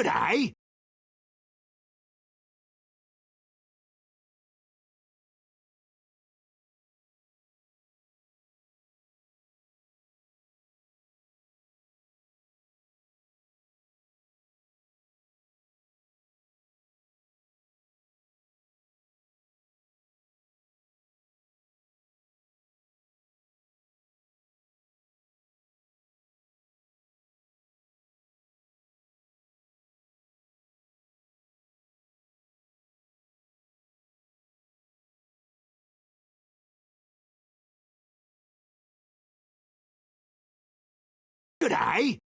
G'day. G'day.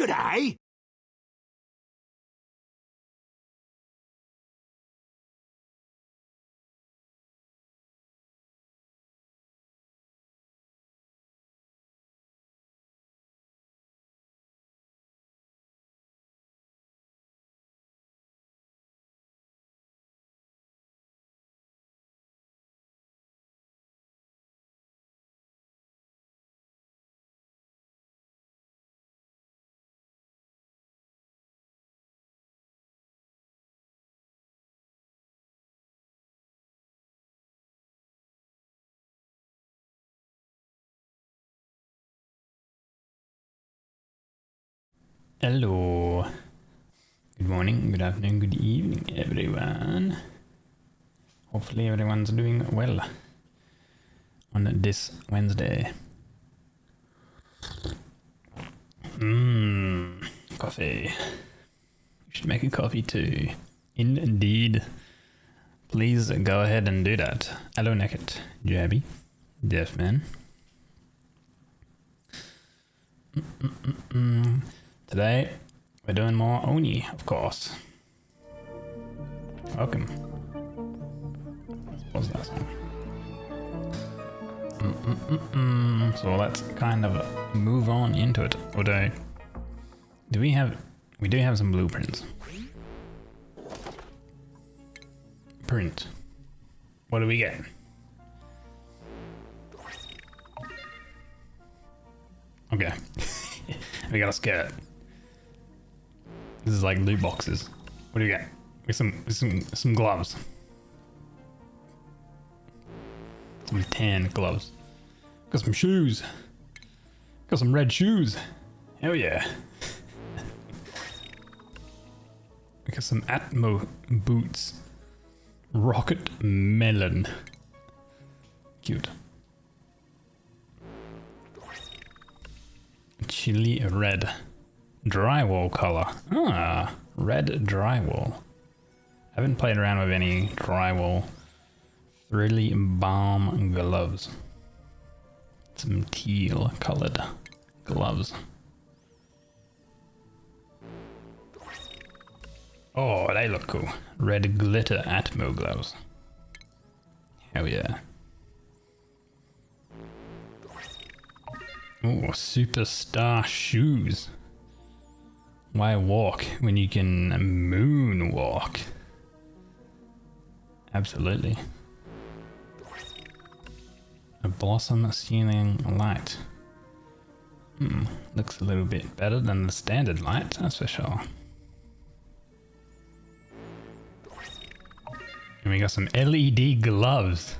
G'day. Hello. Good morning, good afternoon, good evening, everyone. Hopefully everyone's doing well on this Wednesday. Coffee. You should make a coffee too. Indeed. Please go ahead and do that. Hello, Naked. Jabby. Deaf man. Today, we're doing more Oni, of course. Welcome. Let's pause that song. So let's kind of move on into it. Although, we do have some blueprints. Print. What do we get? Okay. We got a skirt. This is like loot boxes. What do we get? With some gloves. Some tan gloves. Got some shoes. Got some red shoes. Hell yeah. make some Atmo boots. Rocket melon. Cute. Chili red. Drywall color. Ah, red drywall. Haven't played around with any drywall. Really balm gloves. Some teal colored gloves. Oh, they look cool. Red glitter Atmo gloves. Hell yeah. Oh, superstar shoes. Why walk when you can moonwalk? Absolutely. A blossom ceiling light. Looks a little bit better than the standard light, that's for sure. And we got some LED gloves.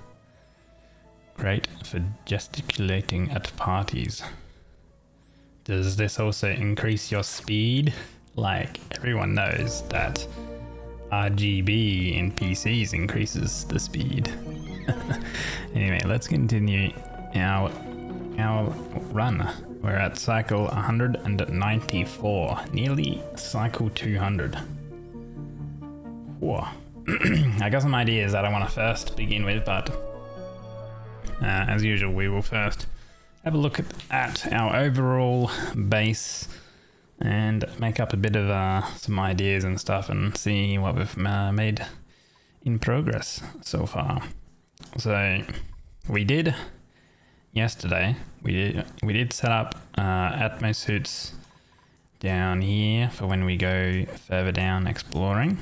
Great for gesticulating at parties. Does this also increase your speed? Like, everyone knows that RGB in PCs increases the speed. Anyway, let's continue our run. We're at cycle 194, nearly cycle 200. Whoa. I got some ideas that I want to first begin with, but as usual, we will first have a look at our overall base and make up a bit of some ideas and stuff and see what we've made in progress so far. So we did yesterday, we did set up Atmo suits down here for when we go further down exploring.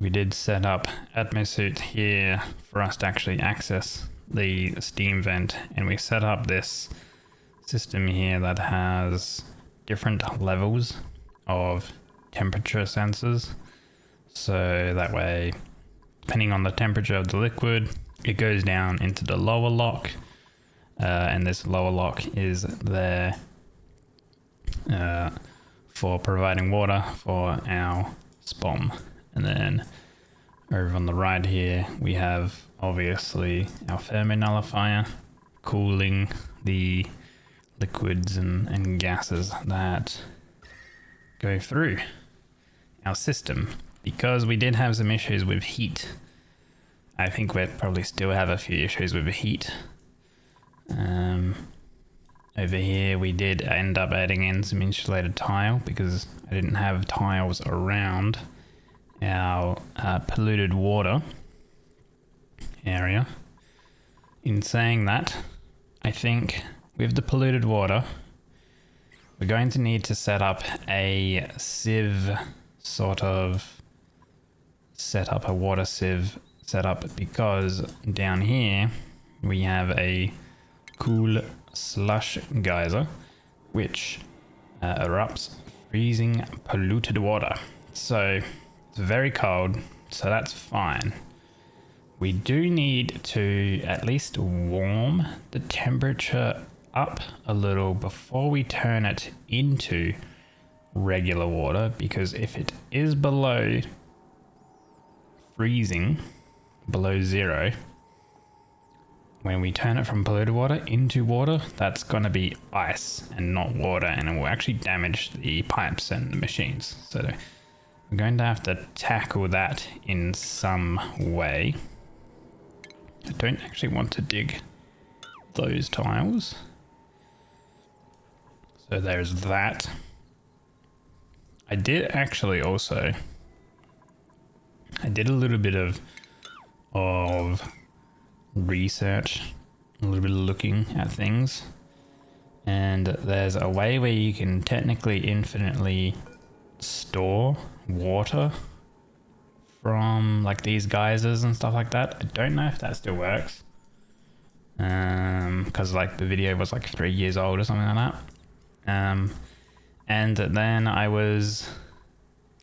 We did set up Atmo suit here for us to actually access the steam vent, and we set up this system here that has different levels of temperature sensors, so that way, depending on the temperature of the liquid, it goes down into the lower lock, and this lower lock is there for providing water for our SPOM. And then over on the right here, we have obviously our thermonullifier cooling the liquids and gases that go through our system. Because we did have some issues with heat, I think we'd probably still have a few issues with the heat. Over here we did end up adding in some insulated tile because I didn't have tiles around our polluted water area. In saying that, I think with the polluted water, we're going to need to set up a sieve sort of a water sieve setup, because down here we have a cool slush geyser which erupts freezing polluted water. So it's very cold, so that's fine. We do need to at least warm the temperature up a little before we turn it into regular water, because if it is below freezing, below zero, when we turn it from polluted water into water, that's going to be ice and not water, and it will actually damage the pipes and the machines. So we're going to have to tackle that in some way. I don't actually want to dig those tiles. So there's that. I did actually also, I did a little bit of research, a little bit of looking at things, and there's a way where you can technically infinitely store water from like these geysers and stuff like that. I don't know if that still works, because like the video was like 3 years old or something like that. And then I was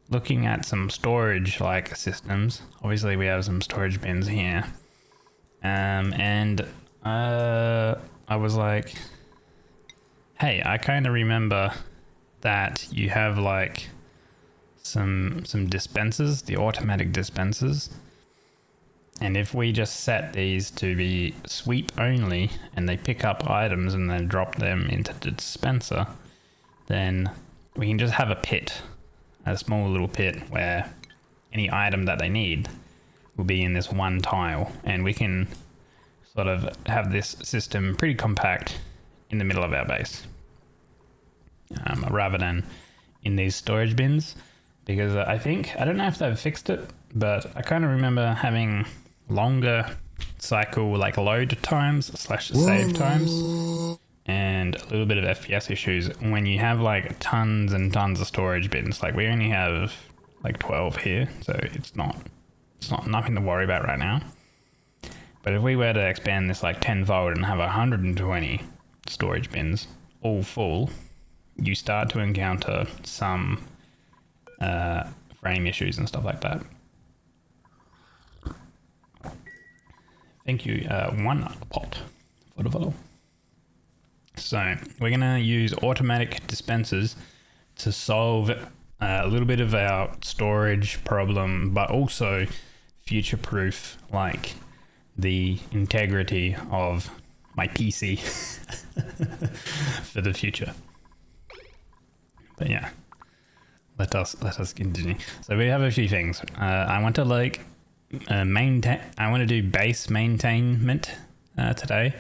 looking at some storage like systems. Obviously we have some storage bins here. And I was like, hey, I kind of remember that you have like some dispensers, the automatic dispensers. And if we just set these to be sweep only and they pick up items and then drop them into the dispenser, then we can just have a pit, a small little pit where any item that they need will be in this one tile, and we can sort of have this system pretty compact in the middle of our base, rather than in these storage bins, because I don't know if they've fixed it, but I kind of remember having longer cycle like load times / save times and a little bit of FPS issues when you have like tons and tons of storage bins. Like we only have like 12 here, so it's not nothing to worry about right now. But if we were to expand this like tenfold and have 120 storage bins all full, you start to encounter some frame issues and stuff like that. Thank you, one pot for the follow. So we're going to use automatic dispensers to solve a little bit of our storage problem, but also future-proof like the integrity of my PC for the future. But yeah, let us continue. So we have a few things. I want to like maintain. I want to do base maintainment today.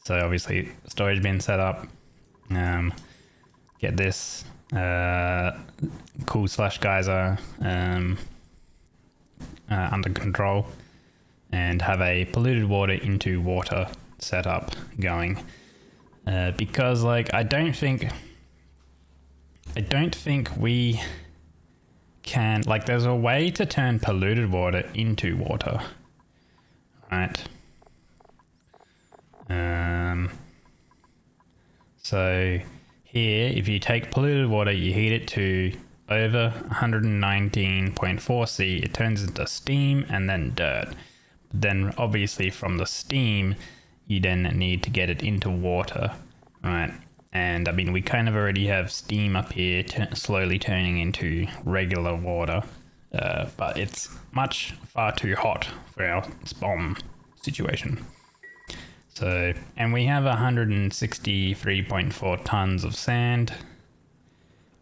So obviously storage bin setup. Get this cool slash geyser under control, and have a polluted water into water setup going. Because like I don't think we can, like there's a way to turn polluted water into water, right? So here, if you take polluted water, you heat it to over 119.4 C, it turns into steam and then dirt. Then obviously from the steam, you then need to get it into water, right? And I mean, we kind of already have steam up here slowly turning into regular water, but it's far too hot for our spawn situation. So, and we have 163.4 tons of sand,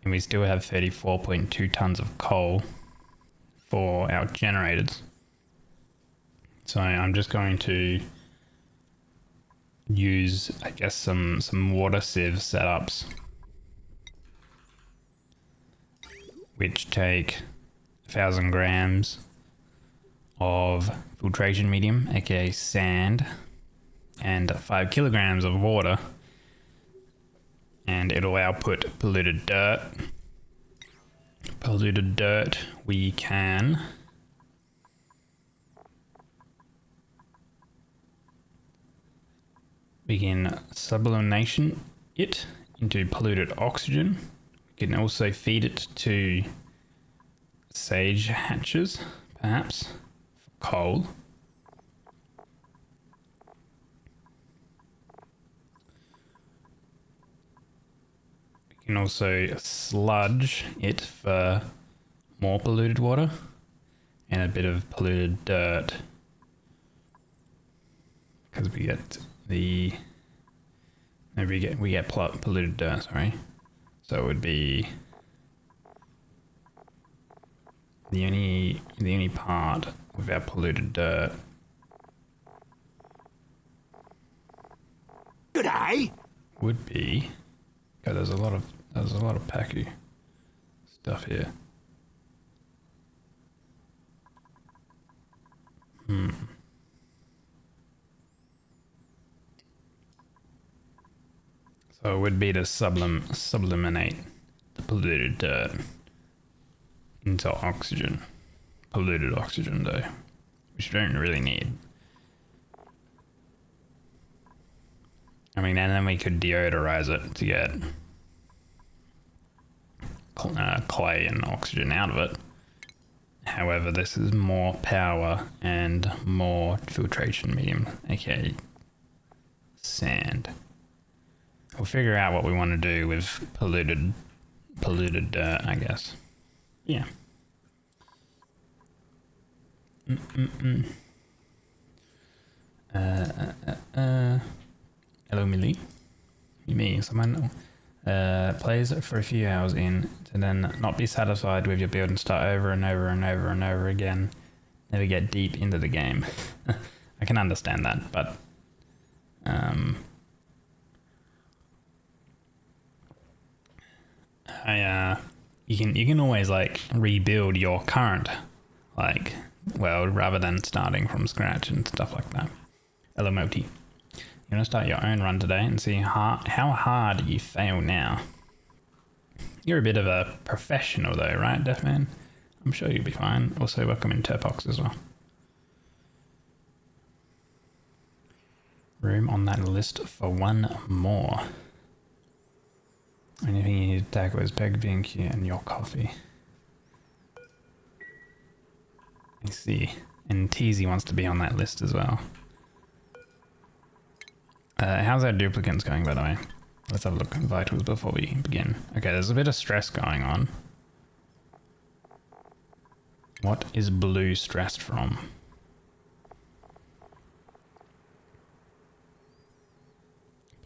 and we still have 34.2 tons of coal for our generators. So I'm just going to use, I guess, some water sieve setups, which take 1,000 grams of filtration medium, aka sand, and 5 kilograms of water, and it'll output polluted dirt. Polluted dirt we can begin sublimation it into polluted oxygen. We can also feed it to sage hatches, perhaps, for coal. We can also sludge it for more polluted water and a bit of polluted dirt, because we get polluted dirt, sorry. So it would be the only part without polluted dirt. G'day. Would be, God, there's a lot of packy stuff here. So it would be to subliminate the polluted dirt into oxygen. Polluted oxygen though, which you don't really need. I mean, and then we could deodorize it to get clay and oxygen out of it. However, this is more power and more filtration medium, aka sand. We'll figure out what we want to do with polluted dirt, I guess. Yeah. Hello, Millie. Me, someone plays for a few hours in to then not be satisfied with your build and start over and over and over and over again. Never get deep into the game. I can understand that, but you can always like rebuild your current like world rather than starting from scratch and stuff like that. Elamoti. You're gonna start your own run today and see how hard you fail now. You're a bit of a professional though, right, Deathman? I'm sure you'll be fine. Also, welcome in Turpox as well. Room on that list for one more. Anything you need to tackle is Peg being cute and your coffee. I see. And Teasy wants to be on that list as well. How's our duplicates going, by the way? Let's have a look at vitals before we begin. Okay, there's a bit of stress going on. What is Blue stressed from?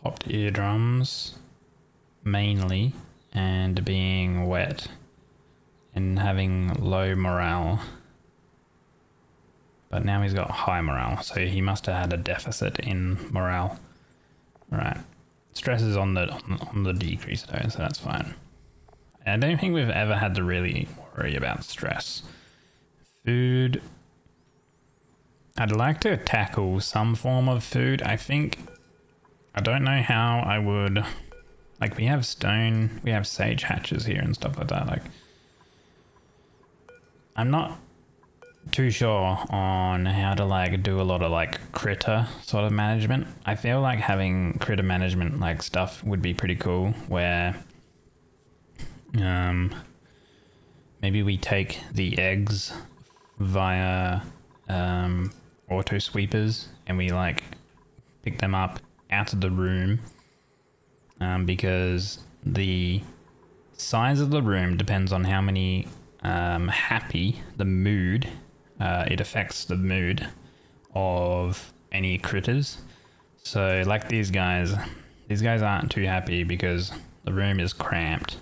Popped eardrums, mainly, and being wet, and having low morale. But now he's got high morale, so he must have had a deficit in morale. Right, stress is on the decrease though, so that's fine. I don't think we've ever had to really worry about stress. Food. I'd like to tackle some form of food. I don't know how I would. Like, we have stone, we have sage hatches here and stuff like that. Like, I'm not too sure on how to like do a lot of like critter sort of management. I feel like having critter management like stuff would be pretty cool, where maybe we take the eggs via auto sweepers and we like pick them up out of the room, because the size of the room depends on how many happy the mood. It affects the mood of any critters. So like these guys aren't too happy because the room is cramped,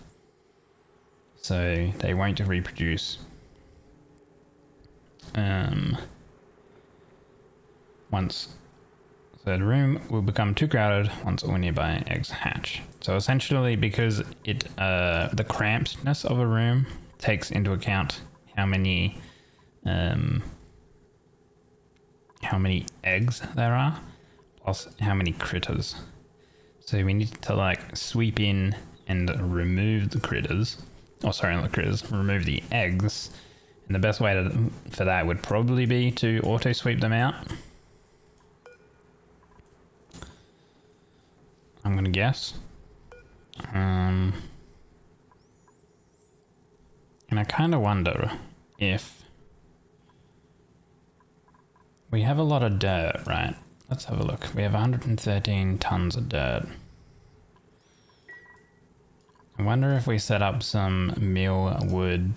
so they won't reproduce. So the room will become too crowded once all nearby eggs hatch. So essentially, because the crampedness of a room takes into account how many eggs there are, plus how many critters. So we need to like sweep in and remove the critters. Oh, sorry, not the critters. Remove the eggs. And the best way for that would probably be to auto sweep them out. I'm gonna guess. And I kind of wonder if we have a lot of dirt, right? Let's have a look. We have 113 tons of dirt. I wonder if we set up some mill wood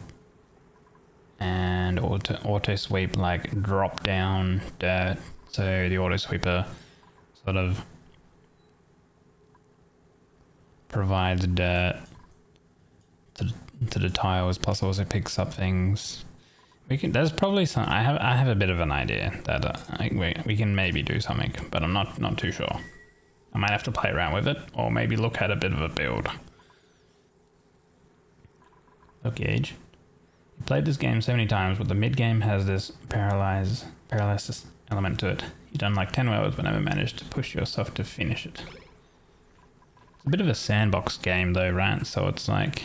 and auto sweep, like drop down dirt, so the auto sweeper sort of provides dirt to the tiles, plus also picks up things. There's probably some. I have a bit of an idea that we can maybe do something, but I'm not too sure. I might have to play around with it, or maybe look at a bit of a build. Look, Gage. You played this game so many times, but the mid game has this paralysis element to it. You've done like 10 worlds, but never managed to push yourself to finish it. It's a bit of a sandbox game though, right? So it's like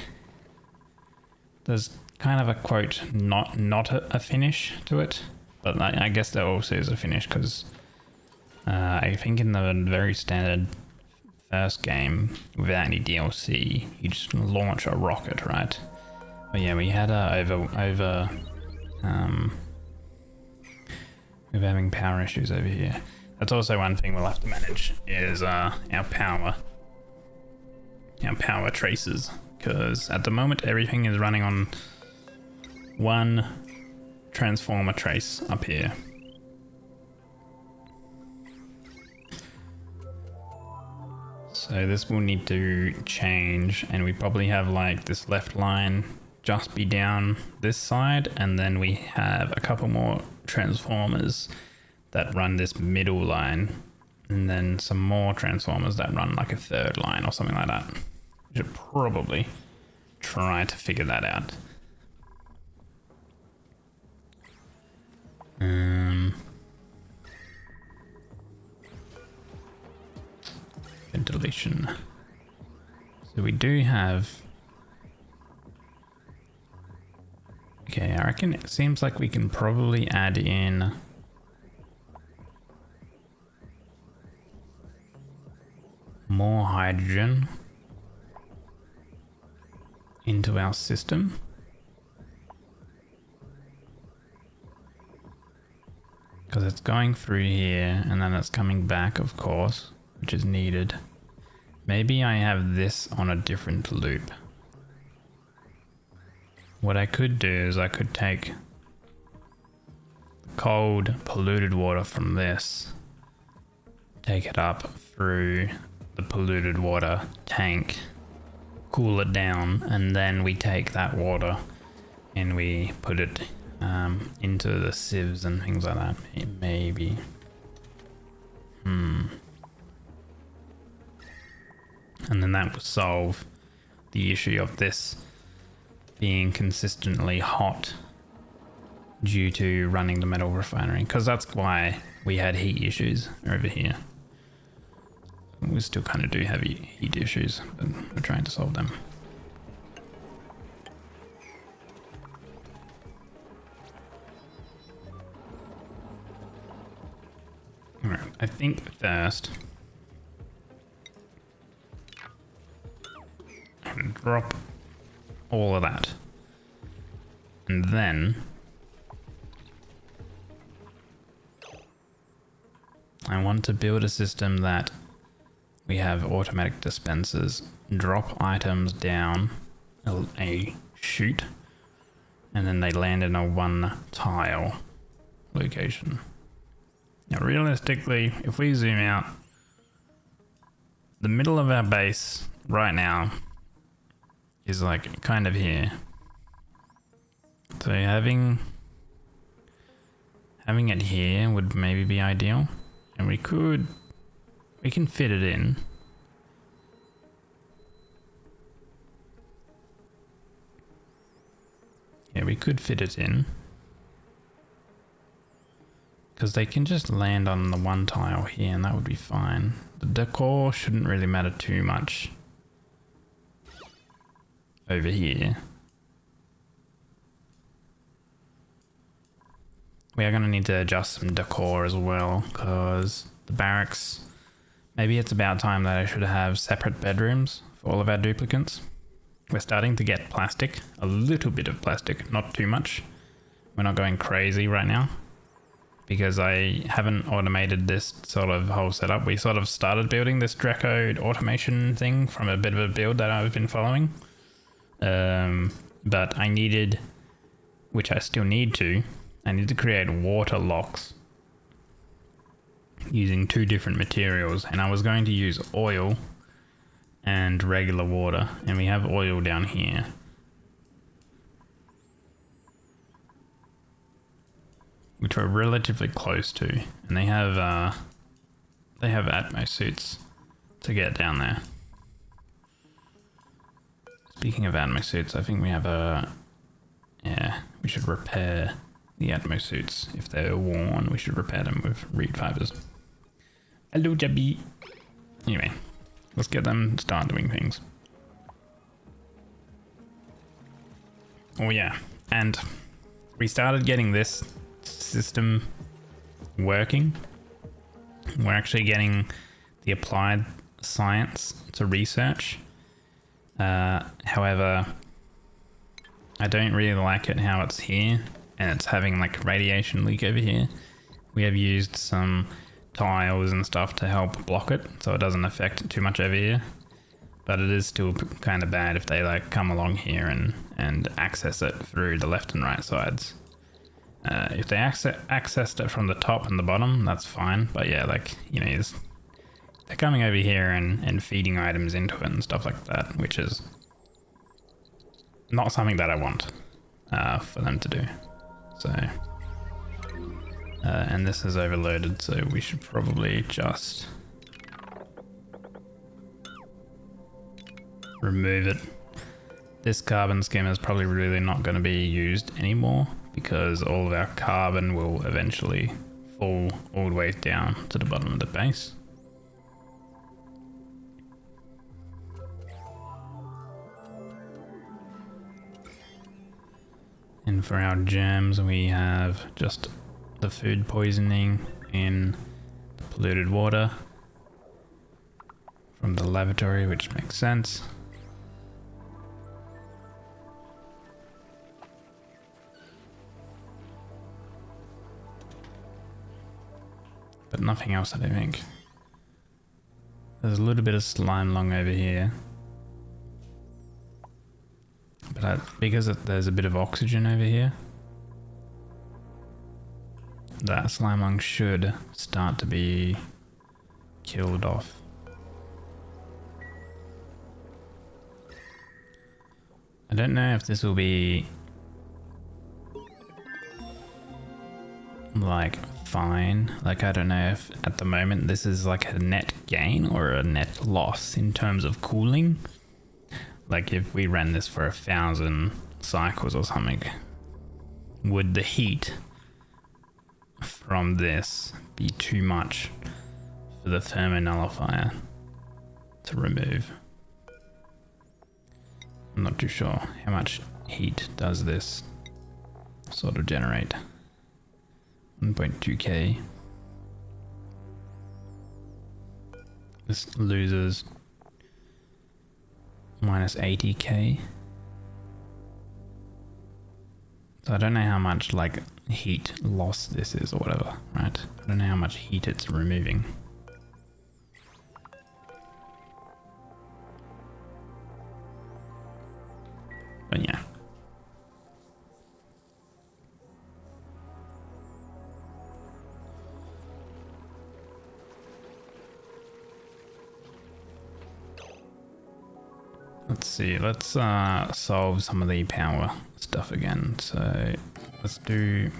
there's kind of a quote not a finish to it, but I guess there also is a finish, because I think in the very standard first game without any DLC, you just launch a rocket, right? But yeah, we had we're having power issues over here. That's also one thing we'll have to manage, is our power traces, because at the moment everything is running on one transformer trace up here. So this will need to change, and we probably have like this left line just be down this side, and then we have a couple more transformers that run this middle line, and then some more transformers that run like a third line or something like that. We should probably try to figure that out. Ventilation. So we do have... Okay, I reckon it seems like we can probably add in more hydrogen into our system. Because it's going through here and then it's coming back, of course, which is needed. Maybe I have this on a different loop. What I could do is I could take cold, polluted water from this, take it up through the polluted water tank, cool it down, and then we take that water and we put it into the sieves and things like that. Maybe. And then that would solve the issue of this being consistently hot due to running the metal refinery, because that's why we had heat issues over here. We still kind of do have heat issues, but we're trying to solve them. Alright, I think first I'm gonna drop all of that, and then I want to build a system that we have automatic dispensers drop items down a chute, and then they land in a one tile location. Now realistically, if we zoom out, the middle of our base right now is like kind of here. So having it here would maybe be ideal, and we can fit it in. Yeah, we could fit it in, because they can just land on the one tile here and that would be fine. The decor shouldn't really matter too much over here. We are going to need to adjust some decor as well, because the barracks, maybe it's about time that I should have separate bedrooms for all of our duplicates. We're starting to get plastic, a little bit of plastic, not too much. We're not going crazy right now, because I haven't automated this sort of whole setup. We sort of started building this Draco automation thing from a bit of a build that I've been following. But I needed, which I still need to, I need to create water locks using two different materials, and I was going to use oil and regular water, and we have oil down here. Which we're relatively close to, and they have Atmo suits to get down there. Speaking of Atmo suits, I think we have we should repair the Atmo suits. If they're worn, we should repair them with reed fibers. Hello, Jabby. Anyway, let's get them to start doing things. Oh yeah, and we started getting this system working. We're actually getting the applied science to research. However, I don't really like it how it's here and it's having like radiation leak over here. We have used some tiles and stuff to help block it so it doesn't affect it too much over here, but it is still kind of bad if they like come along here and access it through the left and right sides. If they accessed it from the top and the bottom, that's fine. But yeah, like, you know, they're coming over here and feeding items into it and stuff like that, which is not something that I want for them to do. So, and this is overloaded, so we should probably just remove it. This carbon skimmer is probably really not going to be used anymore because all of our carbon will eventually fall all the way down to the bottom of the base. And for our germs, we have just the food poisoning in the polluted water from the lavatory, which makes sense. But nothing else, I don't think. There's a little bit of slime lung over here. But because there's a bit of oxygen over here, that slime lung should start to be killed off. I don't know if this will be like fine. Like, I don't know if at the moment this is like a net gain or a net loss in terms of cooling. Like, if we ran this for 1,000 cycles or something, would the heat from this be too much for the thermonullifier to remove? I'm not too sure. How much heat does this sort of generate? 1.2k. This loses minus 80k. So I don't know how much like heat loss this is or whatever, right? I don't know how much heat it's removing. But yeah. Let's see, let's solve some of the power stuff again. So let's do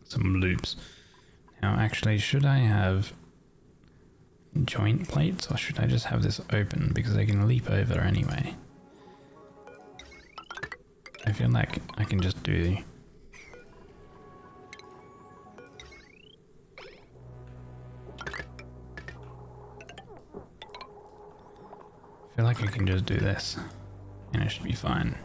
some loops. Now actually, should I have joint plates or should I just have this open because they can leap over anyway? I feel like I can just do this and it should be fine.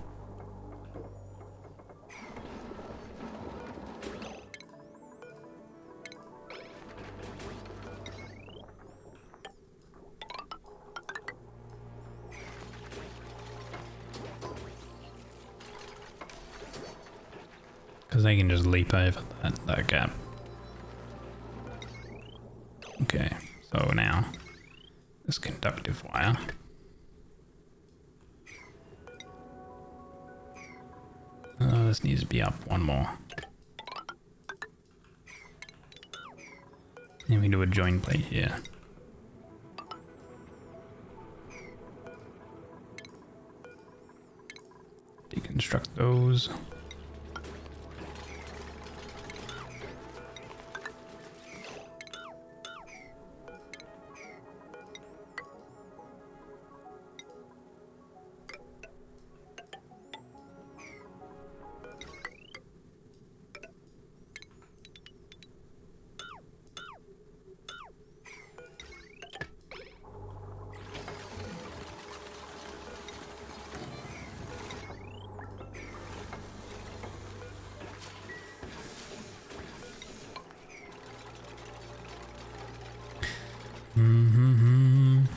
Because they can just leap over that gap. Okay, so now this conductive wire. This needs to be up one more. Then we do a join plate here. Deconstruct those.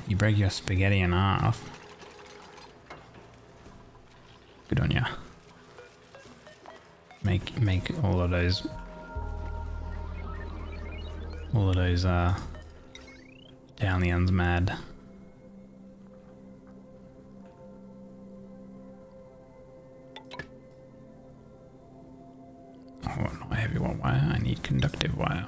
You break your spaghetti in half. Good on ya. Make all of those Italians mad. need conductive wire.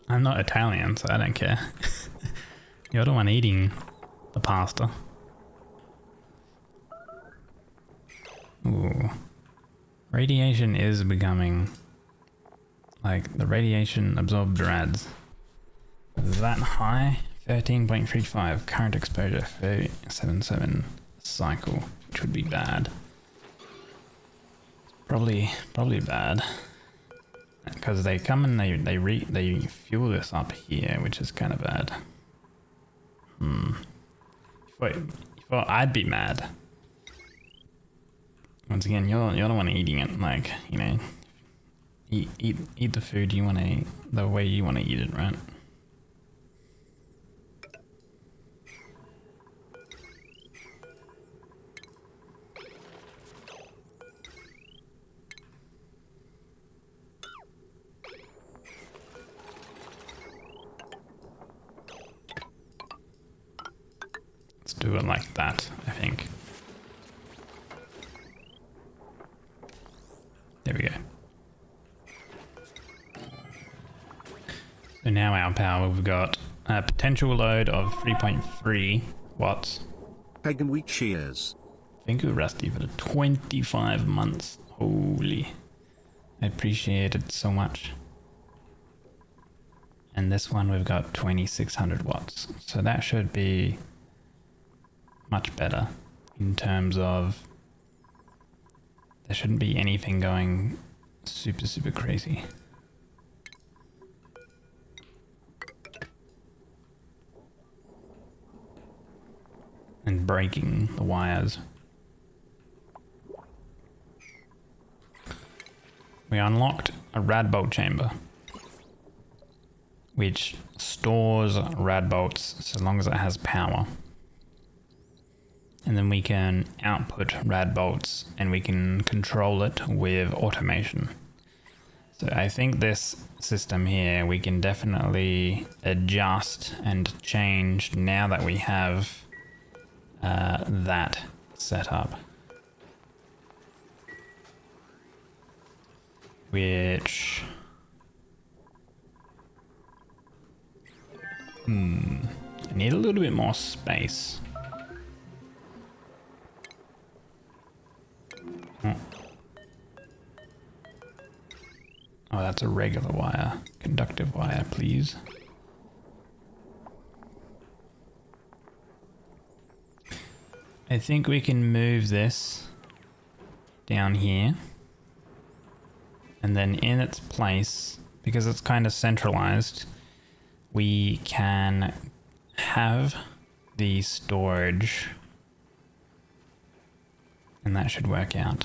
I'm not Italian, so I don't care. You're the one eating the pasta. Ooh. Radiation is becoming... like, the radiation absorbed rads. Is that high? 13.35. Current exposure 377 cycle, which would be bad. Probably bad. Because they come and they fuel this up here, which is kind of bad. Wait, well, I'd be mad. Once again, you're the one eating it. Like, you know, eat the food you want to eat the way you want to eat it, right? Do it like that, I think. There we go. So now our power, we've got a potential load of 3.3 watts. Peg and wheat shears. Thank you, Rusty, for the 25 months. Holy. I appreciate it so much. And this one we've got 2600 watts. So that should be much better in terms of there shouldn't be anything going super crazy. And breaking the wires. We unlocked a rad bolt chamber, which stores rad bolts so long as it has power. And then we can output rad bolts and we can control it with automation. So I think this system here we can definitely adjust and change now that we have that set up. Which... I need a little bit more space. Oh, that's a regular wire. Conductive wire, please. I think we can move this down here. And then in its place, because it's kind of centralized, we can have the storage. And that should work out.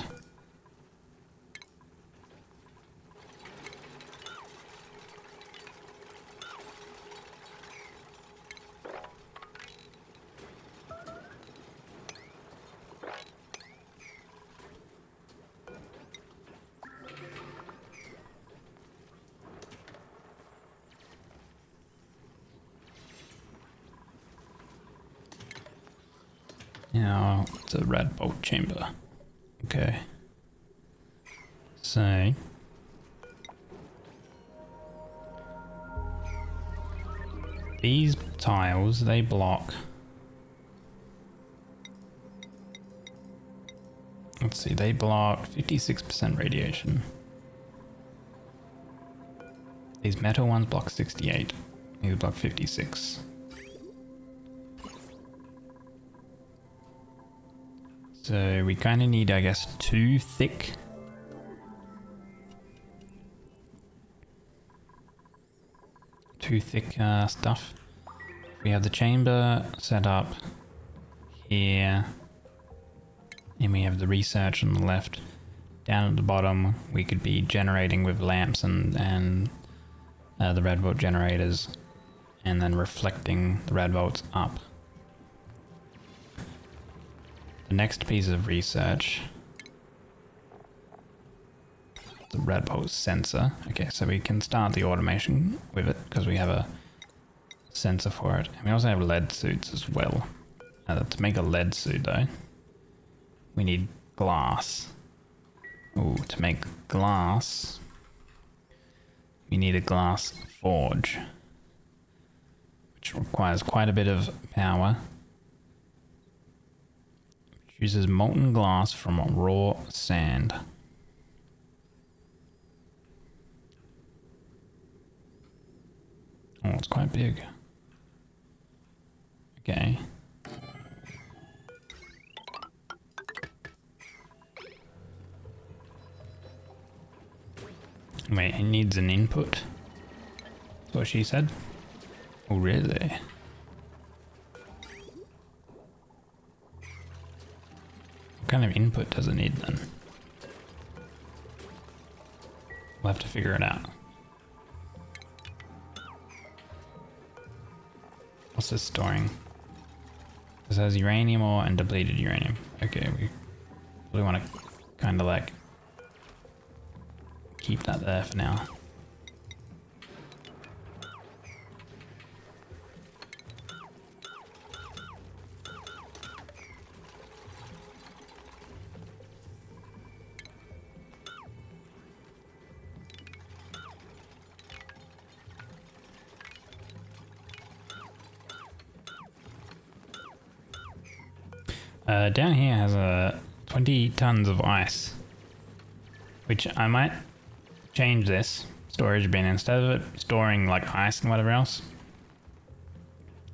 Now, it's a rad bolt chamber. Okay. So... these tiles, they block... let's see, they block 56% radiation. These metal ones block 68. These block 56. So we kind of need, I guess, two thick stuff. We have the chamber set up here, and we have the research on the left. Down at the bottom, we could be generating with lamps and the rad bolt generators, and then reflecting the rad bolts up. The next piece of research, a red bolt sensor. Okay, so we can start the automation with it because we have a sensor for it. And we also have lead suits as well. To make a lead suit though, we need glass. Ooh, to make glass, we need a glass forge, which requires quite a bit of power. It uses molten glass from raw sand. Oh, it's quite big. Okay. Wait, it needs an input? That's what she said? Oh, really? What kind of input does it need then? We'll have to figure it out. What's this storing? This has uranium ore and depleted uranium. Okay, we really want to kind of like keep that there for now. Down here has 20 tons of ice, which I might change this storage bin instead of it storing like ice and whatever else.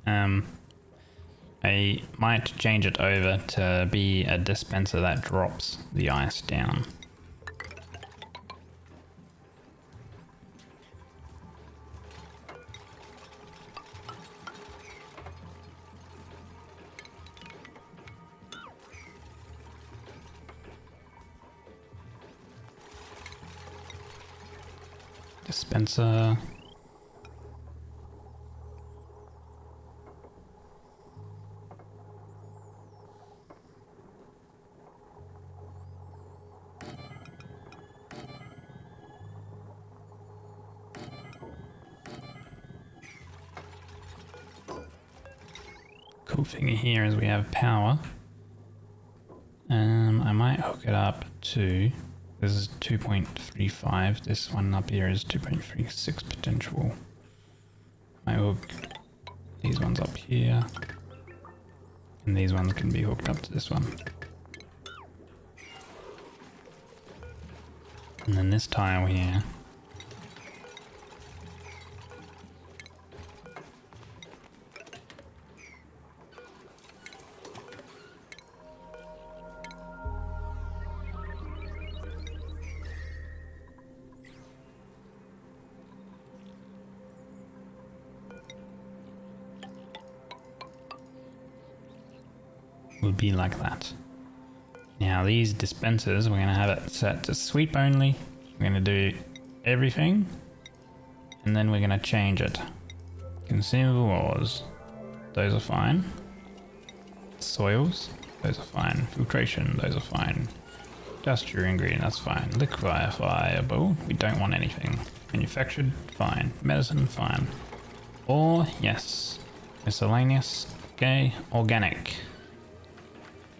I might change it over to be a dispenser that drops the ice down. Dispenser. Cool thing here is we have power. I might hook it up to, this is 2.35, this one up here is 2.36 potential. I hook these ones up here, and these ones can be hooked up to this one. And then this tile here will be like that. Now these dispensers, we're going to have it set to sweep only. We're going to do everything, and then we're going to change it. Consumable ores, those are fine. Soils, those are fine. Filtration, those are fine. Industrial ingredient, that's fine. Liquefiable, we don't want anything. Manufactured, fine. Medicine, fine. Ore, yes. Miscellaneous, okay. Organic.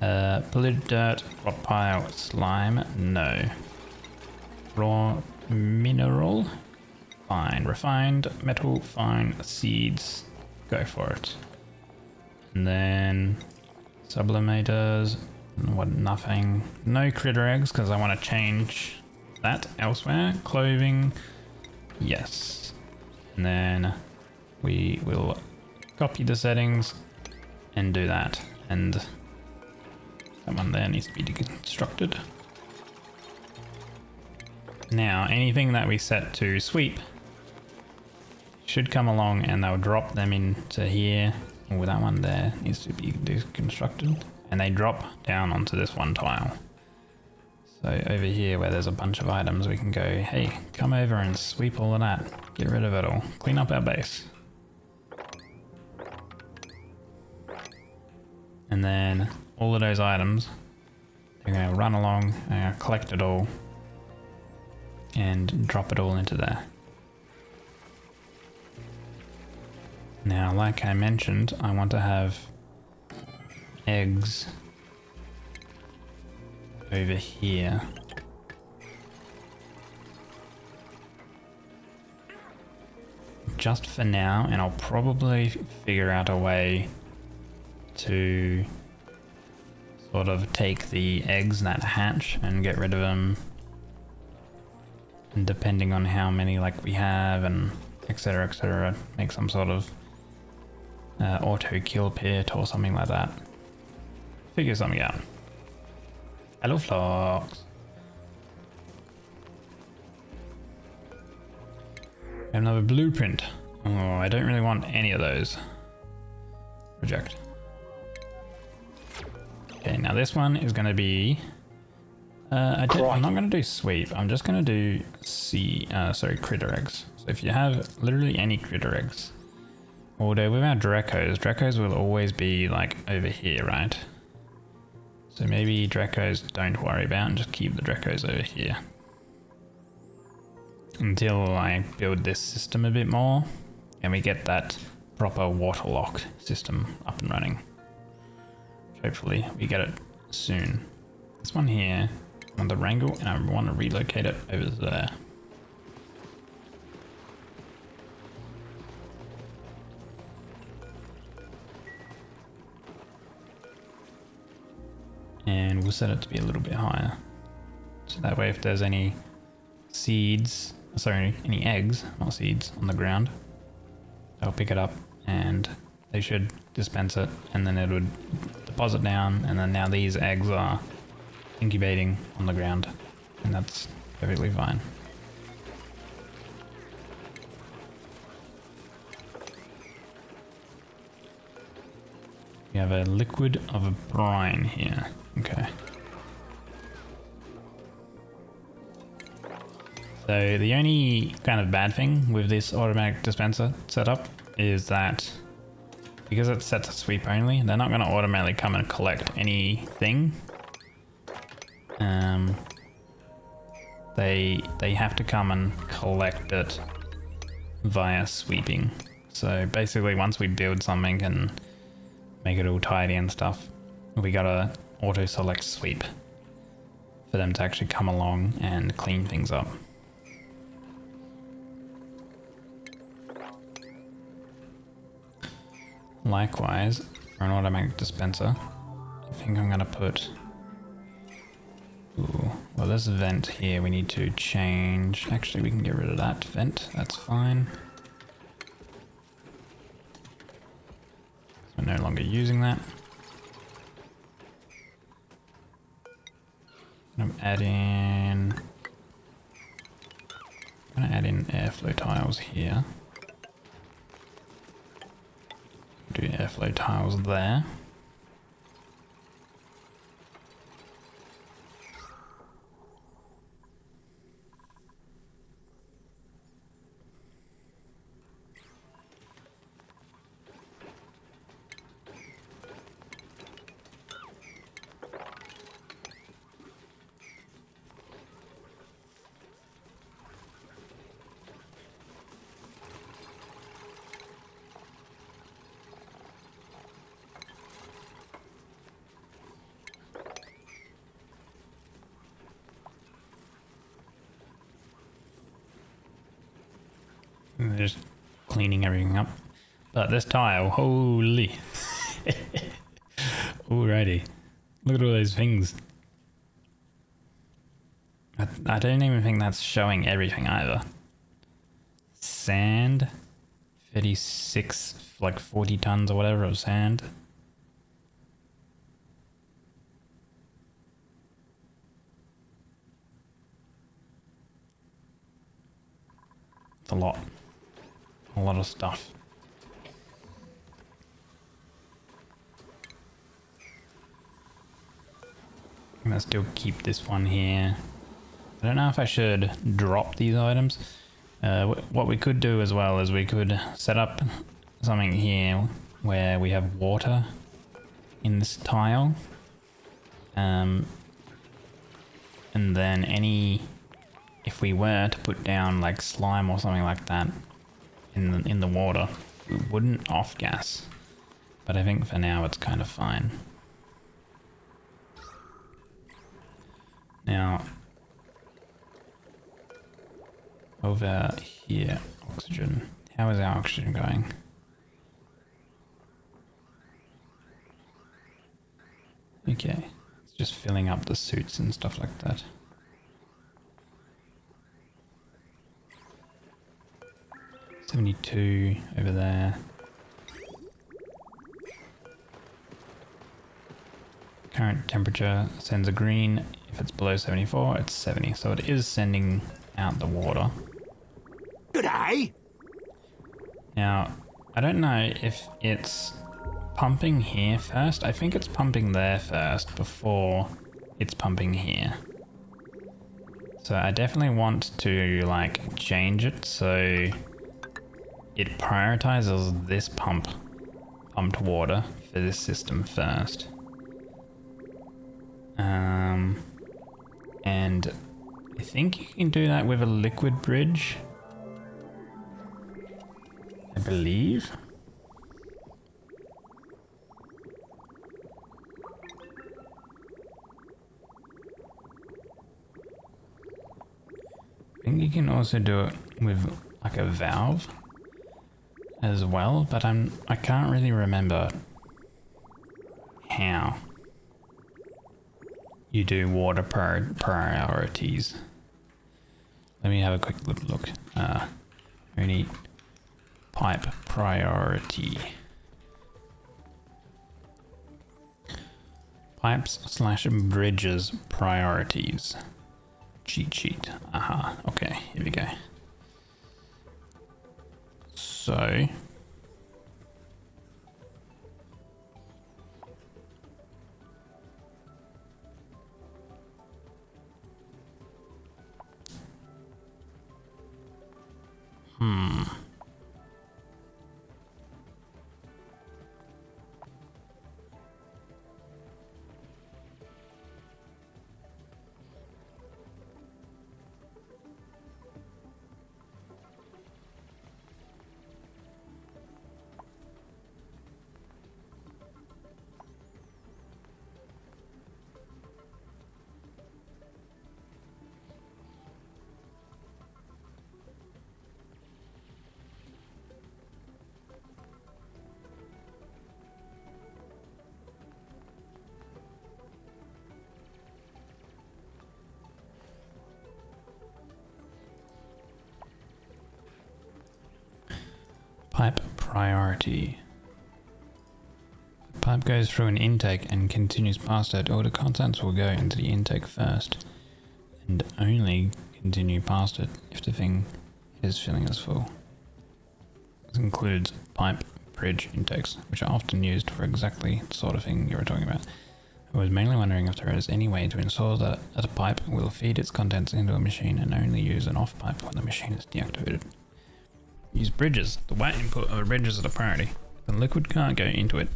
Polluted dirt, rock pile, slime, no. Raw mineral, fine. Refined metal, fine. Seeds, go for it. And then sublimators, what, nothing. No critter eggs because I want to change that elsewhere. Clothing, yes. And then we will copy the settings and do that. And that one there needs to be deconstructed. Now, anything that we set to sweep should come along and they'll drop them into here. Oh, that one there needs to be deconstructed. And they drop down onto this one tile. So over here where there's a bunch of items, we can go, hey, come over and sweep all of that. Get rid of it all. Clean up our base. And then all of those items, they're going to run along and collect it all and drop it all into there. Now, like I mentioned, I want to have eggs over here. Just for now, and I'll probably figure out a way to sort of take the eggs that hatch and get rid of them. And depending on how many like we have and etc, make some sort of auto kill pit or something like that. Figure something out. Hello, Flocks. Another blueprint. Oh, I don't really want any of those. Reject. Okay, now this one is going to be... I'm not going to do sweep. I'm just going to do critter eggs. So if you have literally any critter eggs, although with our Drecos will always be like over here, right? So maybe Drecos don't worry about and just keep the Drecos over here. Until I build this system a bit more and we get that proper waterlock system up and running. Hopefully we get it soon. This one here, I want the wrangle and I want to relocate it over there. And we'll set it to be a little bit higher. So that way if there's any seeds, sorry, any eggs, not seeds, on the ground, they'll pick it up and they should dispense it, and then it would deposit down, and then now these eggs are incubating on the ground, and that's perfectly fine. We have a liquid of a brine here. Okay. So the only kind of bad thing with this automatic dispenser setup is that because it's set to sweep only, they're not going to automatically come and collect anything. They have to come and collect it via sweeping. So basically once we build something and make it all tidy and stuff, we gotta auto select sweep for them to actually come along and clean things up. Likewise, for an automatic dispenser, I think I'm gonna put... Ooh, well this vent here we need to change. Actually we can get rid of that vent, that's fine. We're no longer using that. I'm gonna add in airflow tiles here. Do airflow tiles there. And just cleaning everything up. But this tile, holy. Alrighty. Look at all those things. I don't even think that's showing everything either. Sand. 36, like 40 tons or whatever of sand. It's a lot. A lot of stuff. I'm gonna still keep this one here. I don't know if I should drop these items. What we could do as well is we could set up something here where we have water in this tile. And then any if we were to put down like slime or something like that in the water, it wouldn't off gas. But I think for now it's kind of fine. Now, over here, oxygen. How is our oxygen going? Okay, it's just filling up the suits and stuff like that. $72 over there. Current temperature sends a green. If it's below 74, it's 70. So it is sending out the water. G'day. Now, I don't know if it's pumping here first. I think it's pumping there first before it's pumping here. So I definitely want to like change it so it prioritizes this pumped water for this system first. And I think you can do that with a liquid bridge, I believe. I think you can also do it with like a valve as well, but I can't really remember how you do water priorities. Let me have a quick look. Only pipe priority. Pipes/bridges priorities. Cheat sheet. Aha. Okay, here we go. So pipe priority. The pipe goes through an intake and continues past it. All the contents will go into the intake first and only continue past it if the thing is filling as full. This includes pipe bridge intakes, which are often used for exactly the sort of thing you were talking about. I was mainly wondering if there is any way to ensure that a pipe will feed its contents into a machine and only use an off pipe when the machine is deactivated. Use bridges. The white input of a bridge is a priority. The liquid can't go into it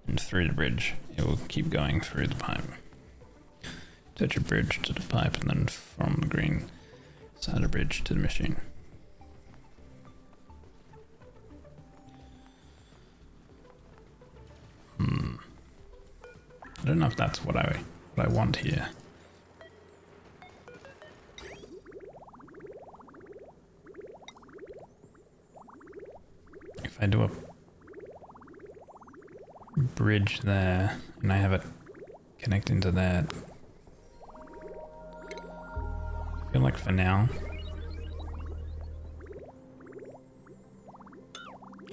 and through the bridge. It will keep going through the pipe. Touch a bridge to the pipe and then from the green side of bridge to the machine. I don't know if that's what I want here. If I do a bridge there and I have it connecting to that, I feel like for now,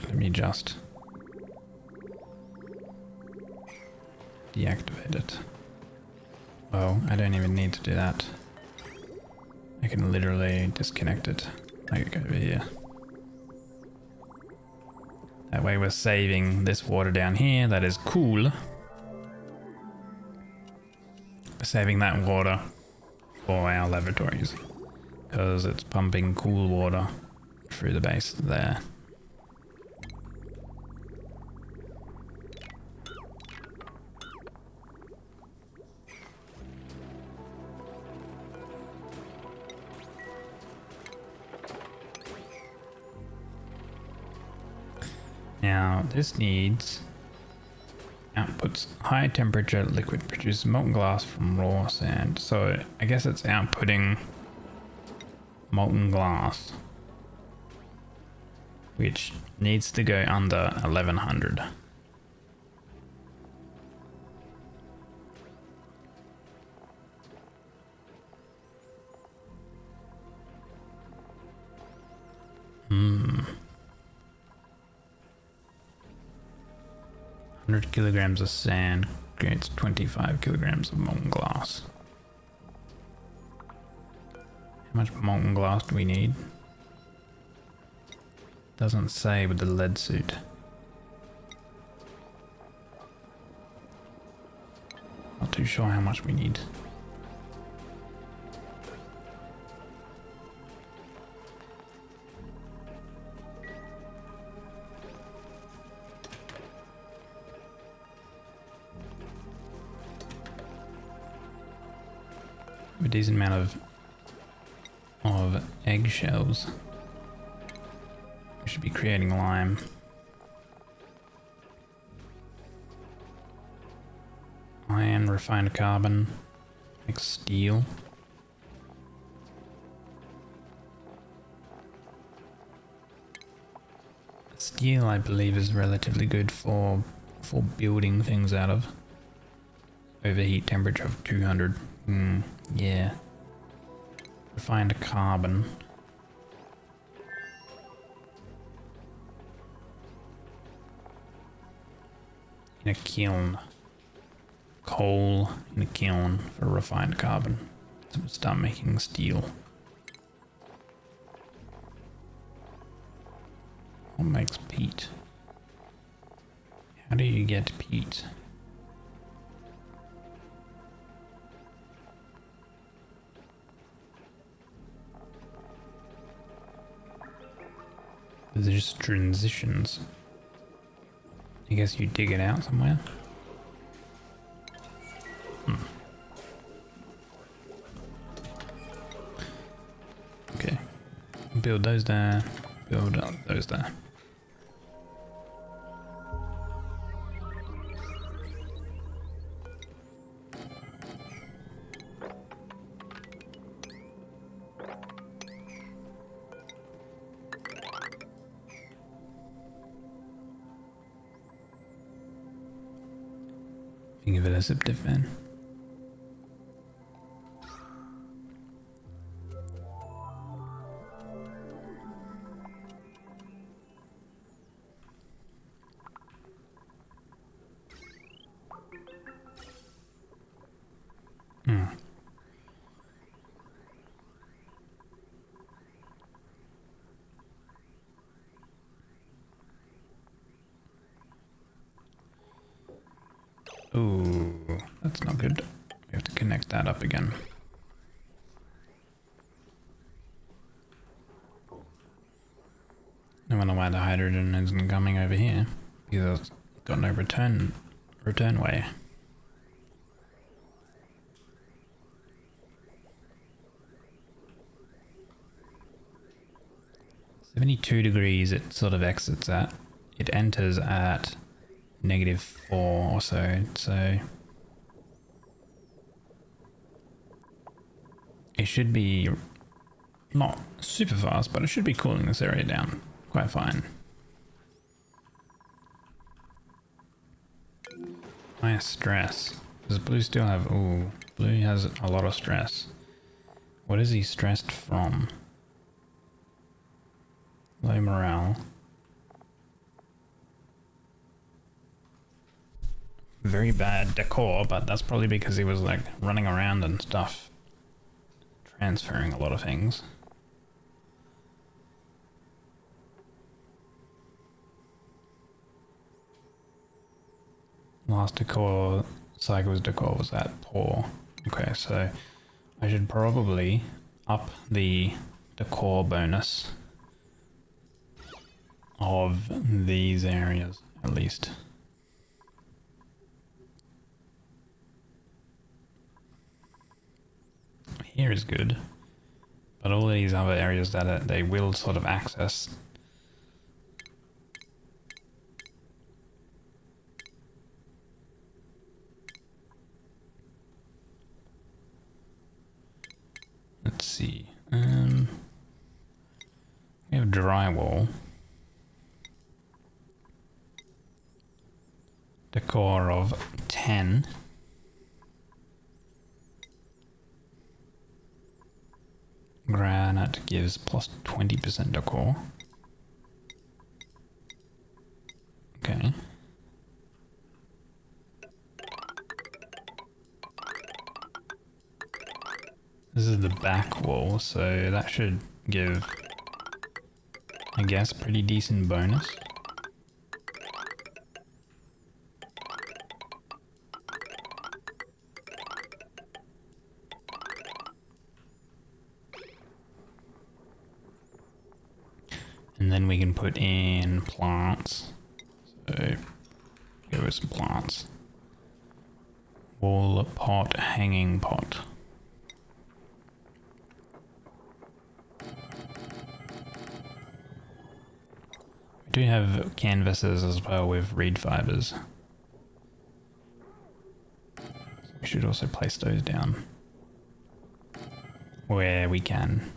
let me just deactivate it. Oh, I don't even need to do that. I can literally disconnect it. Like over here. That way we're saving this water down here. That is cool. We're saving that water for our laboratories because it's pumping cool water through the base there. Now, this needs outputs high temperature liquid produces molten glass from raw sand. So I guess it's outputting molten glass, which needs to go under 1100. Hmm. 100 kilograms of sand creates 25 kilograms of molten glass. How much molten glass do we need? Doesn't say with the lead suit. Not too sure how much we need. A decent amount of eggshells. We should be creating lime. Iron, refined carbon, make steel. Steel, I believe, is relatively good for building things out of. Overheat temperature of 200. Yeah. Refined carbon. In a kiln. Coal in a kiln for refined carbon. So we'll start making steel. What makes peat? How do you get peat? There's just transitions. I guess you dig it out somewhere. Okay. Build those there. Build up those there. Think of it as a zip fan. Ooh, that's not good. We have to connect that up again. I wonder why the hydrogen isn't coming over here. Because it's got no return way. -72 it sort of exits at. It enters at -4 or so, so it should be not super fast, but it should be cooling this area down quite fine. Higher stress. Does blue still have... Ooh, blue has a lot of stress. What is he stressed from? Low morale. Very bad decor, but that's probably because he was like running around and stuff, transferring a lot of things. Last decor, Psycho's decor was that poor. Okay, so I should probably up the decor bonus of these areas at least. Here is good, but all these other areas that they will sort of access see. We have drywall. Decor of 10. Granite gives plus 20% decor. Okay. This is the back wall, so that should give, I guess, pretty decent bonus. And then we can put in plants. So go with some plants. Wall pot, hanging pot. We do have canvases as well with reed fibers. We should also place those down where we can.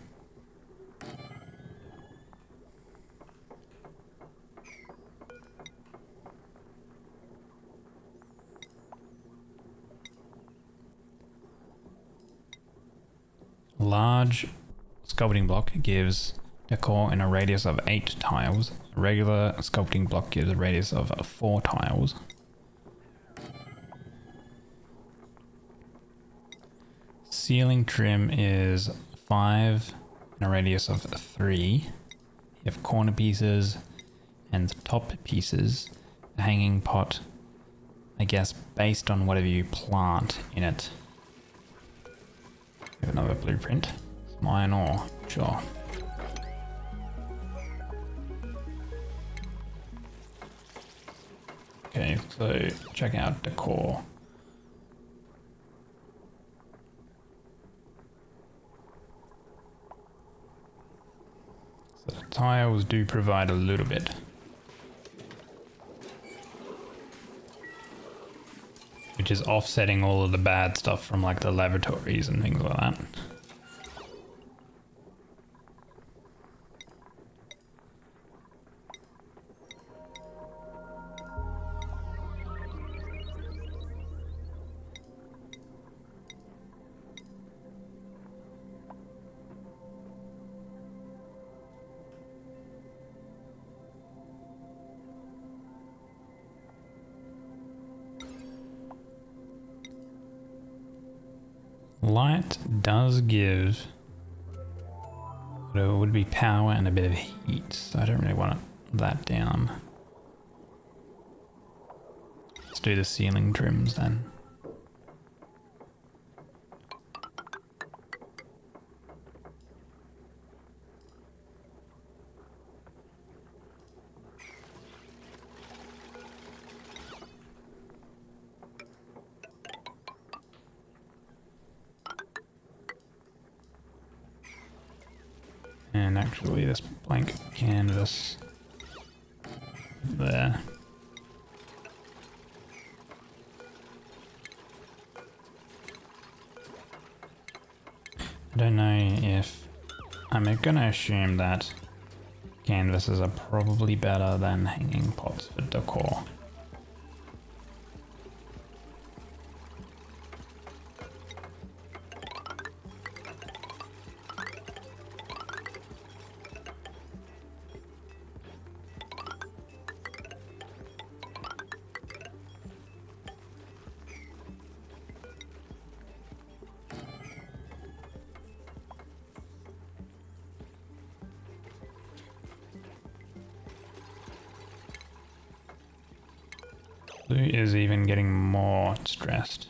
Large sculpting block gives decor in a radius of 8 tiles. A regular sculpting block gives a radius of 4 tiles. Ceiling trim is 5 in a radius of 3. You have corner pieces and top pieces. A hanging pot, I guess, based on whatever you plant in it. We have another blueprint. Some iron ore, sure. Okay, so check out decor. So the tiles do provide a little bit. Which is offsetting all of the bad stuff from like the lavatories and things like that. Light does give, but it would be power and a bit of heat, so I don't really want that down. Let's do the ceiling trims then. And actually this blank canvas there. I don't know if I'm gonna assume that canvases are probably better than hanging pots for decor. Blue is even getting more stressed.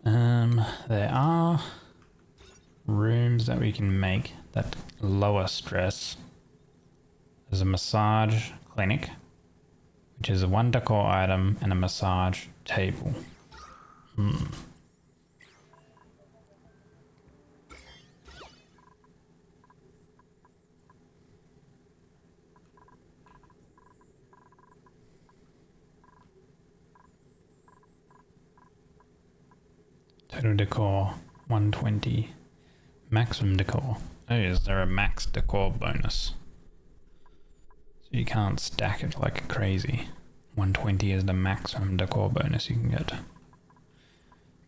There are rooms that we can make that lower stress. There's a massage clinic, which is a 1 decor item and a massage table. Total decor 120. Maximum decor. Oh, is there a max decor bonus? So you can't stack it like crazy. 120 is the maximum decor bonus you can get.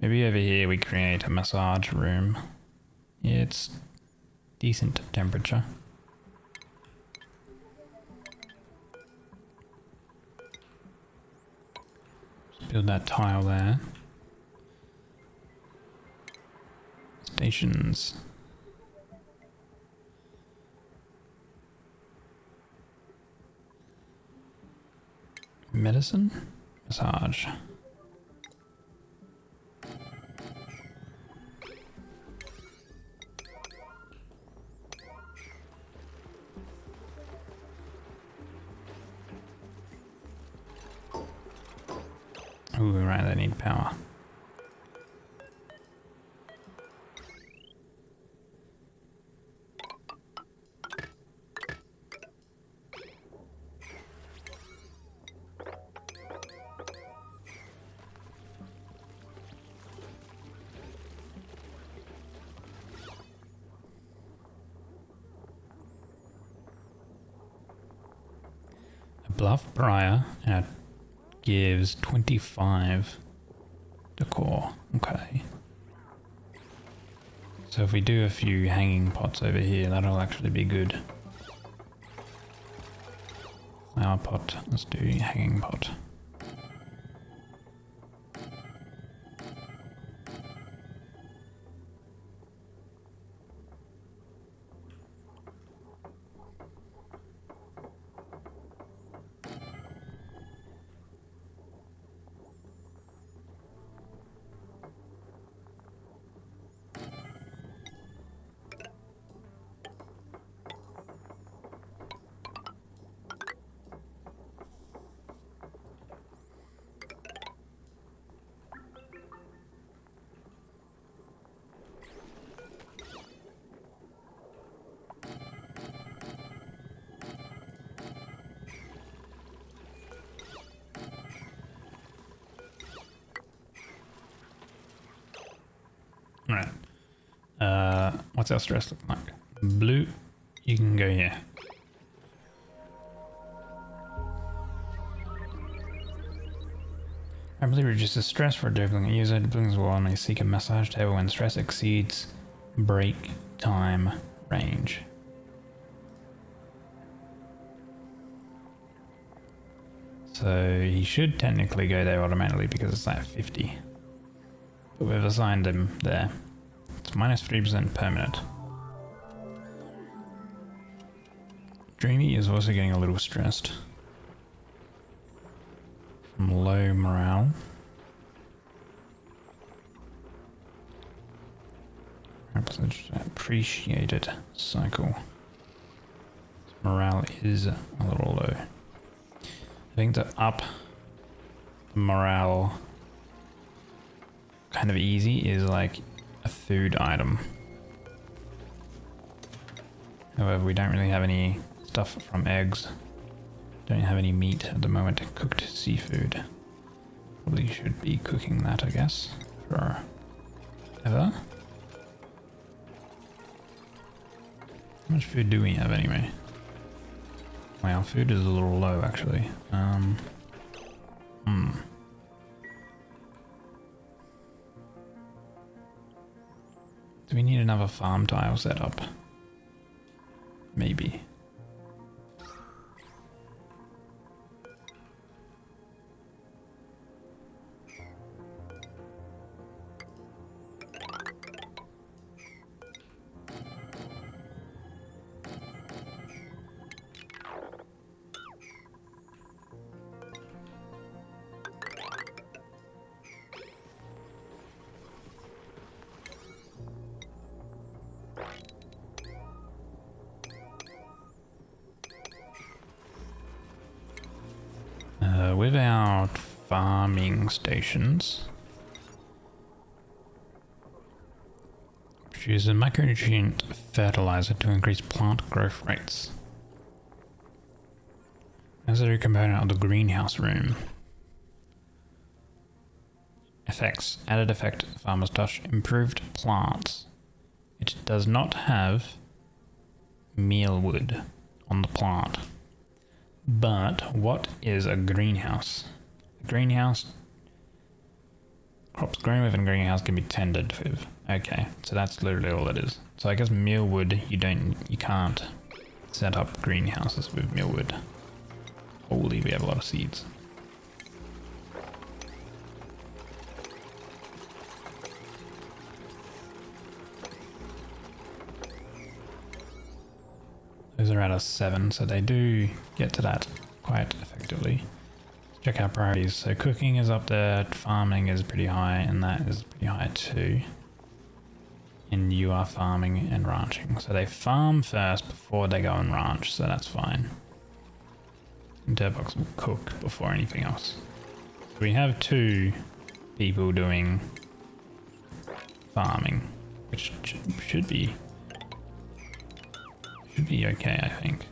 Maybe over here we create a massage room. Yeah, it's decent temperature. Just build that tile there. Stations. Medicine? Massage. Ooh, right, they need power. A bluff briar and it gives 25 decor. Okay. So if we do a few hanging pots over here, that'll actually be good. Flower pot, let's do hanging pot. Right. What's our stress look like? Blue, you can go here. Rapidly reduces stress for a duplicate user. Duplicates will only seek a massage table when stress exceeds break time range. So he should technically go there automatically because it's at 50. But we've assigned him there. It's minus 3% permanent. Dreamy is also getting a little stressed from low morale. Appreciated cycle. Morale is a little low. I think to up morale kind of easy is like a food item. However, we don't really have any stuff from eggs. Don't have any meat at the moment. Cooked seafood. Probably should be cooking that, I guess. For ever. How much food do we have anyway? Wow, food is a little low actually. Do we need another farm tile set up? Maybe. With our farming stations, produce a micronutrient fertilizer to increase plant growth rates. Necessary component of the greenhouse room. Effects. Added effect, Farmer's Touch. Improved plants. It does not have mealwood on the plant. But what is a greenhouse? A greenhouse. Crops grown within a greenhouse can be tended with. Okay, so that's literally all it is. So I guess mealwood, you can't set up greenhouses with mealwood. Holy, we have a lot of seeds. Those are out of 7, so they do get to that quite effectively. Let's check our priorities. So cooking is up there, farming is pretty high, and that is pretty high too. And you are farming and ranching. So they farm first before they go and ranch, so that's fine. And Dirtbox will cook before anything else. So we have 2 people doing farming, which should be okay, I think.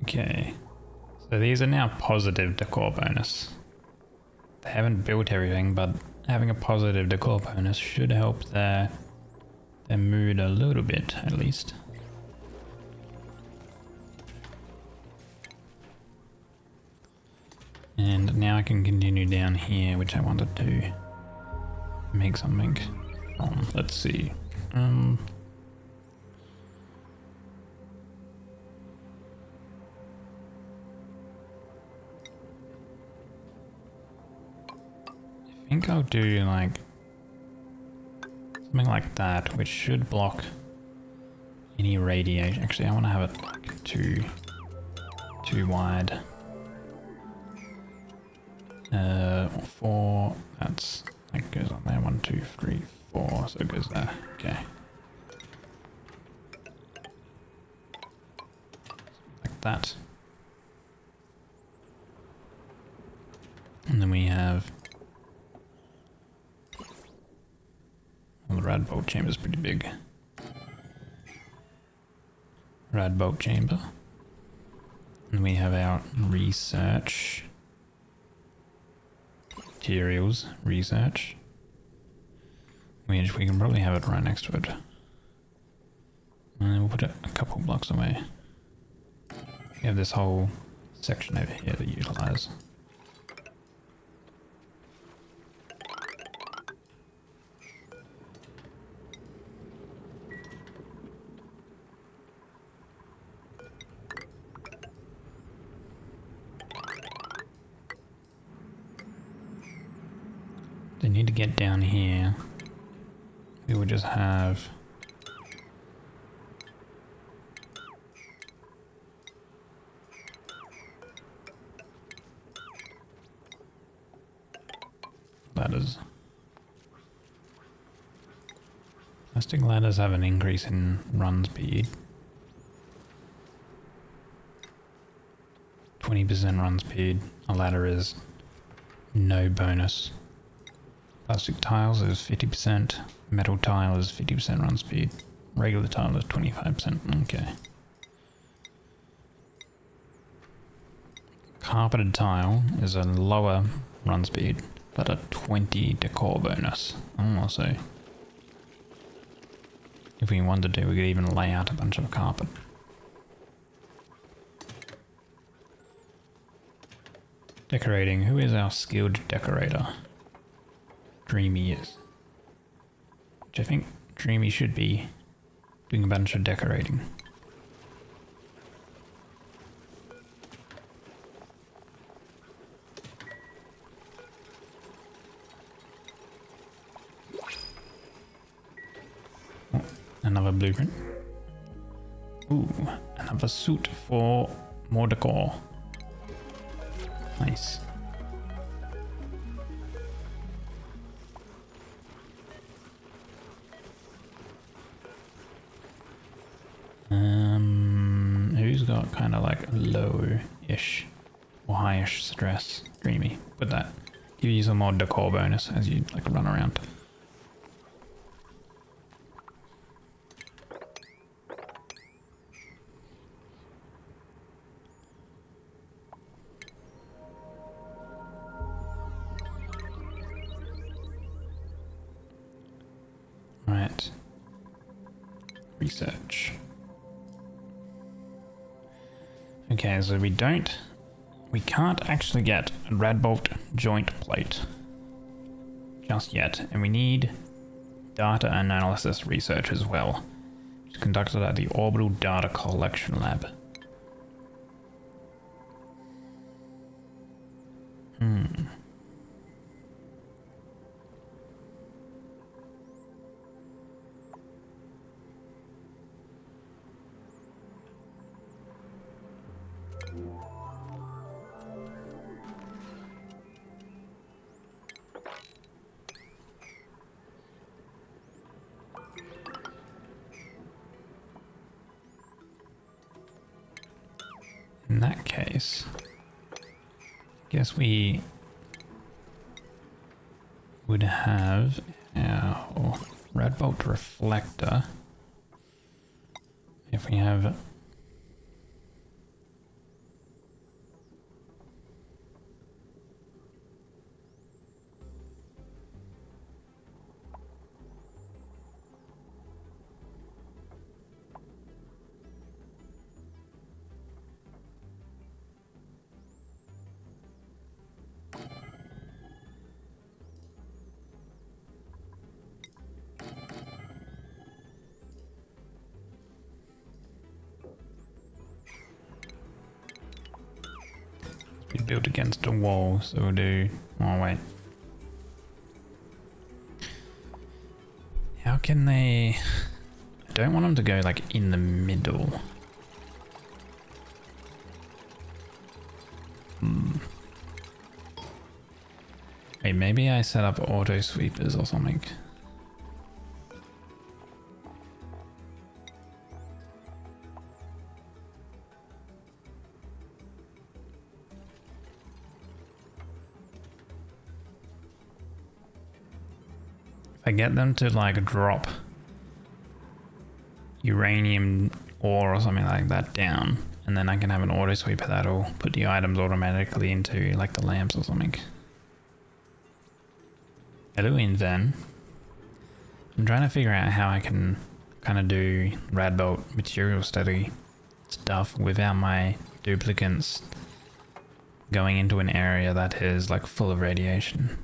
Okay, so these are now positive decor bonus. They haven't built everything, but having a positive decor bonus should help their mood a little bit, at least. And now I can continue down here, which I wanted to make something from. Let's see. I think I'll do like something like that, which should block any radiation. Actually, I want to have it like too wide. 4. That's that goes on there. 1, 2, 3, 4. So it goes there. Okay. Like that. And then we have. Well, the rad bolt chamber is pretty big. Rad bolt chamber. And we have our research. Materials research. We can probably have it right next to it. And then we'll put it a couple blocks away. We have this whole section over here to utilize. They need to get down here. We will just have ladders. Plastic ladders have an increase in run speed. 20% run speed. A ladder is no bonus. Plastic tiles is 50%, metal tile is 50% run speed, regular tile is 25%, okay. Carpeted tile is a lower run speed, but a 20 decor bonus. So if we wanted to, we could even lay out a bunch of carpet. Decorating, who is our skilled decorator? Dreamy is. Which I think Dreamy should be doing a bunch of decorating. Oh, another blueprint. Ooh, another suit for more decor. Nice. got kind of like low-ish or high-ish stress. Dreamy. Put that. Give you some more decor bonus as you like run around. Right. Research. Okay, so we can't actually get a Radbolt joint plate just yet, and we need data analysis research as well. It's conducted at the Orbital Data Collection Lab. In that case, I guess we would have our Radbolt reflector. If we have be built against a wall, so we'll do... Oh, wait. How can they... I don't want them to go, like, in the middle. Hey, maybe I set up auto sweepers or something. I get them to like drop uranium ore or something like that down, and then I can have an auto sweeper that'll put the items automatically into like the lamps or something. Hello, Inven. I'm trying to figure out how I can kind of do Radbolt material study stuff without my duplicants going into an area that is like full of radiation.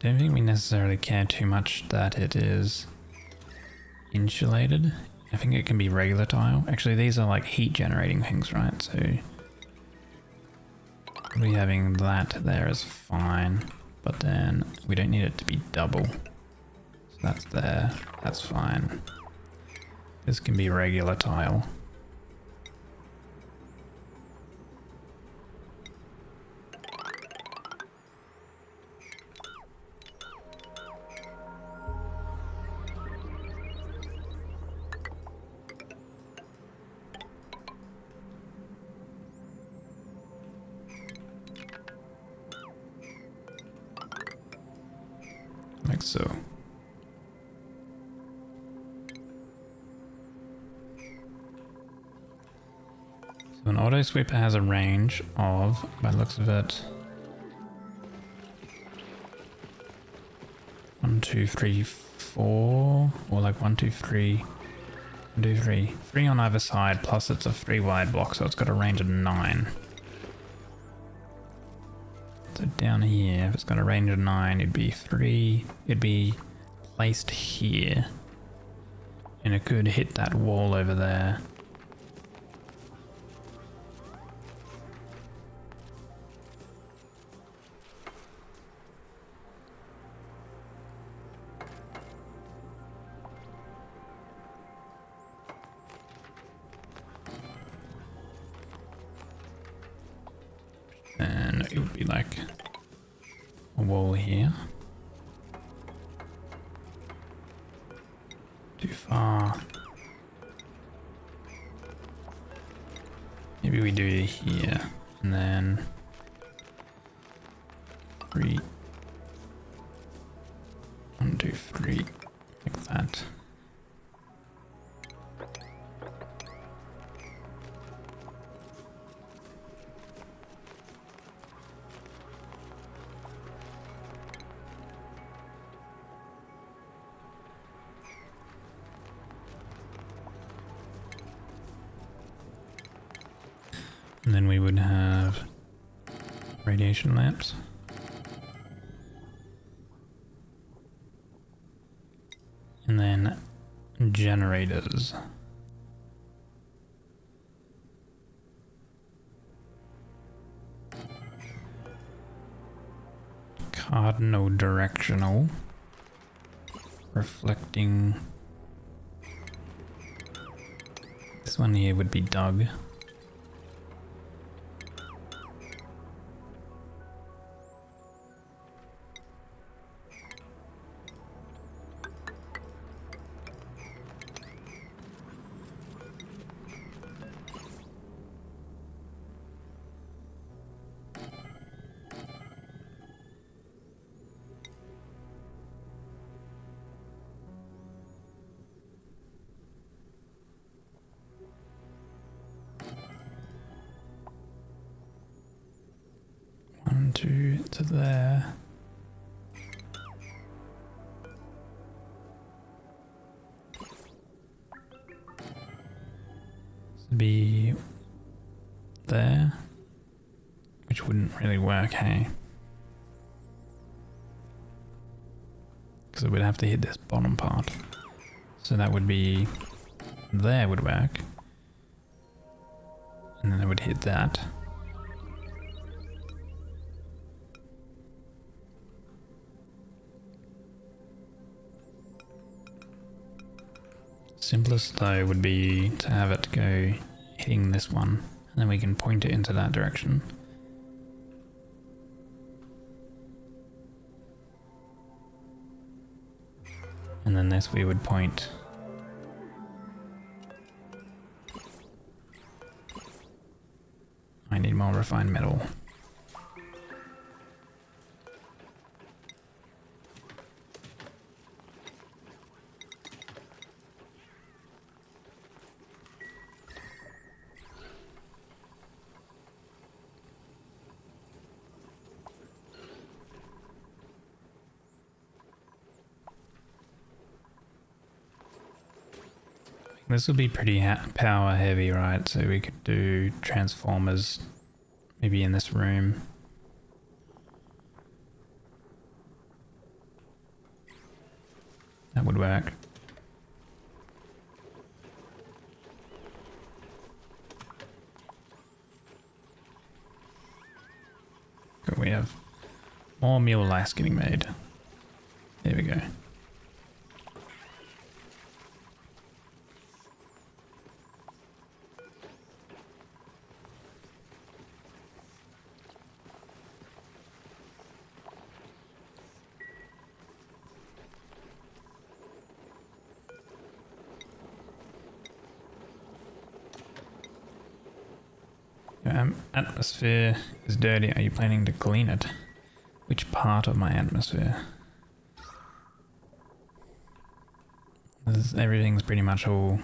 Don't think we necessarily care too much that it is insulated. I think it can be regular tile. Actually, these are like heat generating things, right? So probably having that there is fine, but then we don't need it to be double. So that's there, that's fine. This can be regular tile. Like so. So an auto sweeper has a range of, by the looks of it, 1, 2, 3, 4, or like 1, 2, 3, 1, 2, 3, 3 on either side, plus it's a 3 wide block, so it's got a range of 9. So down here, if it's got a range of 9, it'd be 3, it'd be placed here. And it could hit that wall over there. wall here. Too far. Maybe we do it here, and then 3, 1, 2, 3, like that. And then we would have radiation lamps. And then generators. Cardinal directional. Reflecting. This one here would be Doug. To there. This would be there, which wouldn't really work, hey? Because it would have to hit this bottom part. So that would be there would work. And then it would hit that. Simplest though would be to have it go hitting this one, and then we can point it into that direction. And then this we would point. I need more refined metal. This will be pretty power heavy, right? So we could do transformers maybe in this room. That would work. Good, we have more mule lice getting made. There we go. Atmosphere is dirty. Are you planning to clean it? Which part of my atmosphere? Everything's pretty much all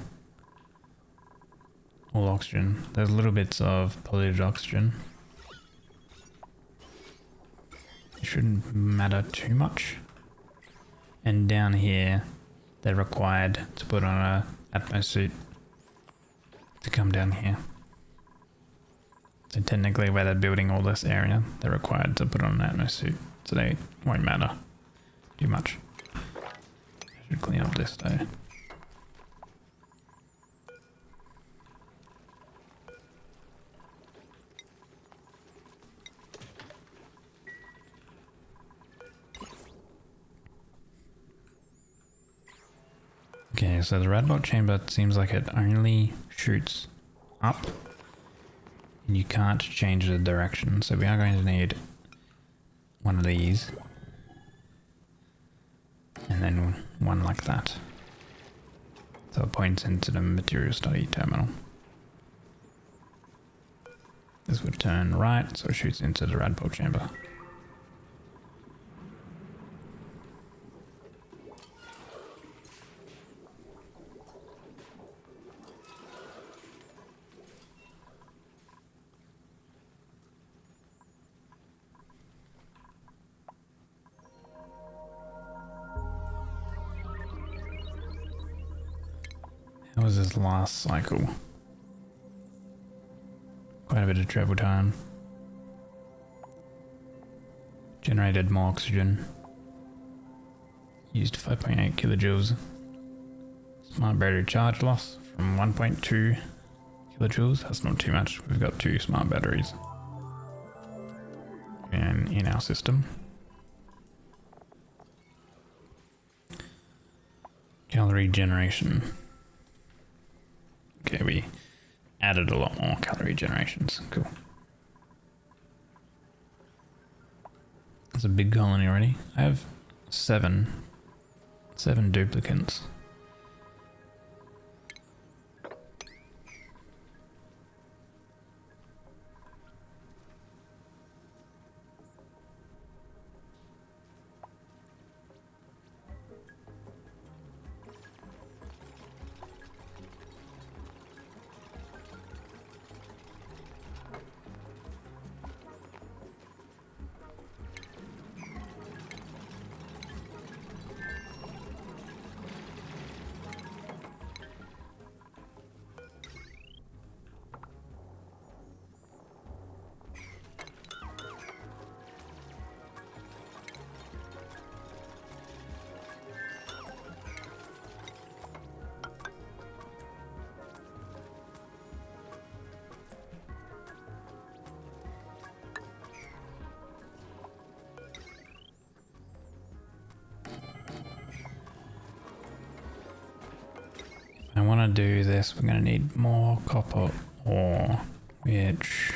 oxygen. There's little bits of polluted oxygen. It shouldn't matter too much. And down here, they're required to put on a atmo suit to come down here. So technically where they're building all this area, they're required to put on an atmo suit. So they won't matter too much. I should clean up this though. Okay, so the red dot chamber seems like it only shoots up. And you can't change the direction, so we are going to need one of these. design one like that. So it points into the material study terminal. This would turn right, so it shoots into the radpole chamber. How was this last cycle? Quite a bit of travel time. Generated more oxygen. Used 5.8 kilojoules. Smart battery charge loss from 1.2 kilojoules. That's not too much. We've got 2 smart batteries in our system. Calorie generation. Okay, we added a lot more calorie generations. Cool. That's a big colony already. I have 7 duplicates. I want to do this, we're going to need more copper ore, which...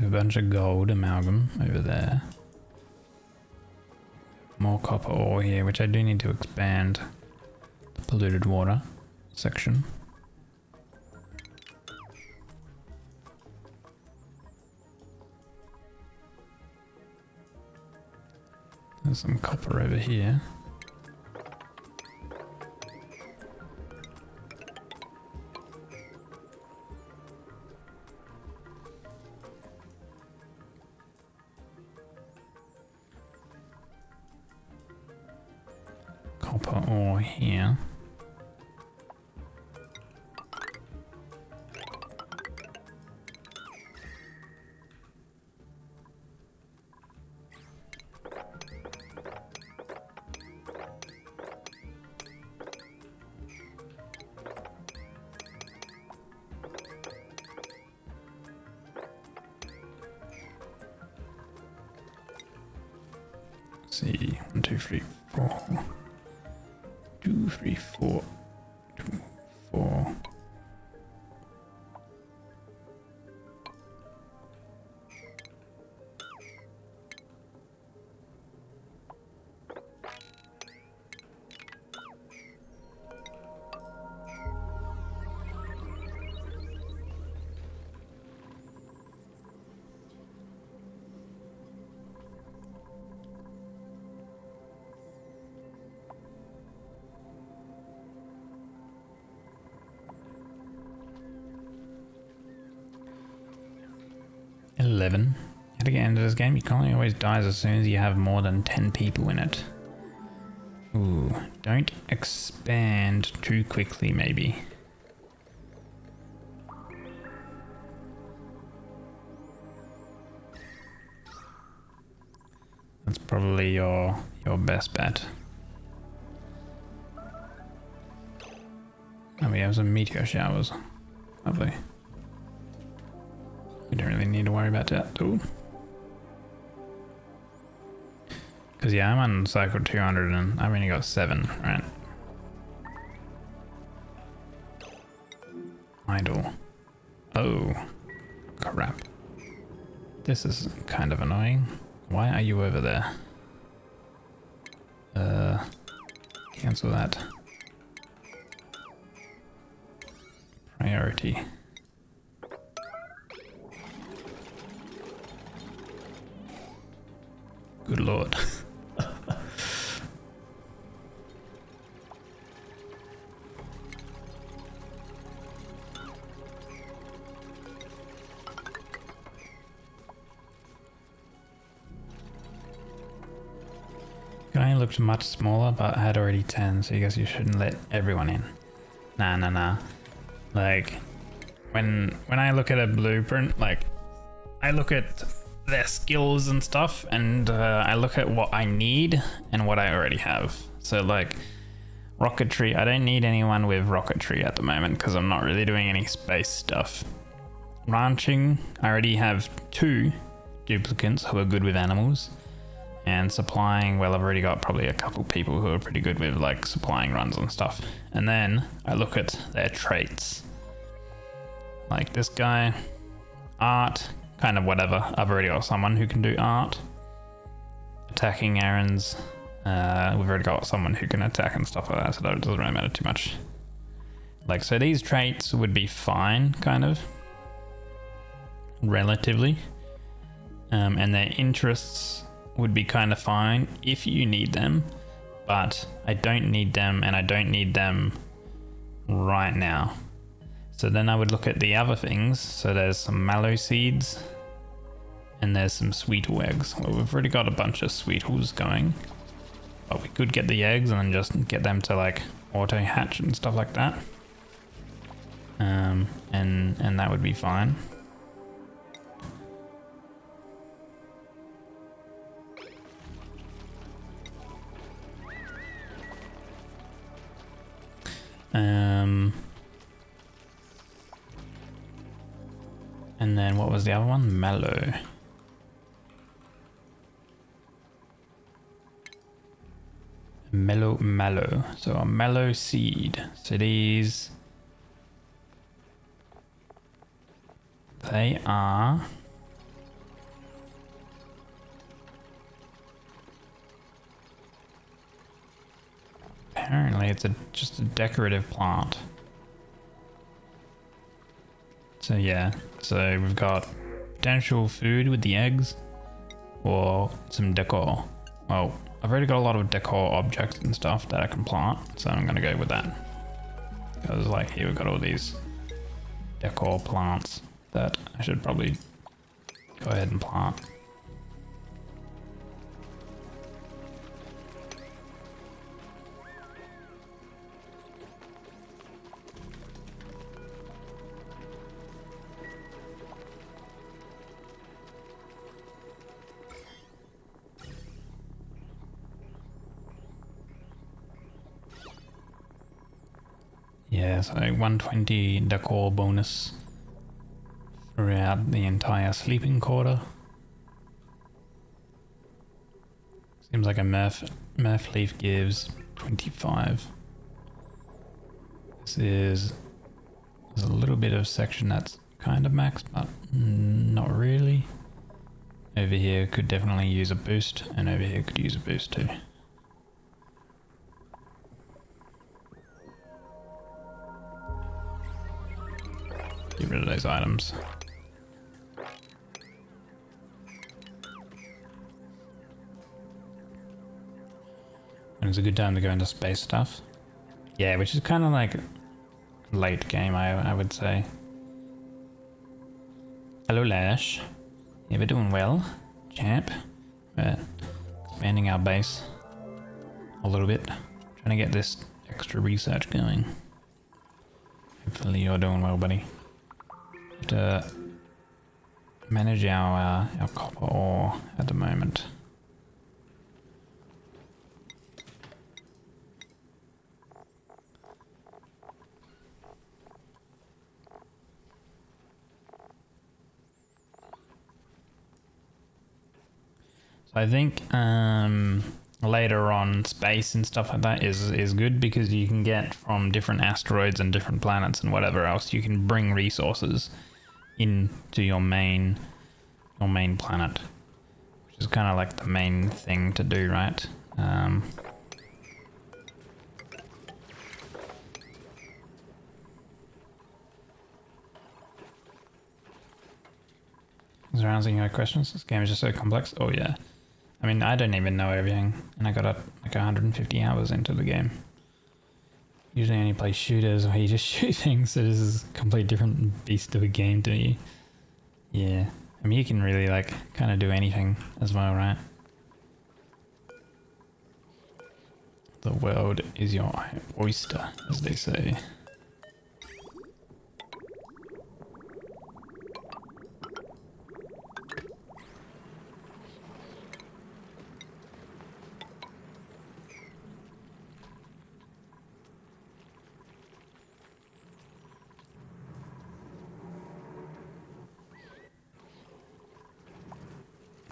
a bunch of gold amalgam over there. More copper ore here, which I do need to expand the polluted water section. There's some copper over here. Copper ore here. Let's see, 1, 2, 3, 4. 2, 3, 4, 2, 4. At the end of this game, your colony always dies as soon as you have more than 10 people in it. Ooh, don't expand too quickly, maybe. That's probably your best bet. And we have some meteor showers. Lovely. We don't really need to worry about that though. Because yeah, I'm on cycle 200 and I've only got 7, right? Idle. Oh, crap. This is kind of annoying. Why are you over there? Cancel that. Priority. Good lord. Guy looked much smaller, but had already 10, so I guess you shouldn't let everyone in. Nah. Like, when I look at a blueprint, like, I look at their skills and stuff, and I look at what I need and what I already have. So, like, rocketry, I don't need anyone with rocketry at the moment, because I'm not really doing any space stuff. Ranching, I already have 2 duplicants who are good with animals. And supplying, well, I've already got probably a couple people who are pretty good with like supplying runs and stuff. And then I look at their traits. Like this guy, art, kind of whatever. I've already got someone who can do art. Attacking errands, we've already got someone who can attack and stuff like that, so that doesn't really matter too much. Like, so these traits would be fine, kind of. Relatively. And their interests would be kind of fine if you need them, but I don't need them, and I don't need them right now. So then I would look at the other things. So there's some mallow seeds and there's some sweetle eggs. Well, we've already got a bunch of sweetles going, but we could get the eggs and then just get them to like auto hatch and stuff like that. And that would be fine. And then what was the other one? Mallow. Mallow. So a mallow seed. So these, they are apparently it's just a decorative plant. So yeah, so we've got potential food with the eggs or some decor. Well, I've already got a lot of decor objects and stuff that I can plant, so I'm gonna go with that. Because like here we've got all these decor plants that I should probably go ahead and plant. Yeah, so 120 decor bonus throughout the entire sleeping quarter. Seems like a Murph leaf gives 25. There's a little bit of section that's kind of maxed, but not really. Over here could definitely use a boost, and over here could use a boost too. Get rid of those items. And it's a good time to go into space stuff. Yeah, which is kind of like late game, I would say. Hello, Lash. Yeah, we're doing well, champ. We're expanding our base a little bit. Trying to get this extra research going. Hopefully you're doing well, buddy. To manage our copper ore at the moment. So I think later on space and stuff like that is good, because you can get from different asteroids and different planets and whatever else, you can bring resources into your main planet, which is kind of like the main thing to do, right? Is there any other questions? This game is just so complex. Oh yeah. I mean, I don't even know everything, and I got like 150 hours into the game. Usually I only play shooters where you just shoot things, so this is a completely different beast of a game to me. Yeah. I mean, you can really like kind of do anything as well, right? The world is your oyster, as they say.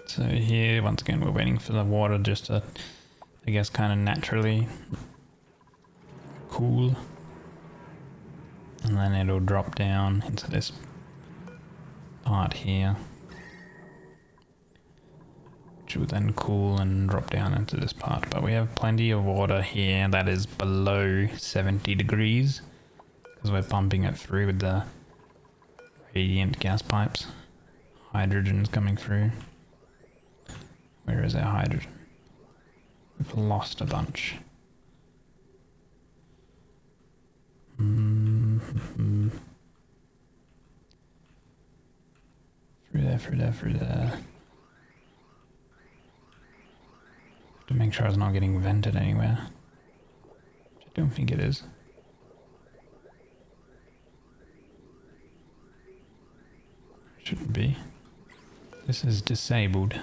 So here, once again, we're waiting for the water just to, I guess, kind of naturally cool. And then it'll drop down into this part here, which will then cool and drop down into this part. But we have plenty of water here that is below 70 degrees because we're pumping it through with the radiant gas pipes. Hydrogen's coming through. Where is our hydrogen? We've lost a bunch. Through there. To make sure it's not getting vented anywhere. Which I don't think it is. Shouldn't be. This is disabled.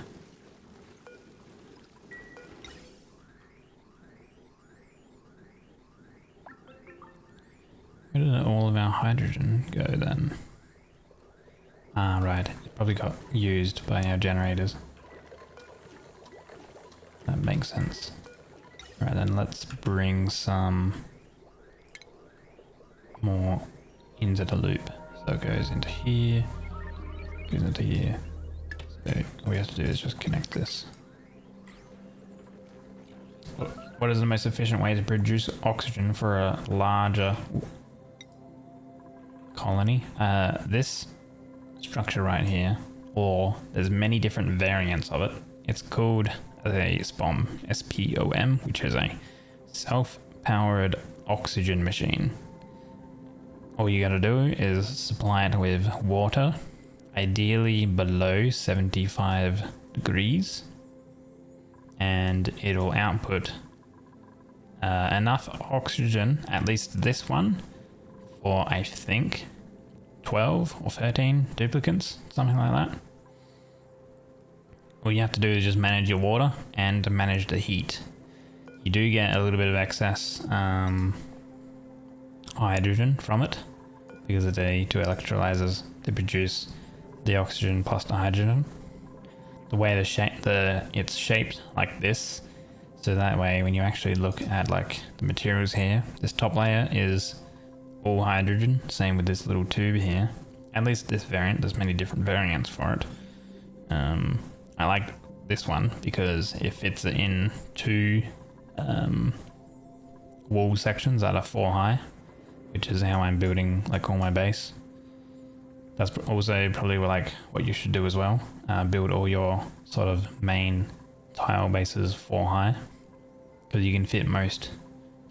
Where did all of our hydrogen go then? Ah, right. It probably got used by our generators. That makes sense. Right then, let's bring some more into the loop. So it goes into here, goes into here. So all we have to do is just connect this. What is the most efficient way to produce oxygen for a larger colony? This structure right here, or there's many different variants of it. It's called a SPOM, which is a self-powered oxygen machine. All you gotta do is supply it with water, ideally below 75 degrees, and it'll output enough oxygen, at least this one, for I think 12 or 13 duplicates, something like that. All you have to do is just manage your water and manage the heat. You do get a little bit of excess hydrogen from it because of the two electrolyzers to produce the oxygen plus the hydrogen. The way it's shaped like this, so that way when you actually look at like the materials here, this top layer is all hydrogen, same with this little tube here. At least this variant, there's many different variants for it. I like this one because it fits in two wall sections that are 4 high, which is how I'm building like all my base. That's also probably like what you should do as well. Build all your sort of main tile bases 4 high, because you can fit most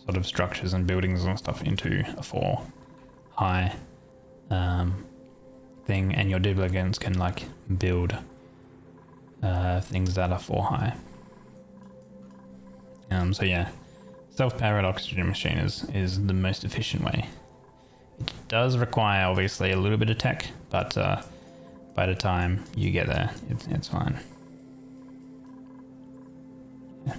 sort of structures and buildings and stuff into a 4 high thing, and your duplicates can like build things that are 4 high. So yeah, self-powered oxygen machine is the most efficient way. It does require obviously a little bit of tech, but by the time you get there, it's fine. Yeah.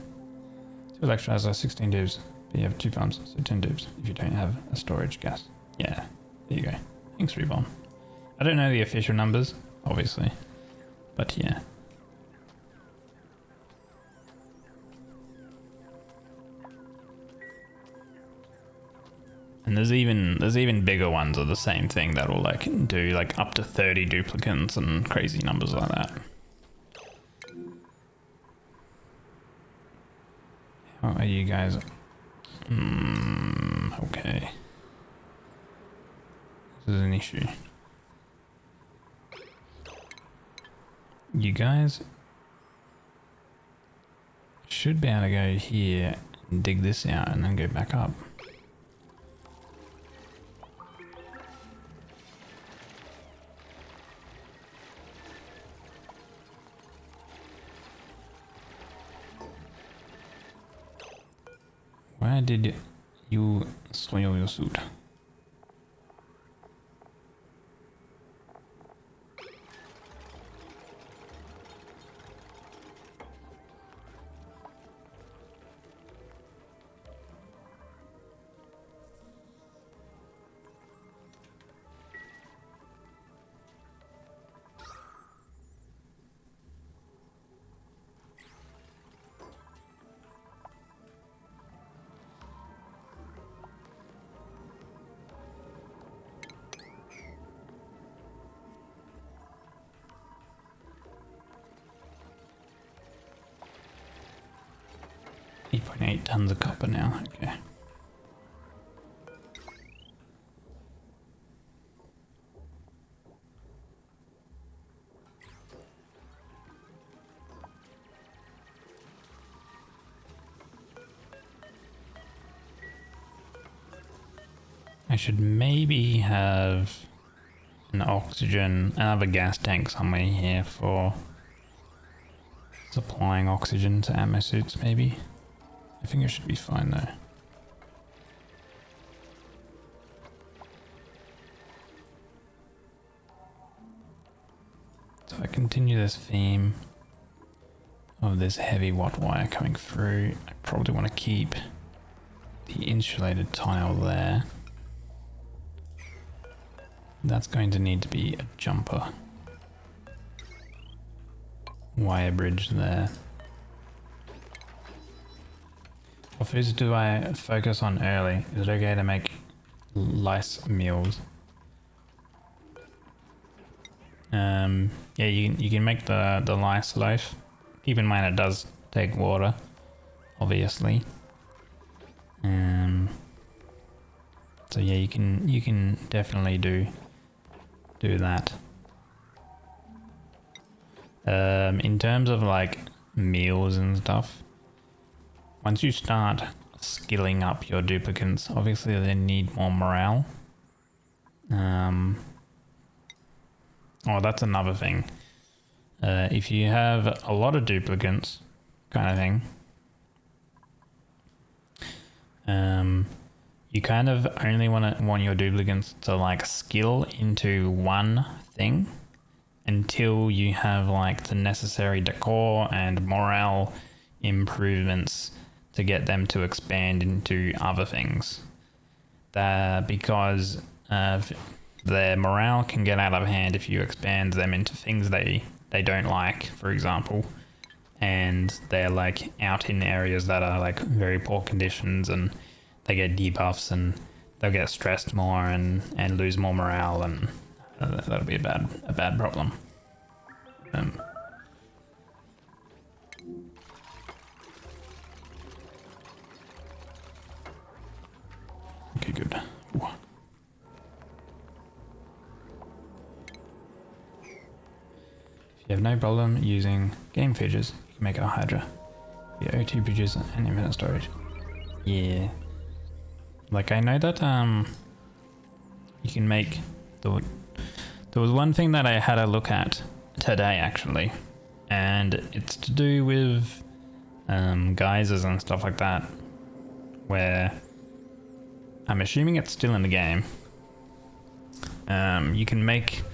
2 electrolyzers, 16 tubes, but you have 2 pumps, so 10 tubes if you don't have a storage gas. Yeah, there you go. Thanks, Rebomb. I don't know the official numbers, obviously, but yeah. And there's even bigger ones of the same thing that will like do like up to 30 duplicates and crazy numbers like that. Oh, are you guys... okay. This is an issue. You guys should be able to go here and dig this out and then go back up. Where did you soil your suit? .8 tons of copper now, okay. I should maybe have another gas tank somewhere here for supplying oxygen to ammo suits maybe. I think it should be fine though. So if I continue this theme of this heavy watt wire coming through, I probably want to keep the insulated tile there. That's going to need to be a jumper wire bridge there. What foods do I focus on early? Is it okay to make lice meals? Yeah, you can make the lice loaf. Keep in mind it does take water, obviously. So yeah, you can definitely do that. In terms of like meals and stuff, once you start skilling up your duplicants, obviously they need more morale. Oh, that's another thing. If you have a lot of duplicants, kind of thing, you kind of only want your duplicants to like skill into one thing until you have like the necessary decor and morale improvements to get them to expand into other things. Because their morale can get out of hand if you expand them into things they don't like, for example, and they're like out in areas that are like very poor conditions and they get debuffs and they'll get stressed more and lose more morale, and that'll be a bad problem. Okay, good. Ooh. If you have no problem using game features, you can make it a Hydra. Your O2 bridges and infinite storage. Yeah. Like I know that you can make there was one thing that I had a look at today actually, and it's to do with geysers and stuff like that, where I'm assuming it's still in the game. You can make,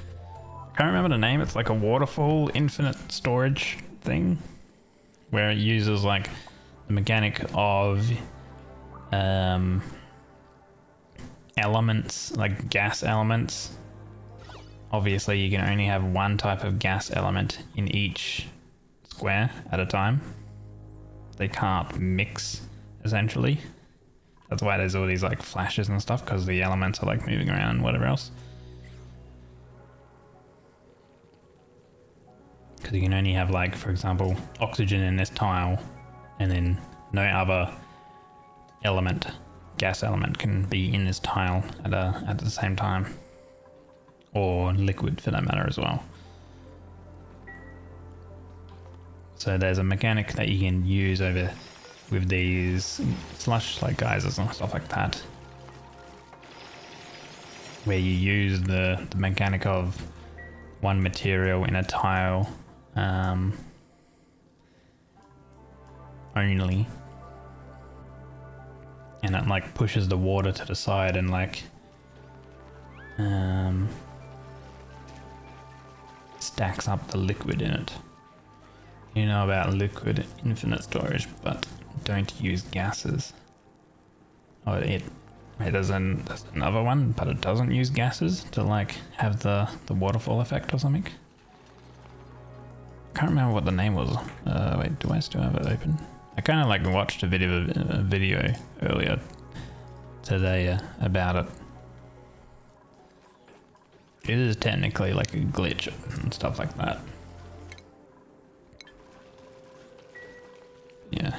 I can't remember the name, it's like a waterfall infinite storage thing where it uses like the mechanic of elements, like gas elements. Obviously you can only have one type of gas element in each square at a time. They can't mix, essentially. That's why there's all these like flashes and stuff, because the elements are like moving around and whatever else. Because you can only have like, for example, oxygen in this tile and then No other element, gas element, can be in this tile at the same time, or liquid for that matter as well. So there's a mechanic that you can use over with these slush like geysers and stuff like that, where you use the mechanic of one material in a tile only, and it like pushes the water to the side and like stacks up the liquid in it. You know about liquid infinite storage, but don't use gases. Oh, there's another one, but it doesn't use gases to like have the waterfall effect or something. Can't remember what the name was. Wait, do I still have it open? I kind of like watched a video earlier today about it. It is technically like a glitch and stuff like that. Yeah.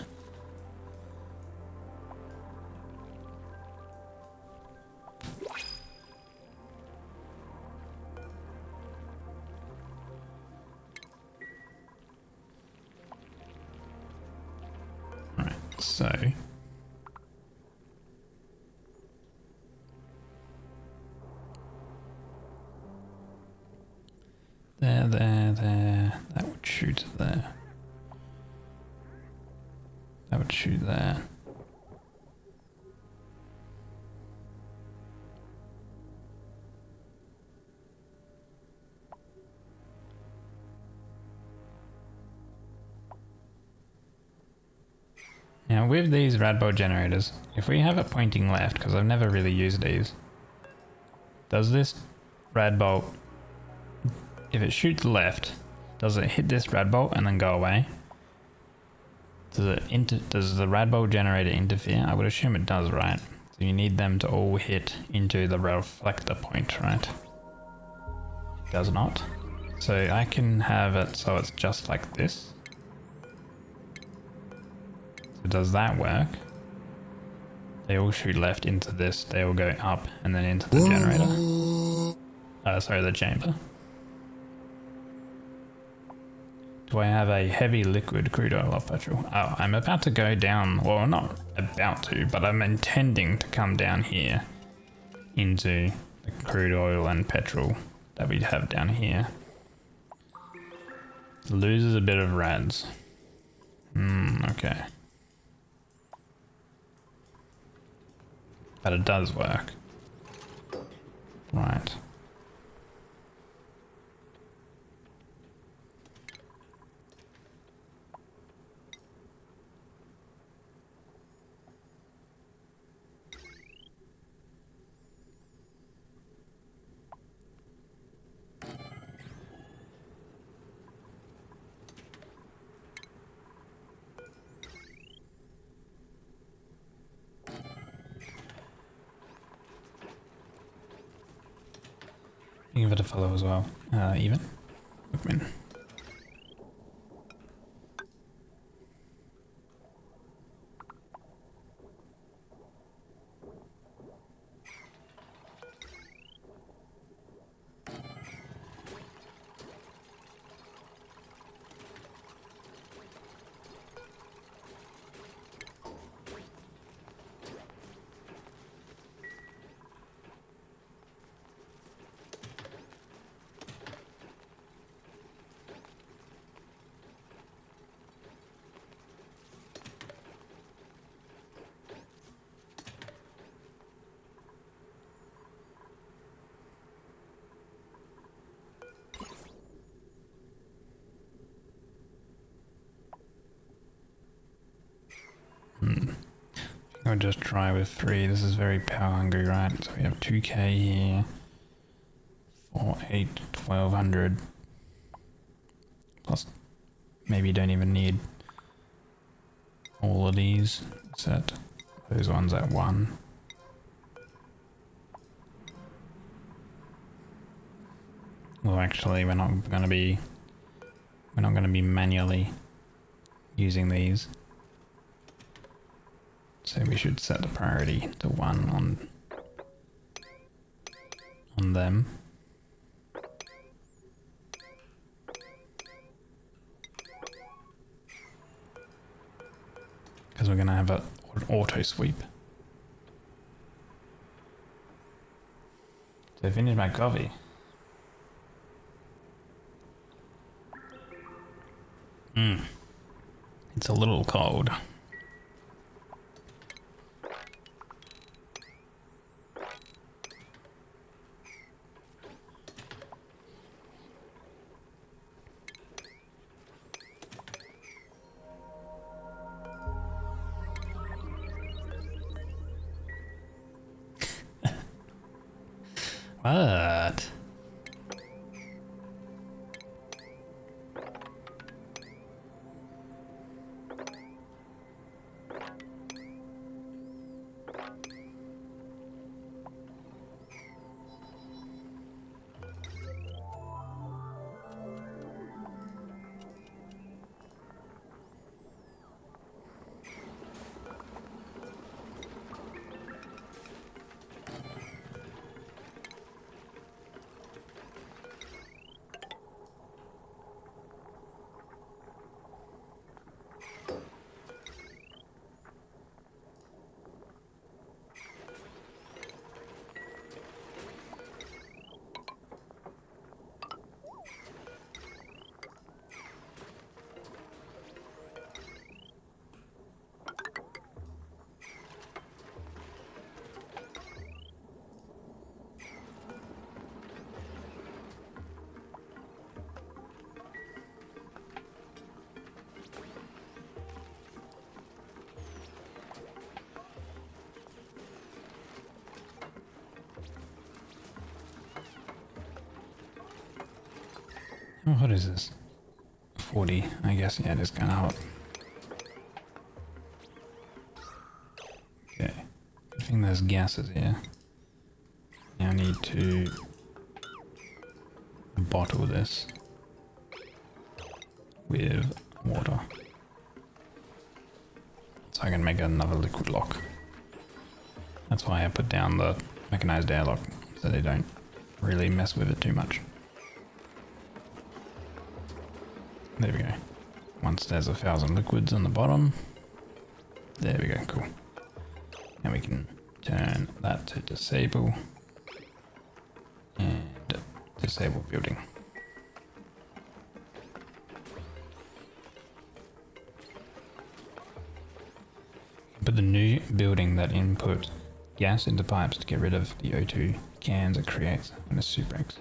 Right, so there. That would shoot there. That would shoot there. Now with these rad bolt generators, if we have it pointing left, because I've never really used these, does this rad bolt, if it shoots left, does it hit this rad bolt and then go away? Does the rad bolt generator interfere? I would assume it does, right? So you need them to all hit into the reflector point, right? It does not. So I can have it so it's just like this. So does that work? They all shoot left into this, they all go up and then into the generator. Sorry, the chamber. Do I have a heavy liquid crude oil or petrol? Oh, I'm about to go down, well not about to, but I'm intending to come down here into the crude oil and petrol that we have down here. Loses a bit of rads. Okay. But it does work. Right. Give it a follow as well. Even? Bookman. I'll just try with 3. This is very power hungry, right? So we have 2k here. 4, 8, 1200. Plus, maybe you don't even need all of these. Set those ones at 1. Well, actually, we're not gonna be manually using these. So we should set the priority to 1 on them. Because we're going to have an auto sweep. So finish my coffee. It's a little cold. What? Oh, what is this? 40, I guess. Yeah, it is kind of hot. Okay. Good thing there's gases here. Now I need to bottle this with water. So I can make another liquid lock. That's why I put down the mechanized airlock, so they don't really mess with it too much. There we go. Once there's 1,000 liquids on the bottom. There we go, cool. Now we can turn that to disable. And disable building. Put the new building that input gas into pipes to get rid of the O2 cans it creates when a soup breaks.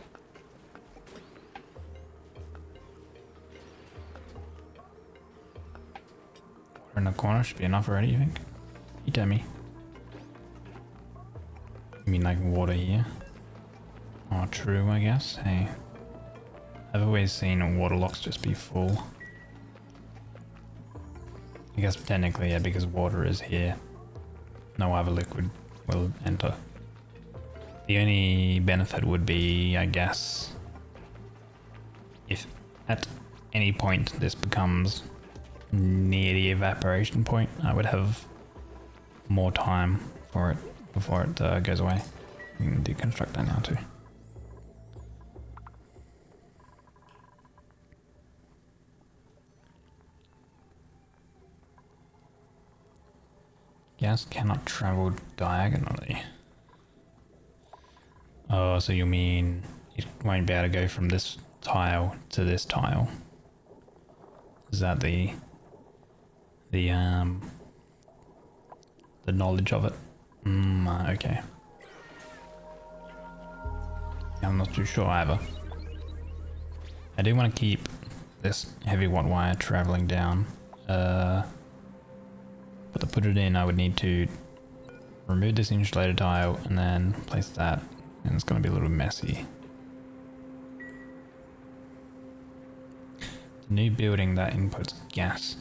Water in the corner should be enough already, you think? You tell me. You mean like water here? Oh, true, I guess. Hey, I've always seen water locks just be full. I guess technically, yeah, because water is here. No other liquid will enter. The only benefit would be, I guess, if at any point this becomes near the evaporation point, I would have more time for it before it goes away. You can deconstruct that now too. Gas cannot travel diagonally. Oh, so you mean it won't be able to go from this tile to this tile? Is that the knowledge of it? Okay. I'm not too sure either. I do want to keep this heavy watt wire traveling down. But to put it in, I would need to remove this insulated tile and then place that, and it's going to be a little messy. The new building that inputs gas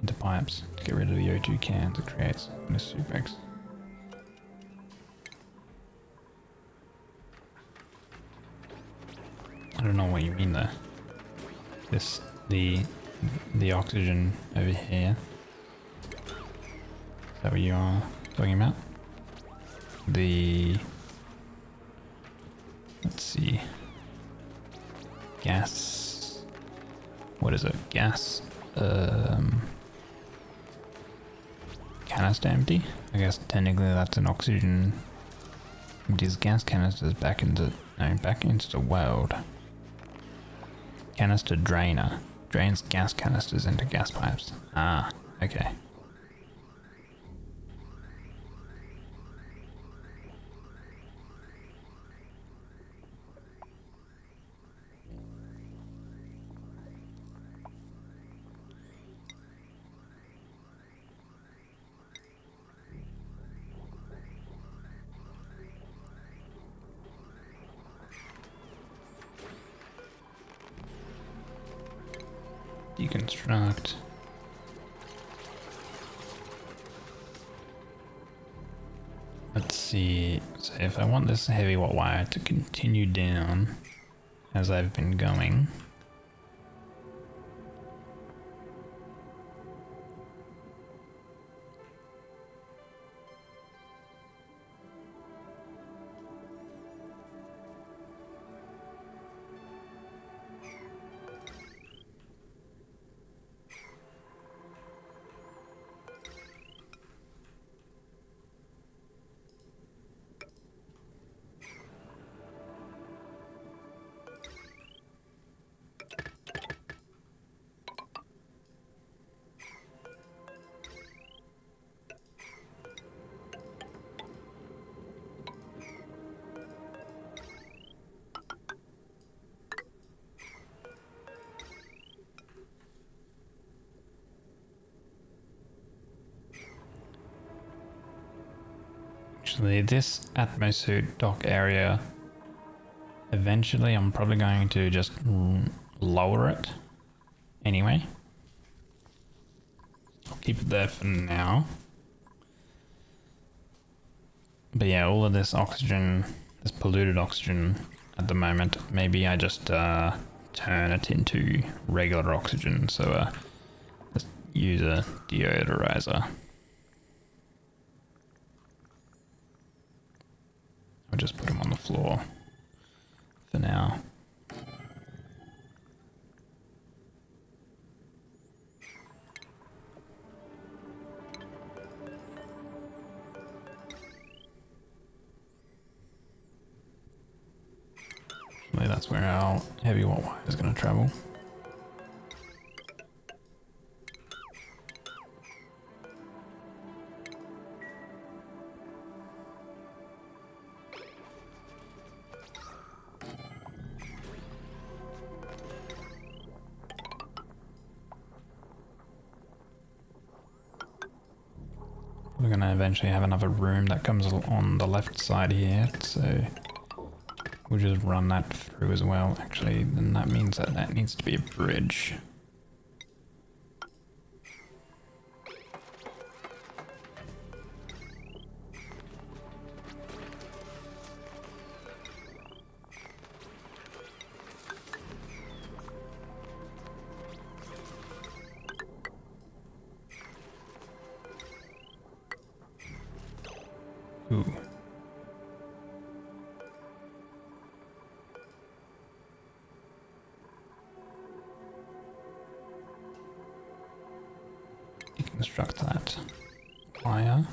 into pipes to get rid of the O2 cans it creates when a soup breaks. I don't know what you mean there. The oxygen over here. that what you are talking about? The... Let's see. Gas... What is it? Gas... Canister empty? I guess technically that's an oxygen... Empties gas canisters back into... No, back into the world. Canister drainer. Drains gas canisters into gas pipes. Ah, okay. Deconstruct. Let's see. So if I want this heavy wire to continue down as I've been going, actually this atmosuit dock area, eventually I'm probably going to just lower it anyway. I'll keep it there for now. But yeah, all of this oxygen, this polluted oxygen at the moment, maybe I just turn it into regular oxygen, so just use a deodorizer. I'll just put them on the floor for now. Maybe that's where our heavy wire is going to travel. We're going to eventually have another room that comes on the left side here, so we'll just run that through as well. Actually, then that means that that needs to be a bridge. Ooh. Deconstruct that wire.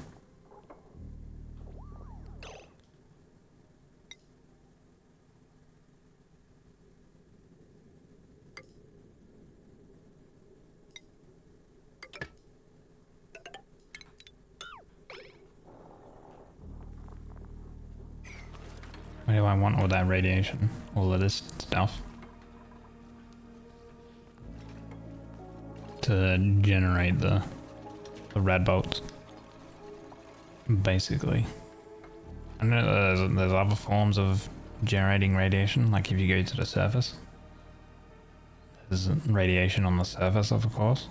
Why do I want all that radiation? All of this stuff? To generate the rad bolts. Basically. I know there's other forms of generating radiation, like if you go to the surface. There's radiation on the surface, of course.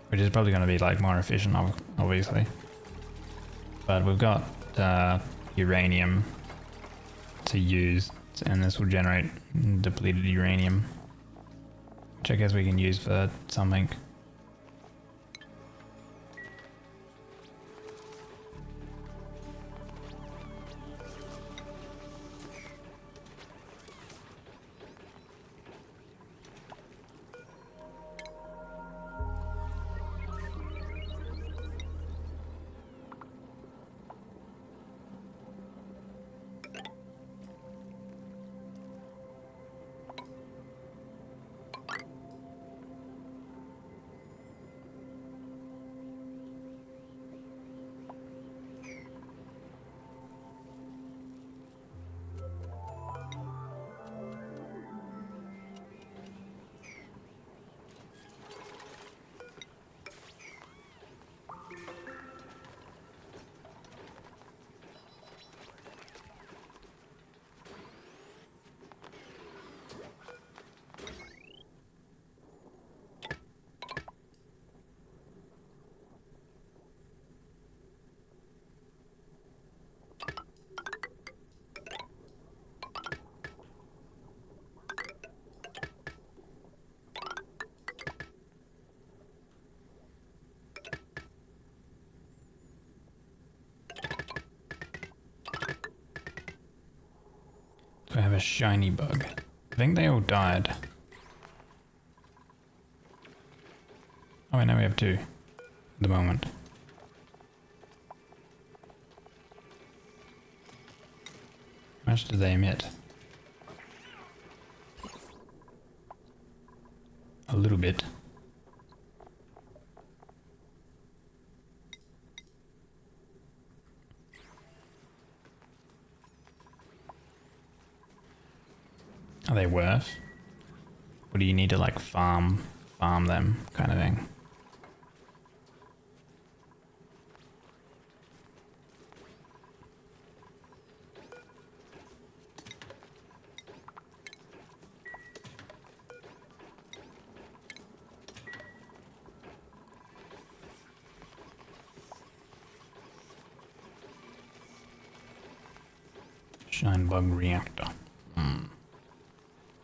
Which is probably going to be like more efficient, obviously. But we've got uranium to use, and this will generate depleted uranium, which I guess we can use for something. a shiny bug. I think they all died. Oh, now we have 2 at the moment. How much do they emit? A little bit. Are they worth? Or do you need to like farm them kind of thing? Shine bug reactor.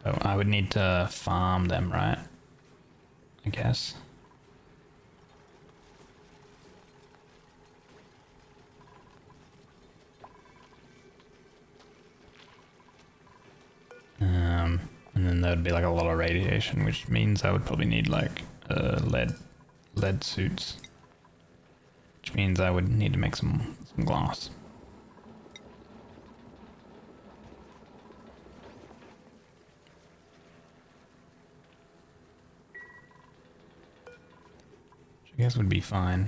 So I would need to farm them, right? I guess. And then there'd be like a lot of radiation, which means I would probably need like lead suits. Which means I would need to make some glass. Which I guess would be fine.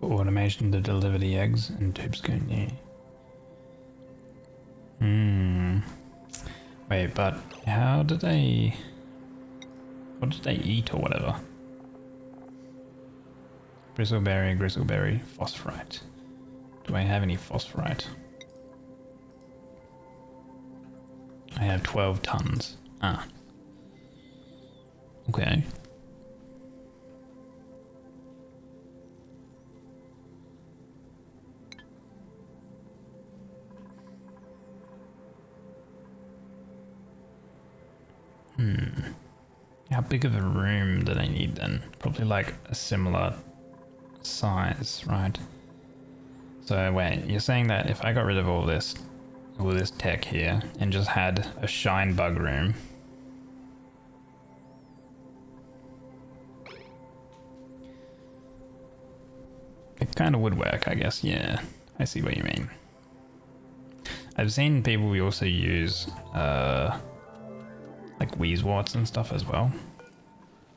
Automation to deliver the eggs and tubes going near. Wait, but how do they... What did they eat or whatever? Bristleberry, phosphorite. Do I have any phosphorite? I have 12 tons. Ah. Okay. How big of a room do they need then? Probably like a similar size, right? So wait, you're saying that if I got rid of all this tech here and just had a shine bug room, it kind of would work, I guess. Yeah, I see what you mean. I've seen people also use like Weezeworts and stuff as well,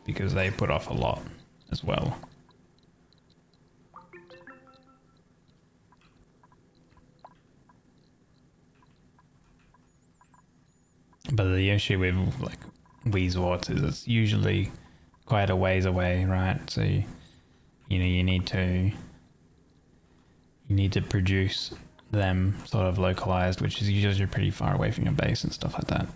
because they put off a lot as well. But the issue with like Weezeworts is it's usually quite a ways away, right? So you know you need to produce them sort of localized, which is usually pretty far away from your base and stuff like that.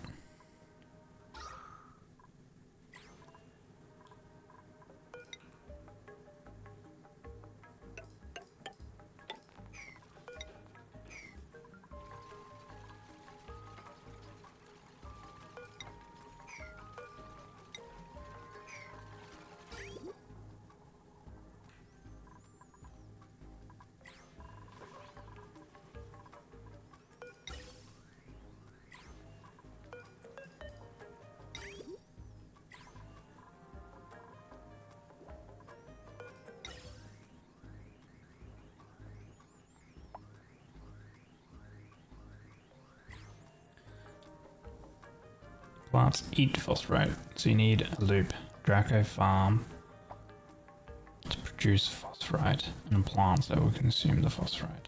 Plants eat phosphorite, so you need a loop. Draco farm to produce phosphorite, and plants that will consume the phosphorite.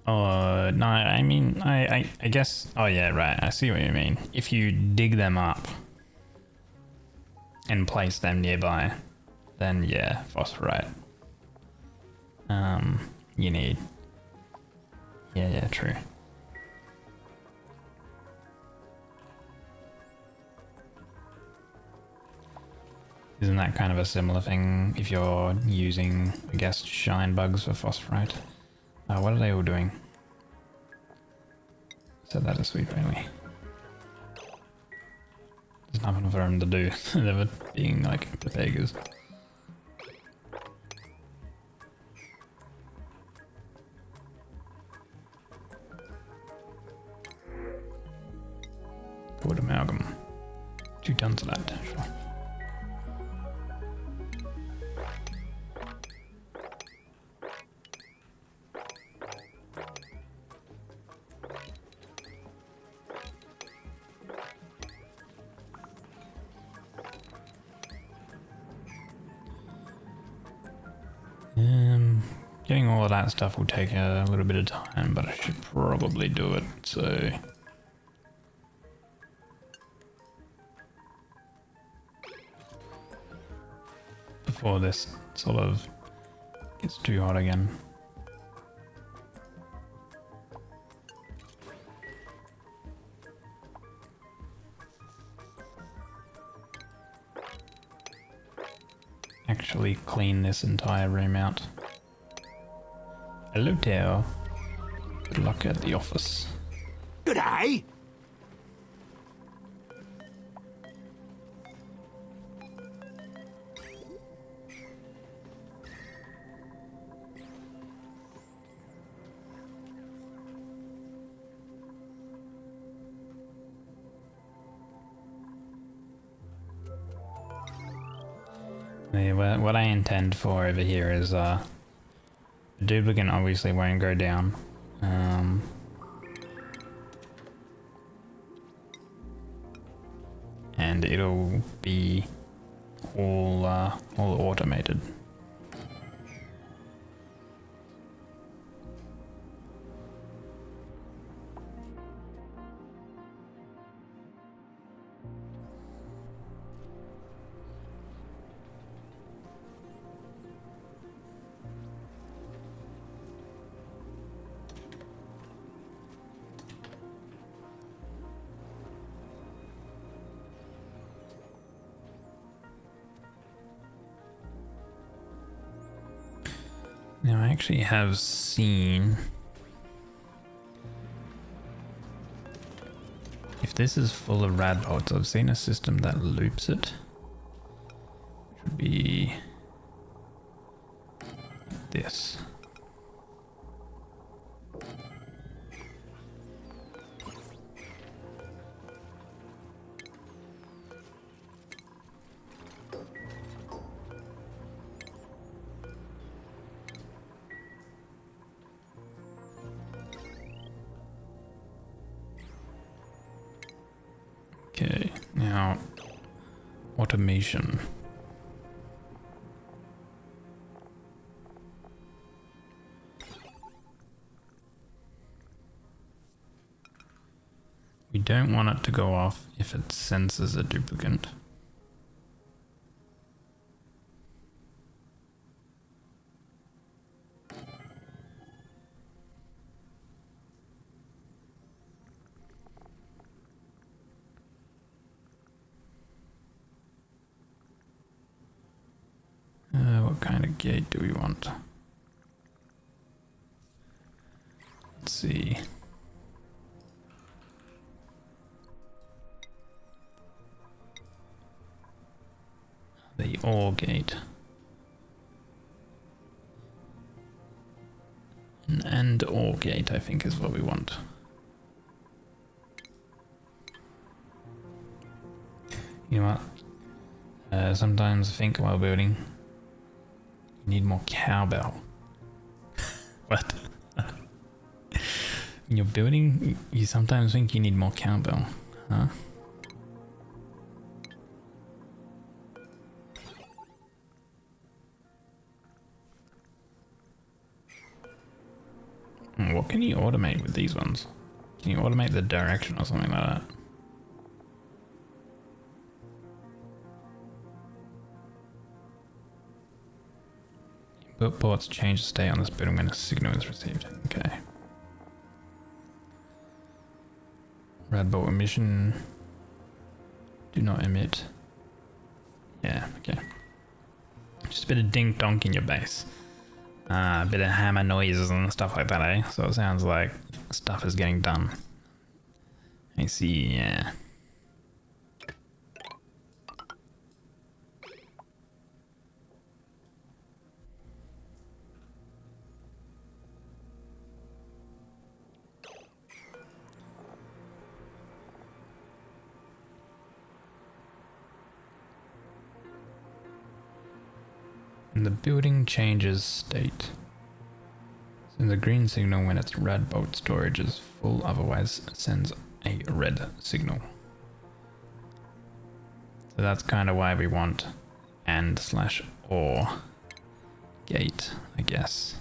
Oh, no, I mean, I guess... Oh, yeah, right. I see what you mean. If you dig them up and place them nearby, then, yeah, phosphorite. You need... Yeah, true. Isn't that kind of a similar thing if you're using, I guess, shine bugs for phosphorite? What are they all doing? Set that as sweet, really. There's nothing for them to do. They're being like beggars. Wood amalgam. 2 tons of that, sure. Getting all of that stuff will take a little bit of time, but I should probably do it, so... Before this sort of gets too hot again. Actually clean this entire room out. Hello, Tao. Good luck at the office. G'day. Yeah, what I intend for over here is the duplicate obviously won't go down. And it'll be all automated. Now I actually have seen if this is full of rad bolts, I've seen a system that loops it, which would be this. Okay, now automation. We don't want it to go off if it senses a duplicate. What kind of gate do we want? Let's see. The OR gate. An AND OR gate, I think, is what we want. You know what? Sometimes I think while building, you need more cowbell. What? When you're building, you sometimes think you need more cowbell, huh? What can you automate with these ones? Can you automate the direction or something like that? Input ports change the state on this building when a signal is received. Okay. Red bolt emission. Do not emit. Yeah, okay. Just a bit of dink donk in your base. A bit of hammer noises and stuff like that, eh? So it sounds like stuff is getting done. I see, yeah. And the building changes state. Sends a green signal when its red bolt storage is full, otherwise sends a red signal. So that's kind of why we want and/or gate, I guess.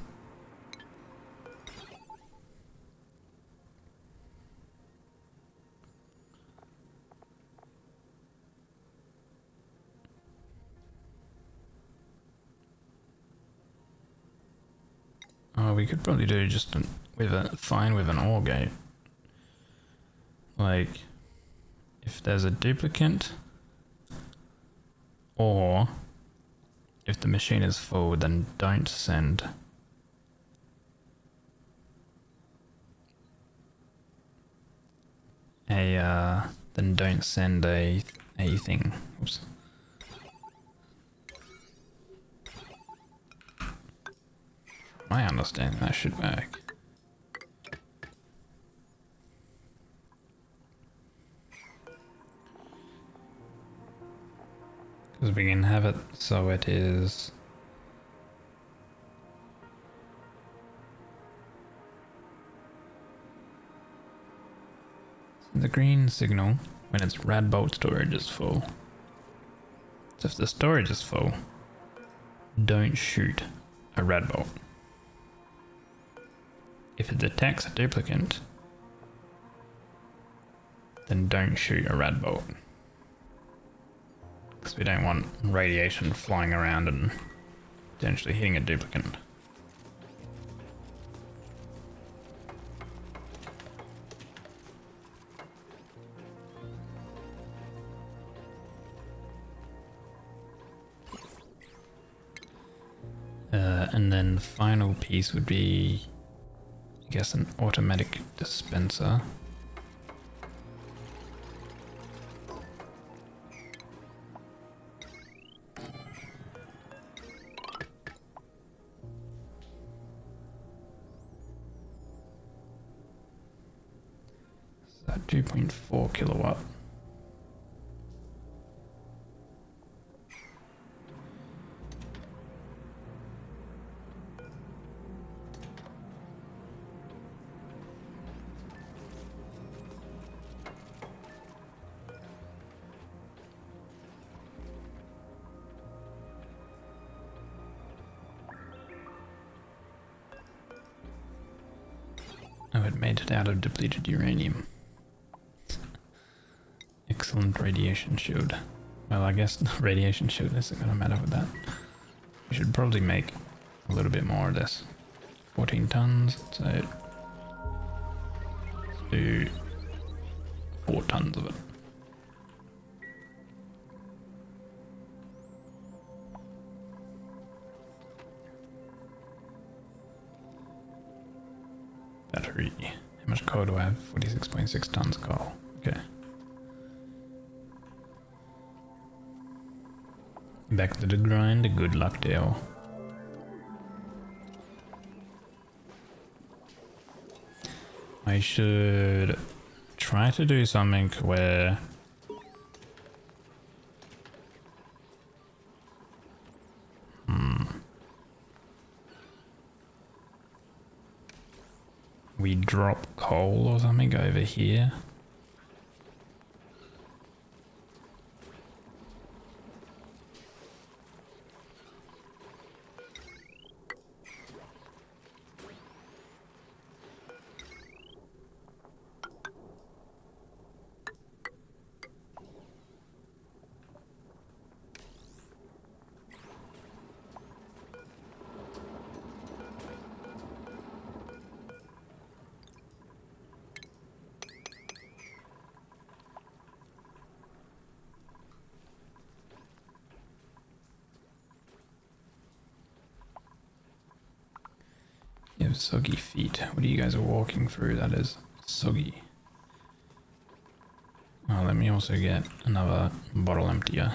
Oh, we could probably do just fine with an OR gate. Like, if there's a duplicate, or if the machine is full, then don't send a thing. Oops. My understanding, that should work. Because we can have it so it is the green signal when its red bolt storage is full. So if the storage is full, don't shoot a red bolt. If it detects a duplicate, then don't shoot a red bolt. Because we don't want radiation flying around and potentially hitting a duplicate. And then the final piece would be, I guess, an automatic dispenser. So 2.4 kilowatt. Oh, it made it out of depleted uranium. Excellent radiation shield. Well, I guess the radiation shield isn't going to matter with that. We should probably make a little bit more of this. 14 tons, so let's do 4 tons of it. Battery. How much coal do I have? 46.6 tons coal. Okay. Back to the grind. Good luck, Dale. I should try to do something where we drop coal or something over here. soggy feet. What are you guys walking through that is soggy? Oh, let me also get another bottle emptier.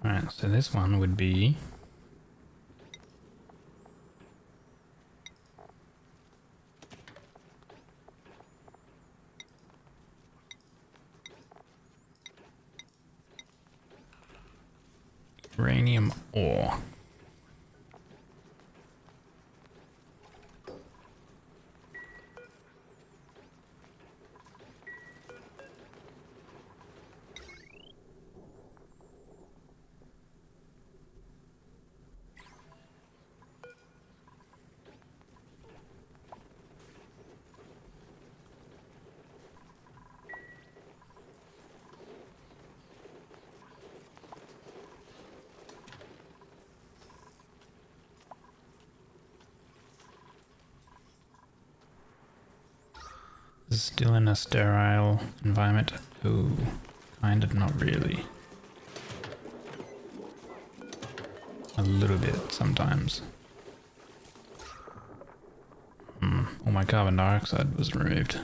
Alright, so this one would be uranium ore. Still in a sterile environment? Ooh, kind of not really. A little bit sometimes. All my carbon dioxide was removed.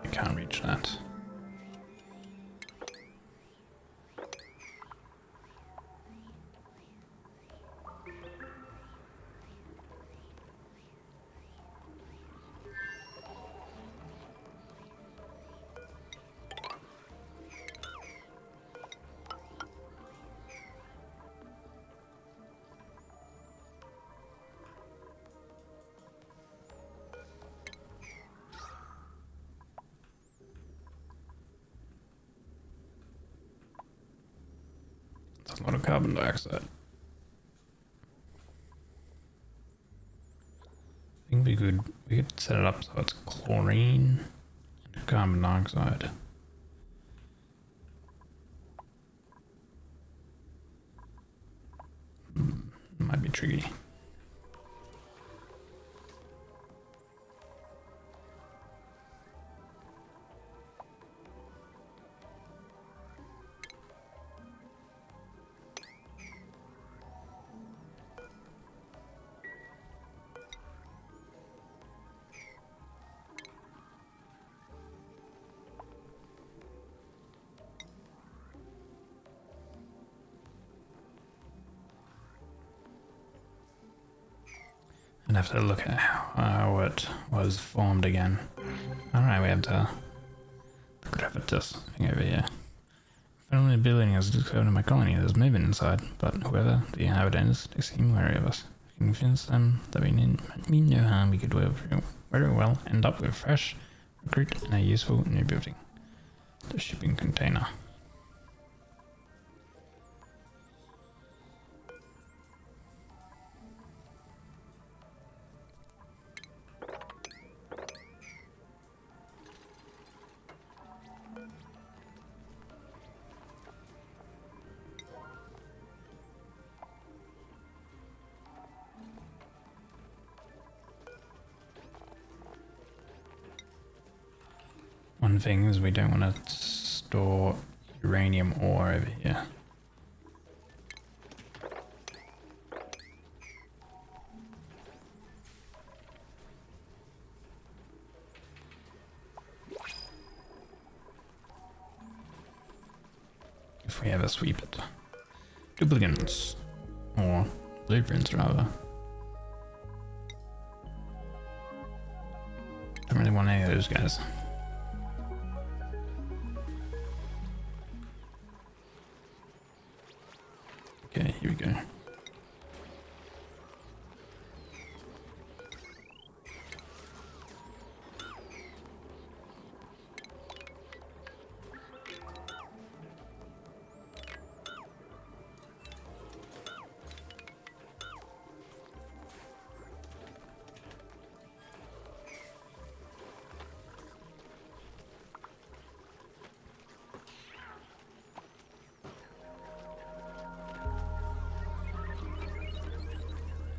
I can't reach that. That's a lot of carbon dioxide. I think we could set it up so it's chlorine and carbon dioxide. Might be tricky. I'd have to look at how it was formed again. Alright, we have to gravitas thing over here. Finally, the building has discovered in my colony. There's movement inside, but whoever the inhabitants, they seem wary of us. I can convince them that we mean no harm. We could very well end up with fresh recruit and a useful new building. The shipping container. One thing is we don't want to store uranium ore over here. If we ever sweep it. Duplicates. Or blueprints rather. really want any of those guys. Okay, here we go.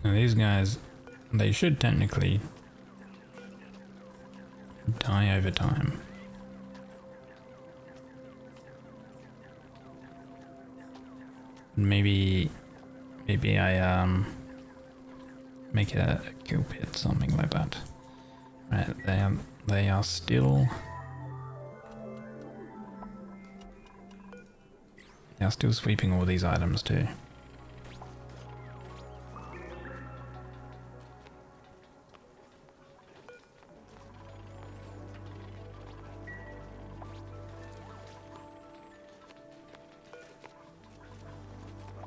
Now these guys, they should technically die over time. Maybe I make a kill pit, something like that. Right, they are still sweeping all these items too.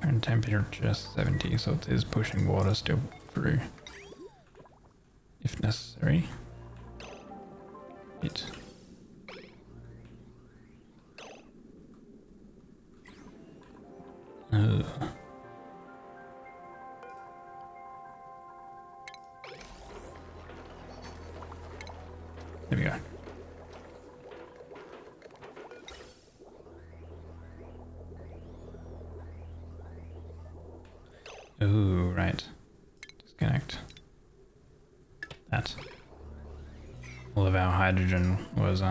Current temperature 70, so it is pushing water still through, if necessary. It. There we go. Oh, right. Disconnect. That. All of our hydrogen was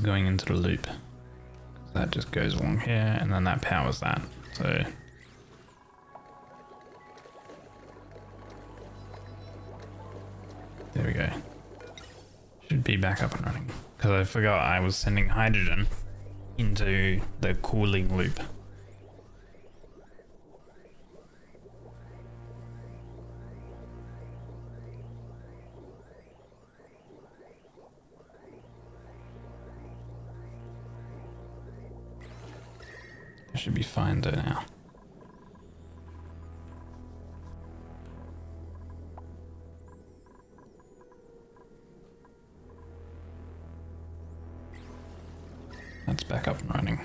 going into the loop. That just goes along here, and then that powers that. So there we go. Should be back up and running. Because I forgot I was sending hydrogen into the cooling loop. It should be fine though now. That's back up and running.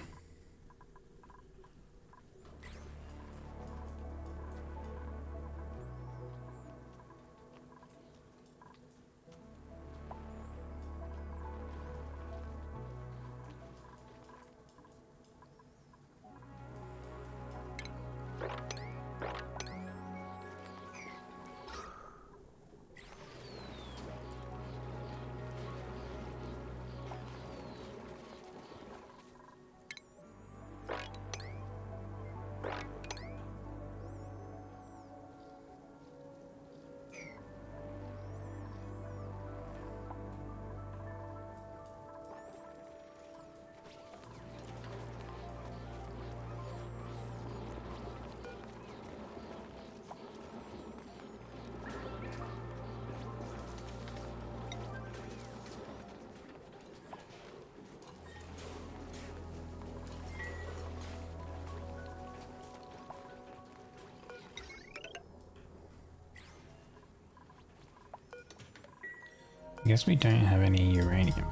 I guess we don't have any uranium.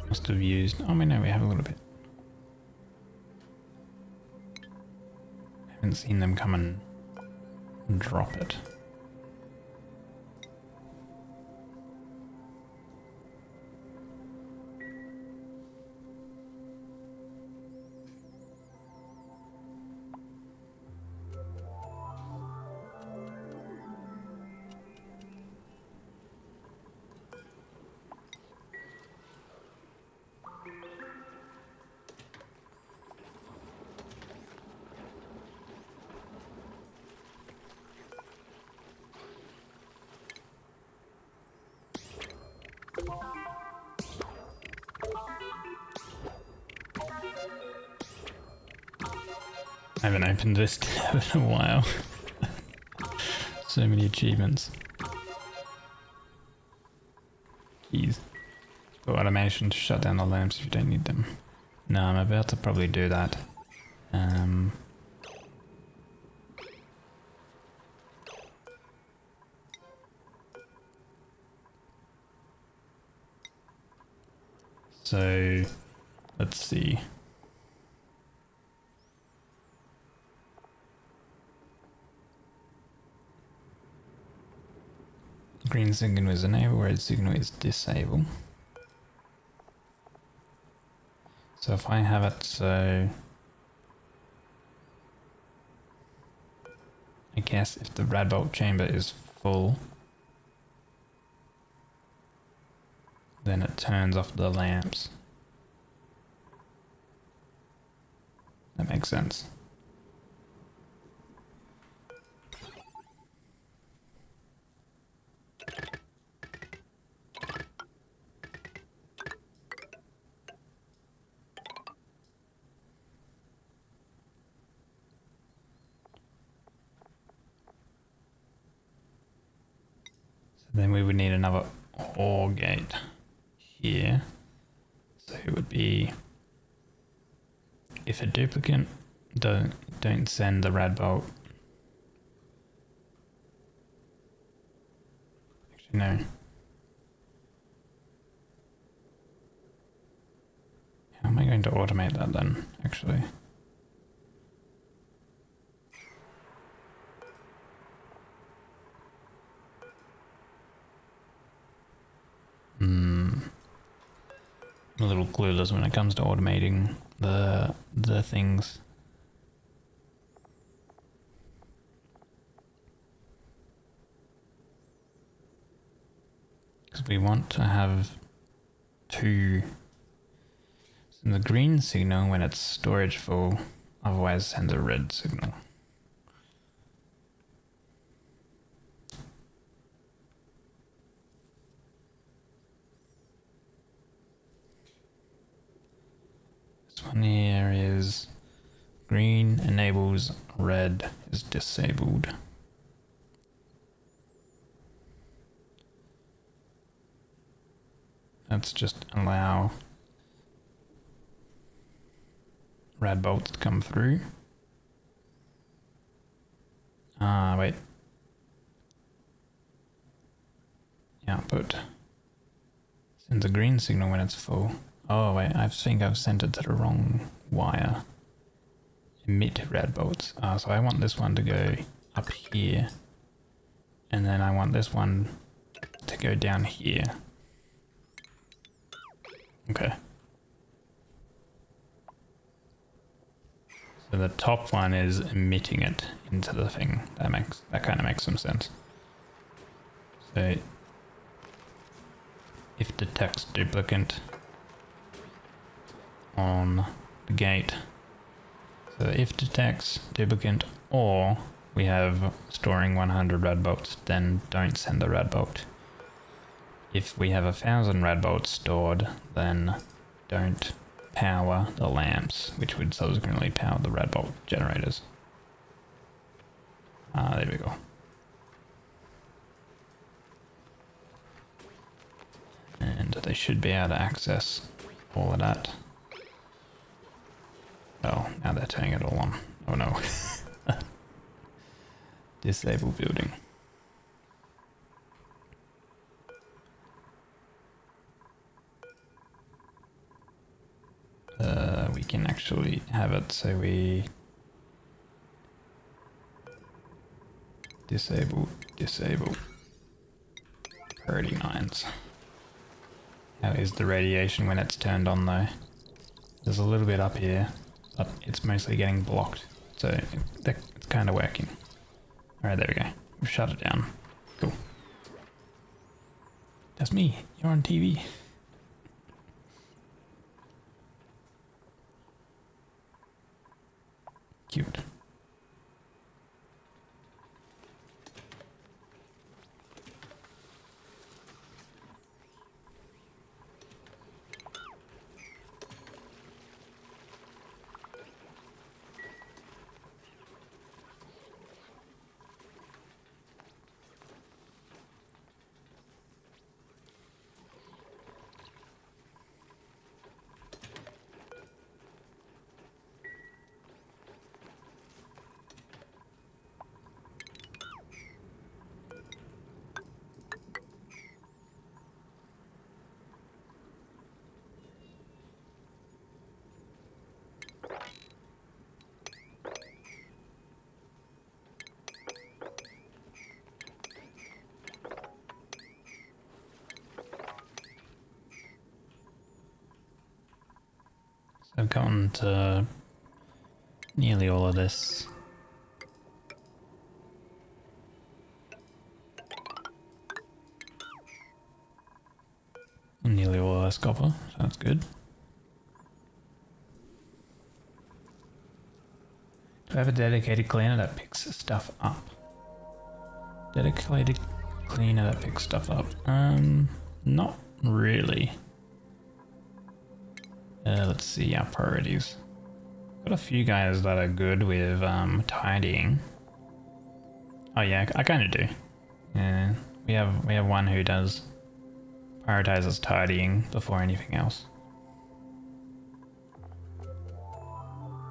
Must have used... Oh, wait, no, we have a little bit. Haven't seen them come and drop it. I haven't opened this tab in a while. So many achievements. Jeez. For automation to shut down the lamps if you don't need them. No, I'm about to probably do that. So, let's see. Green signal is enable, red signal is disable. So if I have it so... I guess if the rad bolt chamber is full, then it turns off the lamps. That makes sense. Then we would need another OR gate here. So it would be, if a duplicate, don't send the rad bolt. Actually no. How am I going to automate that then, actually? I'm a little clueless when it comes to automating the things. Because we want to have two. Send the green signal when it's storage full, otherwise send a red signal. This one here is green enables, red is disabled. Let's just allow rad bolts to come through. Wait. Yeah, but sends a green signal when it's full. Oh wait, I think I've sent it to the wrong wire. Emit rad bolts. So I want this one to go up here. And then I want this one to go down here. Okay. So the top one is emitting it into the thing. That kind of makes some sense. So if detects duplicate on the gate. So if detects duplicate, or we have storing 100 rad bolts, then don't send the rad bolt. If we have 1,000 rad bolts stored, then don't power the lamps, which would subsequently power the rad bolt generators. There we go. And they should be able to access all of that. Oh, now they're turning it all on. Oh no. Disable building. We can actually have it so we disable priority 9s. How is the radiation when it's turned on though? There's a little bit up here, but it's mostly getting blocked, so it's kind of working. Alright, there we go. We've shut it down. Cool. That's me. You're on TV. Cute. So I've gotten to nearly all of this. Nearly all of this copper, so that's good. Do I have a dedicated cleaner that picks stuff up? Dedicated cleaner that picks stuff up. Not really. Let's see our priorities. Got a few guys that are good with tidying. Oh yeah, I kind of do. Yeah, we have one who does prioritizes tidying before anything else,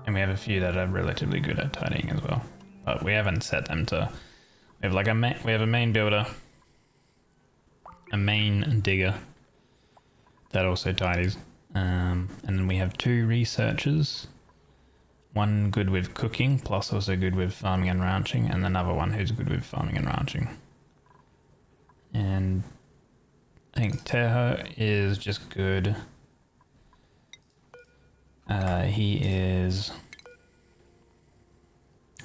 and we have a few that are relatively good at tidying as well. But we haven't set them to. We have like we have a main builder, a main digger that also tidies, and then we have 2 researchers. One good with cooking, plus also good with farming and ranching, and another one who's good with farming and ranching. And I think Teho is just good. He is,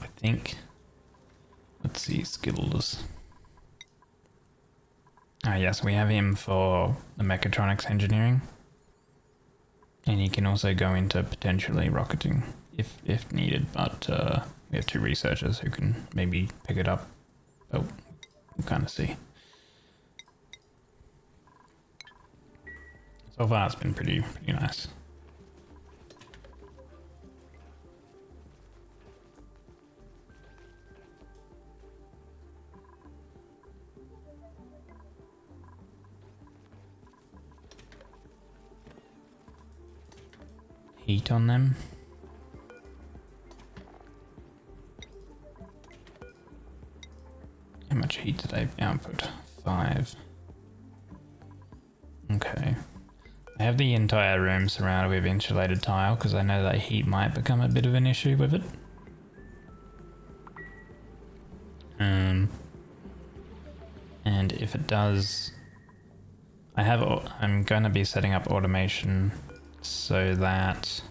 I think, let's see, skills. Yes, we have him for the mechatronics engineering. And he can also go into potentially rocketing if needed, but we have 2 researchers who can maybe pick it up. But we'll kind of see. So far it's been pretty nice. Heat on them. How much heat did I output? 5. Okay. I have the entire room surrounded with insulated tile because I know that heat might become a bit of an issue with it. And if it does, I'm going to be setting up automation so that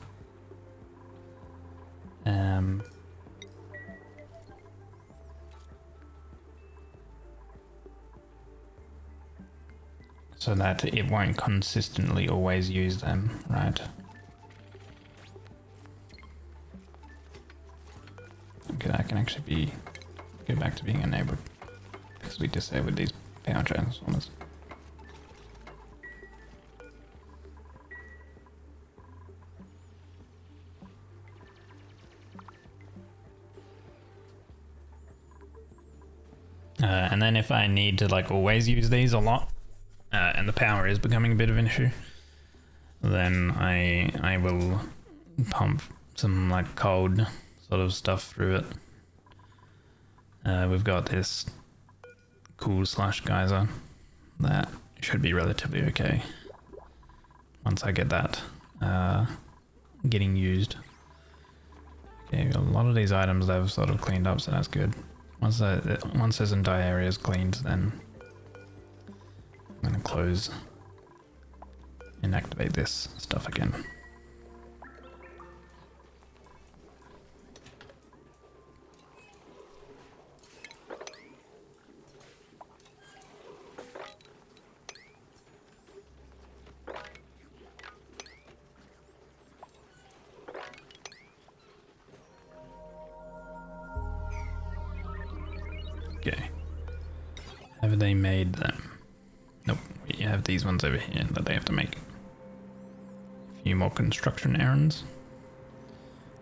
it won't consistently always use them, right? Okay, that can actually go back to being enabled because we disabled these power transformers. And then if I need to like always use these a lot, and the power is becoming a bit of an issue, then I will pump some like cold sort of stuff through it. We've got this cool slush geyser that should be relatively okay once I get that getting used. Okay, a lot of these items they've sort of cleaned up, so that's good. Once this entire area is cleaned, then I'm going to close and activate this stuff again. Okay. Have they made them? Nope. We have these ones over here that they have to make. A few more construction errands.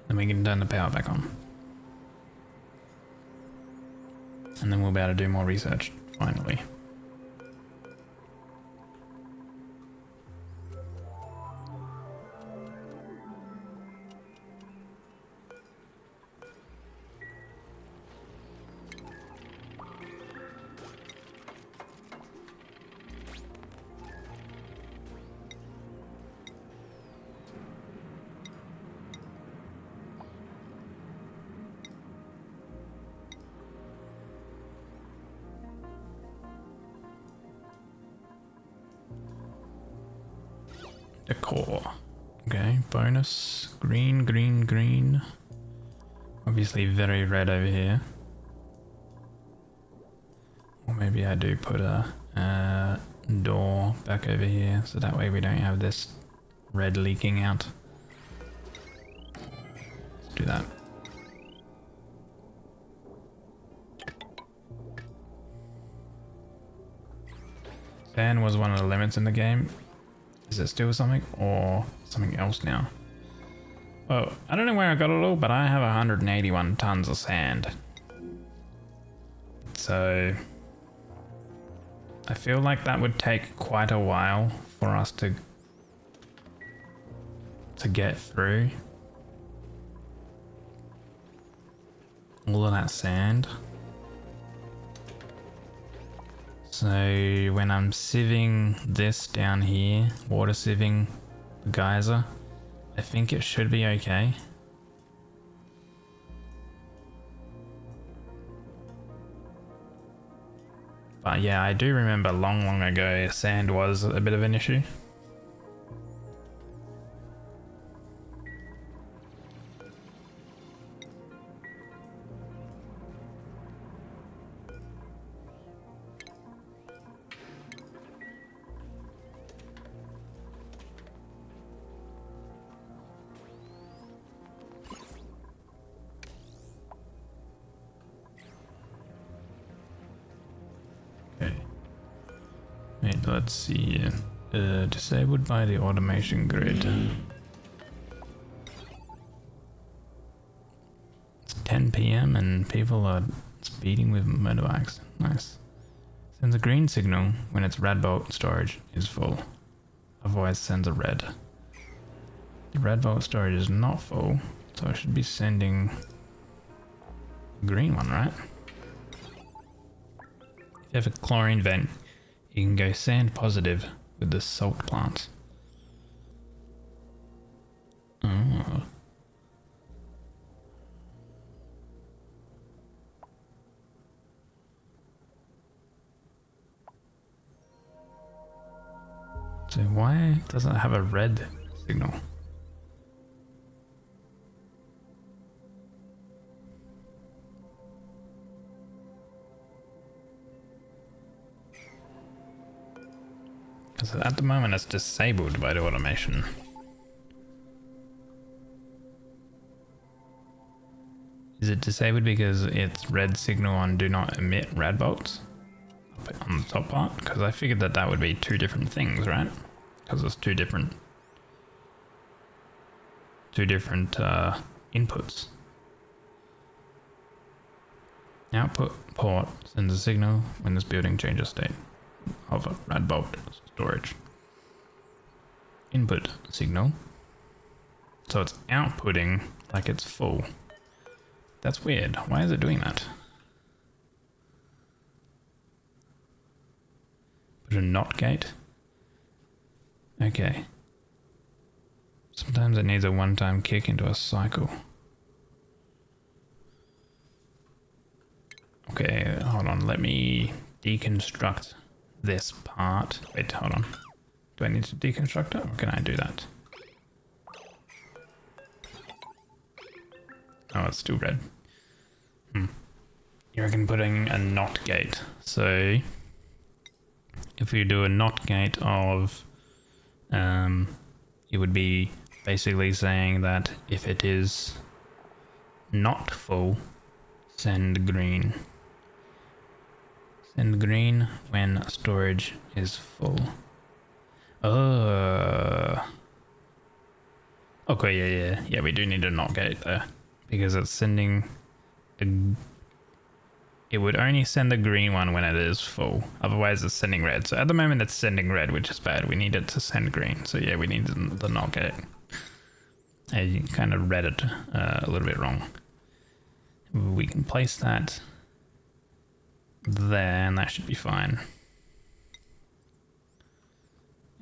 Then we can turn the power back on. And then we'll be able to do more research, finally. Decor. Okay, bonus. Green, green, green. Obviously very red over here. Or maybe I do put a door back over here, so that way we don't have this red leaking out. Let's do that. Sand was one of the limits in the game. Is it still something or something else now? Well, I don't know where I got it all, but I have 181 tons of sand. So I feel like that would take quite a while for us to get through all of that sand. So when I'm sieving this down here, water sieving the geyser, I think it should be okay. But yeah, I do remember long ago sand was a bit of an issue. Okay. Wait, let's see. Disabled by the automation grid. It's 10 PM and people are speeding with motorbikes. Nice. Sends a green signal when its red bolt storage is full. Otherwise sends a red. The red bolt storage is not full, so I should be sending a green one, right? If you have a chlorine vent, you can go sand positive with the salt plant. Oh. So why doesn't it have a red signal? Because at the moment it's disabled by the automation. Is it disabled because it's red signal on do not emit rad bolts on the top part? Because I figured that would be two different things, right? Because it's two different inputs. Output port sends a signal when this building changes state of a rad bolt storage. Input signal. So it's outputting like it's full. That's weird. Why is it doing that? Put a NOT gate. Okay. Sometimes it needs a one-time kick into a cycle. Okay, hold on. Let me deconstruct this part. Wait, hold on. Do I need to deconstruct it, or can I do that? Oh, it's still red. You reckon putting a NOT gate. So, if you do a NOT gate of, it would be basically saying that if it is not full, send green. Send green when storage is full. Okay, yeah, we do need a NOT gate there. Because it's sending it would only send the green one when it is full. Otherwise it's sending red. So at the moment it's sending red, which is bad. We need it to send green. So yeah, we need the NOT gate. I kind of read it a little bit wrong. We can place that there and that should be fine.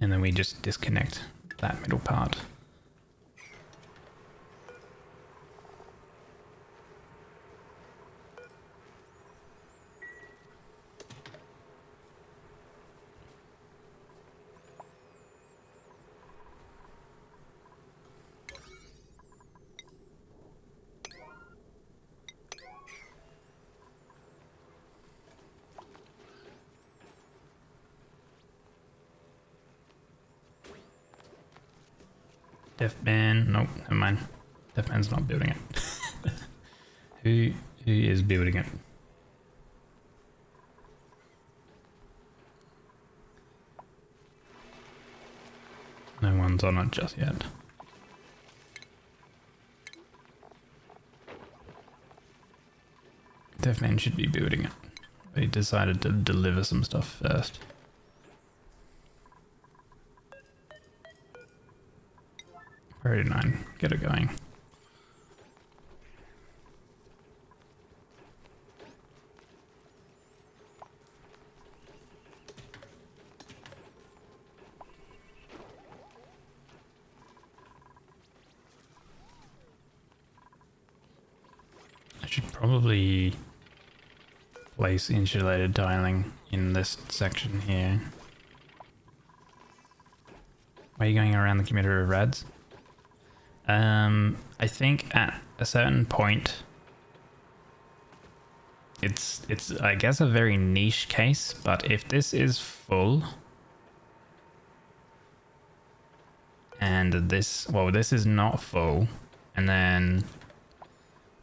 And then we just disconnect that middle part. Deathman. Nope, never mind. Deathman's not building it. Who is building it? No one's on it just yet. Deathman should be building it. But he decided to deliver some stuff first. Priority 9, get it going. I should probably place insulated tiling in this section here. Why are you going around the commuter of rads? I think at a certain point, it's I guess a very niche case, but if this is full and this is not full, and then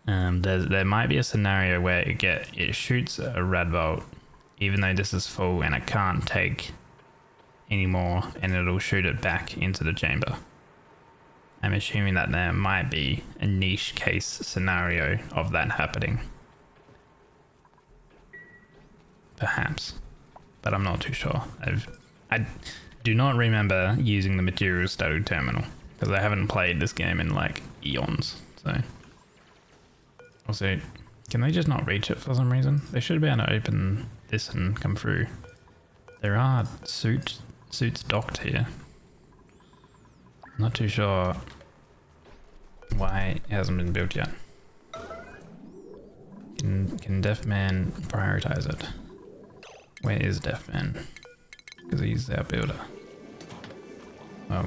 there might be a scenario where it shoots a rad bolt even though this is full and it can't take anymore, and it'll shoot it back into the chamber. I'm assuming that there might be a niche case scenario of that happening. Perhaps. But I'm not too sure. I do not remember using the material study terminal because I haven't played this game in like eons. So also, can they just not reach it for some reason? They should be able to open this and come through. There are suits docked here. Not too sure why it hasn't been built yet. Can Deathman prioritize it? Where is Deathman? Because he's our builder. Oh.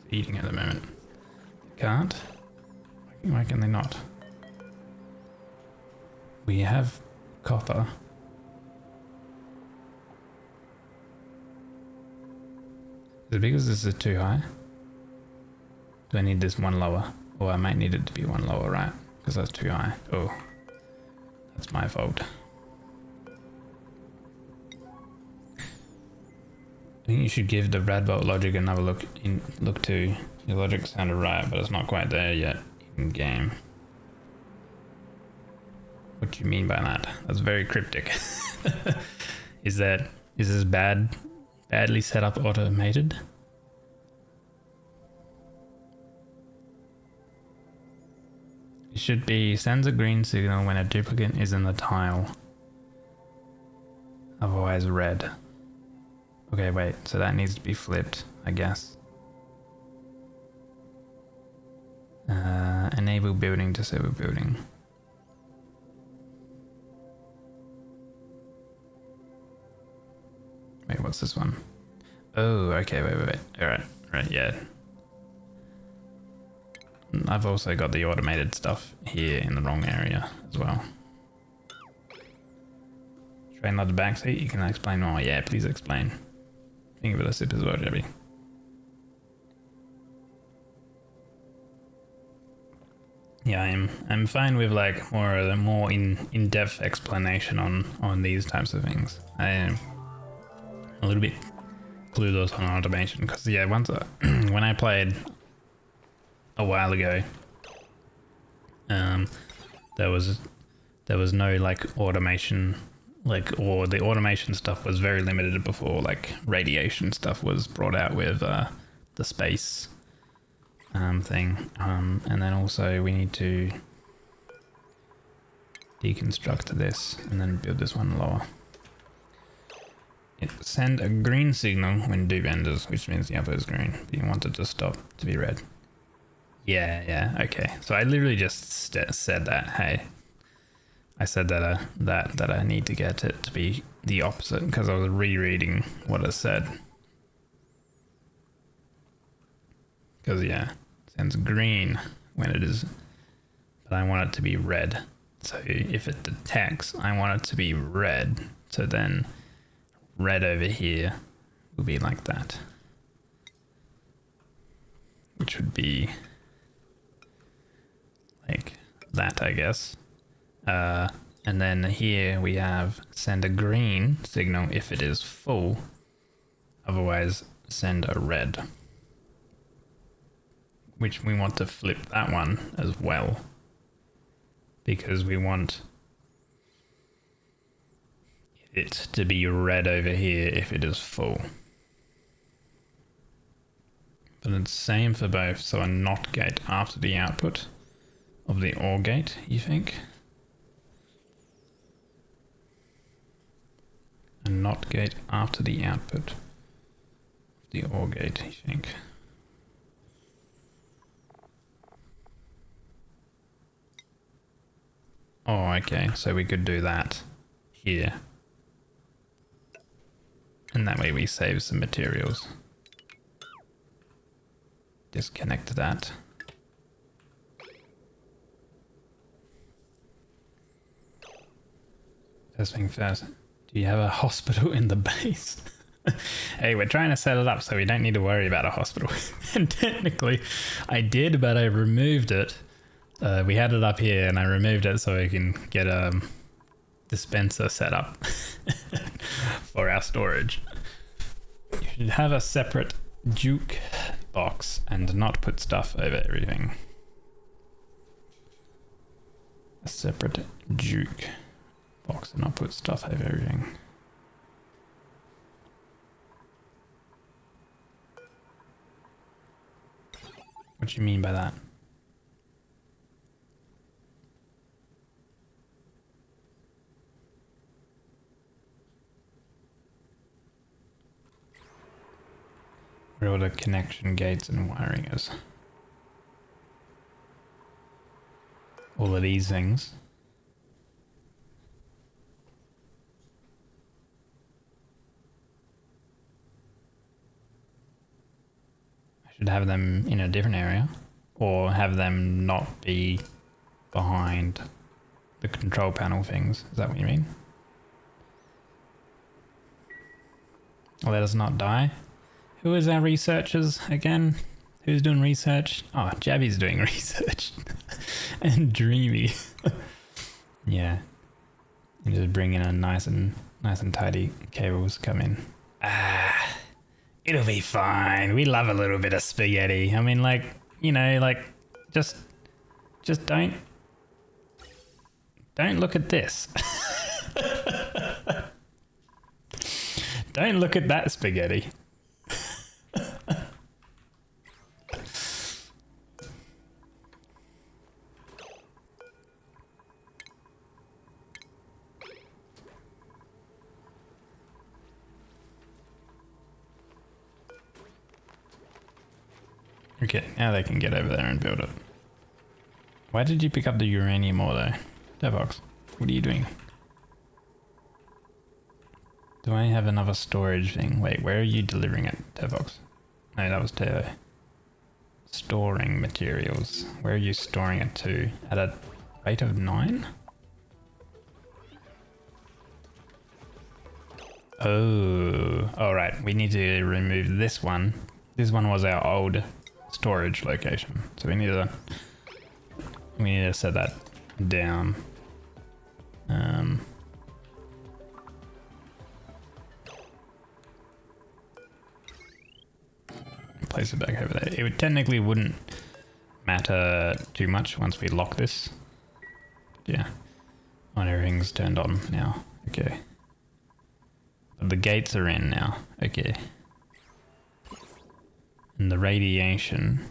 He's eating at the moment. Can't? Why can they not? We have copper. Is it because this is too high? Do I need this one lower? Or I might need it to be one lower, right? Because that's too high. Oh, that's my fault. I think you should give the Radbolt logic another look too. Your logic sounded right, but it's not quite there yet in game. What do you mean by that? That's very cryptic. Is this badly set up automated? It should be sends a green signal when a duplicate is in the tile. Otherwise red. Okay, wait, so that needs to be flipped, I guess. Enable building, disable building. Wait, what's this one? Oh, okay, wait. Alright, yeah. I've also got the automated stuff here in the wrong area as well. Train on the back seat, you can explain more. Yeah, please explain. Think of it as it as well, Jebby. Yeah, I'm fine with like more in-depth explanation on these types of things. I am a little bit clueless on automation because yeah, once when I played a while ago, there was no like automation, like, or the automation stuff was very limited before like radiation stuff was brought out with the space thing, and then also we need to deconstruct this and then build this one lower. Send a green signal when do vendors, which means the other is green, but you want it to stop to be red. Yeah, okay. So I literally just said that, hey, I said that that I need to get it to be the opposite because I was rereading what it said. Because yeah, it sends green when it is, but but I want it to be red. So if it detects, I want it to be red. So then red over here will be like that, which would be like that, I guess. And then here we have send a green signal if it is full, otherwise send a red, which we want to flip that one as well, because we want it to be red over here if it is full. But it's same for both, so a NOT gate after the output of the OR gate, you think? A NOT gate after the output of the OR gate, you think? Oh, okay, so we could do that here. And that way we save some materials. Disconnect that. First thing first, do you have a hospital in the base? Hey, we're trying to set it up so we don't need to worry about a hospital. And technically, I did, but I removed it. We had it up here and I removed it so we can get a dispenser set up for our storage. You should have a separate juke box and not put stuff over everything. A separate juke box and not put stuff over everything. What do you mean by that? Where all the connection gates and wiring is. All of these things. I should have them in a different area, or have them not be behind the control panel things. Is that what you mean? Let us not die. Who is our researchers again? Who's doing research? Oh, Jabby's doing research. And Dreamy. Yeah. You just bring in a nice and tidy cables come in. Ah, it'll be fine. We love a little bit of spaghetti. I mean, like, you know, like, just don't look at this. Don't look at that spaghetti. Okay, now they can get over there and build it. Why did you pick up the uranium ore though? Devox, what are you doing? Do I have another storage thing? Wait, where are you delivering it, Devox? No, that was Teo. Storing materials. Where are you storing it to? At a rate of 9? Oh, alright. We need to remove this one. This one was our old storage location. So we need to set that down. Place it back over there. It would technically wouldn't matter too much once we lock this. Yeah. Oh, everything's turned on now. Okay. But the gates are in now. Okay. And the radiation,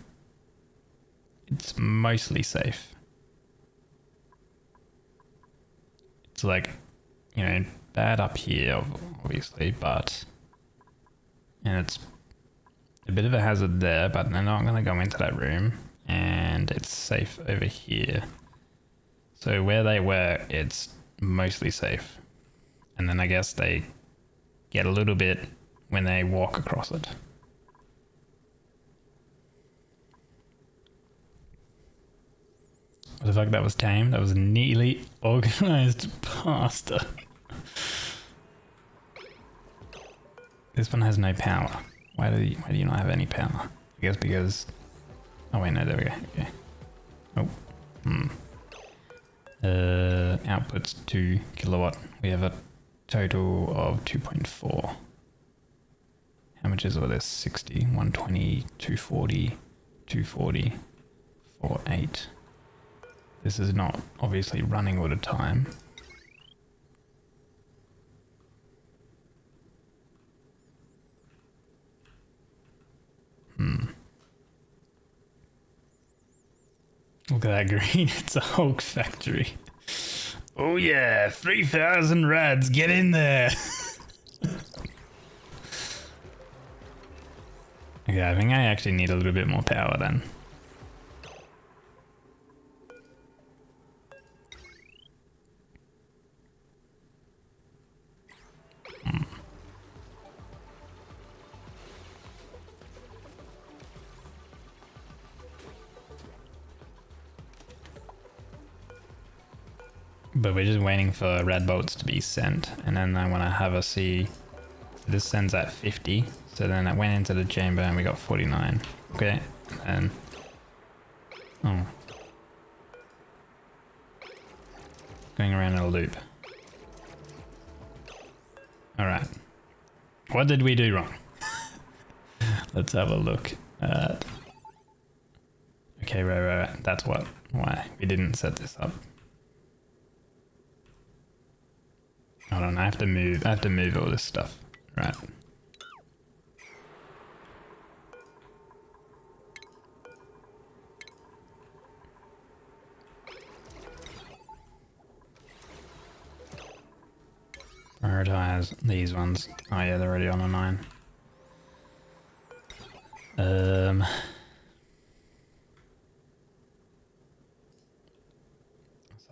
it's mostly safe. It's like, you know, bad up here, obviously, but... And it's a bit of a hazard there, but they're not going to go into that room. And it's safe over here. So where they were, it's mostly safe. And then I guess they get a little bit when they walk across it. The fact that was tame, that was neatly organized pasta. This one has no power. Why do you not have any power? I guess because... Oh wait, no, there we go. Okay. Oh. Output's 2 kilowatt. We have a total of 2.4. How much is all this? 60, 120, 240, 240, 48. This is not obviously running all the time. Look at that green, it's a Hulk factory. Oh yeah, 3,000 rads, get in there! Okay, I think I actually need a little bit more power then. But we're just waiting for red bolts to be sent, and then I want to have a see. This sends at 50, so then it went into the chamber and we got 49. Okay, and oh, going around in a loop. All right, what did we do wrong? Let's have a look at. Okay, right. That's why we didn't set this up. Hold on, I have to move all this stuff. Right. Prioritize these ones. Oh yeah, they're already on a 9. So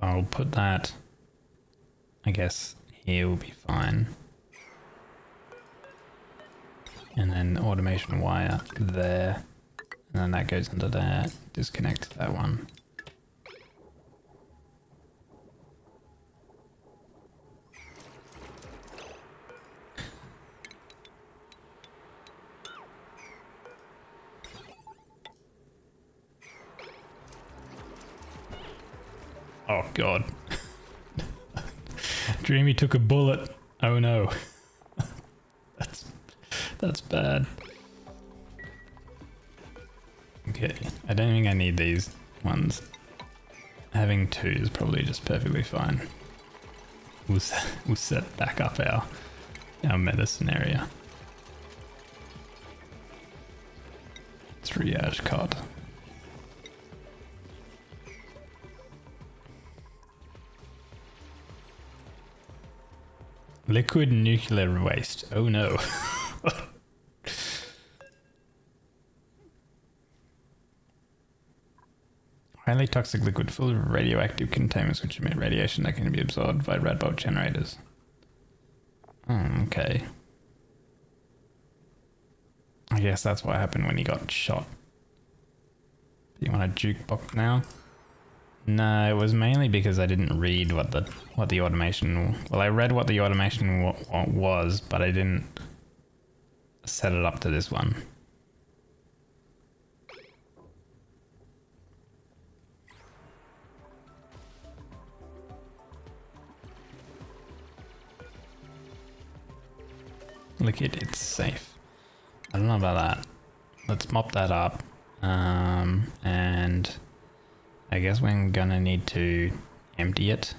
I'll put that, I guess, here will be fine. And then automation wire there. And then that goes into there. Disconnect that one. Oh god. Dreamy took a bullet. Oh no. That's bad. Okay, I don't think I need these ones. Having 2 is probably just perfectly fine. We'll set back up our medicine area. Triage cot. Liquid nuclear waste. Oh no. Highly toxic liquid full of radioactive contaminants which emit radiation that can be absorbed by red bolt generators. Oh, okay. I guess that's what happened when he got shot. Do you want a jukebox now? No, it was mainly because I didn't read what the automation... Well, I read what the automation was, but I didn't set it up to this one. Look, it's safe. I don't know about that. Let's mop that up. And I guess we're gonna need to empty it.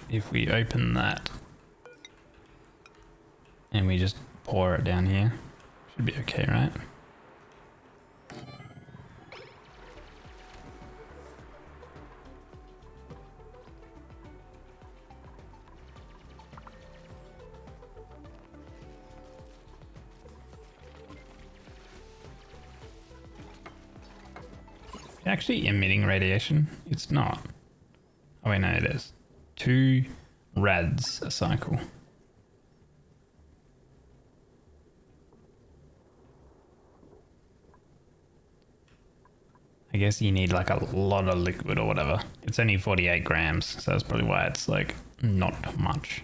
If we open that and we just pour it down here, should be okay, right? Actually emitting radiation? It's not. Oh wait, no, it is 2 rads a cycle. I guess you need like a lot of liquid or whatever. It's only 48 grams, so that's probably why it's like not much.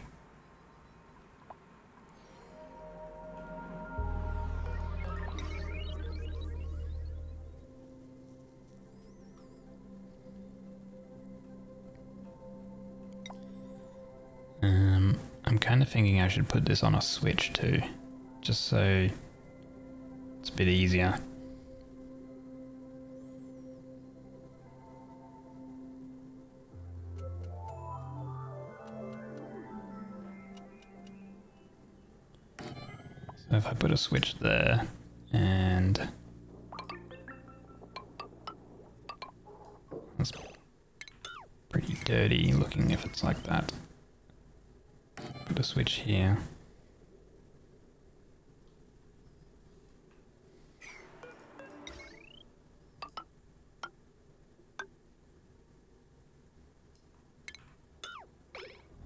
I'm kind of thinking I should put this on a switch too, just so it's a bit easier. So if I put a switch there and that's pretty dirty looking if it's like that. Put a switch here.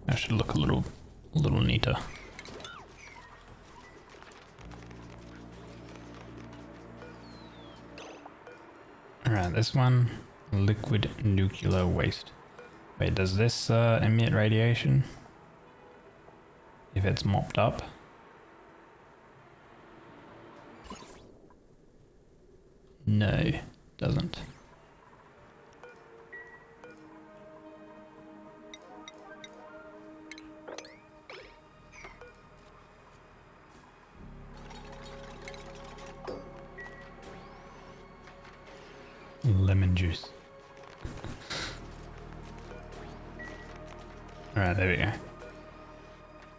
That should look a little neater. Alright, this one, liquid nuclear waste. Wait, does this emit radiation? If it's mopped up? No, doesn't. Lemon juice. Alright, there we go.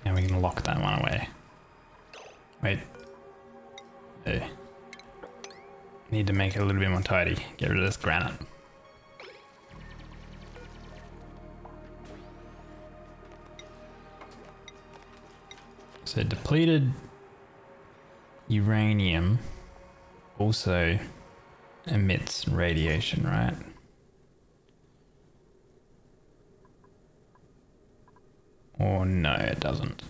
Now we can lock that one away. Wait. Hey. Need to make it a little bit more tidy. Get rid of this granite. So depleted uranium also emits radiation, right? Or no, it doesn't.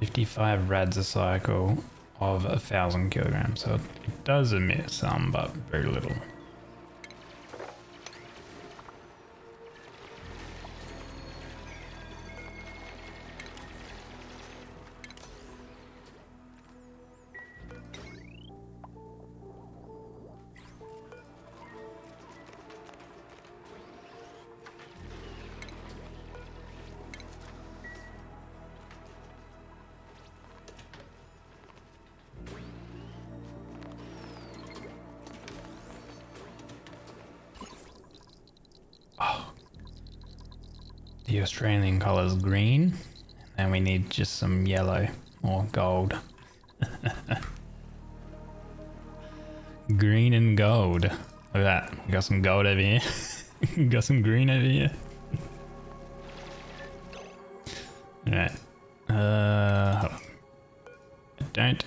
$55 rads a cycle of 1,000 kilograms. So it does emit some, but very little. The Australian colour is green, and we need just some yellow or gold. Green and gold. Look at that. We got some gold over here. Got some green over here. Alright. Hold on. I don't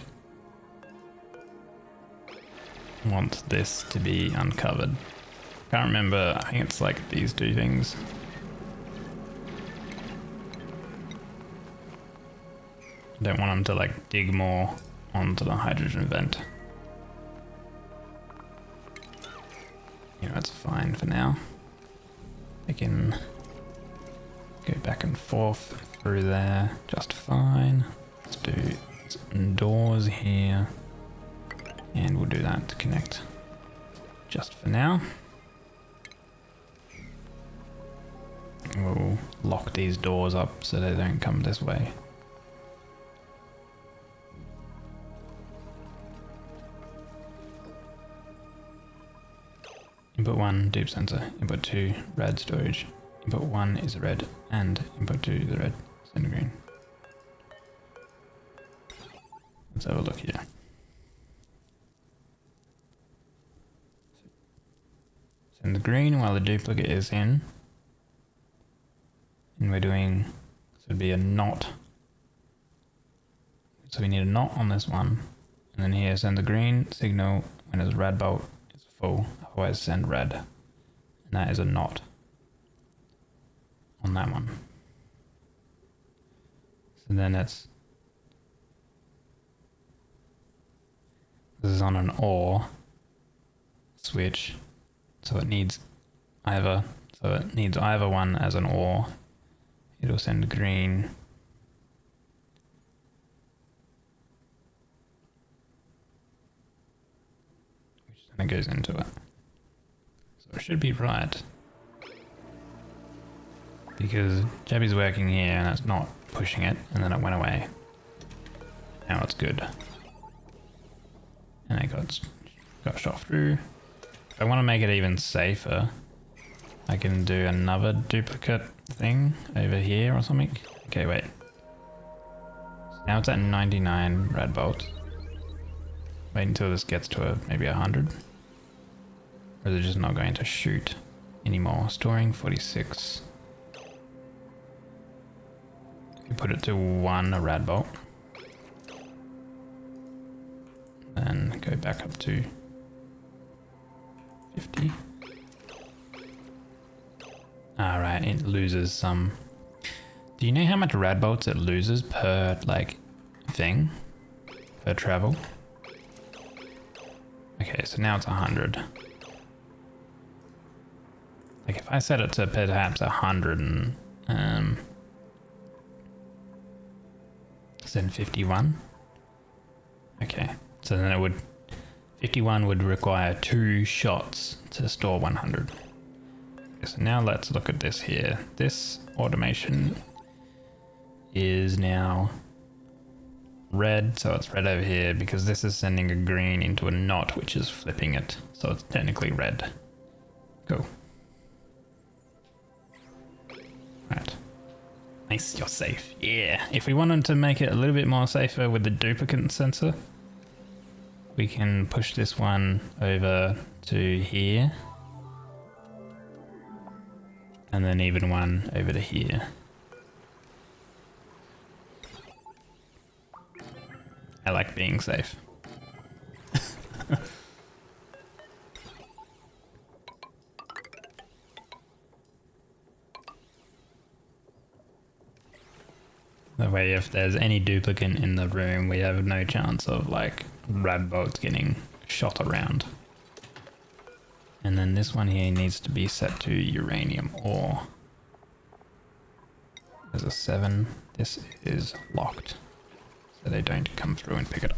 want this to be uncovered. Can't remember. I think it's like these two things. Don't want them to like dig more onto the hydrogen vent. You know, it's fine for now. They can go back and forth through there just fine. Let's do some doors here. And we'll do that to connect just for now. We'll lock these doors up so they don't come this way. Input 1, dupe sensor. Input 2, rad storage. Input 1 is a red, and input 2 is a red. Send green. Let's have a look here. Send the green while the duplicate is in. And we're doing it'd be a knot. So we need a knot on this one. And then here, send the green signal when its rad bolt is full. Otherwise, send red. And that is a knot on that one. So then it's... This is on an OR switch. So it needs either... So it needs either one as an OR. It'll send green. And it goes into it. So it should be right. Because Jabby's working here and it's not pushing it, and then it went away. Now it's good. And it got shot through. If I want to make it even safer, I can do another duplicate thing over here or something. Okay, wait. So now it's at 99 rad bolts. Wait until this gets to maybe 100. Or is it just not going to shoot anymore? Storing 46. You put it to 1 a rad bolt. Then go back up to 50. Alright, it loses some. Do you know how much rad bolts it loses per, like, thing? Per travel? Okay, so now it's 100. Like if I set it to perhaps 100 and send 51. Okay, so then it would 51 would require 2 shots to store 100. Okay, so now let's look at this here. This automation is now red, so it's red over here because this is sending a green into a knot, which is flipping it, so it's technically red. Go. Right. Nice, you're safe. Yeah. If we wanted to make it a little bit more safer with the duplicate sensor, we can push this one over to here. And then even one over to here. I like being safe. That way if there's any duplicate in the room, we have no chance of like rad bolts getting shot around. And then this one here needs to be set to uranium ore. There's a 7. This is locked, so they don't come through and pick it up.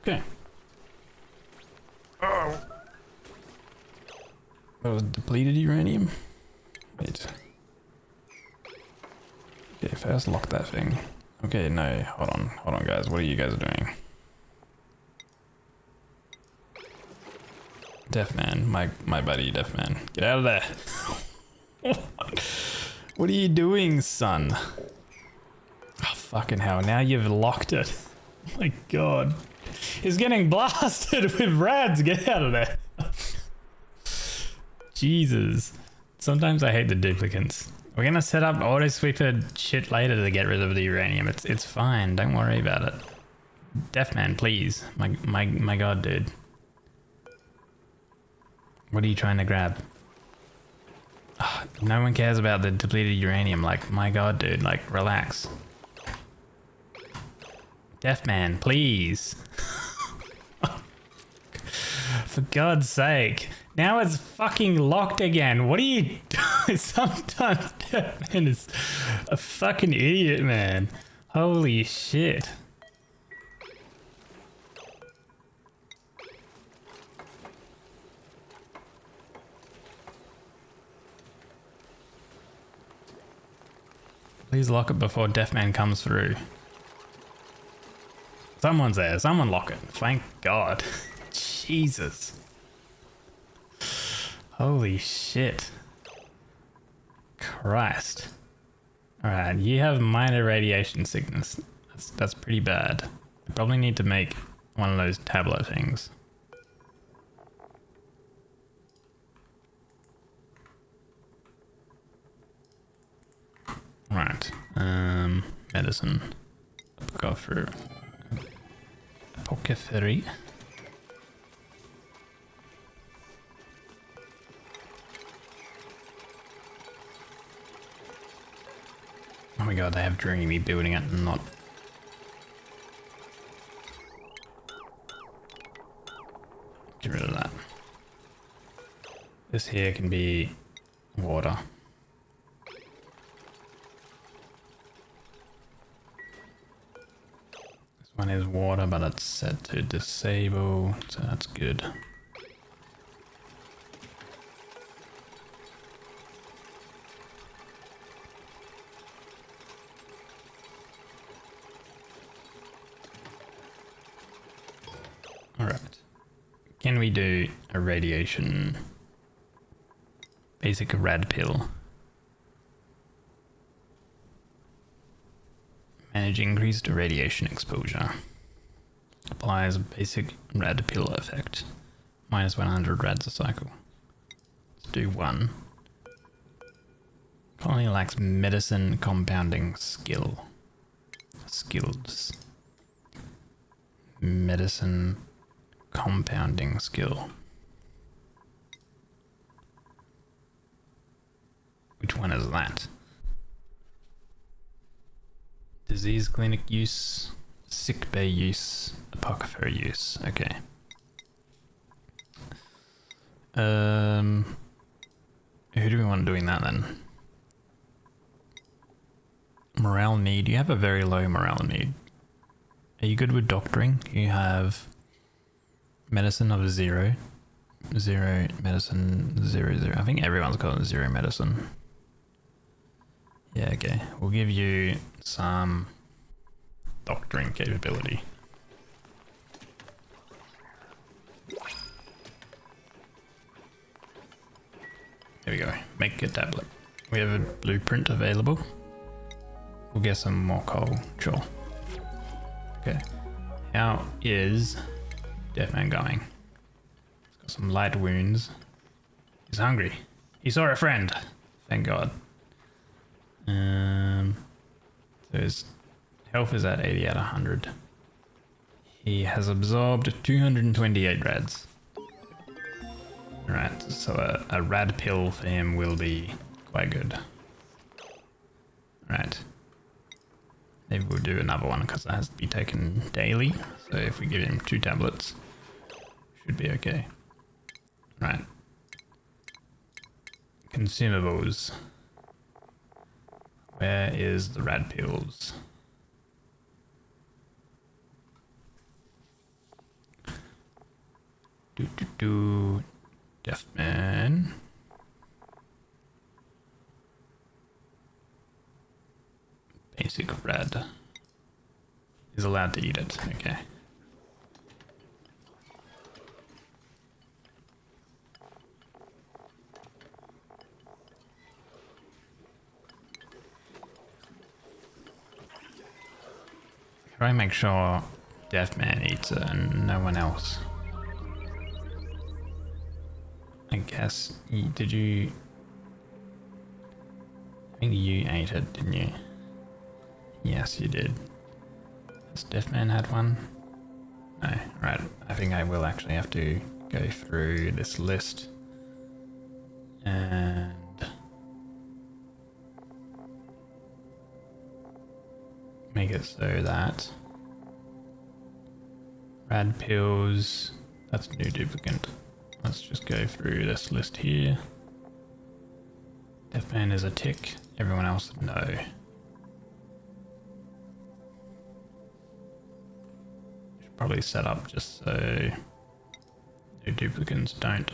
Okay. Oh. That was depleted uranium. Wait. Okay, first lock that thing. Okay, no, hold on guys, what are you guys doing? Deafman, my buddy Deafman, get out of there. What are you doing, son? Oh, fucking hell, now you've locked it. Oh my god. He's getting blasted with rads, get out of there. Jesus. Sometimes I hate the duplicates. We're gonna set up auto sweeper shit later to get rid of the uranium. It's fine. Don't worry about it. Deafman, please. My god, dude. What are you trying to grab? Oh, no one cares about the depleted uranium. Like, my god, dude. Like, relax. Deafman, please. For God's sake. Now it's fucking locked again. What are you doing? Sometimes Deafman is a fucking idiot, man. Holy shit. Please lock it before Deafman comes through. Someone's there. Someone lock it. Thank God. Jesus. Holy shit. Christ. Alright, you have minor radiation sickness. That's pretty bad. I probably need to make one of those tablet things. Right. Medicine. Go through. Apothecary. Oh my god, they have dreamy building it and not. Get rid of that. This here can be water. This one is water, but it's set to disable, so that's good. Alright. Can we do a radiation basic rad pill? Manage increased radiation exposure. Applies a basic rad pill effect. Minus 100 rads a cycle. Let's do one. Colony lacks medicine compounding skill. Skills. Medicine compounding skill. Which one is that? Disease clinic use, sick bay use, apothecary use. Okay. Who do we want doing that then? Morale need. You have a very low morale need. Are you good with doctoring? You have medicine of 0. 0 medicine, 0, 0. I think everyone's got 0 medicine. Yeah, okay. We'll give you some doctoring capability. There we go. Make a tablet. We have a blueprint available. We'll get some more coal. Sure. Okay. How is Deathman going? He's got some light wounds. He's hungry. He saw a friend. Thank God. So his health is at 80 out of 100. He has absorbed 228 rads. Alright, so a rad pill for him will be quite good. Right. Maybe we'll do another one because it has to be taken daily. So if we give him 2 tablets, should be okay. Right. Consumables. Where is the rad pills? Deathman. Basic rad. He's allowed to eat it. Okay. Try and make sure Deathman eats it and no one else. I guess, did you... I think you ate it, didn't you? Yes, you did. Has Deathman had one? No, right. I think I will actually have to go through this list. And... make it so that... rad pills... that's new duplicant. Let's just go through this list here. Deathman is a tick. Everyone else, no. Should probably set up just so new duplicants don't.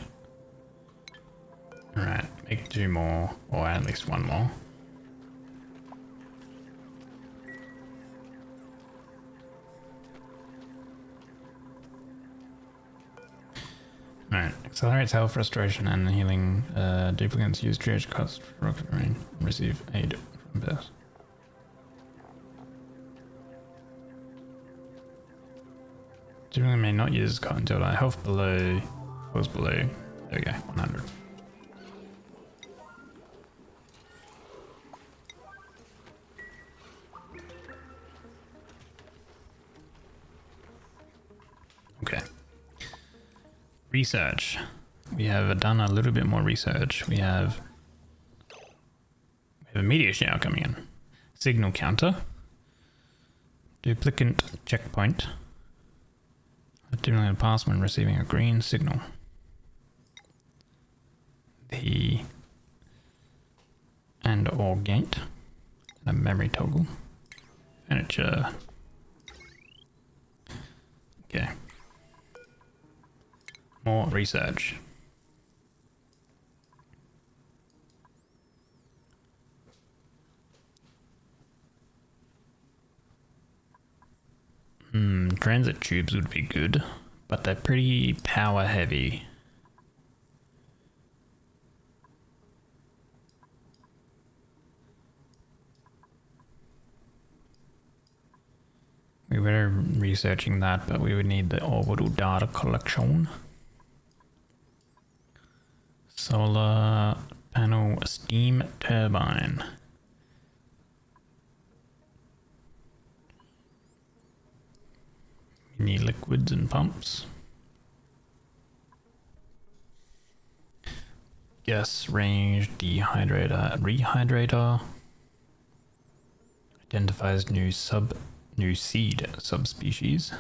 Alright, make 2 more, or at least 1 more. Alright, accelerates health restoration and healing. Duplicants use triage cost for rocket rain and receive aid from this. Duplicant may not use cotton until the health below falls below. There we go, 100. Research. We have done a little bit more research. We have a meteor shower coming in. Signal counter. Duplicate checkpoint. Activating a pass when receiving a green signal. The and or gate. A memory toggle. Furniture. Okay. More research. Transit tubes would be good, but they're pretty power heavy. We were researching that, but we would need the orbital data collection. Solar panel steam turbine. We need liquids and pumps. Gas range dehydrator, rehydrator. Identifies new seed subspecies.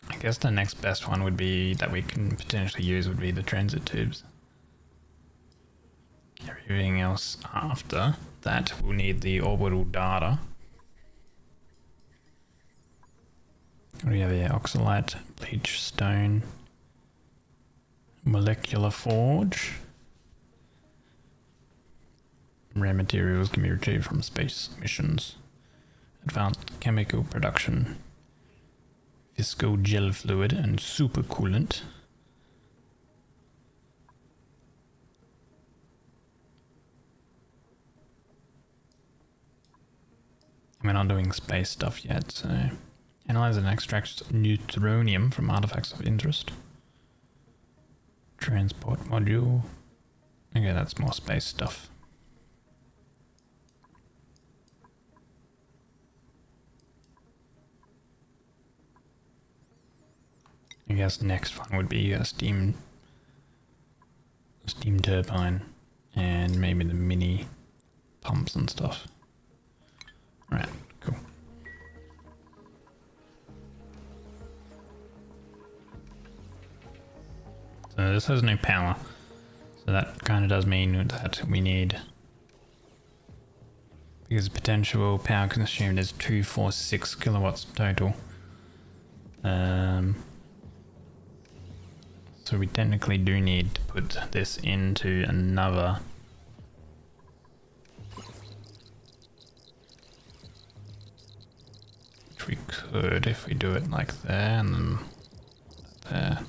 I guess the next best one would be that we can potentially use would be the transit tubes. Everything else after that will need the orbital data. What do we have here? Oxalite, bleach stone, molecular forge. Rare materials can be retrieved from space missions. Advanced chemical production. Visco gel fluid and supercoolant. We're not doing space stuff yet, so... Analyze and extract neutronium from artifacts of interest. Transport module. Okay, that's more space stuff. I guess next one would be a steam turbine and maybe the mini pumps and stuff. Alright, cool. So this has no power, so that kind of does mean that we need, because potential power consumed is 246 kilowatts total. So we technically do need to put this into another which we could if we do it like there and then there.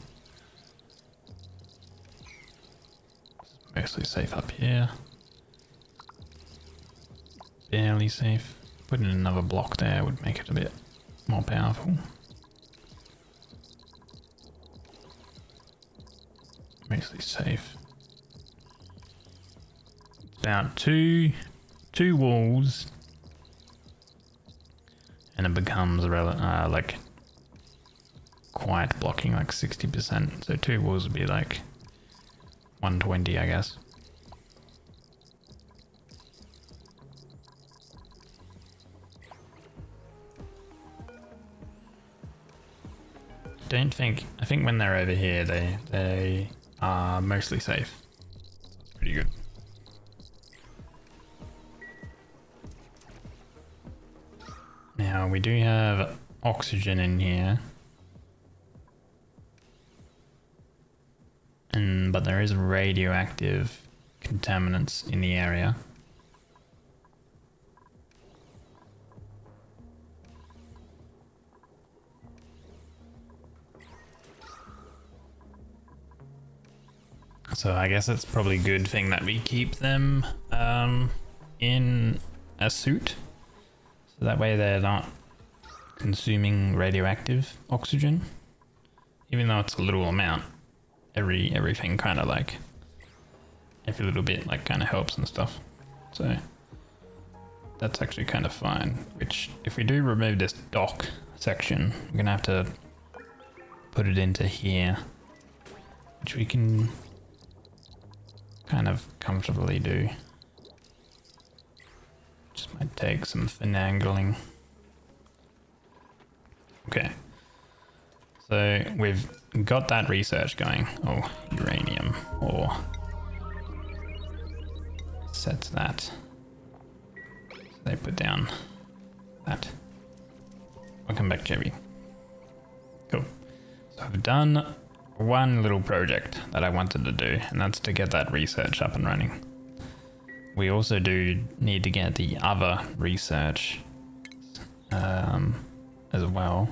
Mostly safe up here. Barely safe. Putting another block there would make it a bit more powerful. Mostly safe. About two walls, and it becomes like quite blocking, like 60%. So 2 walls would be like 120, I guess. I think when they're over here, they are mostly safe. That's pretty good. Now we do have oxygen in here. But there is radioactive contaminants in the area. So I guess it's probably a good thing that we keep them in a suit. So that way they're not consuming radioactive oxygen. Even though it's a little amount. everything kind of like, every little bit like kind of helps and stuff. So that's actually kind of fine, which if we do remove this dock section, we're gonna have to put it into here, which we can kind of comfortably do. Just might take some finagling. Okay. So we've got that research going. Oh, uranium, or sets that. So they put down that. Welcome back, Chevy. Cool. So I've done one little project that I wanted to do, and that's to get that research up and running. We also do need to get the other research as well.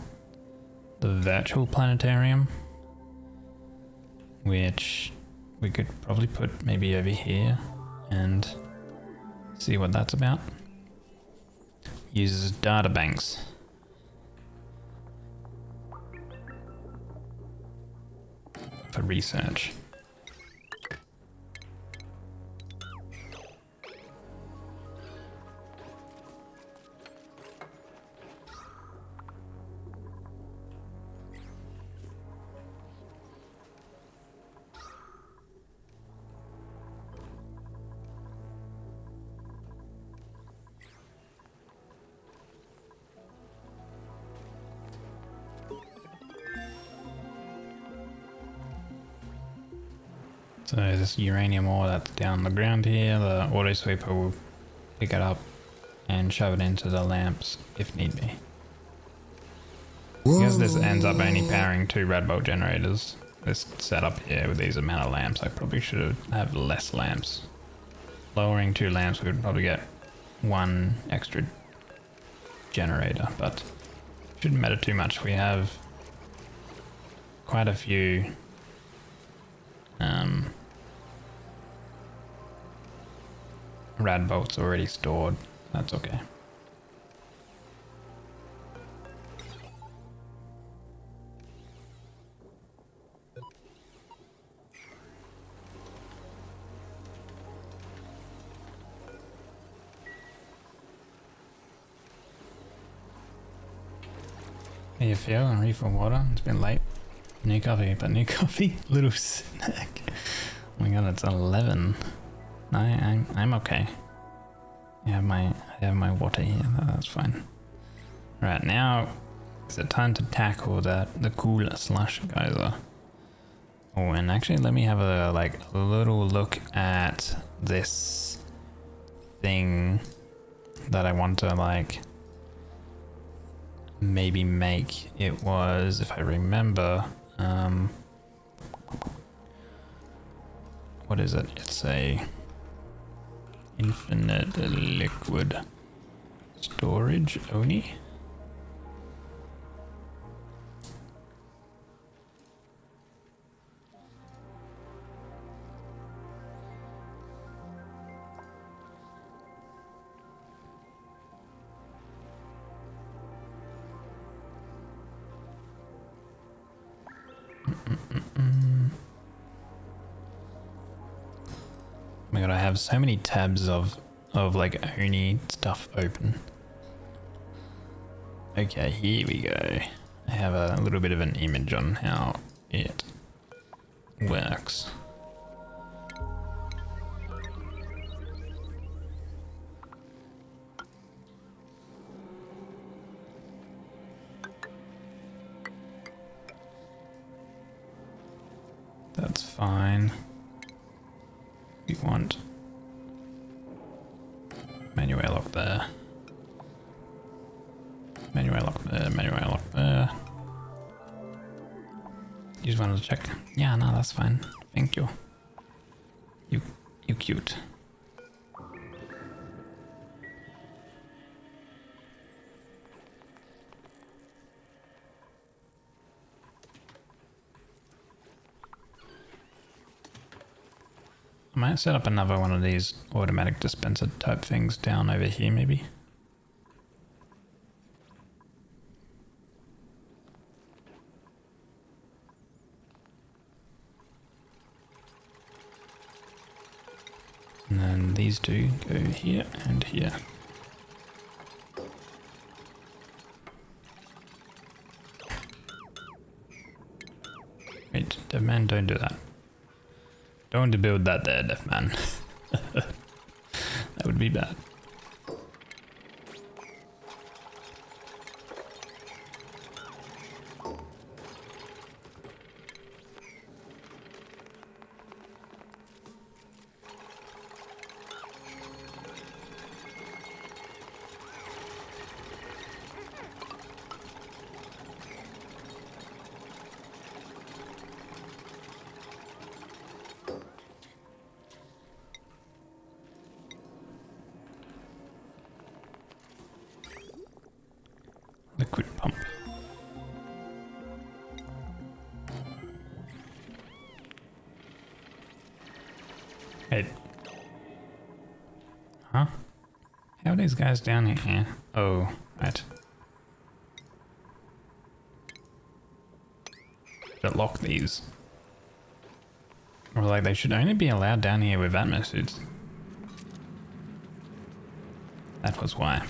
The virtual planetarium, which we could probably put maybe over here and see what that's about. Uses data banks. For research. So this uranium ore that's down on the ground here, the auto sweeper will pick it up and shove it into the lamps if need be. Because this ends up only powering 2 red bolt generators, this setup here with these amount of lamps, I probably should have less lamps. Lowering 2 lamps, we would probably get 1 extra generator, but shouldn't matter too much. We have quite a few rad bolts already stored. That's okay. How you feel? And refill water? It's been late. New coffee, but new coffee? Little snack. Oh my god, it's 11. I'm okay. I have my water here. That's fine. Right, now is it time to tackle the cool slush geyser. Oh, and actually let me have a little look at this thing that I want to maybe make. It was, if I remember, what is it? It's a infinite liquid storage only. Oh my god, I have so many tabs of Oni stuff open. Okay, here we go. I have a little bit of an image on how it works. That's fine. We want manual lock there. Manual lock there, manual lock there. You just wanted to check. Yeah, no, that's fine. Thank you. You cute. I might set up another one of these automatic dispenser type things down over here maybe. these two go here and here. Wait, deaf man, don't do that. Don't build that there, deaf man. That would be bad. Liquid pump. Wait. Huh? How are these guys down here? Oh, right. Should lock these. Or like they should only be allowed down here with atmosuits. That was why.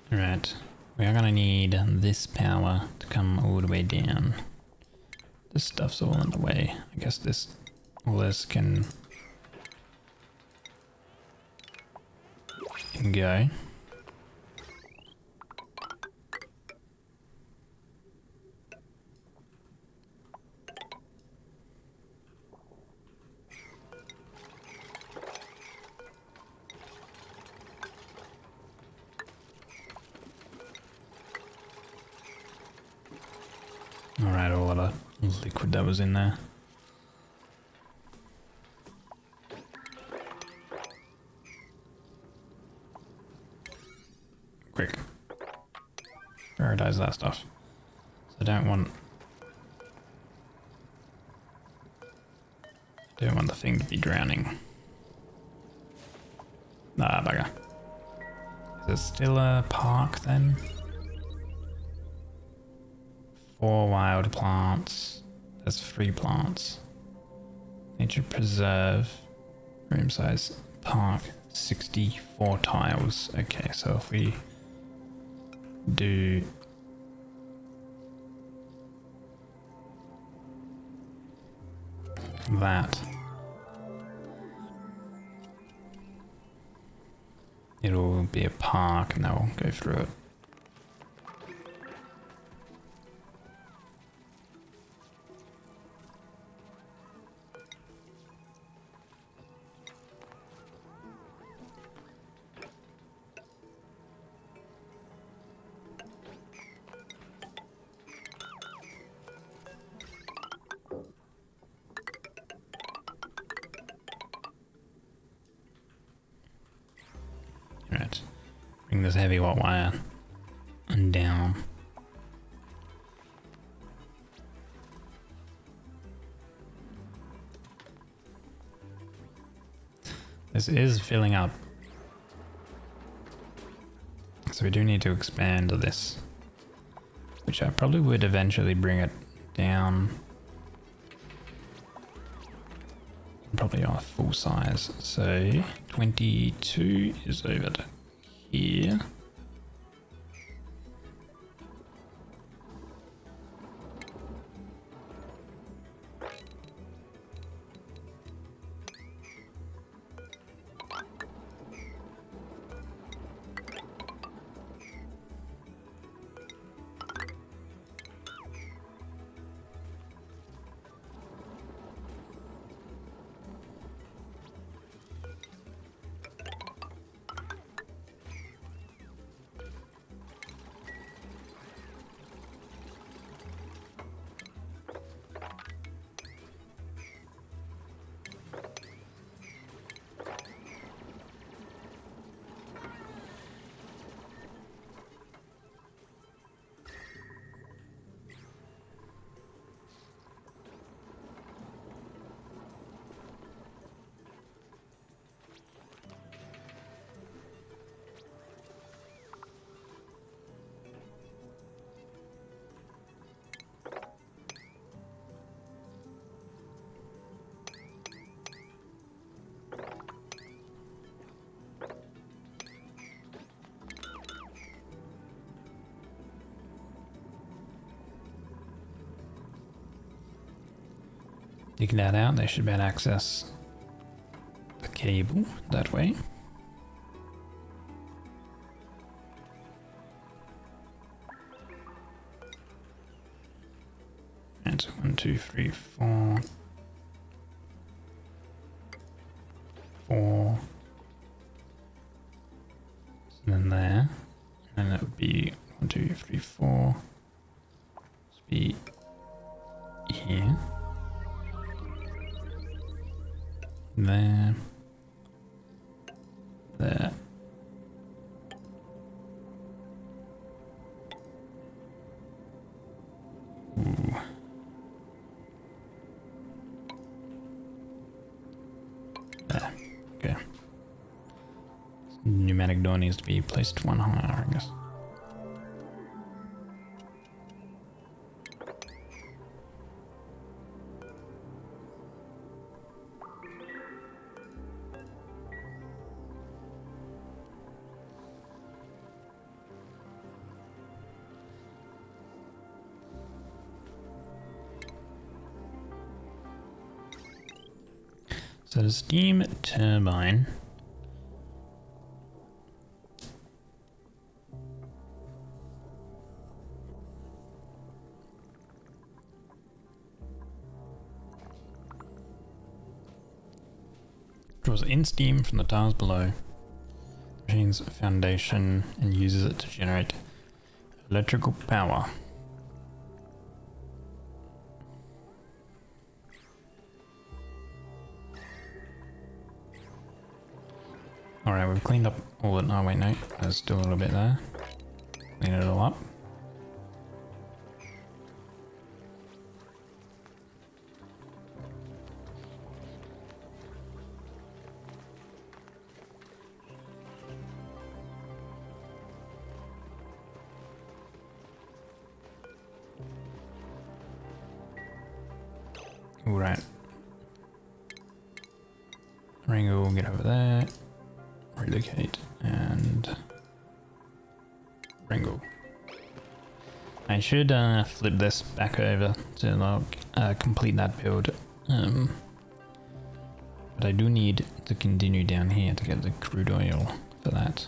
Right, we are gonna need this power to come all the way down. This stuff's all in the way. I guess all this can go. Alright, all of the liquid that was in there. Quick. Prioritize that stuff. So I don't want the thing to be drowning. Ah, bugger. Is it still a park then? 4 wild plants. There's 3 plants. Nature preserve. Room size. Park. 64 tiles. Okay, so if we do that, it'll be a park and they'll go through it. Right, bring this heavy hot wire and down. This is filling up, so we do need to expand this, which I probably would eventually bring it down. Probably our full size, so 22 is over to here. dig that out, they should be able to access the cable that way. And 1, 2, 3, 4. 4. So then there. And that would be 1, 2, 3, 4. Must be here. There. There. Ooh. There. Okay. Pneumatic door needs to be placed one higher, I guess. So the steam turbine draws in steam from the tiles below the machine's foundation and uses it to generate electrical power. Alright, we've cleaned up all the... Oh wait, no. There's still a little bit there. Clean it all up. Alright. Ringo, get over there. Relocate and Ringo. I should flip this back over to complete that build, but I do need to continue down here to get the crude oil for that.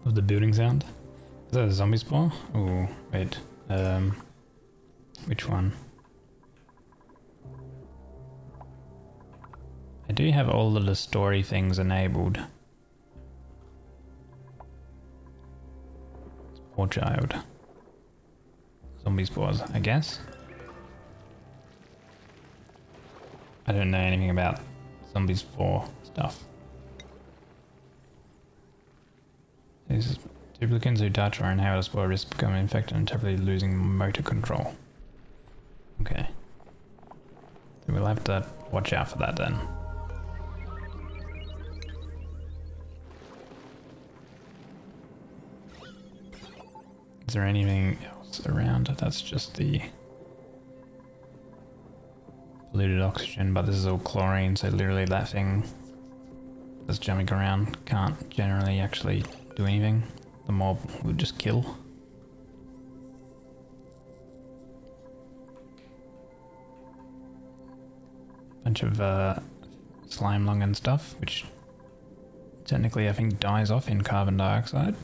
Of the building sound. Is that a zombie spawn? Oh, wait. Which one? I do have all of the story things enabled. Poor child. Zombie spawns, I guess. I don't know anything about zombie spore stuff. These duplicants who touch or inhale a spore risk becoming infected and temporarily losing motor control. Okay. So we'll have to watch out for that then. Is there anything else around? That's just the polluted oxygen, but this is all chlorine, so literally that thing that's jumping around can't generally actually do anything. The mob would just kill. Bunch of slime lung and stuff, which technically I think dies off in carbon dioxide.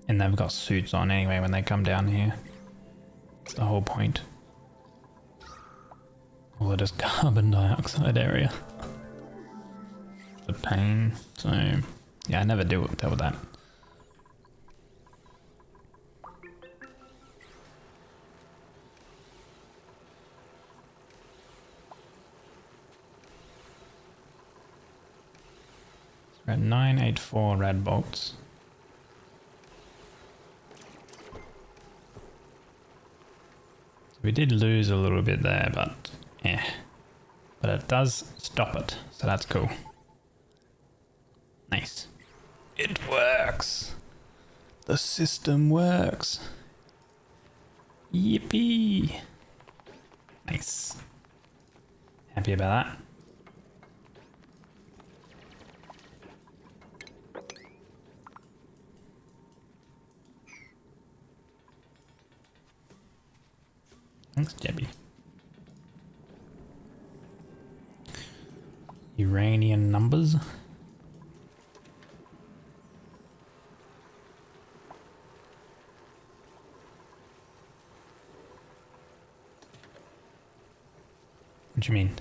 And they've got suits on anyway when they come down here. That's the whole point. All it is carbon dioxide area. The pain. So yeah, I never dealt with that. We're at 984 red bolts. We did lose a little bit there, but yeah. But it does stop it, so that's cool. Nice. It works. The system works. Yippee. Nice. Happy about that. Thanks, Jebby. Uranium numbers. What do you mean?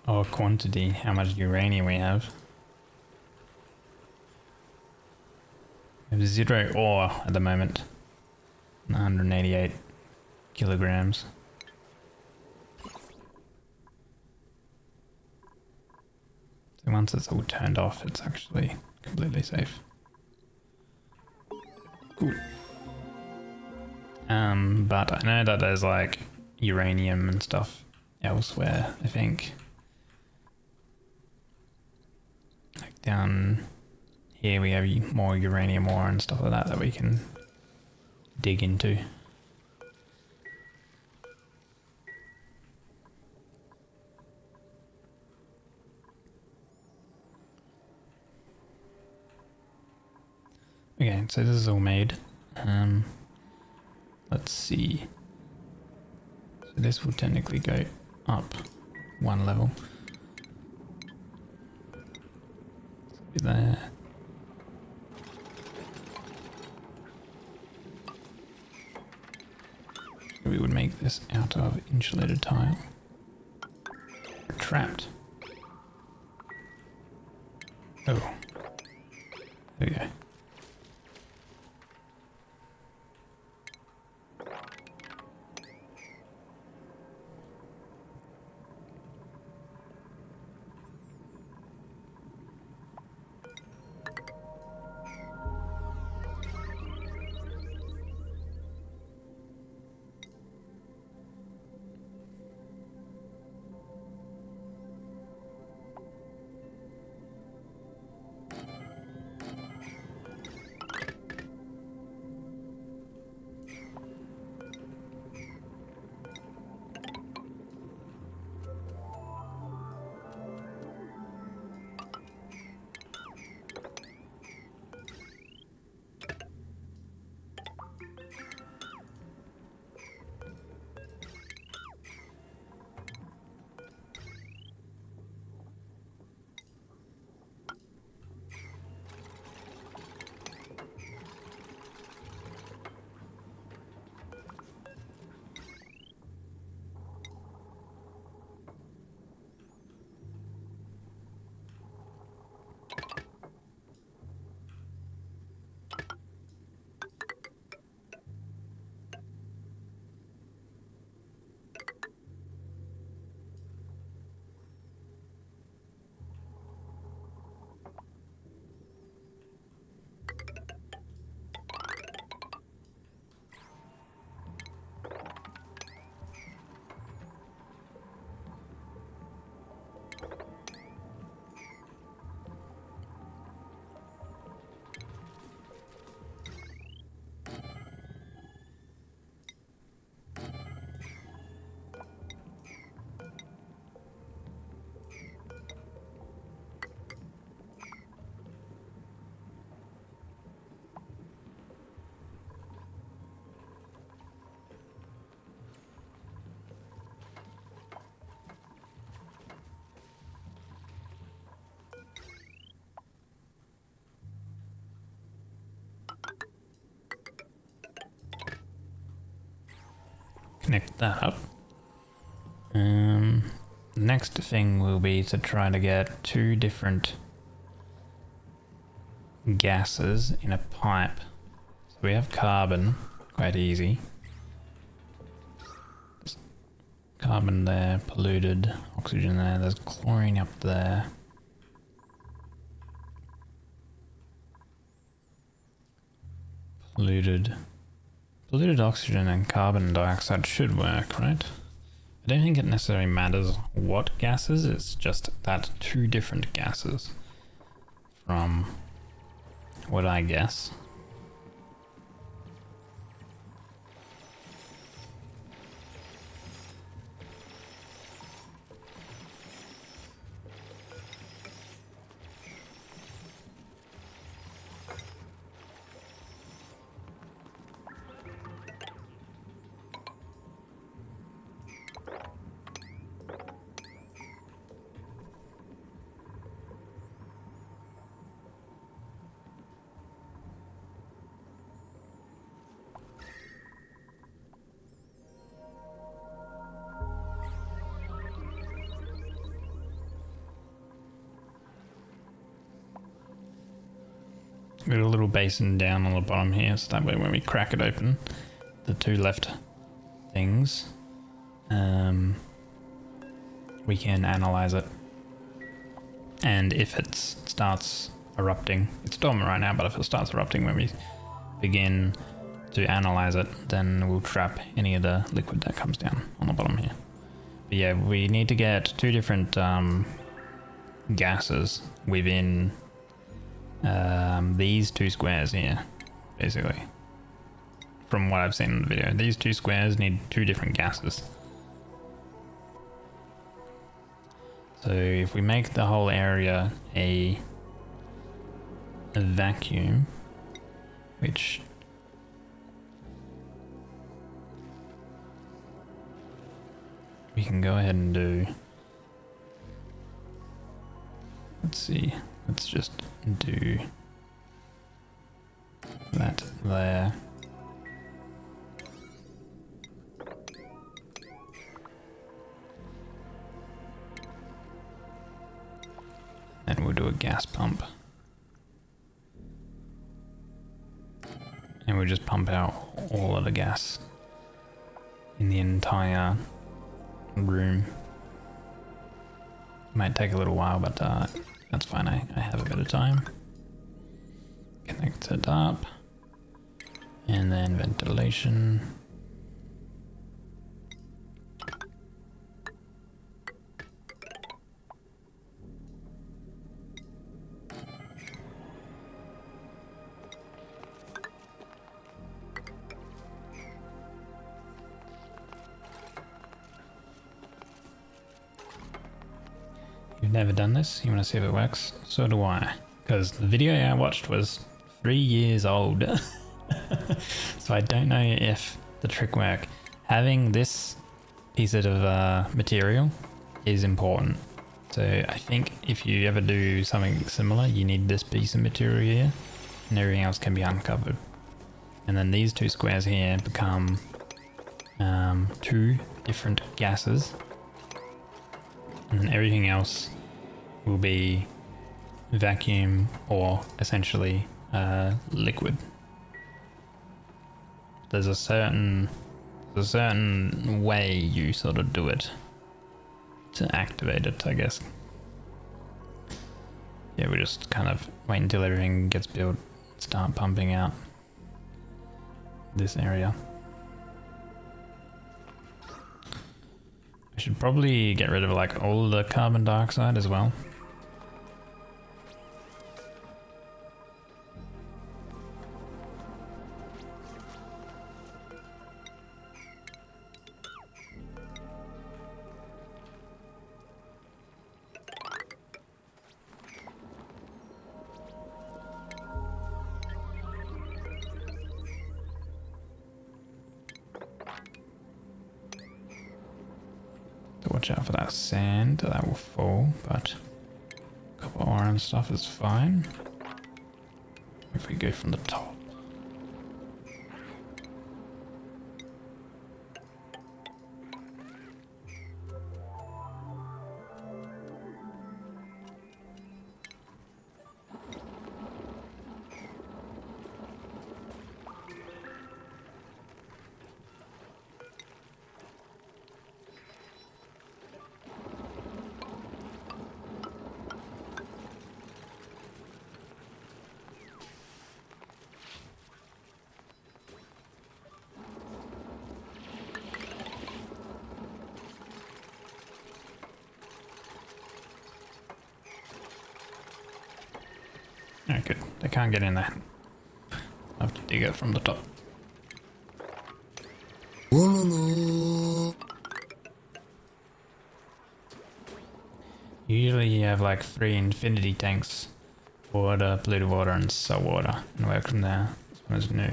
Oh, quantity, how much uranium we have. We have 0 ore at the moment. 188 kilograms. So once it's all turned off, it's actually completely safe. Cool. But I know that there's like uranium and stuff elsewhere, I think. Like down here we have more uranium ore and stuff like that we can dig into. Okay, so this is all made. Let's see. So this will technically go up one level. There. We would make this out of insulated tile. Trapped. Oh. There we go. Connect that up. Next thing will be to try to get 2 different gases in a pipe. So we have carbon. quite easy. There's carbon there, polluted, oxygen there, there's chlorine up there. Polluted oxygen and carbon dioxide should work, right? I don't think it necessarily matters what gases, it's just that two different gases from what I guess. Got a little basin down on the bottom here, so that way when we crack it open, the two left things, we can analyze it. And if it starts erupting, it's dormant right now, but if it starts erupting when we begin to analyze it, then we'll trap any of the liquid that comes down on the bottom here. But yeah, we need to get two different gases within these two squares here, basically. From what I've seen in the video, these two squares need two different gases. So if we make the whole area a vacuum, which we can go ahead and do. Let's see, let's just do that there. Then we'll do a gas pump. And we'll just pump out all of the gas in the entire room. Might take a little while, but that's fine. I have a bit of time. Connect it up. And then ventilation. You've never done this? You want to see if it works? So do I. Because the video I watched was 3 years old. So I don't know if the trick worked. Having this piece of material is important. So I think if you ever do something similar, you need this piece of material here, and everything else can be uncovered. And then these two squares here become two different gases. And then everything else will be vacuum or essentially liquid. There's a certain way you sort of do it to activate it, I guess. Yeah, we just kind of wait until everything gets built, start pumping out this area. I should probably get rid of like all the carbon dioxide as well. Watch out for that sand, that will fall, but copper ore and stuff is fine. If we go from the top. they can't get in there. I have to dig it from the top. Usually you have like 3 infinity tanks. Water, polluted water, and salt water. And work from there. This one is new.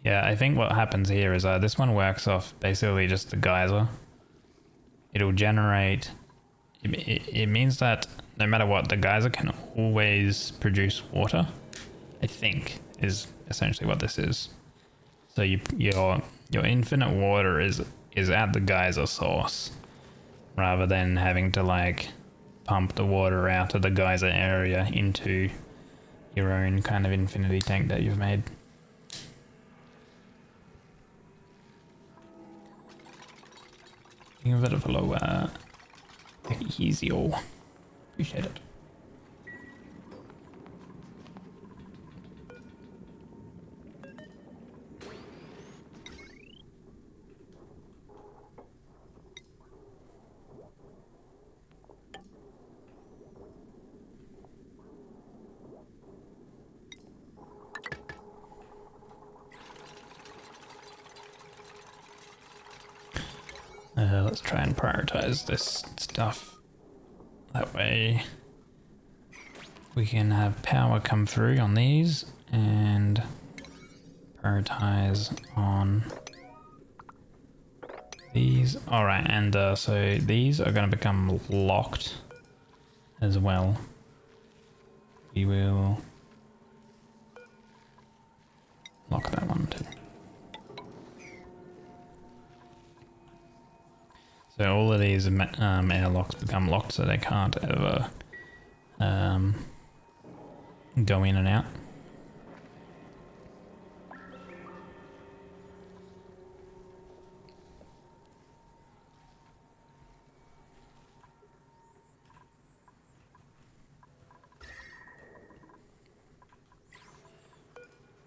Yeah, I think what happens here is this one works off basically just the geyser. It'll generate... It means that no matter what, the geyser can always produce water. I think is essentially what this is. So your infinite water is at the geyser source, rather than having to like pump the water out of the geyser area into your own kind of infinity tank that you've made. Give it a follow. Take it easy, all. Appreciate it. Let's try and prioritize this stuff. That way we can have power come through on these and prioritize on these. Alright, and so these are going to become locked as well. We will lock that one too. So all of these airlocks become locked, so they can't ever go in and out.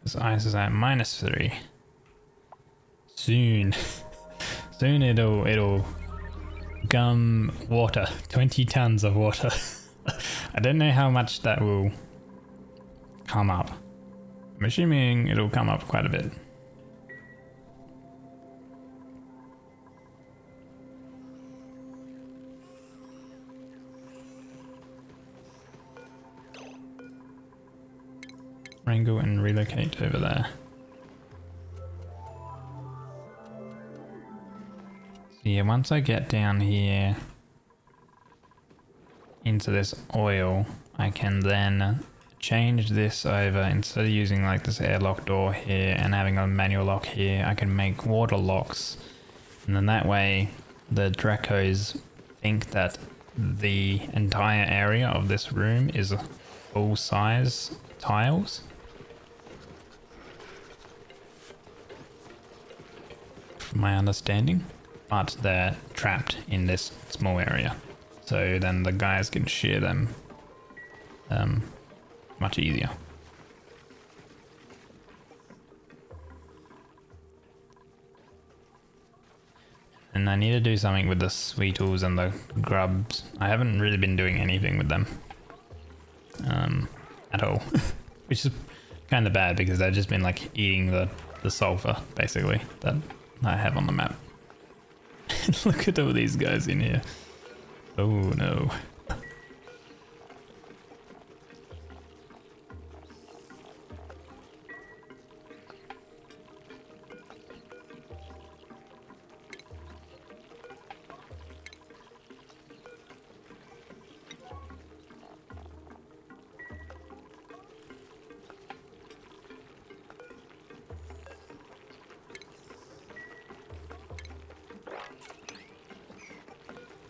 This ice is at -3. Soon, soon it'll become water. 20 tons of water. I don't know how much that will come up. I'm assuming it'll come up quite a bit. Wrangle and relocate over there. Yeah, once I get down here into this oil, I can then change this over. Instead of using like this airlock door here and having a manual lock here, I can make water locks, and then that way the Dracos think that the entire area of this room is full size tiles. From my understanding. But they're trapped in this small area, so then the guys can shear them much easier. And I need to do something with the sweetles and the grubs. I haven't really been doing anything with them at all, which is kind of bad because they've just been like eating the sulfur basically that I have on the map. Look at all these guys in here. Oh no.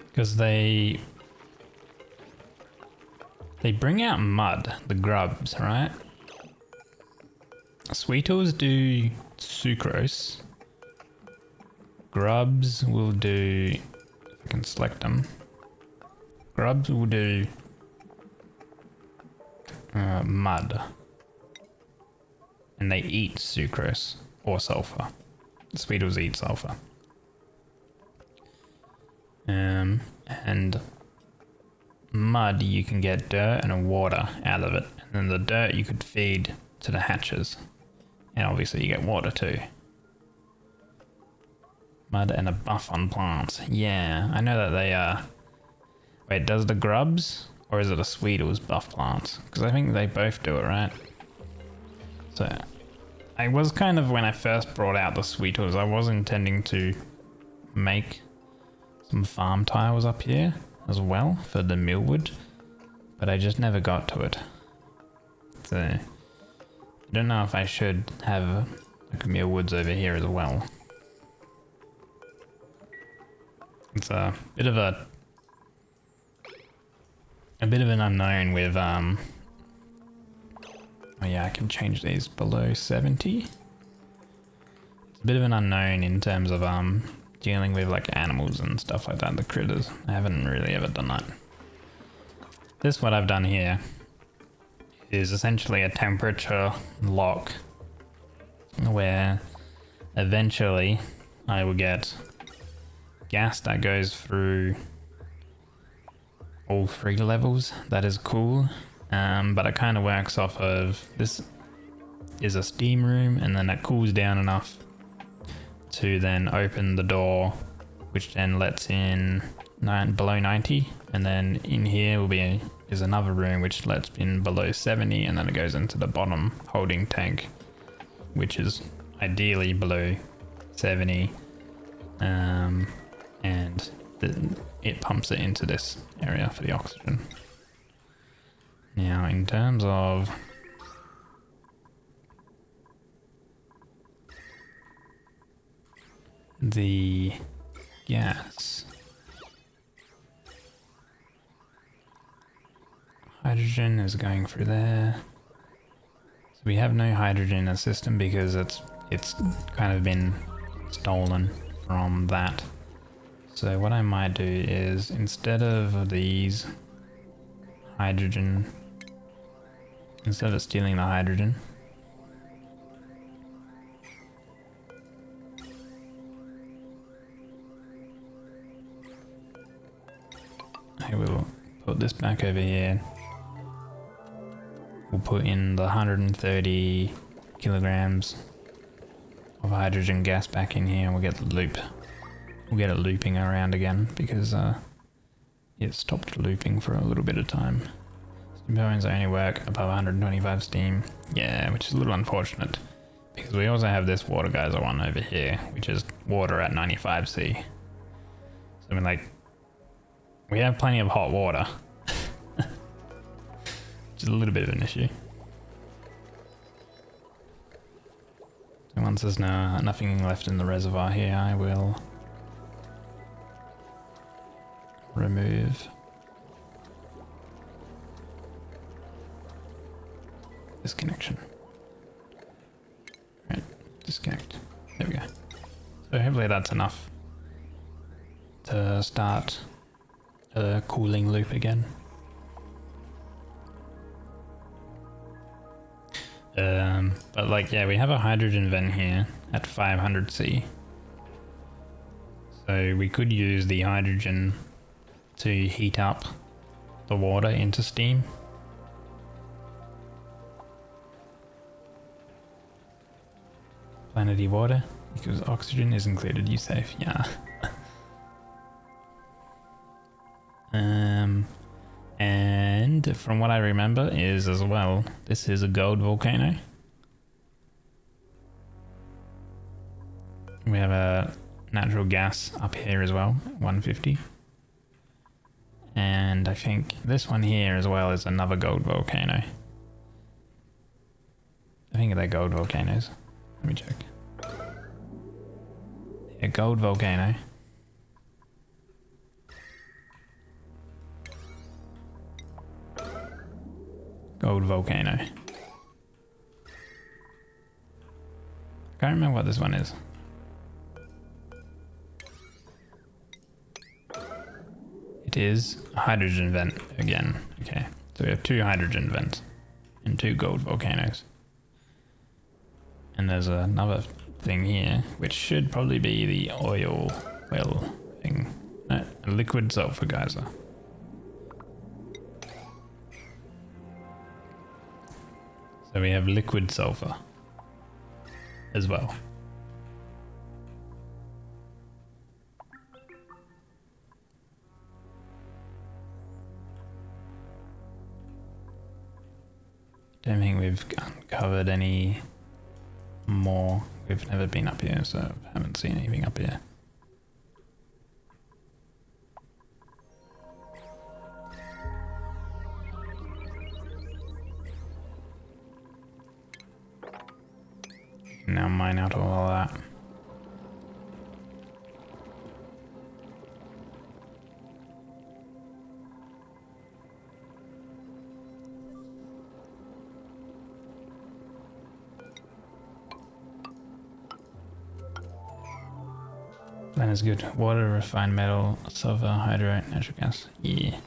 Because they bring out mud, the grubs, right? Sweetles do sucrose. Grubs will do, if I can select them. Grubs will do mud. And they eat sucrose or sulfur. The Sweetles eat sulfur. And mud, you can get dirt and water out of it. And then the dirt you could feed to the hatches. And obviously you get water too. Mud and a buff on plants. Yeah, I know that they are... Wait, does the grubs? Or is it a Sweetles buff plants? Because I think they both do it, right? So, I was kind of, when I first brought out the Sweetles, I was intending to make some farm tiles up here as well for the millwood. But I just never got to it. So, I don't know if I should have like millwoods over here as well. It's a bit of an unknown with oh yeah, I can change these below 70. It's a bit of an unknown in terms of dealing with like animals and stuff like that, the critters. I haven't really ever done that. This, what I've done here, is essentially a temperature lock where eventually I will get gas that goes through all 3 levels. That is cool, but it kind of works off of, this is a steam room, and then it cools down enough to then open the door, which then lets in below 90, and then in here is another room which lets in below 70, and then it goes into the bottom holding tank, which is ideally below 70, and it pumps it into this area for the oxygen. Now, in terms of the gas, hydrogen is going through there. So we have no hydrogen in the system because it's kind of been stolen from that. So what I might do is, instead of these hydrogen, instead of stealing the hydrogen, I will put this back over here. We'll put in the 130 kilograms of hydrogen gas back in here, and we'll get the loop. We'll get it looping around again because it stopped looping for a little bit of time. Steam turbines only work above 125 steam. Yeah, which is a little unfortunate because we also have this water geyser one over here, which is water at 95C. So I mean, like, we have plenty of hot water, which is a little bit of an issue. So once there's nothing left in the reservoir here, I will remove this connection. Right, disconnect. There we go. So hopefully that's enough to start a cooling loop again. But like, yeah, we have a hydrogen vent here at 500C. So we could use the hydrogen to heat up the water into steam. Planetary water, because oxygen is included, you safe, yeah. And from what I remember is as well, this is a gold volcano. We have a natural gas up here as well, 150. And I think this one here as well is another gold volcano. I think they're gold volcanoes. Let me check. Yeah, gold volcano. Gold volcano. I can't remember what this one is. It is a hydrogen vent again. Okay, so we have 2 hydrogen vents and 2 gold volcanoes. And there's another thing here, which should probably be the oil well thing. No, a liquid sulfur geyser. So we have liquid sulfur as well. Don't think we've uncovered any more. We've never been up here, so haven't seen anything up here. Now mine out all of that. Plan is good. Water, refined metal, sulfur, hydrate, natural gas. Yeah.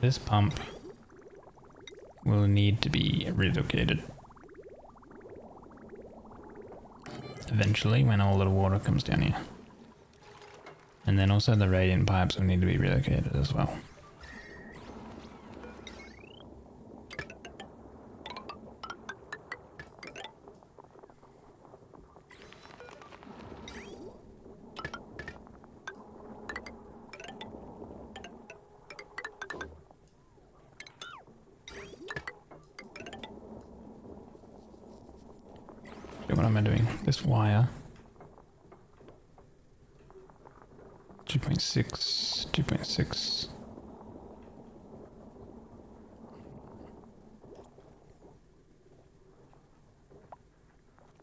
This pump will need to be relocated eventually when all the water comes down here. And then also the radiant pipes will need to be relocated as well. What am I doing? This wire. 2.6, 2.6.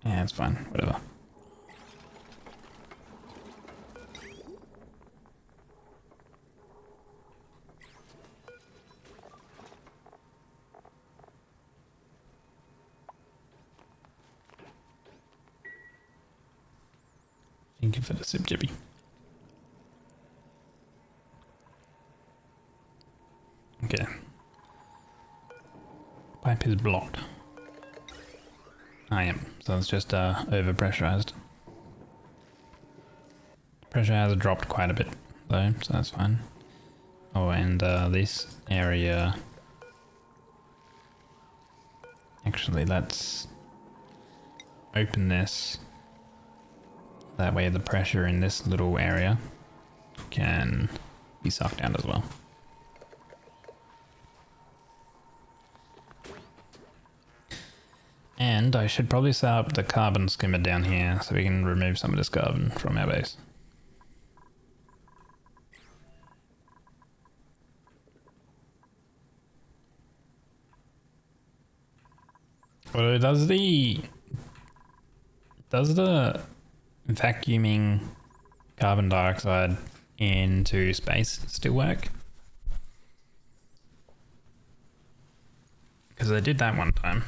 Yeah, it's fine. Whatever. Thank you for the sip, Jibby. Okay. Pipe is blocked. I am. So it's just over pressurized. Pressure has dropped quite a bit though, so that's fine. Oh, and this area. Actually, let's open this. That way the pressure in this little area can be sucked out as well. And I should probably set up the carbon skimmer down here so we can remove some of this carbon from our base. Although does the vacuuming carbon dioxide into space still work? Because I did that one time.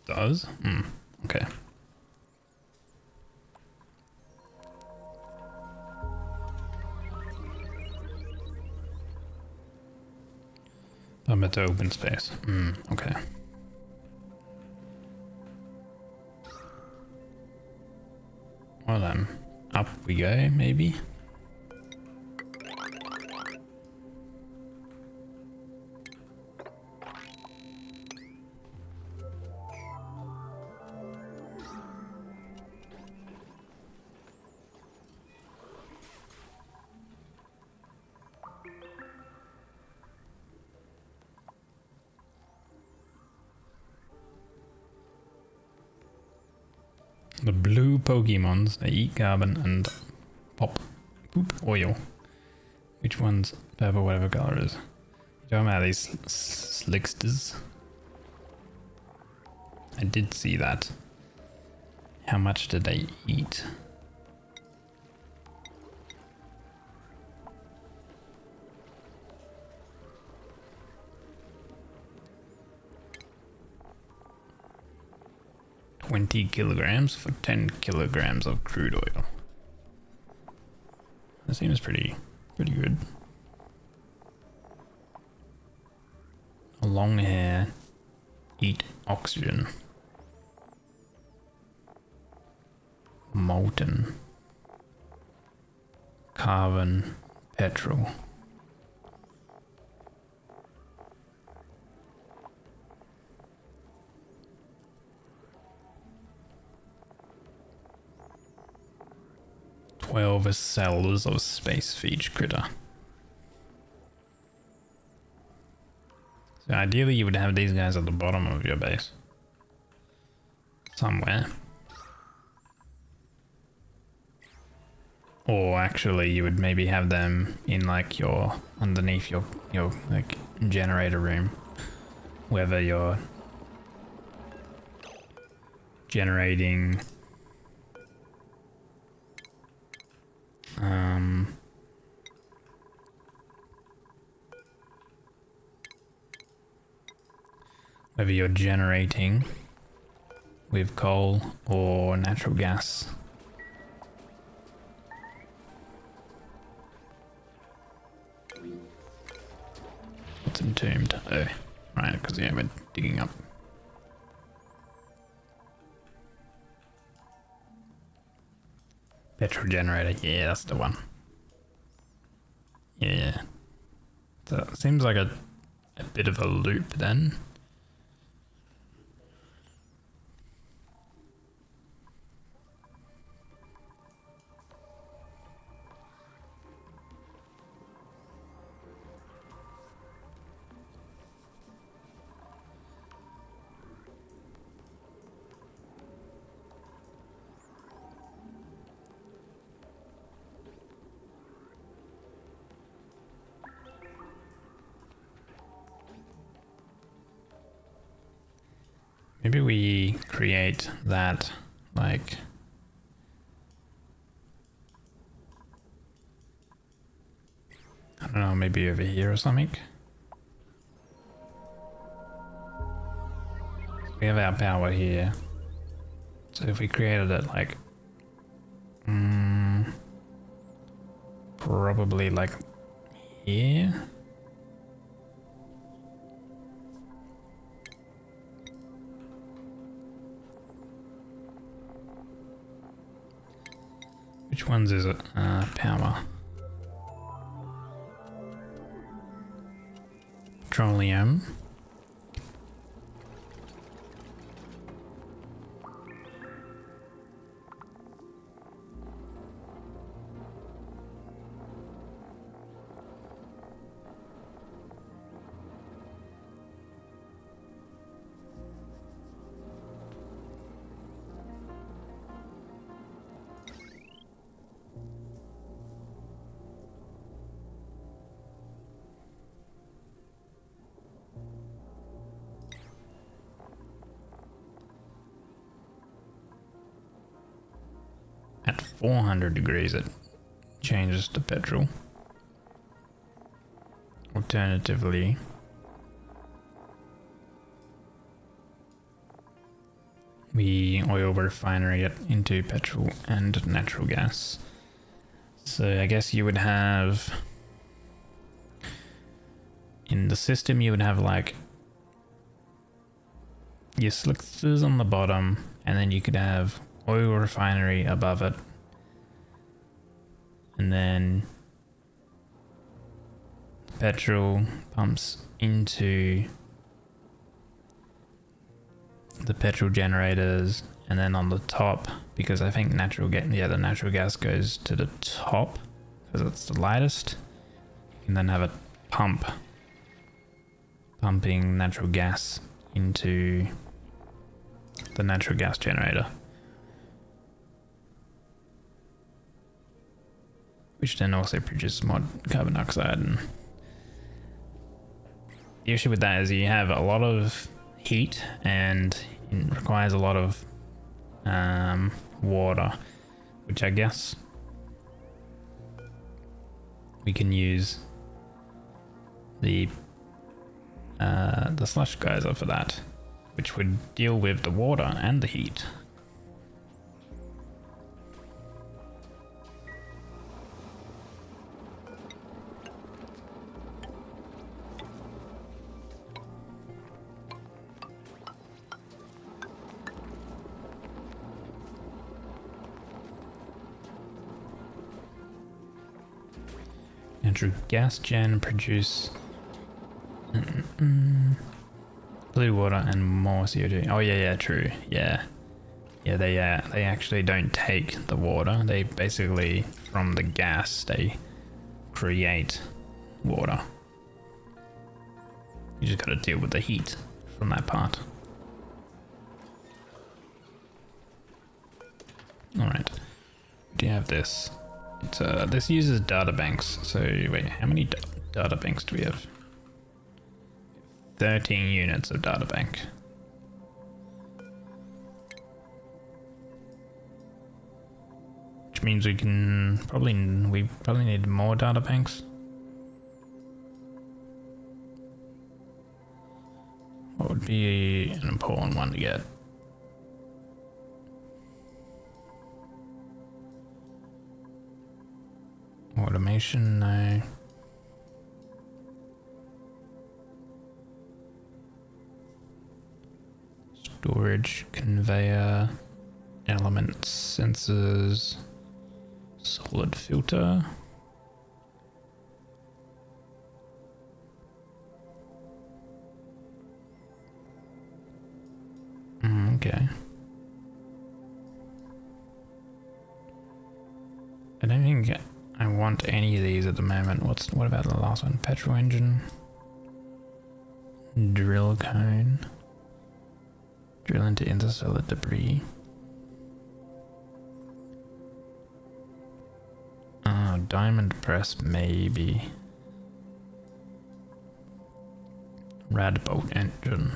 Does? Okay. I'm at the open space. Okay. Well then, up we go, maybe? The blue Pokemons, they eat carbon and pop poop oil. Which one's purple, whatever color it is? You talking about these slicksters? I did see that. How much did they eat? 20 kilograms for 10 kilograms of crude oil. That seems pretty good. Long hair, eat oxygen. Molten. Carbon, petrol. Twelve cells of space for each critter. So ideally you would have these guys at the bottom of your base. Somewhere. Or actually you would maybe have them in like your, underneath your like generator room. Whether you're generating whether you're generating with coal or natural gas. It's entombed. Oh, right, because yeah, we're digging up. Petrol generator, yeah, that's the one. Yeah. So it seems like a bit of a loop then. Maybe we create that, like, I don't know, maybe over here or something. We have our power here. So if we created it like, probably like here. Which ones is it? Power. Petroleum. At 400 degrees it changes to petrol. Alternatively, we oil refinery it into petrol and natural gas. So I guess you would have, in the system you would have like your slickers on the bottom, and then you could have oil refinery above it, and then petrol pumps into the petrol generators, and then on the top, because I think the natural gas goes to the top because it's the lightest, you can then have a pumping natural gas into the natural gas generator, which then also produces more carbon dioxide. And the issue with that is you have a lot of heat and it requires a lot of water, which I guess we can use the slush geyser for that. which would deal with the water and the heat. Natural gas gen produce blue water and more CO2. Oh yeah, true. Yeah, they actually don't take the water. They basically, from the gas, they create water. You just gotta deal with the heat from that part. Alright, do you have this? It's, this uses data banks. So wait, how many data banks do we have? 13 units of data bank. Which means we probably need more data banks. What would be an important one to get? Automation, no. Storage, conveyor, elements, sensors, solid filter. Okay. I don't think I want any of these at the moment. What about the last one? Petrol engine, drill cone, drill into interstellar debris. Diamond press maybe. Rad bolt engine.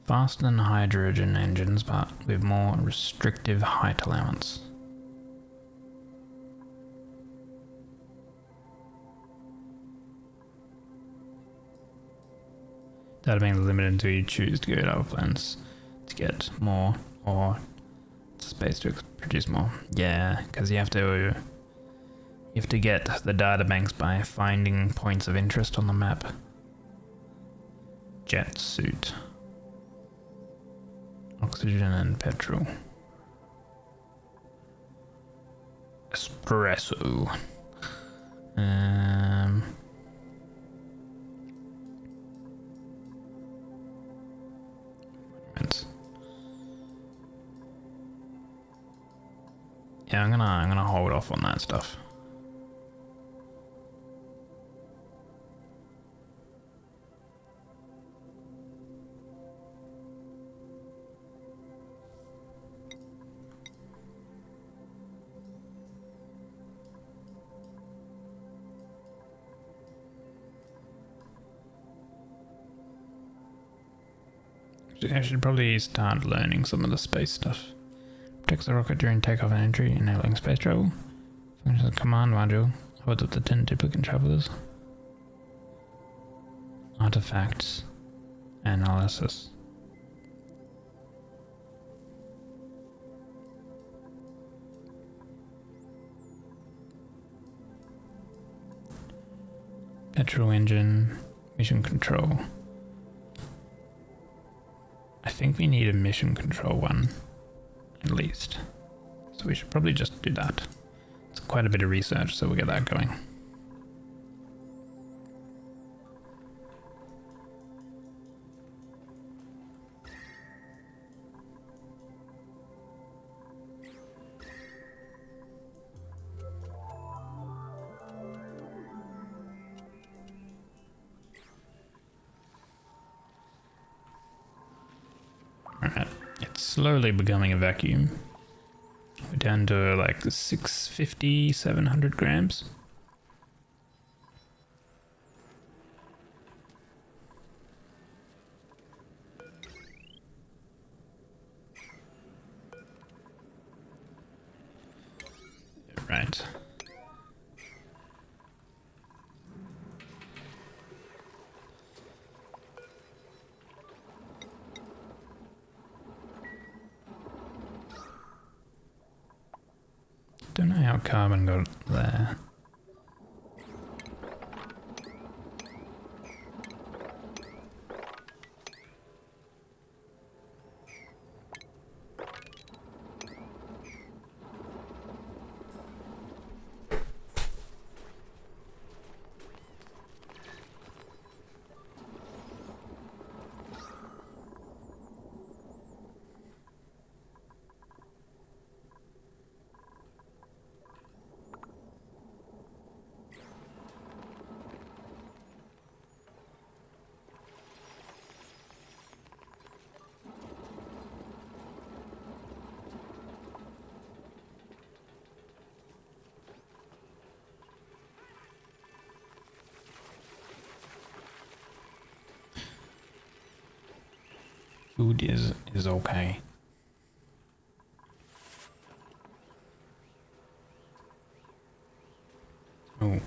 Faster than hydrogen engines, but with more restrictive height allowance. Data bank is limited until you choose to go to other planets to get more or space to produce more. Yeah, because you have to get the data banks by finding points of interest on the map. Jet suit. Oxygen and petrol. Espresso. Yeah, I'm gonna hold off on that stuff. I should probably start learning some of the space stuff. Protects the rocket during takeoff and entry, enabling space travel. Functions as a command module. Holds up to 10 duplicate travelers. Artifacts. Analysis. Petrol engine. Mission control. I think we need a mission control one. At least. So we should probably just do that. It's quite a bit of research, so we'll get that going. Alright, it's slowly becoming a vacuum. We're down to like 650, 700 grams. Right. how carbon got there. Food is okay. Oh.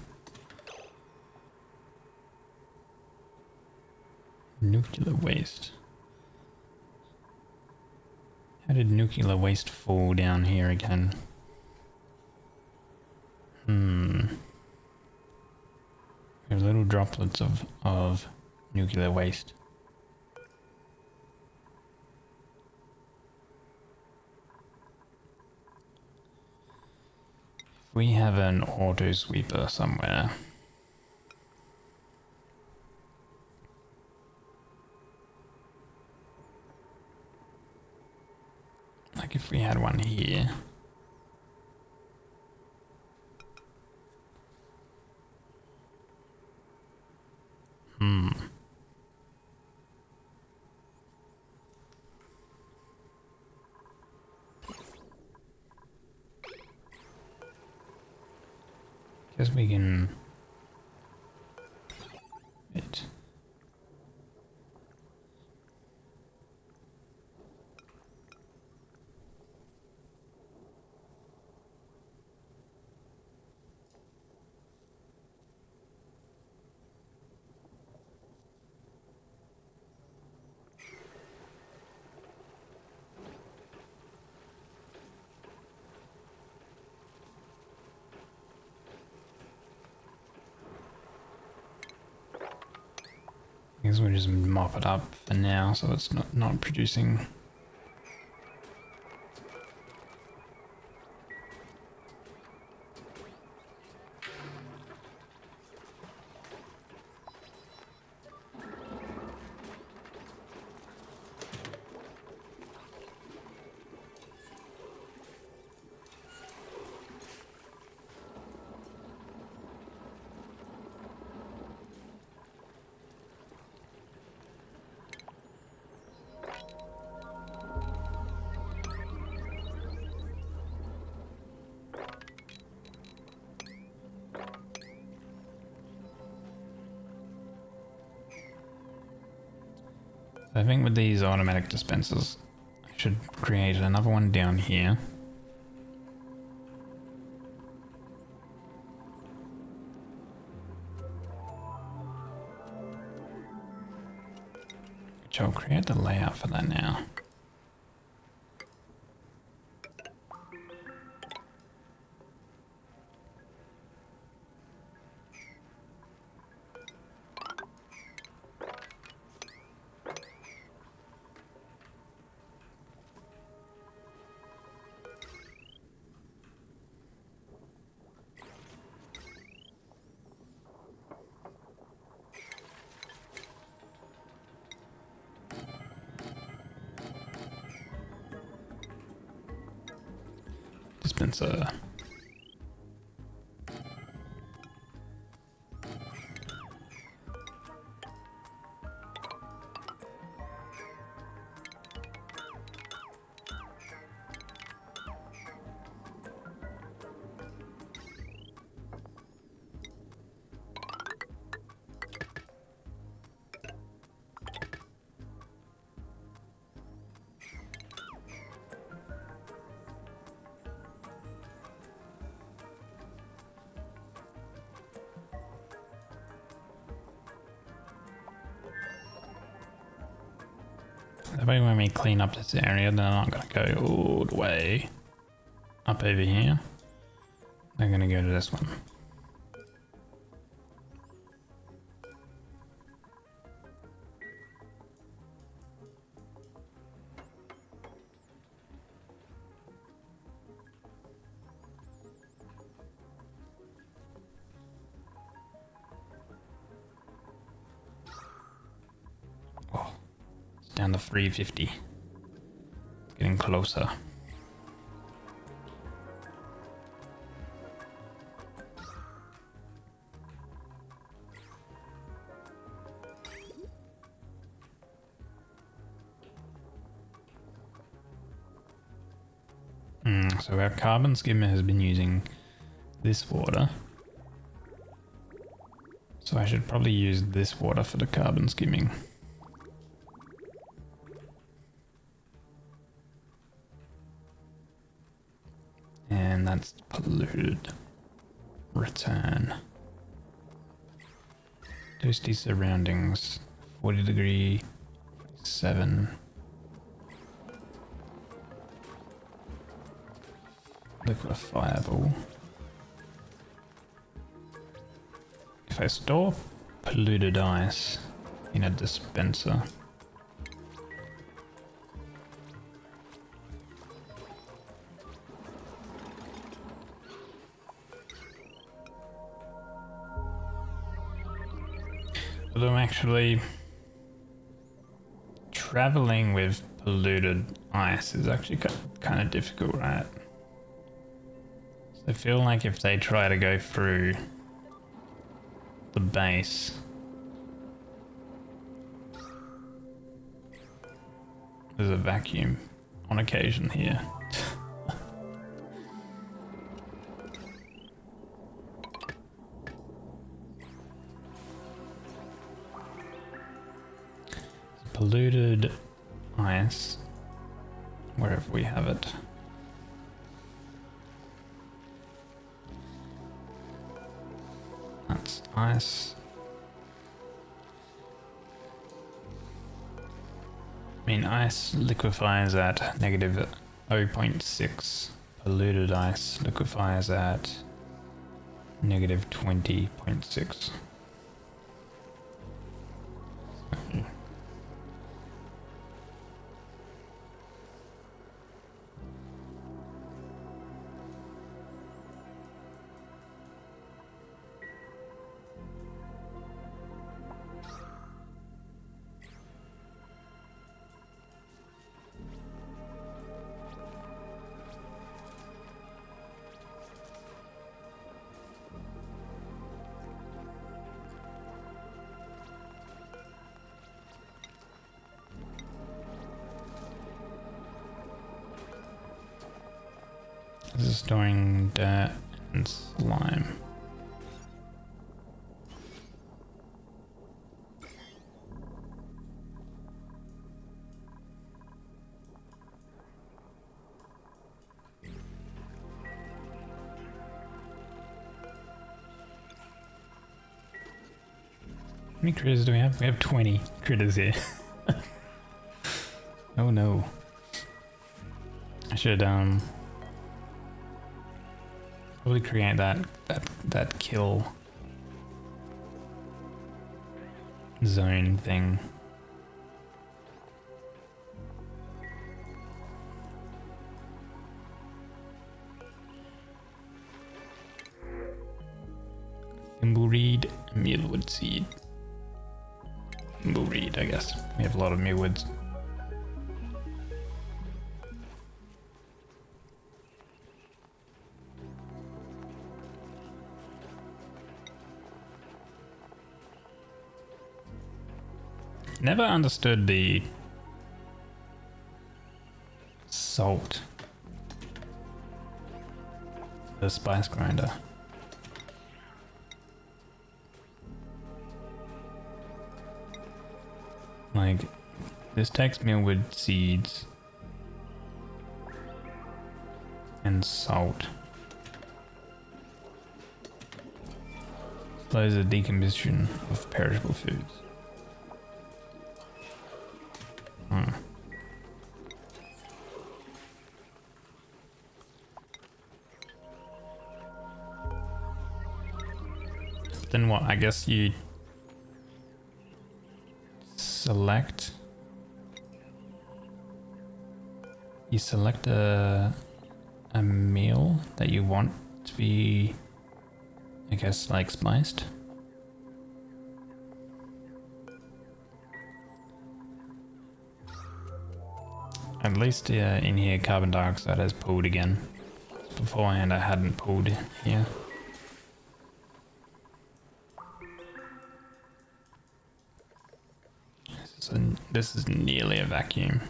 Nuclear waste. How did nuclear waste fall down here again? We have little droplets of nuclear waste. We have an auto sweeper somewhere. Like if we had one here. Guess we can... It. I guess we'll just mop it up for now so it's not producing. I think with these automatic dispensers, I should create another one down here. Which I'll create the layout for that now. Dispenser. If I want me to clean up this area, then I'm not going to go all the way up over here. They're gonna go to this one. Oh, it's down to 350. Getting closer. So our carbon skimmer has been using this water. So I should probably use this water for the carbon skimming. And that's polluted. Return. Toasty surroundings. 40 degree. 7. Liquefiable. If I store polluted ice in a dispenser, although actually traveling with polluted ice is actually kind of difficult, right? So I feel like if they try to go through the base, there's a vacuum on occasion here. Polluted ice, wherever we have it. That's ice. I mean, ice liquefies at negative 0.6. Polluted ice liquefies at negative 20.6. This is storing dirt and slime. How many critters do we have? We have 20 critters here. Oh no. I should probably create that kill zone thing. Thimbleweed, mealwood seed. Thimbleweed, I guess. We have a lot of mealwoods. Never understood the salt, the spice grinder. Like, this takes mealwood seeds and salt. Slows the decomposition of perishable foods. Then what? I guess you select. You select a meal that you want to be, I guess, like spiced. At least in here, carbon dioxide has pulled again. Beforehand, I hadn't pulled here. This is nearly a vacuum.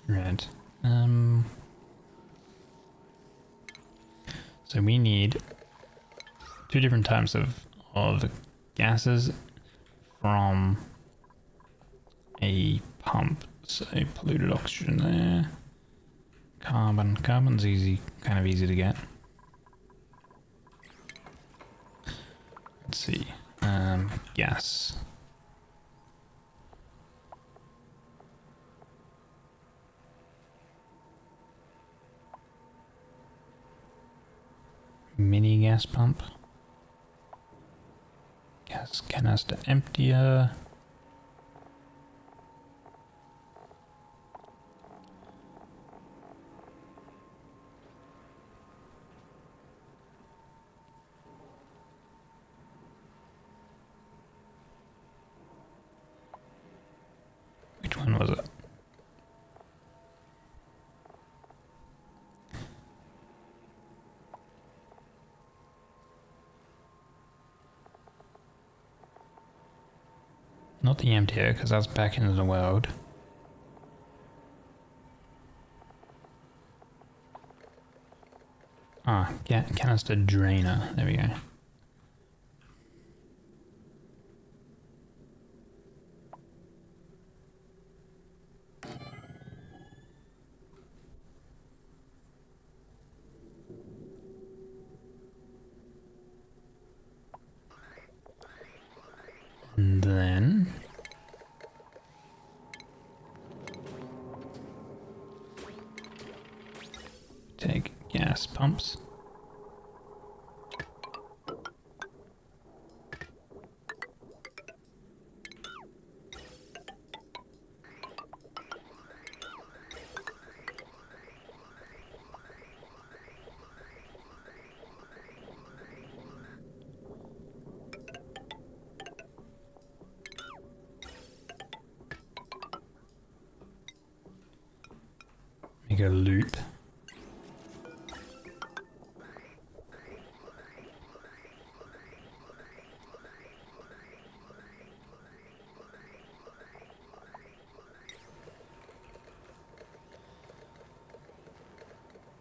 Right. So we need 2 different types of gases from a pump. So polluted oxygen there. Carbon's easy, kind of easy to get. Let's see. Gas. Mini gas pump. Gas canister emptier. Which one was it? Not the emptier, because that's back into the world. Ah, canister drainer. There we go. And then take gas pumps. Make a loop.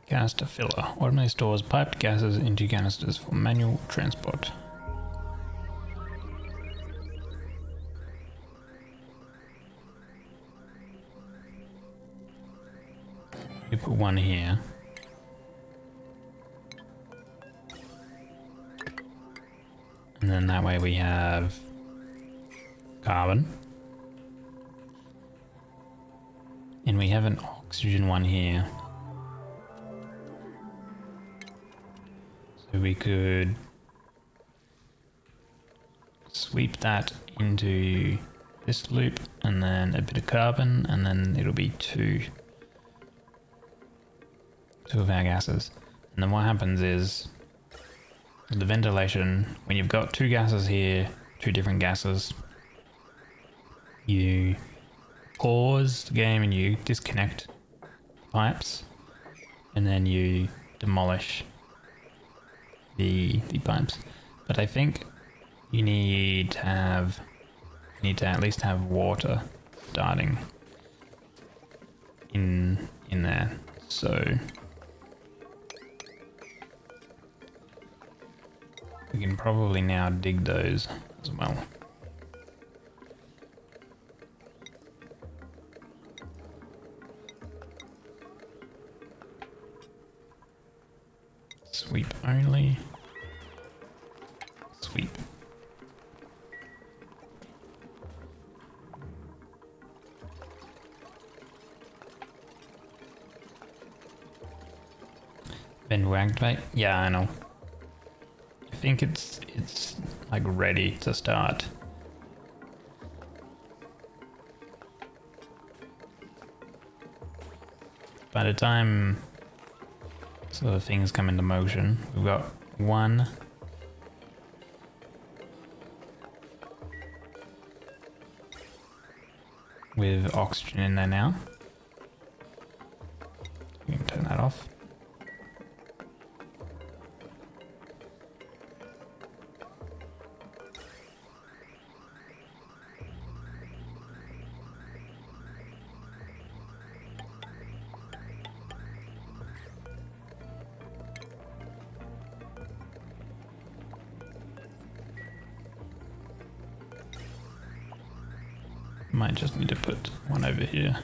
Canister filler. Automatically stores piped gases into canisters for manual transport. We put one here. And then that way we have carbon. And we have an oxygen one here. So we could sweep that into this loop and then a bit of carbon, and then it'll be two of our gases. And then what happens is the ventilation, when you've got 2 gases here, 2 different gases, you pause the game and you disconnect pipes, and then you demolish the pipes. But I think you need to at least have water starting in there. So we can probably now dig those as well. Sweep only. Sweep. Then we activate? Yeah, I know. I think it's like ready to start. By the time sort of things come into motion, we've got one with oxygen in there now. You can turn that off. Might just need to put one over here.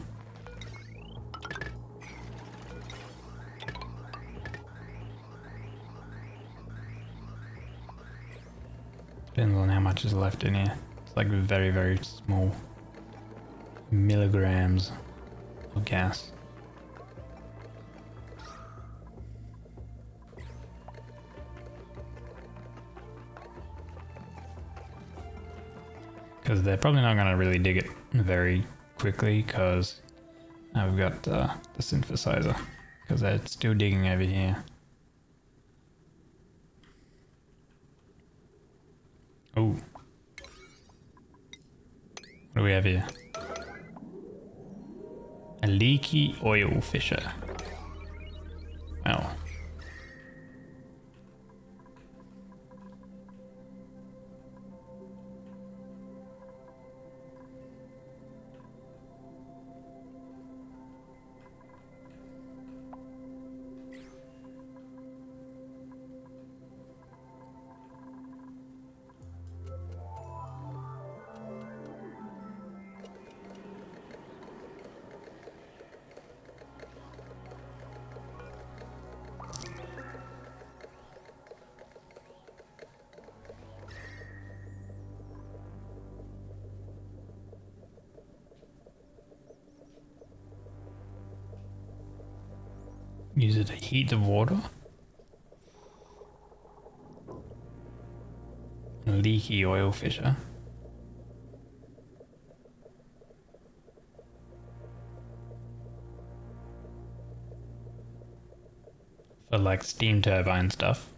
Depends on how much is left in here. It's like very, very small milligrams of gas. Because they're probably not going to really dig it very quickly because we've got the synthesizer. Because they're still digging over here. Oh. What do we have here? A leaky oil fissure. Well. Use it to heat the water. A leaky oil fissure. For like steam turbine stuff.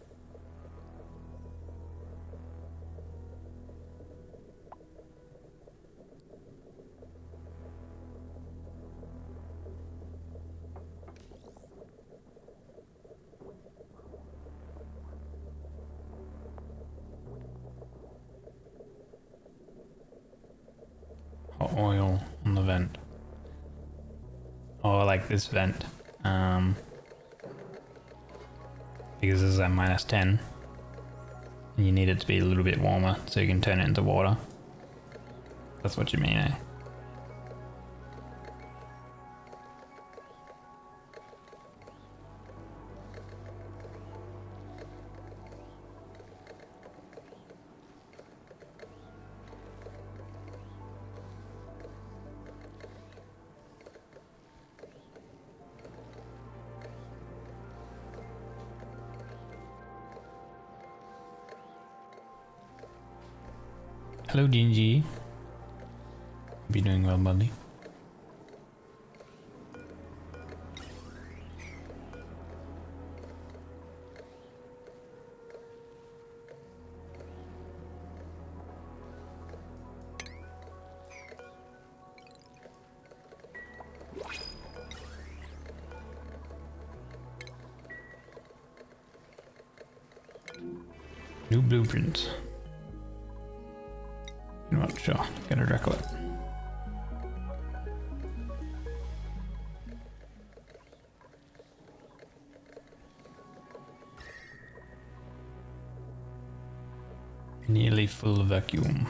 Hot oil on the vent. Oh, I like this vent. Because this is at -10. And you need it to be a little bit warmer so you can turn it into water. That's what you mean, eh? Hello, Gingy. Hope you're doing well, buddy. New blueprint. You know what, sure, get a record. Nearly full vacuum.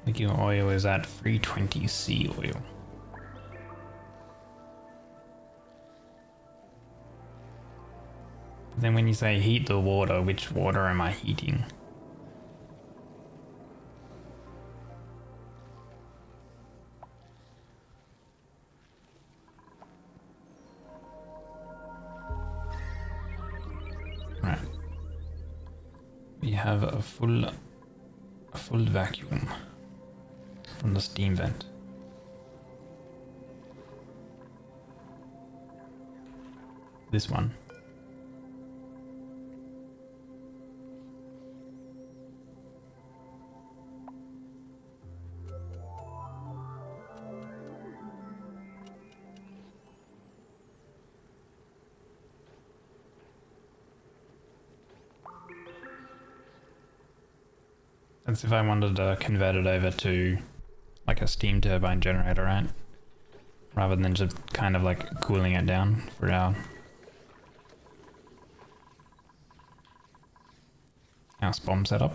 Liquid oil is at 320 C oil. Then when you say heat the water, which water am I heating? have a full vacuum from the steam vent. This one. That's if I wanted to convert it over to like a steam turbine generator, right? Rather than just kind of like cooling it down for our house bomb setup.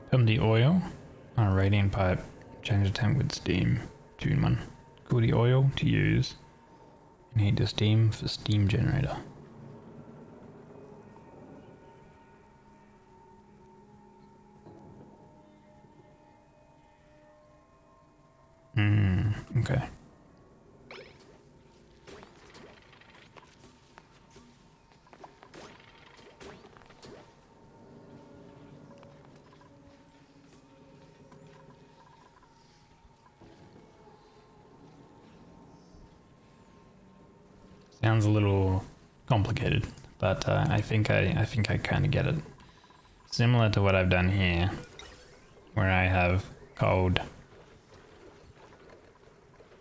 Pump the oil on a radiant pipe, change the tank with steam, tune 1. Cool the oil to use, and heat the steam for steam generator. Okay. Sounds a little complicated, but I think I kind of get it. Similar to what I've done here, where I have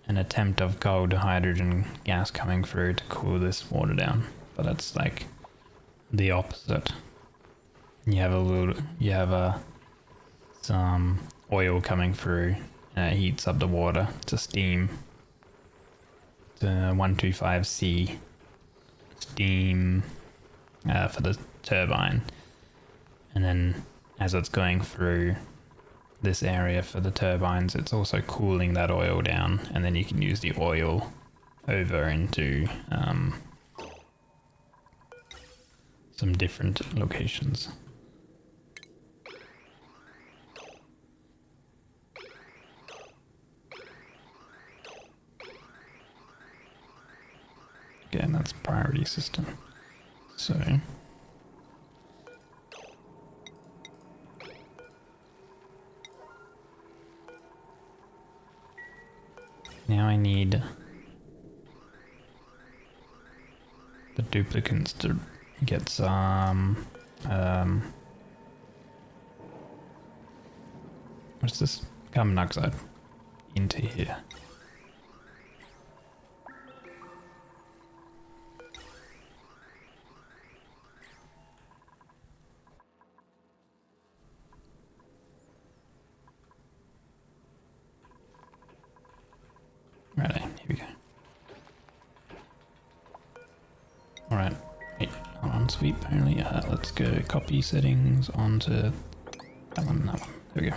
an attempt of cold hydrogen gas coming through to cool this water down, but it's like the opposite. You have some oil coming through, and it heats up the water to steam. The 125C steam for the turbine, and then as it's going through this area for the turbines, it's also cooling that oil down, and then you can use the oil over into some different locations. Again, that's priority system. So now I need the duplicants to get some what's this? Carbon dioxide into here. Right, here we go. Alright, wait, hold on, sweep only. Let's go copy settings onto that one. There we go.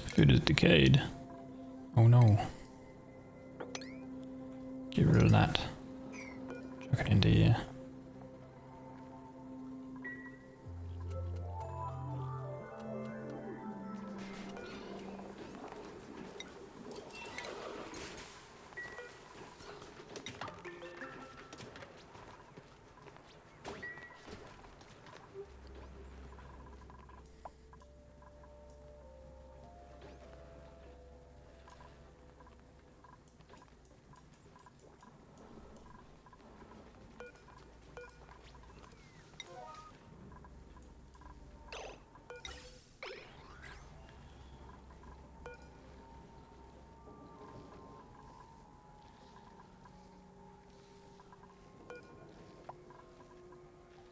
Food is decayed. Oh no. Get rid of that. Chuck it into here.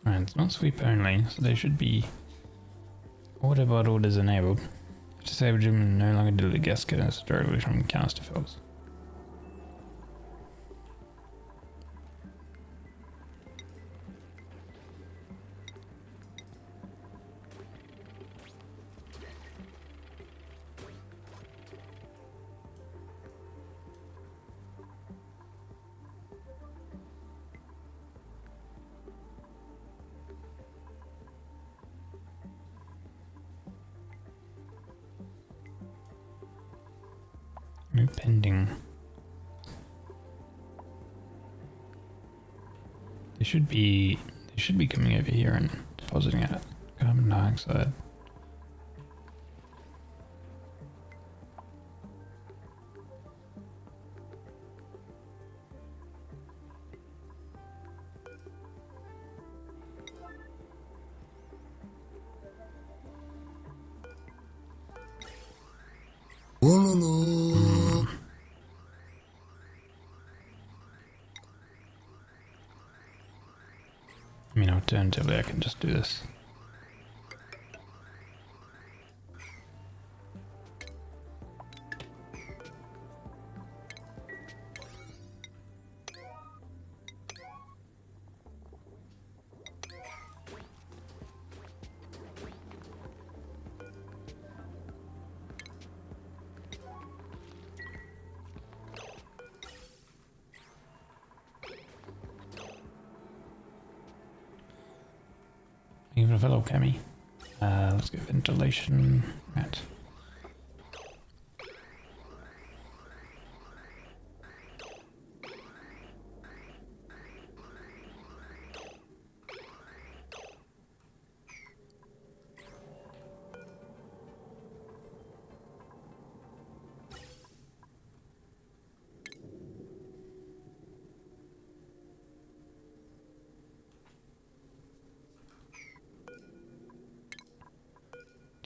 Right, it's not sweep only, so they should be Water bottle is enabled. Disabled gym no longer delete gas directly from canister fills. No pending. They should be coming over here and depositing it. Carbon dioxide. I mean, alternatively, I can just do this. Even a fellow Cammy. Let's go ventilation. Right.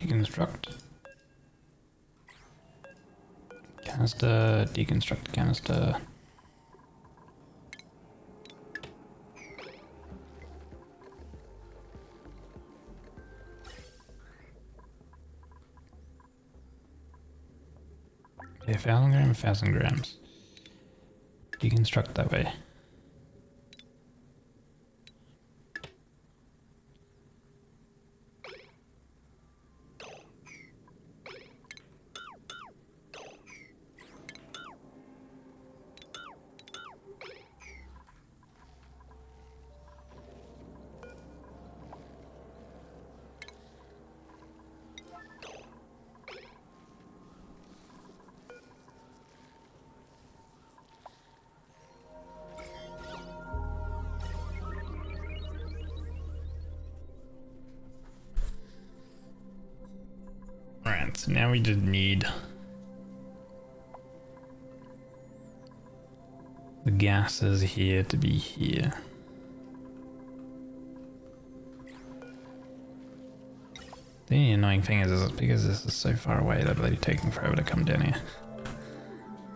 Deconstruct. Canister, deconstruct canister. Okay, 1,000 grams, 1,000 grams. Deconstruct that way. Right, so now we just need the gases here to be here. The only annoying thing is because this is so far away, they're bloody taking forever to come down here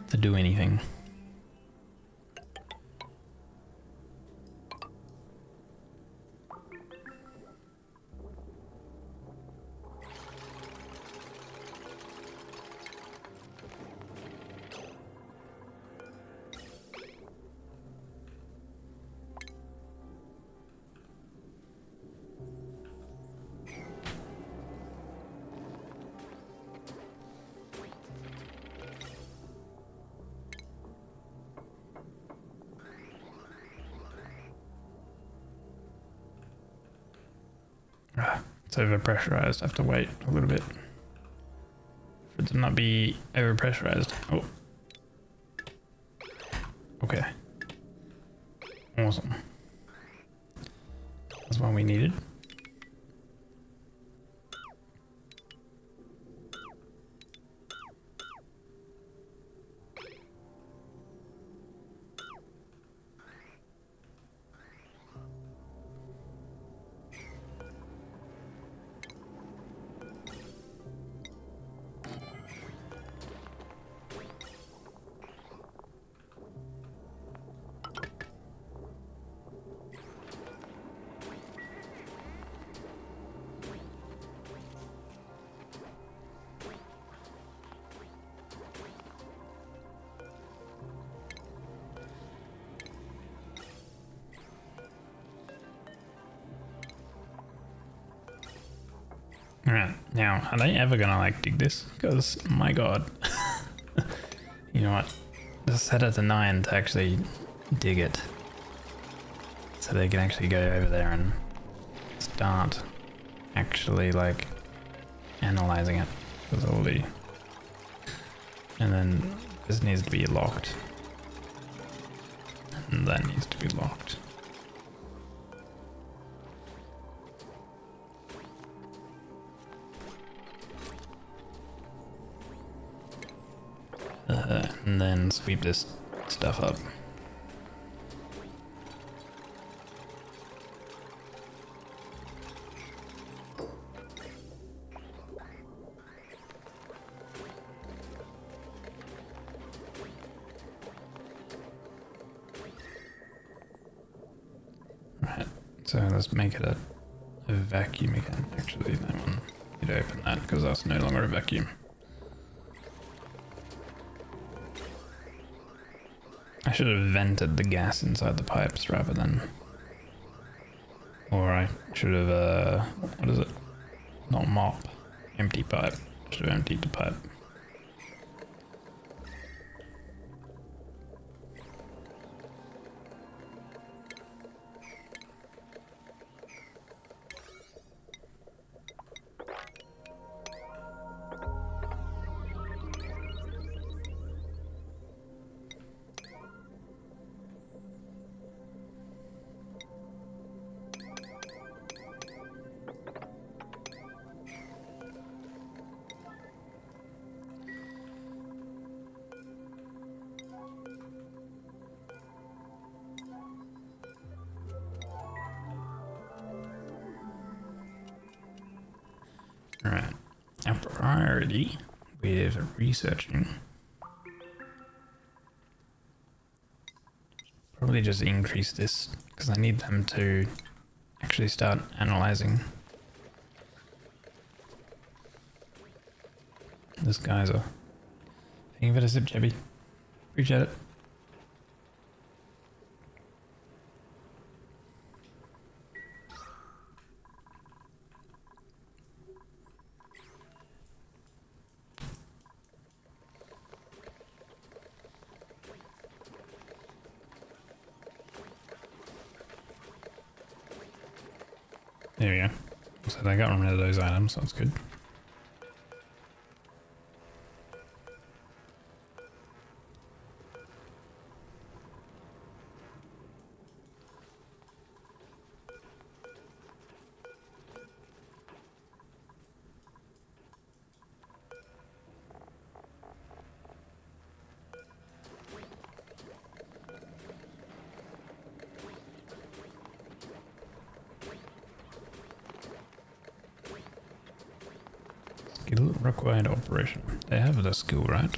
to do anything. It's overpressurized. I have to wait a little bit for it to not be overpressurized. Oh. Okay. Awesome. That's what we needed. Alright, now, are they ever gonna like dig this? Because, my god. You know what? Just set it to 9 to actually dig it. So they can actually go over there and start actually like analyzing it with all the... And then this needs to be locked. And that needs to be locked. And then sweep this stuff up. Right, so let's make it a vacuum again. Actually, that one, need to open that because that's no longer a vacuum. I should have vented the gas inside the pipes rather than... Or I should have, what is it? Not mop. Empty pipe. Should have emptied the pipe. Alright, our priority with researching, probably just increase this because I need them to actually start analyzing this geyser. Think of it as a Jebby. Appreciate it. There we go. So they got rid of those items, that's good. Skill required operation. They have the skill, right?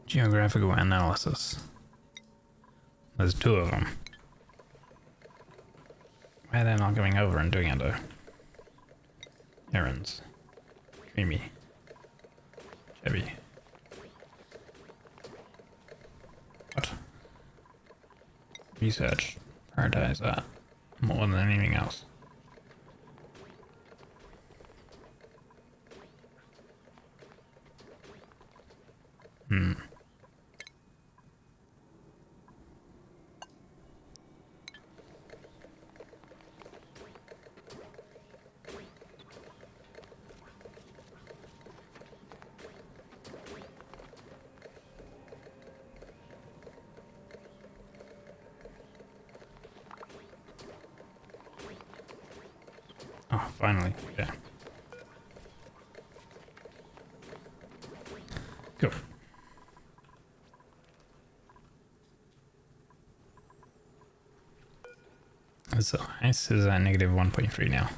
Geographical analysis. There's 2 of them. Why are they not going over and doing it though? Errands. Dreamy. Chevy. What? Research. Prioritize that more than anything else. Oh, finally. Yeah. Go. So ice is at negative 1.3 now.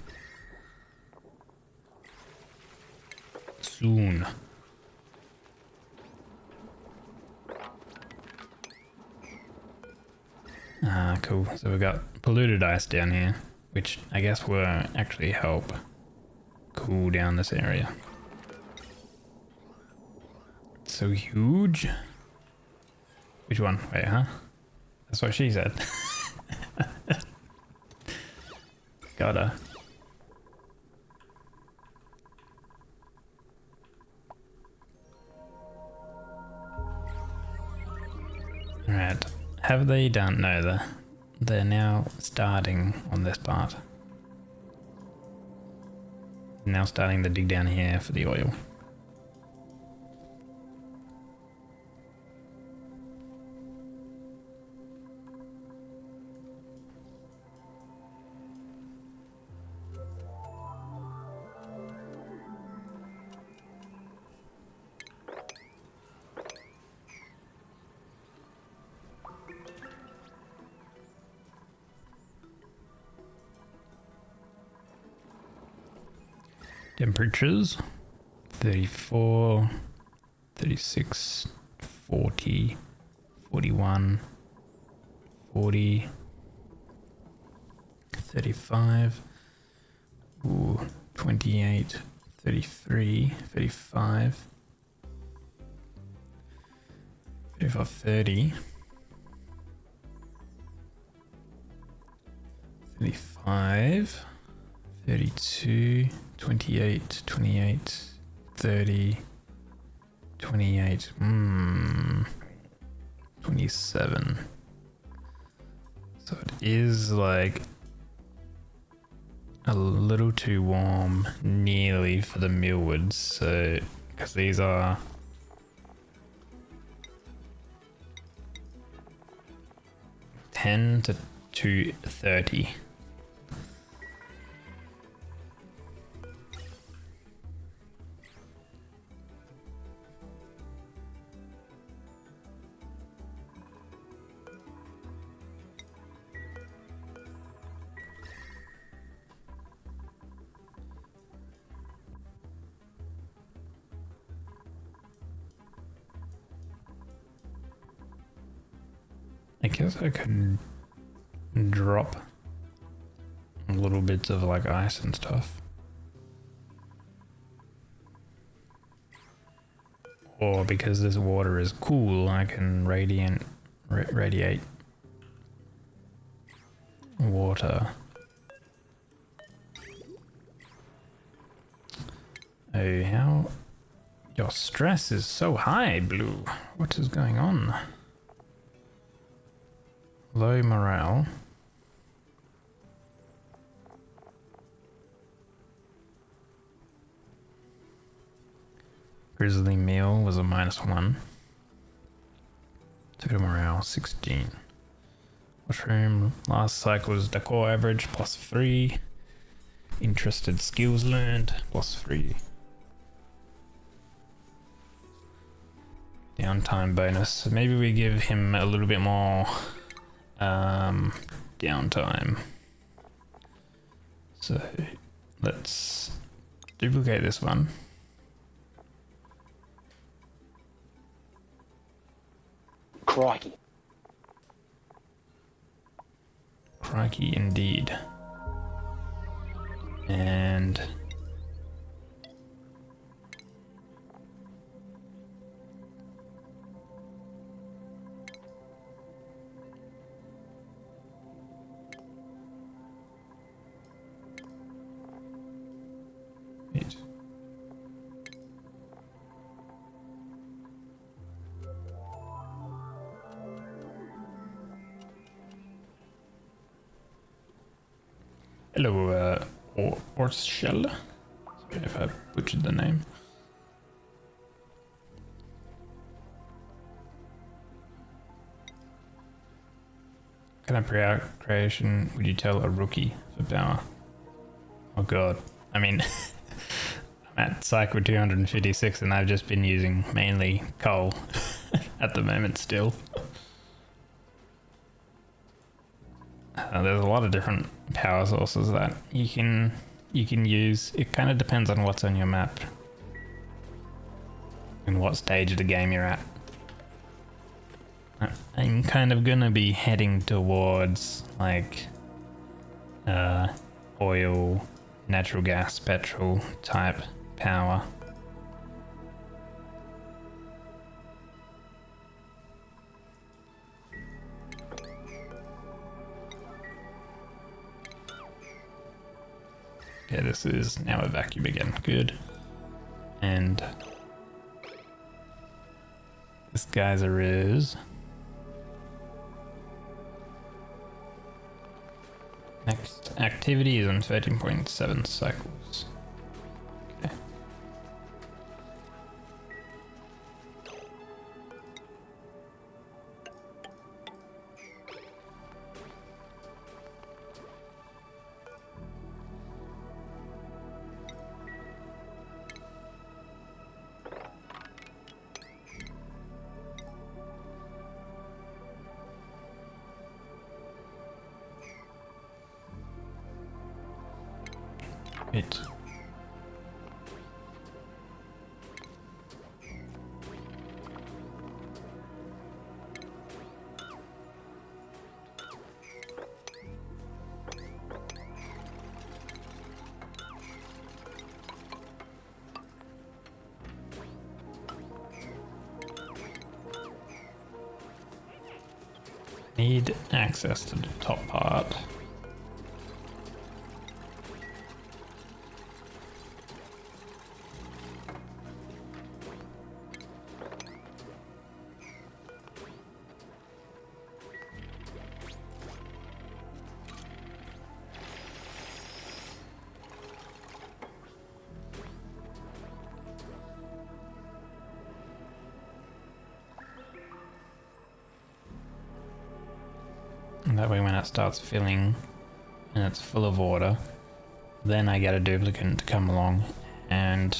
Soon. Ah, cool. So we've got polluted ice down here, which I guess will actually help cool down this area. It's so huge. Which one? Wait, huh? That's what she said. Got her. Alright. Have they done? No, they're now starting on this part. Now starting to dig down here for the oil. Temperatures 34, 36, 40, 41, 40, 35, ooh, 28, 33, 35, 35, 30, 35, 32, 28, 28, 30, 28, 27. So it is like a little too warm nearly for the mealwoods, so because these are to 230. I guess I could drop little bits of like ice and stuff. Or because this water is cool, I can radiate water. Oh, how your stress is so high, Blue. What is going on? Low morale. Grizzly meal was a -1. Total morale 16. Mushroom last cycle was decor average +3. Interested skills learned +3. Downtime bonus. So maybe we give him a little bit more downtime. So let's duplicate this one. Crikey. Crikey indeed. And wait. Hello, Orshell. Sorry if I butchered the name. What kind of creation would you tell a rookie for power? Oh god. I mean, I'm at cycle 256 and I've just been using mainly coal at the moment still. There's a lot of different power sources that you can use. It kind of depends on what's on your map and what stage of the game you're at. I'm kind of gonna be heading towards like oil, natural gas, petrol type power. Okay, this is now a vacuum again. Good. And this geyser is... Next activity is on 13.7 cycles. Okay. Wait. Need access to the top part. And that way when it starts filling and it's full of water, then I get a duplicate to come along and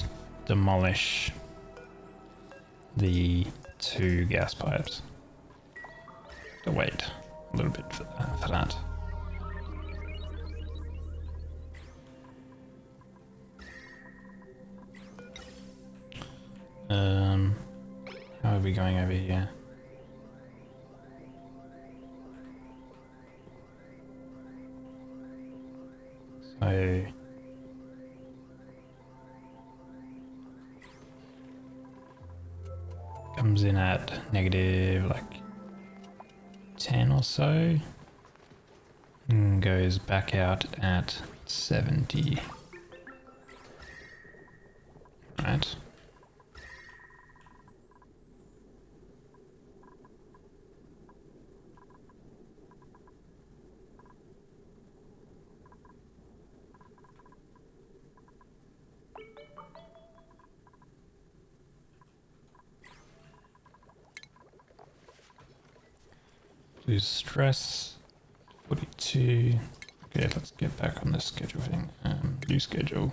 demolish the 2 gas pipes. To wait a little bit for that. How are we going over here? So comes in at negative like 10 or so and goes back out at 70. Right. Lose stress, 42. Okay, let's get back on the schedule thing. New schedule.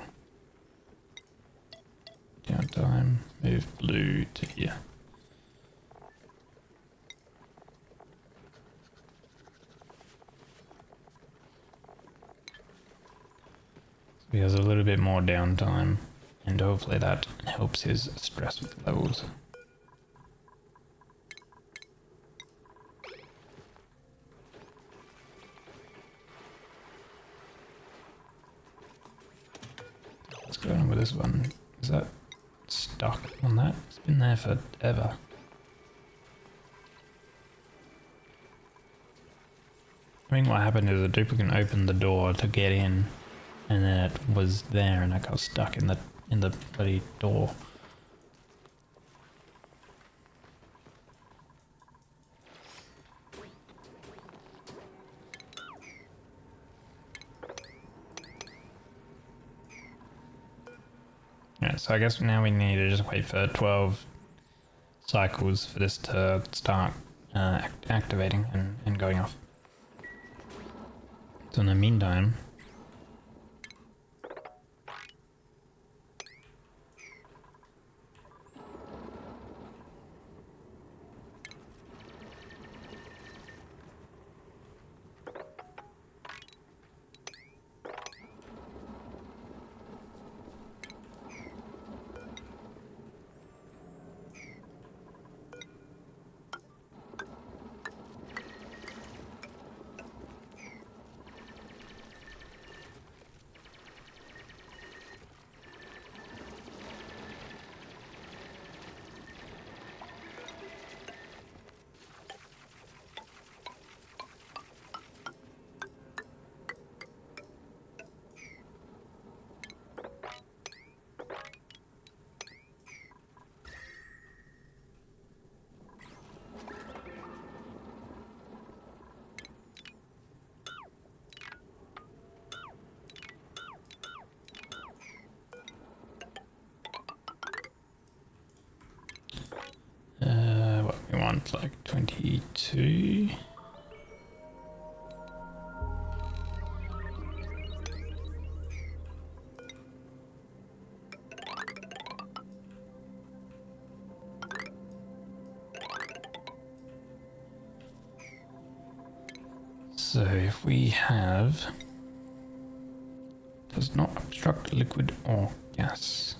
Downtime, move blue to here. So he has a little bit more downtime, and hopefully that helps his stress levels. What's going on with this one? Is that stuck on that? It's been there forever. I think what happened is the duplicate opened the door to get in, and then it was there, and I got stuck in the bloody door. Yeah, so I guess now we need to just wait for 12 cycles for this to start activating and going off. So in the meantime, looks like 22. So if we have does not obstruct liquid or gas.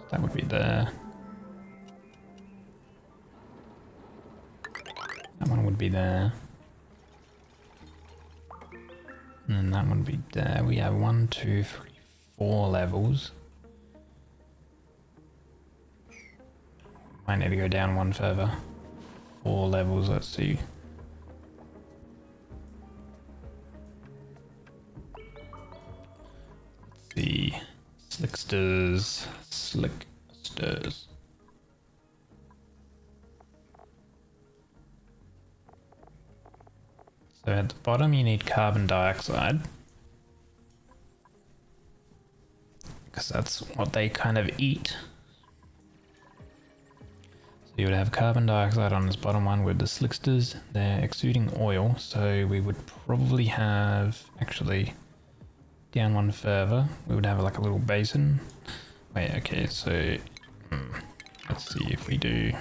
That would be there. That one would be there. And then that one would be there. We have 1, 2, 3, 4 levels. Might need to go down one further. 4 levels, let's see. The slicksters. So at the bottom you need carbon dioxide, because that's what they kind of eat. So you would have carbon dioxide on this bottom one with the slicksters. They're exuding oil, so we would probably have, actually, down one further, we would have like a little basin. Wait, okay, so let's see if we do.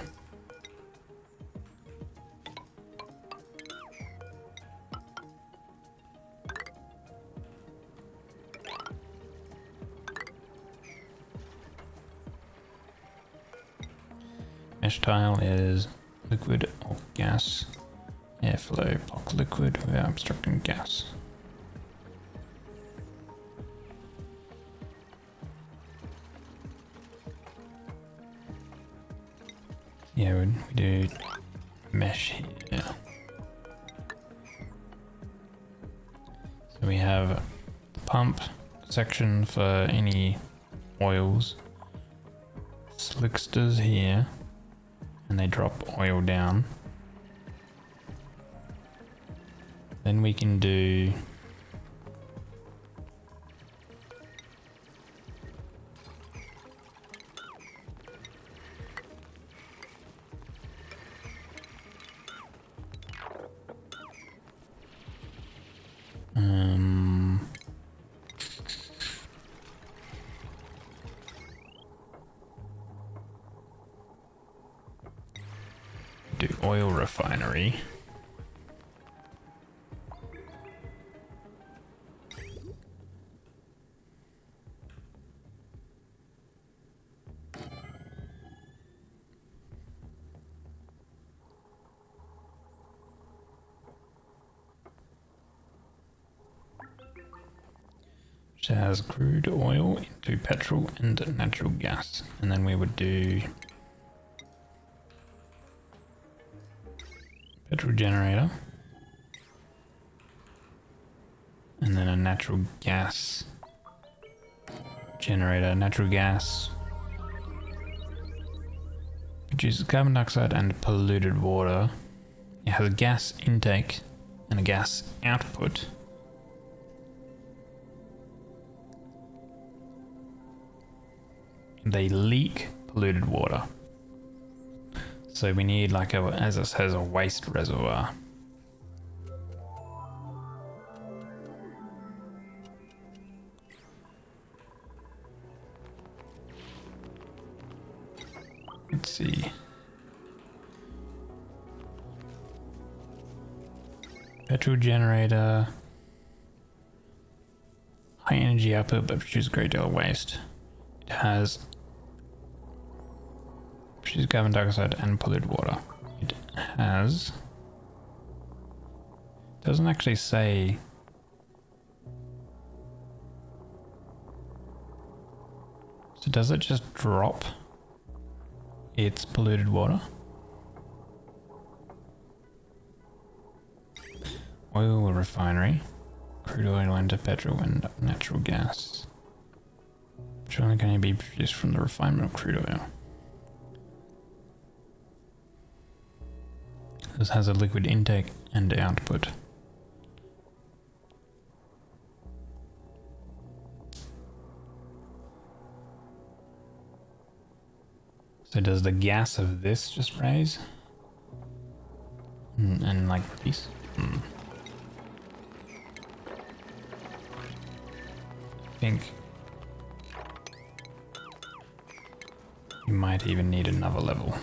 Mesh tile is liquid or gas. Airflow, block liquid without obstructing gas. Yeah, we do mesh here. So we have the pump section for any oils, slicksters here, and they drop oil down. Then we can do oil refinery. Which has crude oil into petrol and natural gas. And then we would do petrol generator. And then a natural gas generator. Natural gas produces carbon dioxide and polluted water. It has a gas intake and a gas output. They leak polluted water. So we need like a, as it says, a waste reservoir. Let's see. Petrol generator. High energy output but produces a great deal of waste. It has produces carbon dioxide and polluted water. It has, doesn't actually say. So does it just drop its polluted water? Oil refinery, crude oil into petrol and natural gas. Which only can be produced from the refinement of crude oil. This has a liquid intake and output. So does the gas of this just raise? And like these? I think you might even need another level.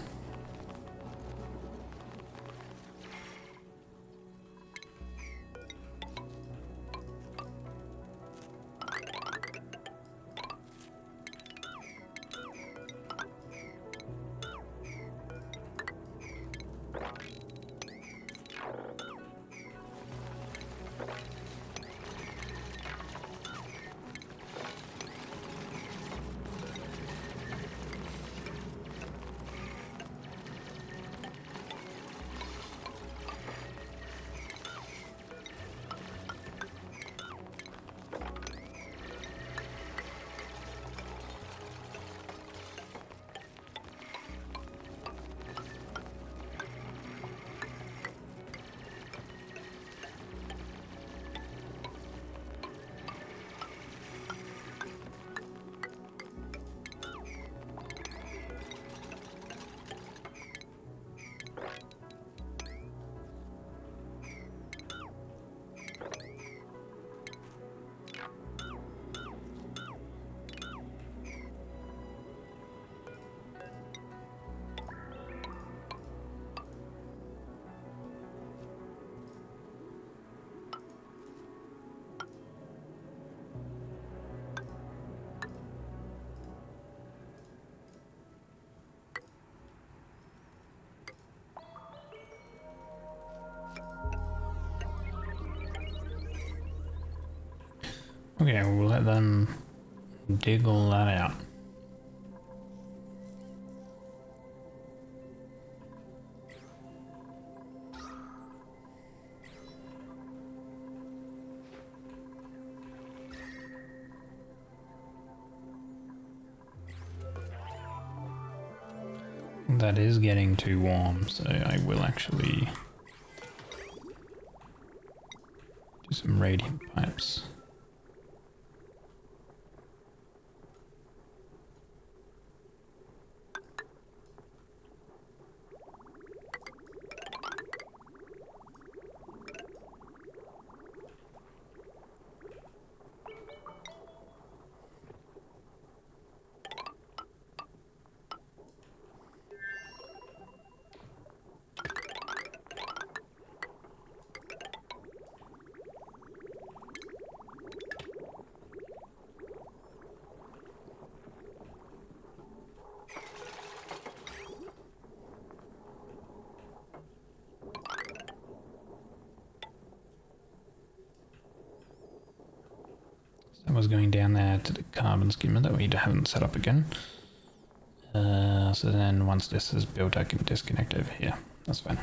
Okay, we'll let them dig all that out. That is getting too warm, so I will actually do some radiant pipes. That was going down there to the carbon skimmer that we haven't set up again. So then once this is built, I can disconnect over here. That's fine.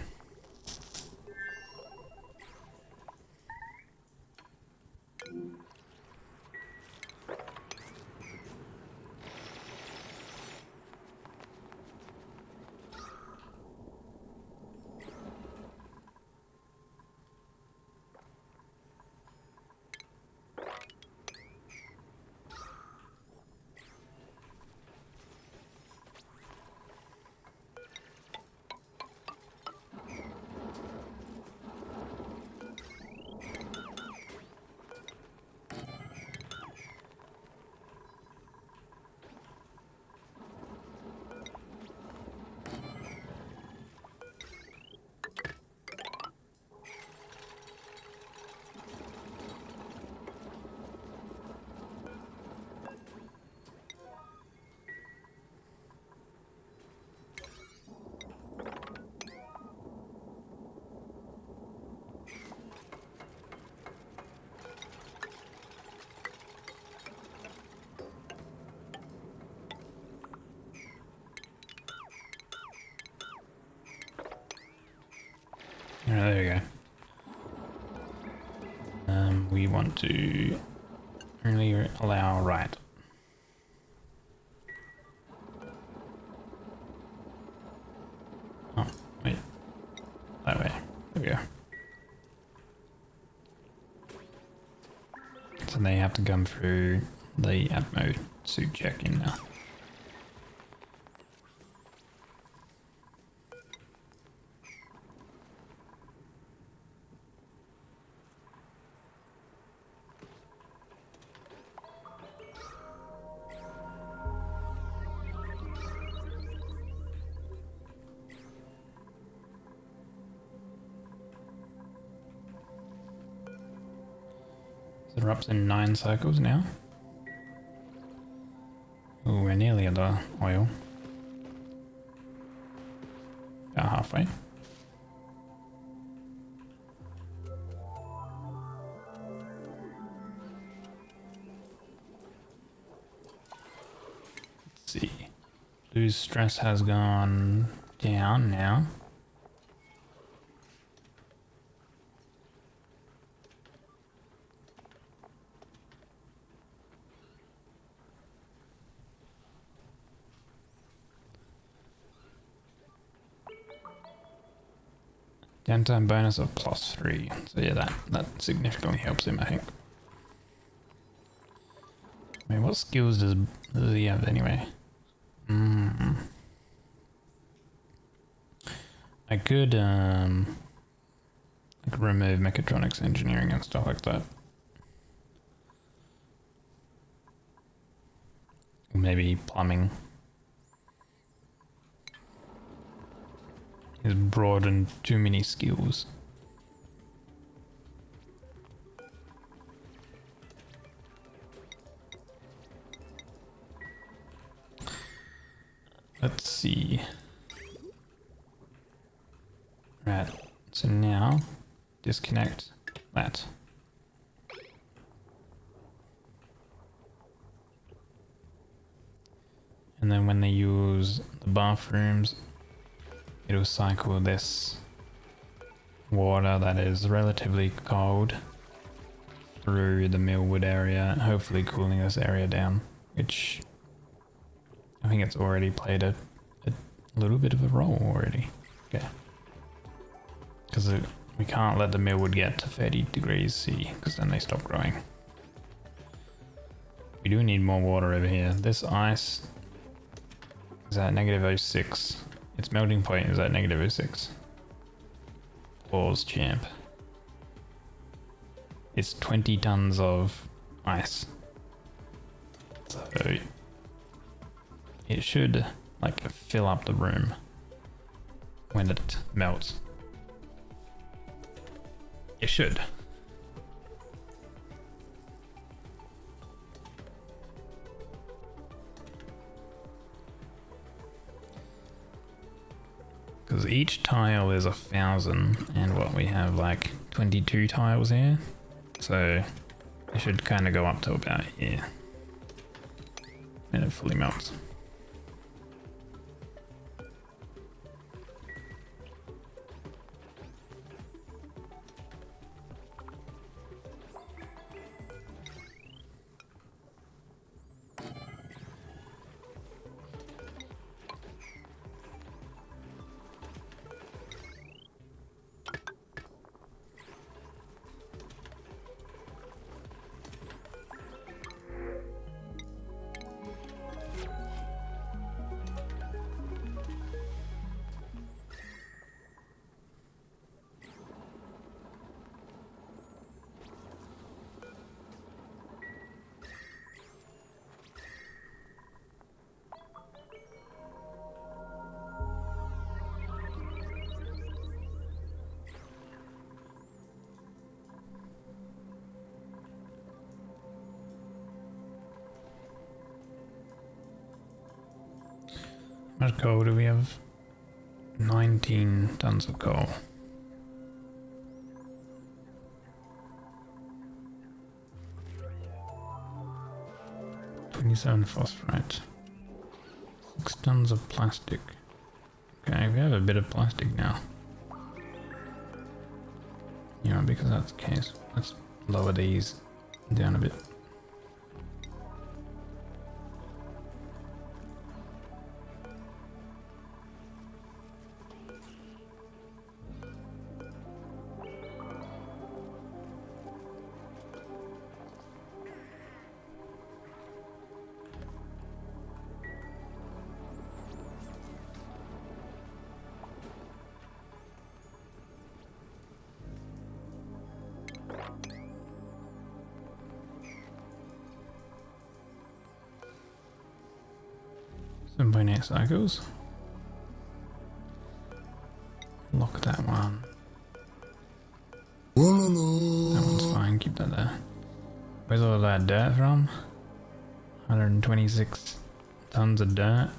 There you go. We want to only allow right. Oh, wait. That way. There we go. So they have to come through the Atmo suit check-in now. So we're up to 9 cycles now. Ooh, we're nearly at the oil. About halfway. Let's see. Blue's stress has gone down now. Downtime bonus of +3. So yeah, that significantly helps him, I think. I mean, what skills does he have anyway? I could remove mechatronics engineering and stuff like that. Maybe plumbing. He's broadened too many skills. Let's see. Right, so now disconnect that. And then when they use the bathrooms, it'll cycle this water that is relatively cold through the Millwood area, hopefully cooling this area down, which I think it's already played a little bit of a role already. Okay. Because we can't let the Millwood get to 30 degrees C, because then they stop growing. We do need more water over here. This ice is at -06. Its melting point is at -06. Pause, champ. It's 20 tons of ice. So it should like fill up the room when it melts. It should. Because each tile is 1,000, and what we have like 22 tiles here, so it should kind of go up to about here when it fully melts. How much coal do we have? 19 tons of coal. $27 phosphorite. 6 tons of plastic. Okay, we have a bit of plastic now. You know, because that's the case. Let's lower these down a bit. By next cycles. Lock that one. That one's fine, keep that there. Where's all that dirt from? 126 tons of dirt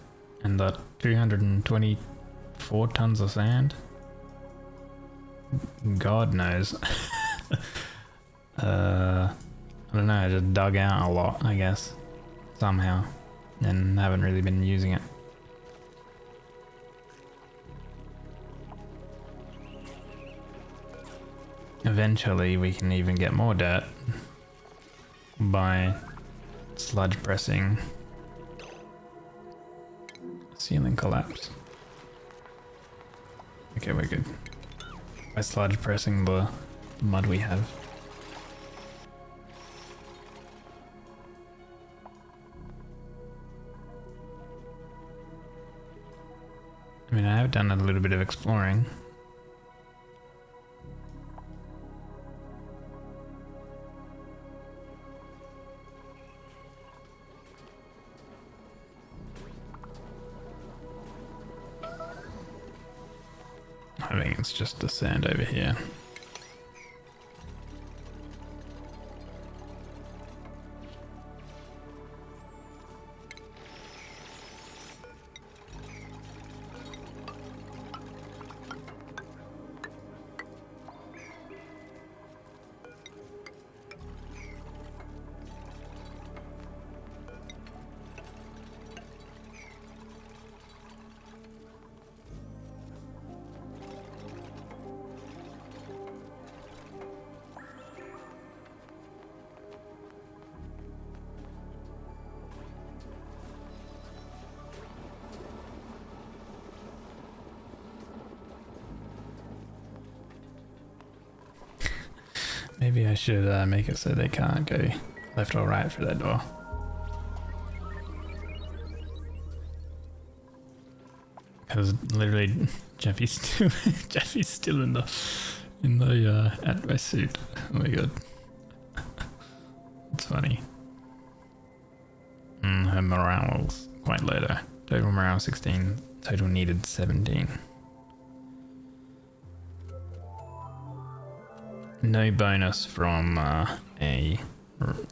and the 224 tons of sand. God knows. I don't know, I just dug out a lot, I guess, somehow, and haven't really been using it. Eventually we can even get more dirt by sludge pressing. Ceiling collapse. Okay, we're good. By sludge pressing the mud we have. I mean, I have done a little bit of exploring. I think it's just the sand over here. Maybe I should make it so they can't go left or right for that door. Because literally, Jeffy's still in the at my suit. Oh my god, it's funny. Her morale was quite low though. Total morale 16. Total needed 17. No bonus from a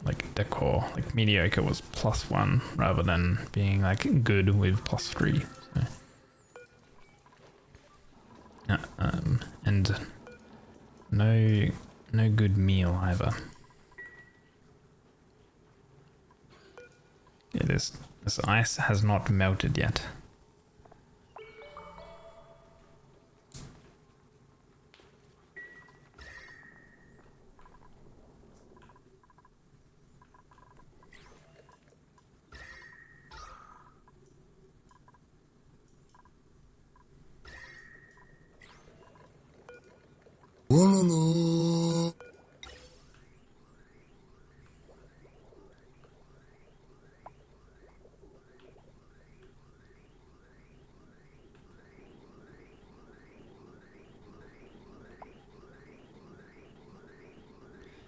like decor. Like mediocre was +1 rather than being like good with +3. So. And no good meal either. Yeah, this ice has not melted yet.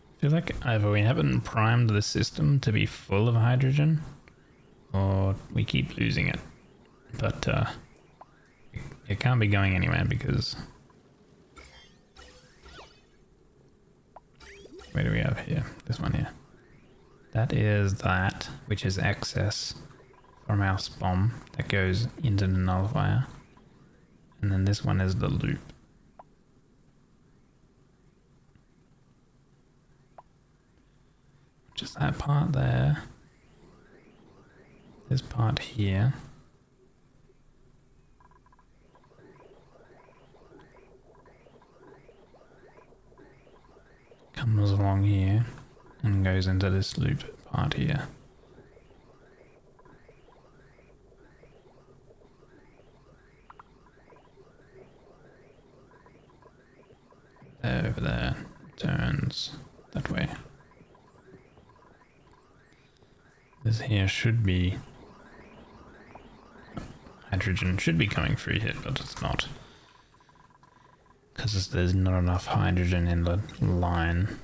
I feel like either we haven't primed the system to be full of hydrogen, or we keep losing it. But it can't be going anywhere because... Where do we have here? This one here. That is that, which is excess from our SPOM that goes into the nullifier. And then this one is the loop. Just that part there. This part here. Comes along here and goes into this loop part here. Over there, turns that way. This here should be... Hydrogen should be coming through here, but it's not. Because there's not enough hydrogen in the line.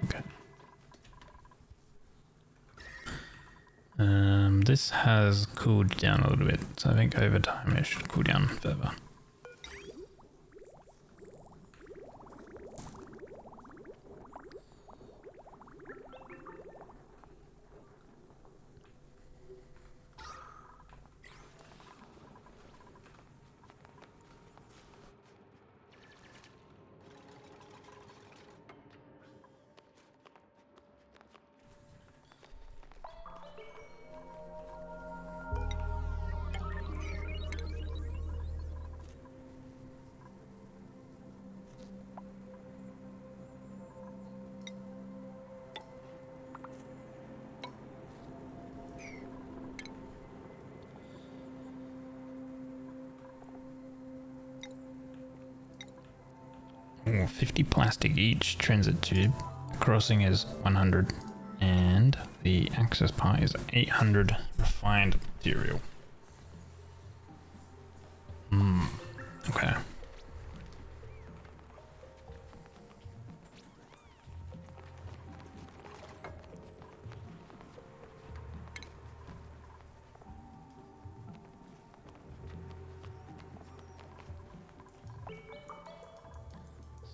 Okay. This has cooled down a little bit, so I think over time it should cool down further. Or 50 plastic each transit tube. Crossing is 100. And the access part is 800 refined material. Okay.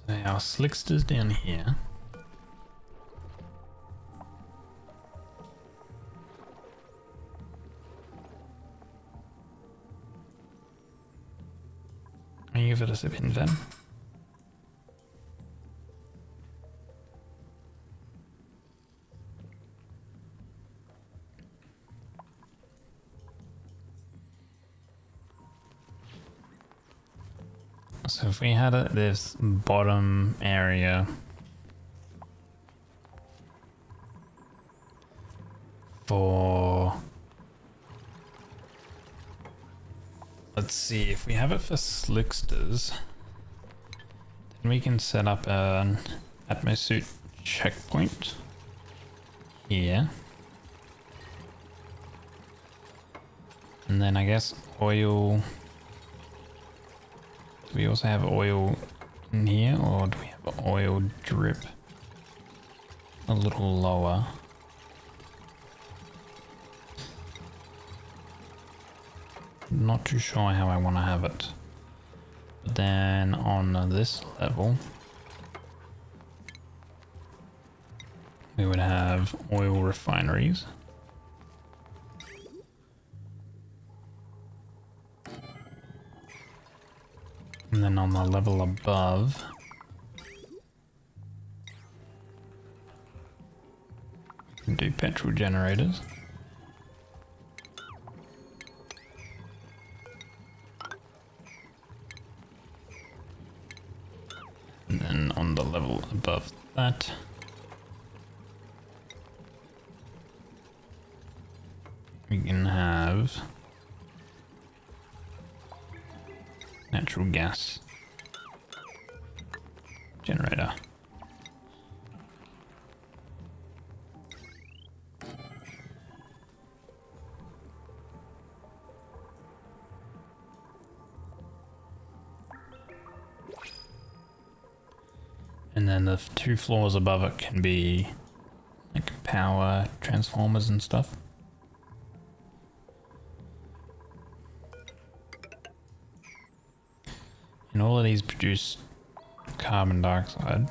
So our slickster's down here. Can you give it a sip in then? So if we had this bottom area for, let's see, if we have it for slicksters, then we can set up an atmosuit checkpoint here. And then I guess oil. Do we also have oil in here, or do we have oil drip a little lower? Not too sure how I want to have it. But then on this level, we would have oil refineries. And then on the level above, we can do petrol generators. And then on the level above that, we can have natural gas generator. And then the 2 floors above it can be like power transformers and stuff. And all of these produce carbon dioxide.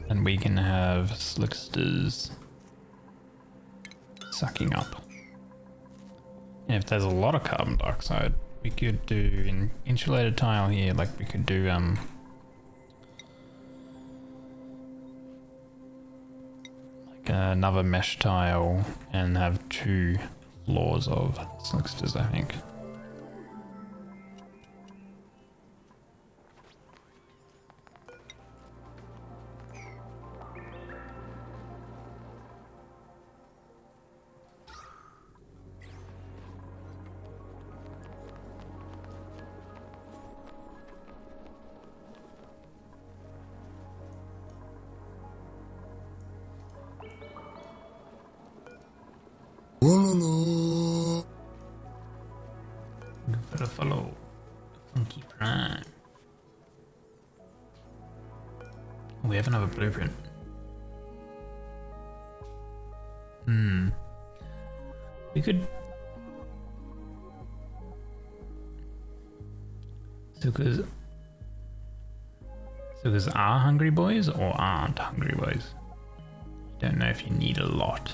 And we can have slicksters sucking up. And if there's a lot of carbon dioxide, we could do an insulated tile here, like we could do like another mesh tile and have 2 floors of slicksters, I think. Give it a follow. Funky Prime. We have another blueprint. We could. Sukas are hungry boys or aren't hungry boys? Don't know if you need a lot.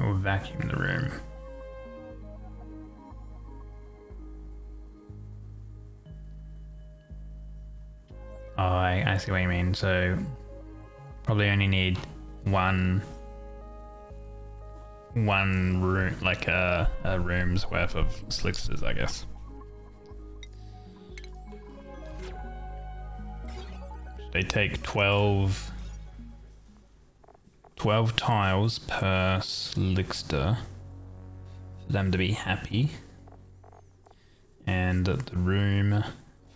Or vacuum the room. Oh, I see what you mean. So probably only need one room, like a room's worth of slicksters, I guess. They take 12 tiles per slickster for them to be happy. And the room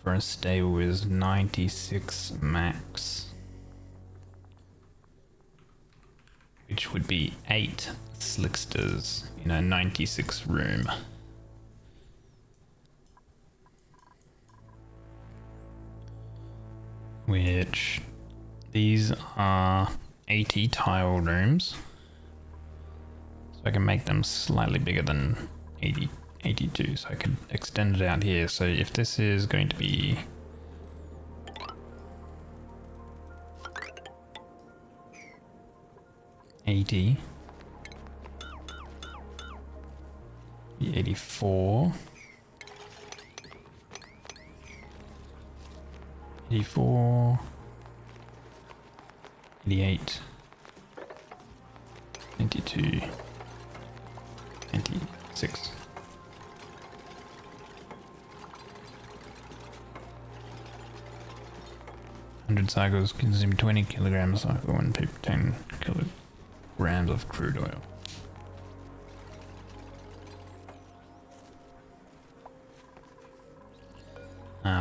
for a stable is 96 max. Which would be 8 slicksters in a 96 room. Which these are 80 tile rooms. So I can make them slightly bigger than 82. So I could extend it out here. So if this is going to be 80, 84, 84, 88, 92, 96. Hundred cycles consume 20 kilograms of cycle and 10 kilograms of crude oil.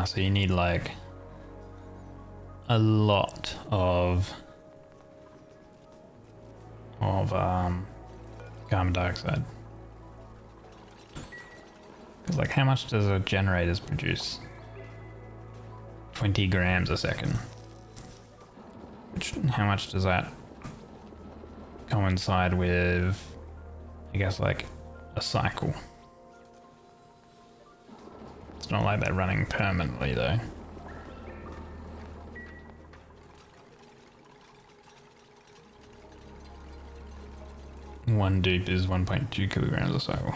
So you need like a lot of carbon dioxide. Because like how much does a generators produce? 20 grams a second. Which, how much does that coincide with, I guess, like a cycle? It's not like they're running permanently though. One dupe is 1.2 kilograms a cycle.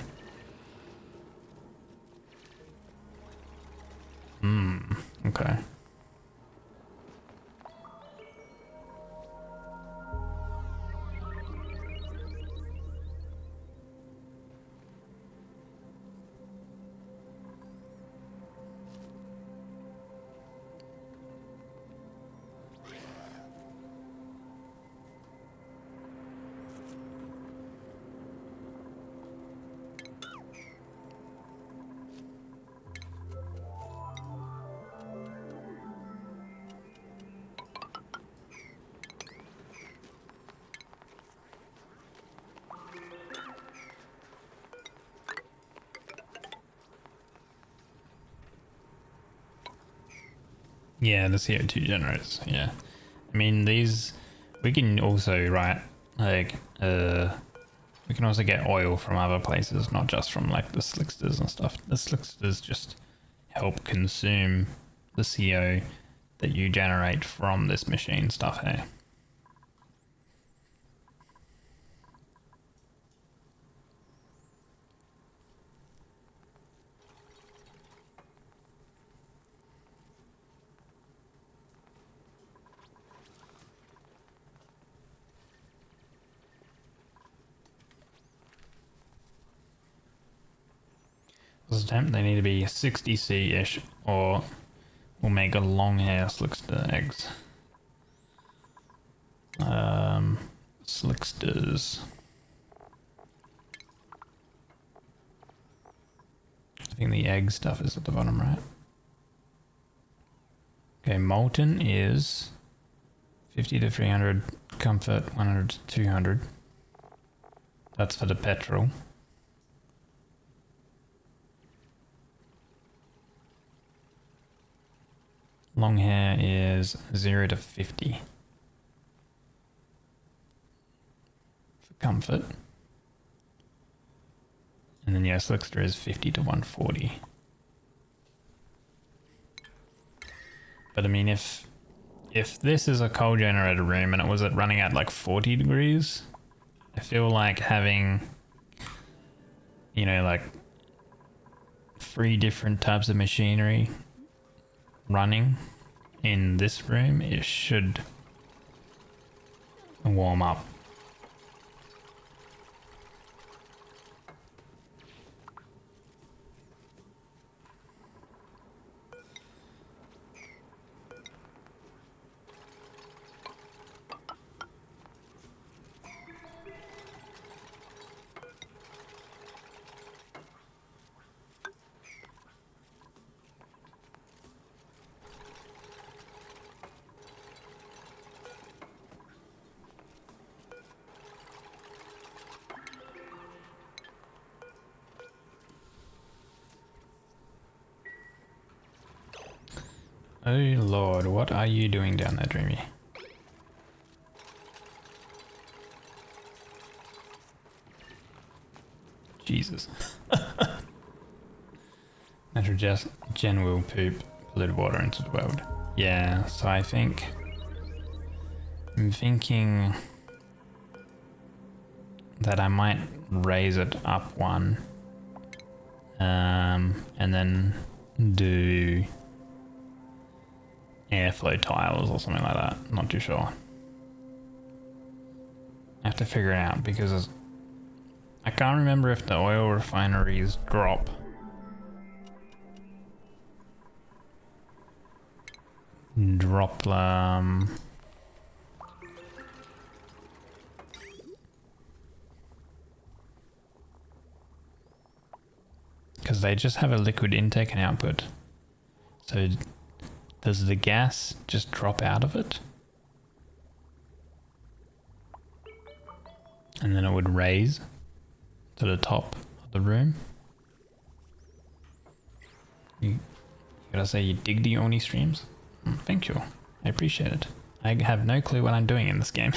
Okay. Yeah, the CO2 generators, yeah. I mean, these, we can also, right, like, we can also get oil from other places, not just from, like, the slicksters and stuff. The slicksters just help consume the CO that you generate from this machine stuff here. They need to be 60C-ish, or we'll make a long hair slickster eggs. Slicksters. I think the egg stuff is at the bottom, right? Okay, molten is 50 to 300, comfort 100 to 200. That's for the petrol. Long hair is 0 to 50 for comfort. And then yeah, slickster is 50 to 140. But I mean, if this is a coal generator room and it was running at like 40 degrees, I feel like having, you know, like 3 different types of machinery running in this room, it should warm up. Oh lord, what are you doing down there, Dreamy? Jesus. Natural gen will poop polluted water into the world. Yeah, so I'm thinking that I might raise it up one, and then do airflow tiles or something like that. Not too sure. I have to figure it out because I can't remember if the oil refineries drop because they just have a liquid intake and output. So does the gas just drop out of it? And then it would raise to the top of the room. You gotta say you dig the Oni streams? Thank you. I appreciate it. I have no clue what I'm doing in this game.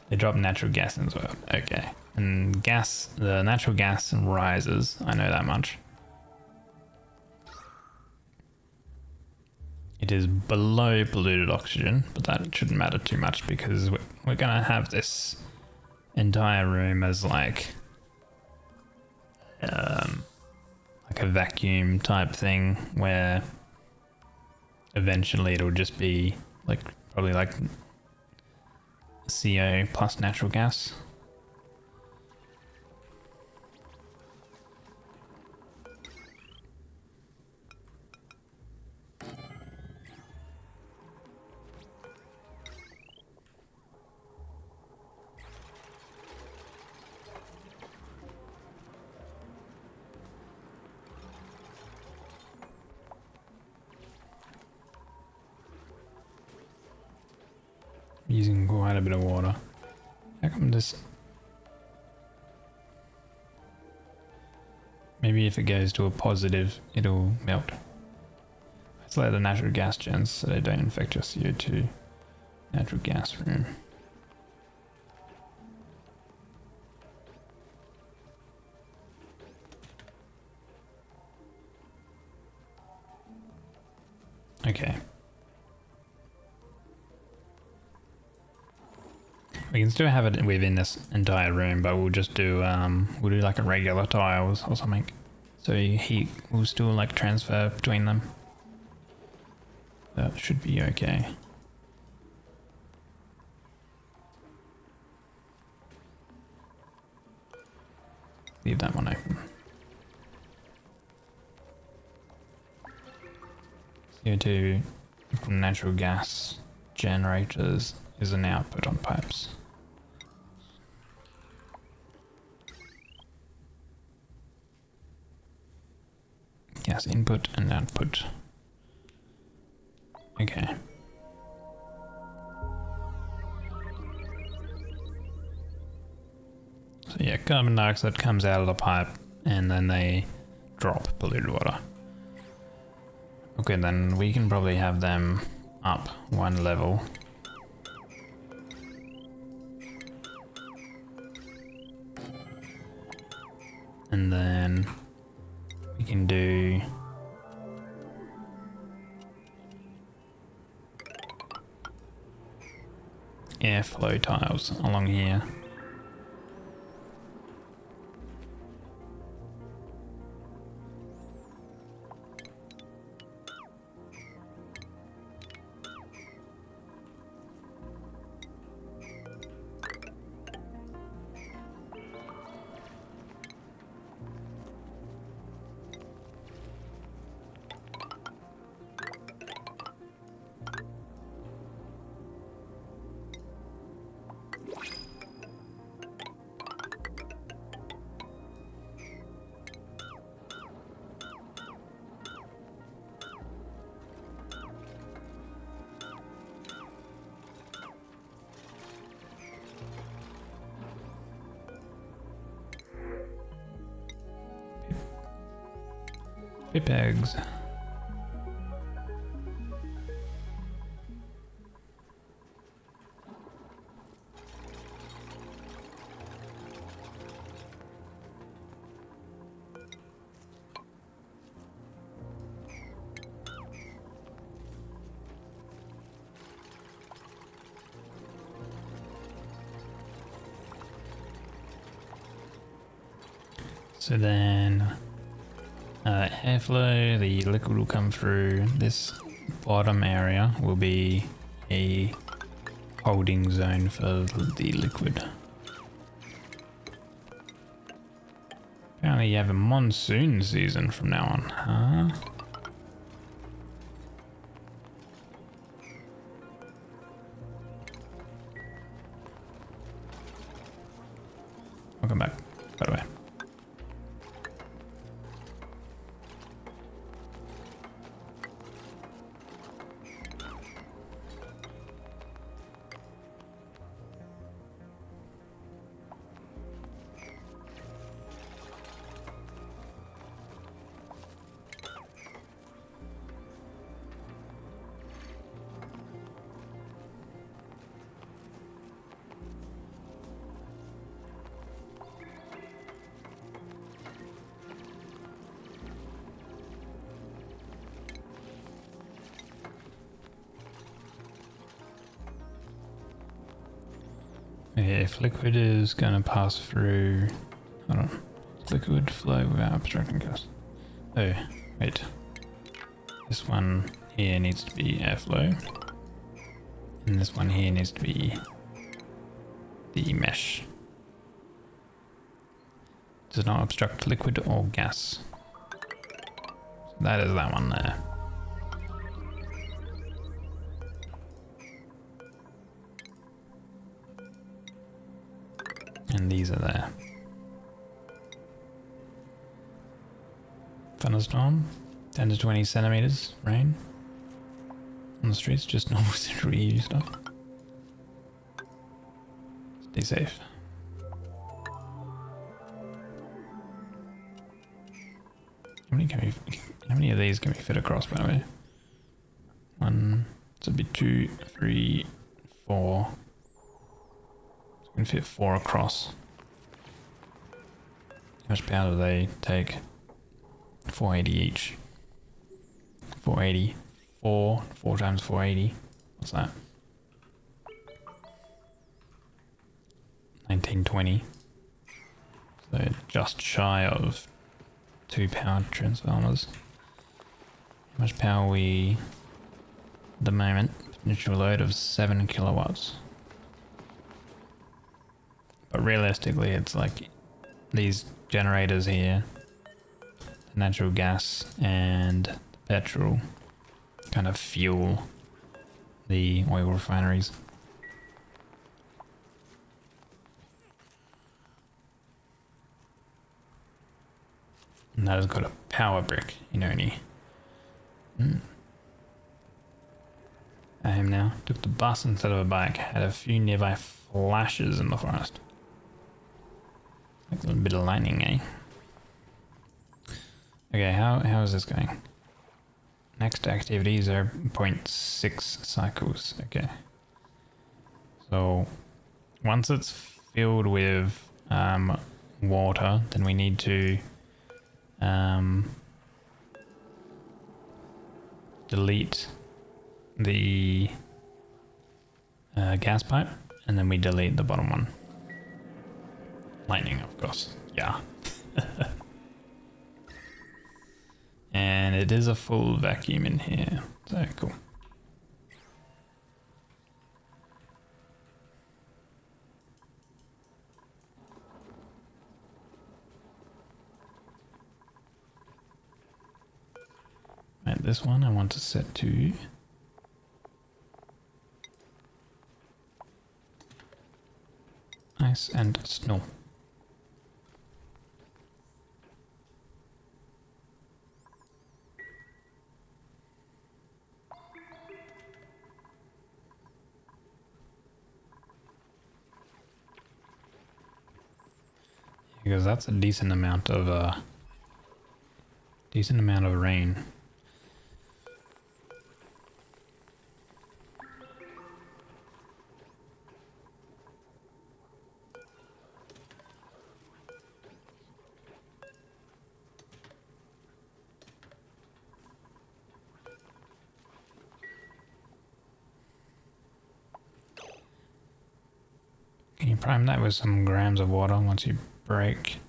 They drop natural gas in as well. Okay. And the natural gas rises. I know that much. It is below polluted oxygen, but that shouldn't matter too much because we're gonna have this entire room as like a vacuum type thing where eventually it'll just be like probably like CO plus natural gas. Using quite a bit of water. How come this? Maybe if it goes to a positive, it'll melt. Let's let the natural gas gens so they don't infect your CO2 natural gas room. Okay. We can still have it within this entire room, but we'll just do we'll do like a regular tiles or something. So heat will still like transfer between them. That should be okay. Leave that one open. CO2 from natural gas generators is an output on pipes. Gas input and output. Okay. So yeah, carbon dioxide comes out of the pipe and then they drop polluted water. Okay, then we can probably have them up one level. And then we can do airflow tiles along here. Pip eggs. So then airflow, the liquid will come through. This bottom area will be a holding zone for the liquid. Apparently you have a monsoon season from now on, huh? Welcome back, by the way. Okay, if liquid is going to pass through, hold on, liquid flow without obstructing gas. Oh, wait. This one here needs to be airflow. And this one here needs to be the mesh. Does not obstruct liquid or gas. So that is that one there. And these are there. Thunderstorm, 10 to 20 centimeters rain on the streets, just normal central EU stuff. Stay safe. How many of these can we fit across, by the way? One, so it'd be 2, 3, 4. We can fit 4 across. How much power do they take? 480 each. 480. 4 times 480. What's that? 1920. So just shy of 2 power transformers. How much power we at the moment? Initial load of 7 kilowatts. But realistically, it's like these generators here, the natural gas and petrol, kind of fuel the oil refineries. And that has got a power brick, you know, any. I am now. Took the bus instead of a bike. Had a few nearby flashes in the forest. Like a little bit of lightning, eh? Okay, how is this going? Next activity, 0.6 cycles. Okay. So once it's filled with water, then we need to delete the gas pipe, and then we delete the bottom one. Lightning, of course. Yeah. And it is a full vacuum in here. So cool. Right, this one I want to set to ice and snow. Because that's a decent amount of Decent amount of rain. Can you prime that with some grams of water once you break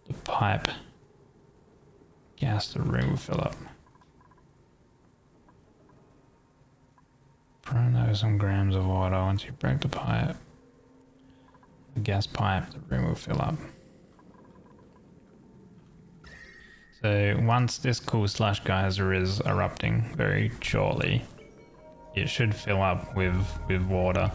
the pipe? Gas, the room will fill up. Prime that with some grams of water once you break the pipe. The gas pipe, the room will fill up. So once this cool slush geyser is erupting very shortly, it should fill up with water.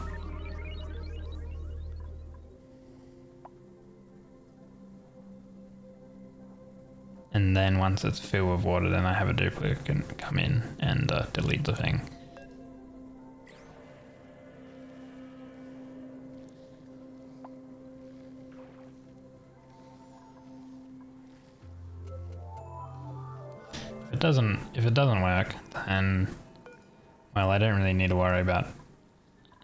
And then once it's filled with water, then I have a duplicate come in and delete the thing. If it doesn't work, then, well, I don't really need to worry about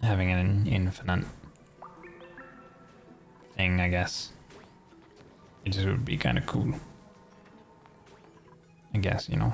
having an infinite thing, I guess. It just would be kind of cool. I guess, you know.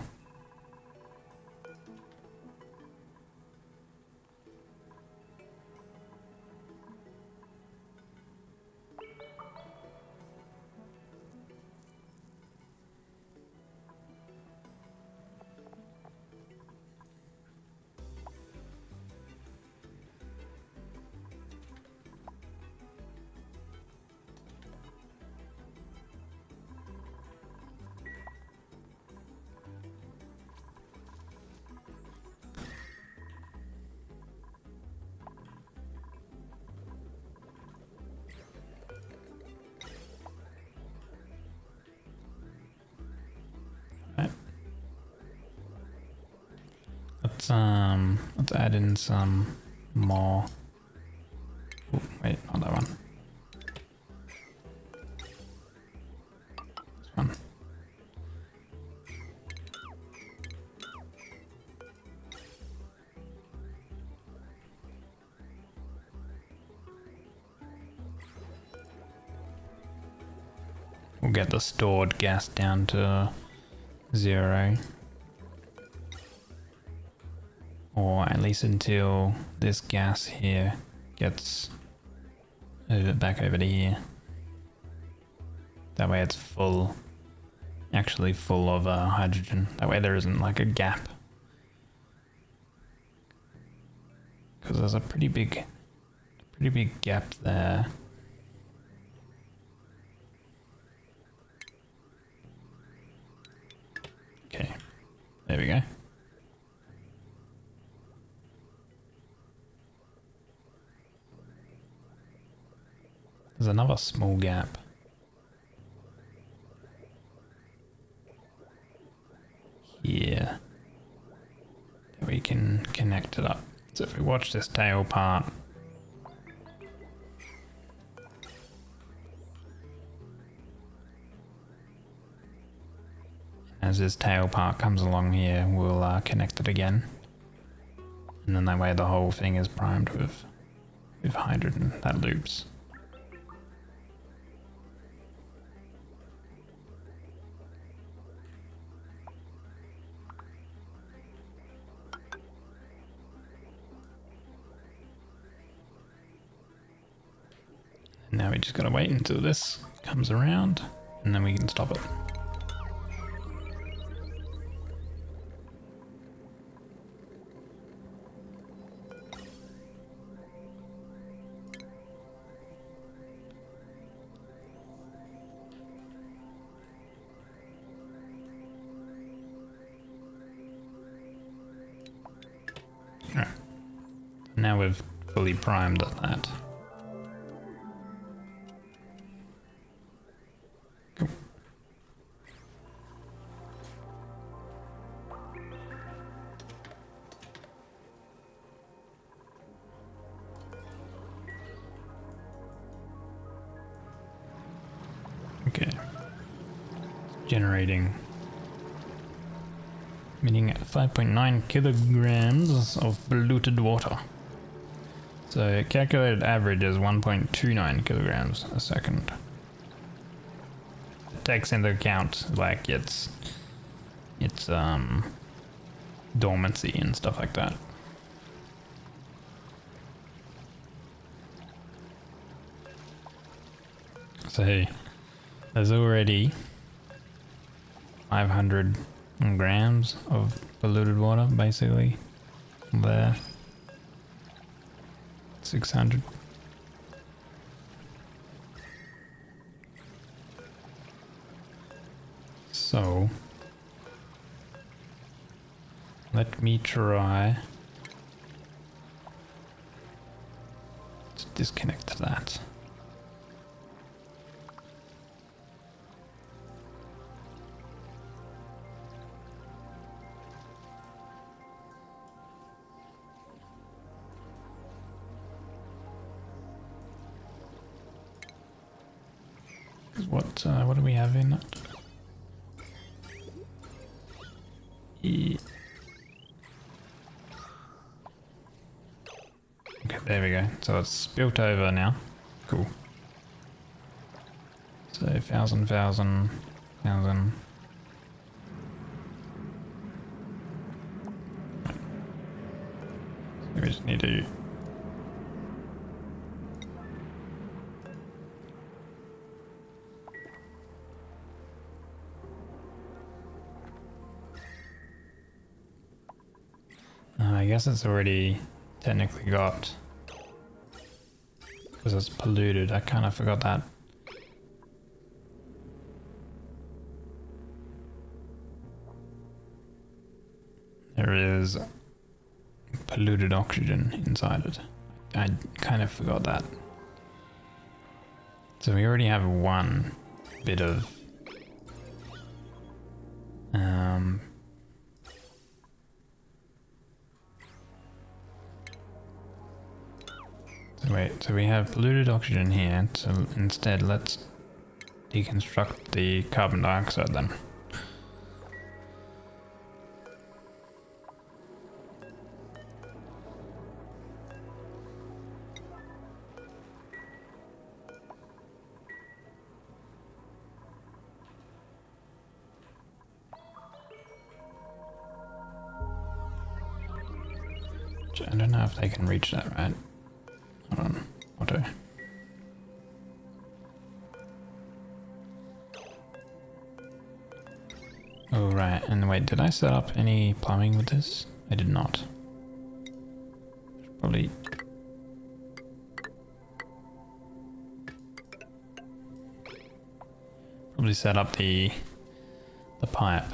Let's add in some more. Oh, wait, not that one. This one. We'll get the stored gas down to 0. Or at least until this gas here gets back over to here. That way it's full, actually full of hydrogen. That way there isn't like a gap. Because there's a pretty big gap there. Okay, there we go. There's another small gap. Here. That we can connect it up. So if we watch this tail part. As this tail part comes along here, we'll connect it again. And then that way the whole thing is primed with hydrogen that loops. Now we just gotta wait until this comes around and then we can stop it. Alright, now we've fully primed that. Okay. Generating meaning 5.9 kilograms of polluted water. So calculated average is 1.29 kilograms a second. It takes into account like its dormancy and stuff like that. So there's already 500 grams of polluted water basically there. 600. So let me try to disconnect that. What do we have in it? Okay, there we go. So it's spilt over now. Cool. So 1,000. So we just need to. I guess it's already technically got, because it's polluted. I kind of forgot that. There is polluted oxygen inside it. I kind of forgot that. So we already have one bit of so we have polluted oxygen here, so instead let's deconstruct the carbon dioxide then. I don't know if they can reach that, right? Hold on, auto. Oh right, and wait, did I set up any plumbing with this? I did not. Probably. Probably set up the pipe.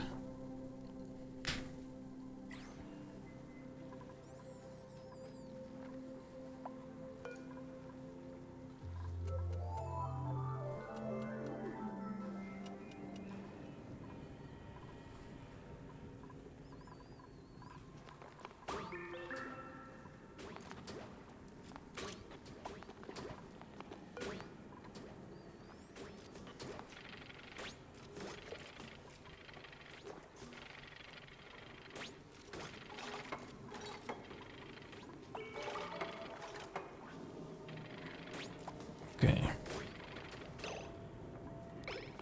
Okay.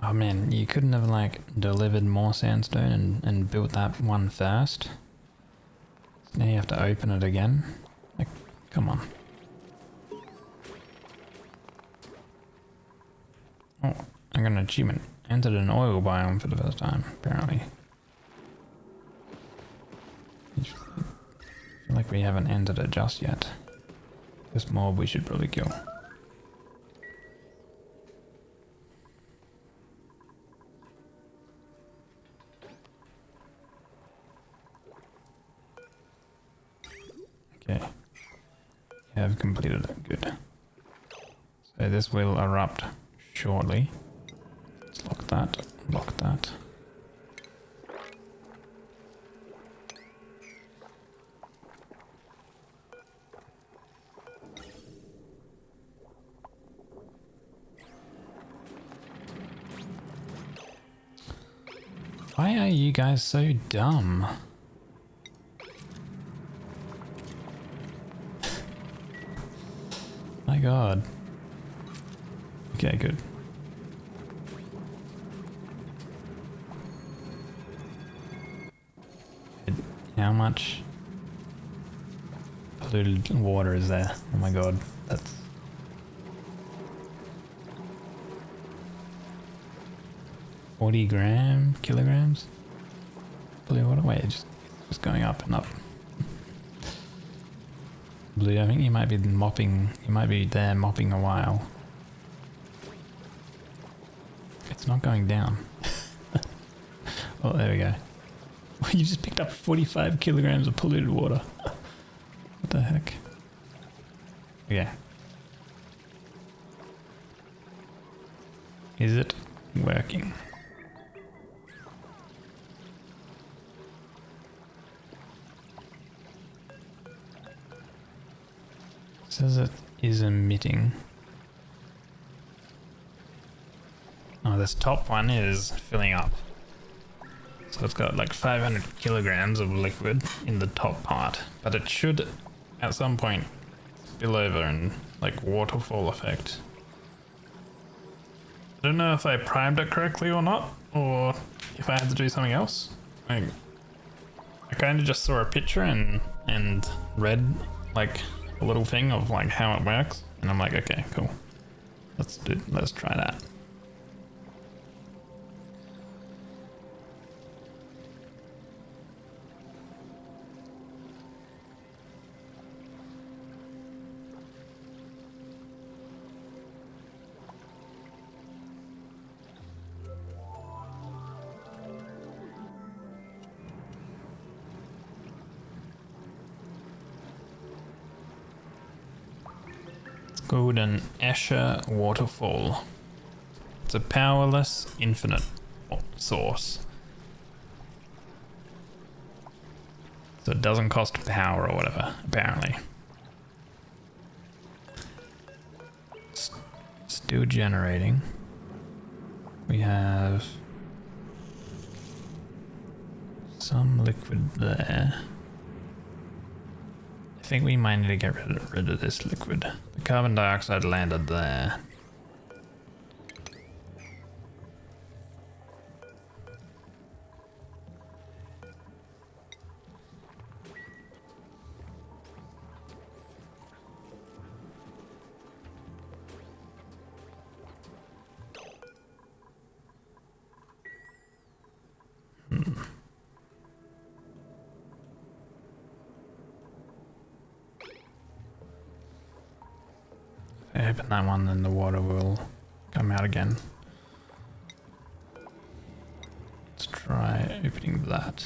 Oh man, you couldn't have like delivered more sandstone and built that one first. So now you have to open it again. Like, come on. Oh, I got an achievement. Entered an oil biome for the first time, apparently. I feel like we haven't entered it just yet. This mob we should probably kill. Okay, you have completed it, good. So this will erupt shortly. Let's lock that. Why are you guys so dumb? my god. Okay, good. How much polluted water is there? Oh my god, that's... kilograms? Blue water? Wait, it's just going up and up. Blue, I think you might be mopping, you might be there mopping a while. It's not going down. Oh, there we go. You just picked up 45 kilograms of polluted water. What the heck? Yeah. Is it working? It says it is emitting. Oh, this top one is filling up. So it's got like 500 kilograms of liquid in the top part, but it should at some point spill over and like waterfall effect. I don't know if I primed it correctly or not, or if I had to do something else. I kind of just saw a picture and read like a little thing of like how it works, and I'm like, okay, cool. Let's try that. Called an Escher waterfall. It's a powerless, infinite source. So it doesn't cost power or whatever, apparently. Still generating. We have some liquid there. I think we might need to get rid of this liquid. The carbon dioxide landed there. If I open that one, then the water will come out again. Let's try opening that.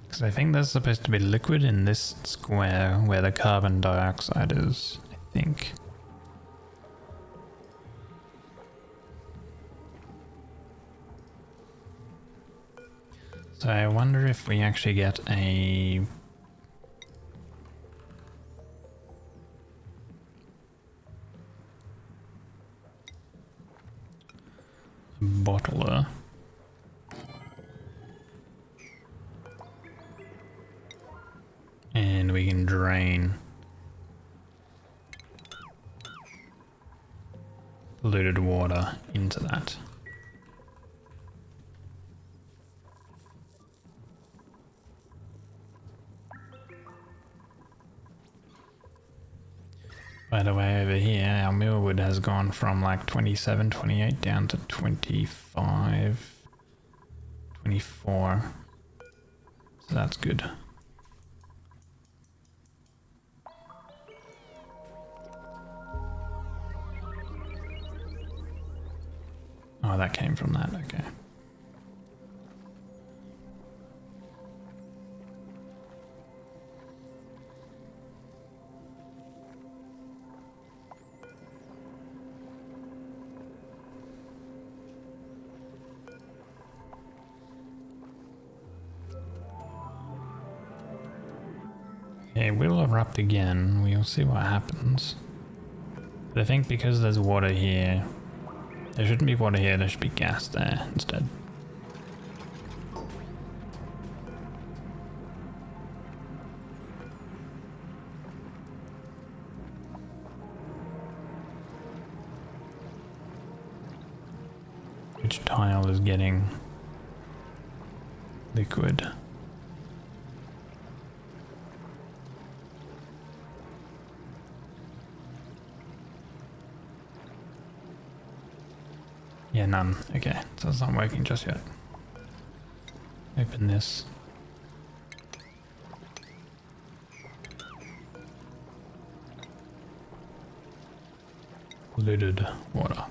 Because I think there's supposed to be liquid in this square where the carbon dioxide is, I think. So I wonder if we actually get a bottler. And we can drain polluted water into that. By the way, over here, our millwood has gone from like 27, 28 down to 25, 24. So that's good. Oh, that came from that, okay. Okay, we'll erupt again. We'll see what happens. But I think because there's water here, there shouldn't be water here, there should be gas there instead. Which tile is getting liquid? Yeah, none. Okay, so it's not working just yet. Open this. Polluted water.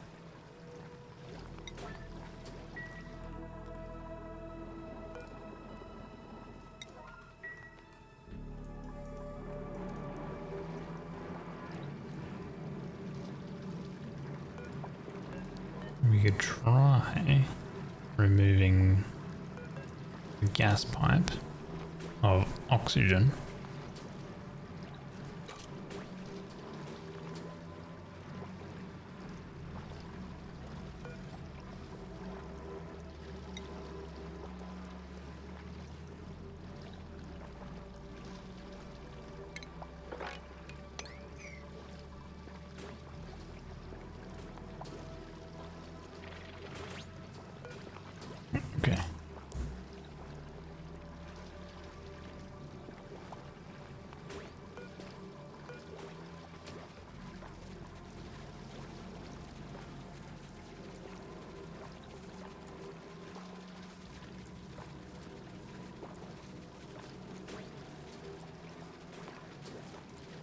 We could try removing the gas pipe of oxygen. Okay.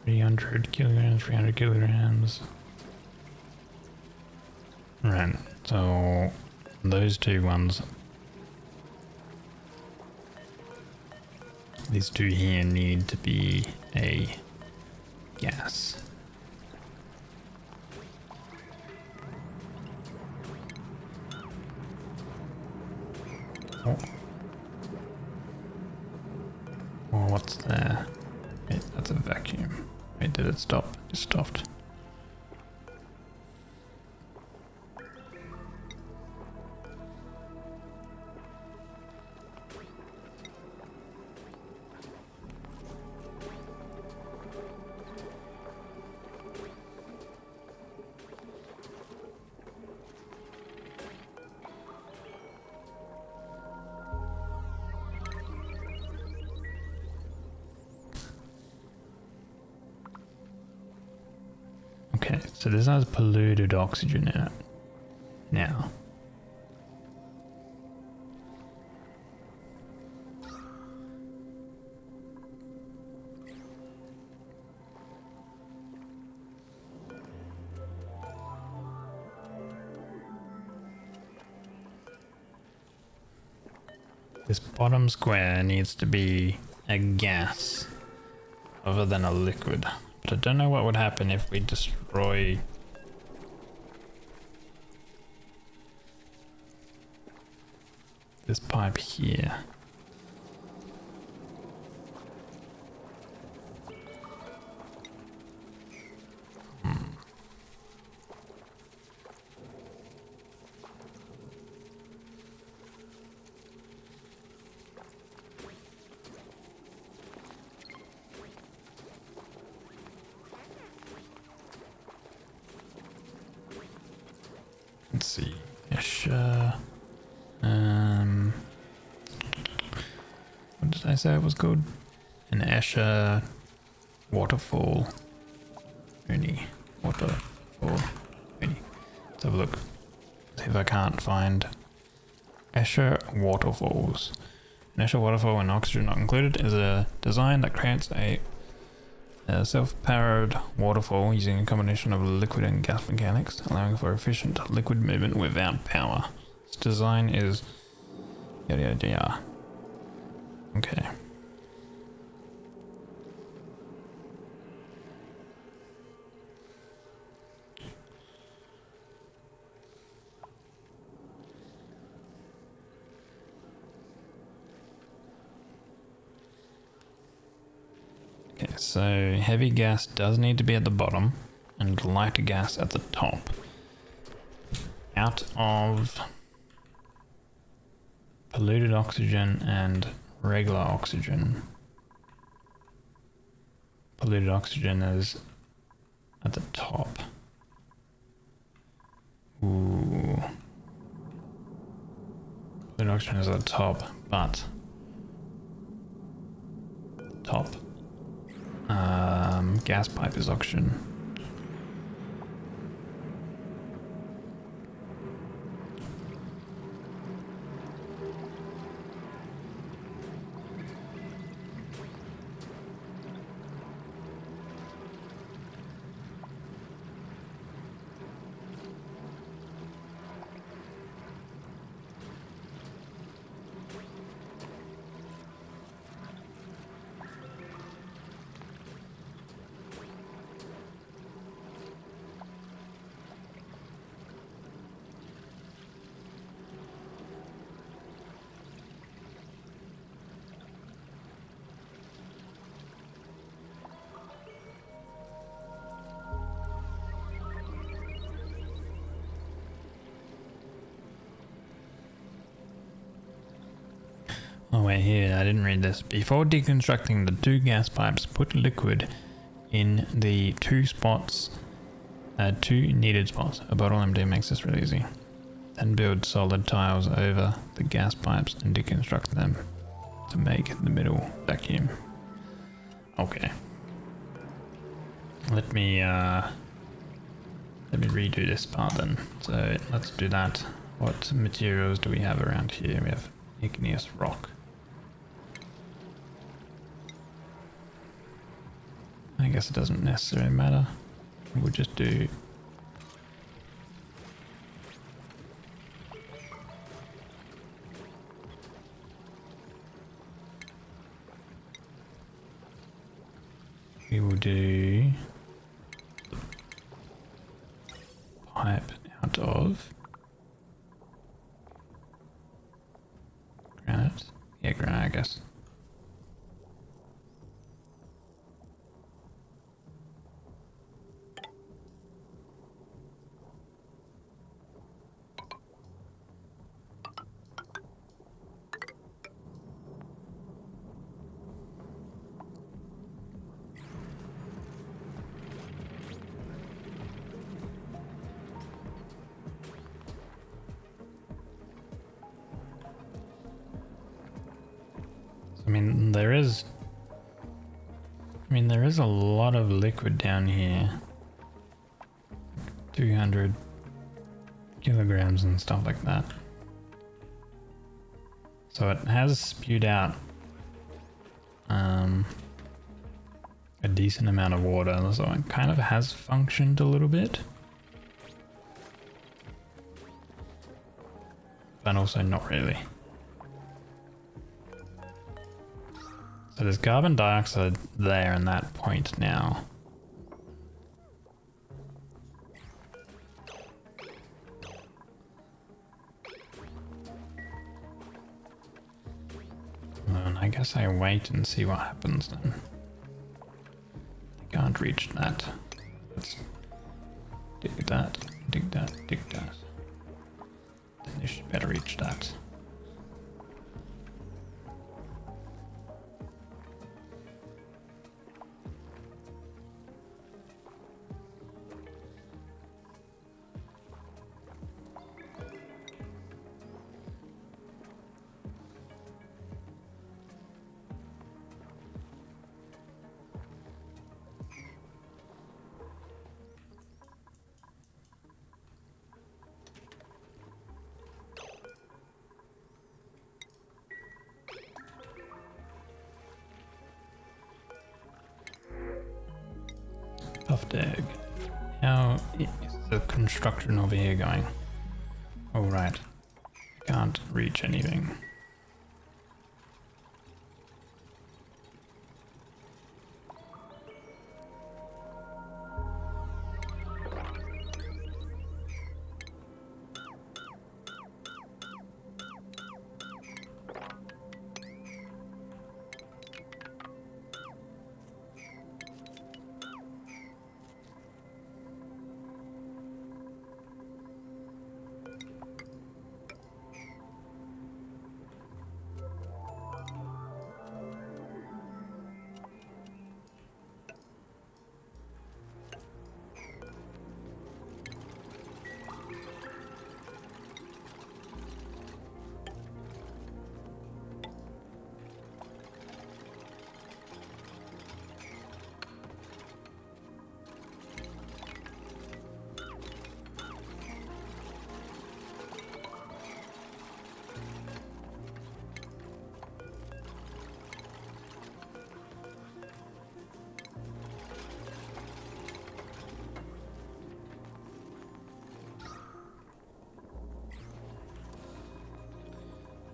$300 kilograms, 300 kilograms. Right, so those two ones. These two here need to be a gas. Oh. Oh, what's there? Wait, that's a vacuum. Wait, did it stop? It stopped. Okay, so this has polluted oxygen in it. Now. This bottom square needs to be a gas other than a liquid. But I don't know what would happen if we destroy this pipe here. Let's see. Escher. What did I say it was called? An Escher waterfall. Uni. Waterfall. Uni. Let's have a look. See if I can't find Escher waterfalls. An Escher waterfall when oxygen not included is a design that creates a A self-powered waterfall using a combination of liquid and gas mechanics, allowing for efficient liquid movement without power. Its design is yada yada yada. Okay. Okay, so heavy gas does need to be at the bottom and lighter gas at the top. Out of polluted oxygen and regular oxygen. Polluted oxygen is at the top. Ooh. Polluted oxygen is at the top, but top. Gas pipe is oxygen. Oh wait, here, I didn't read this. Before deconstructing the 2 gas pipes, put liquid in the 2 spots, 2 needed spots. A bottle empty makes this really easy. Then build solid tiles over the gas pipes and deconstruct them to make the middle vacuum. Okay. Let me redo this part then. So let's do that. What materials do we have around here? We have igneous rock. I guess it doesn't necessarily matter. We'll just do we will do pipe out of granite. Yeah, granite, I guess. there is a lot of liquid down here. 200 kilograms and stuff like that. So it has spewed out a decent amount of water, so it kind of has functioned a little bit. But also not really. So there's carbon dioxide there in that point now. And I guess I wait and see what happens then. I can't reach that. Let's dig that, dig that, dig that. Then they should better reach that. soft egg. How is the construction over here going? Oh, right. I can't reach anything.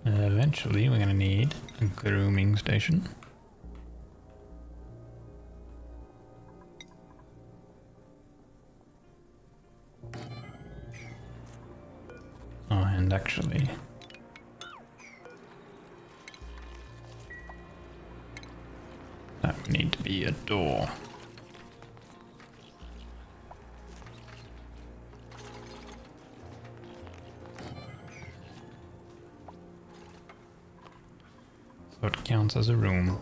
Eventually, we're going to need a grooming station. Oh, and actually, that would need to be a door. So it counts as a room.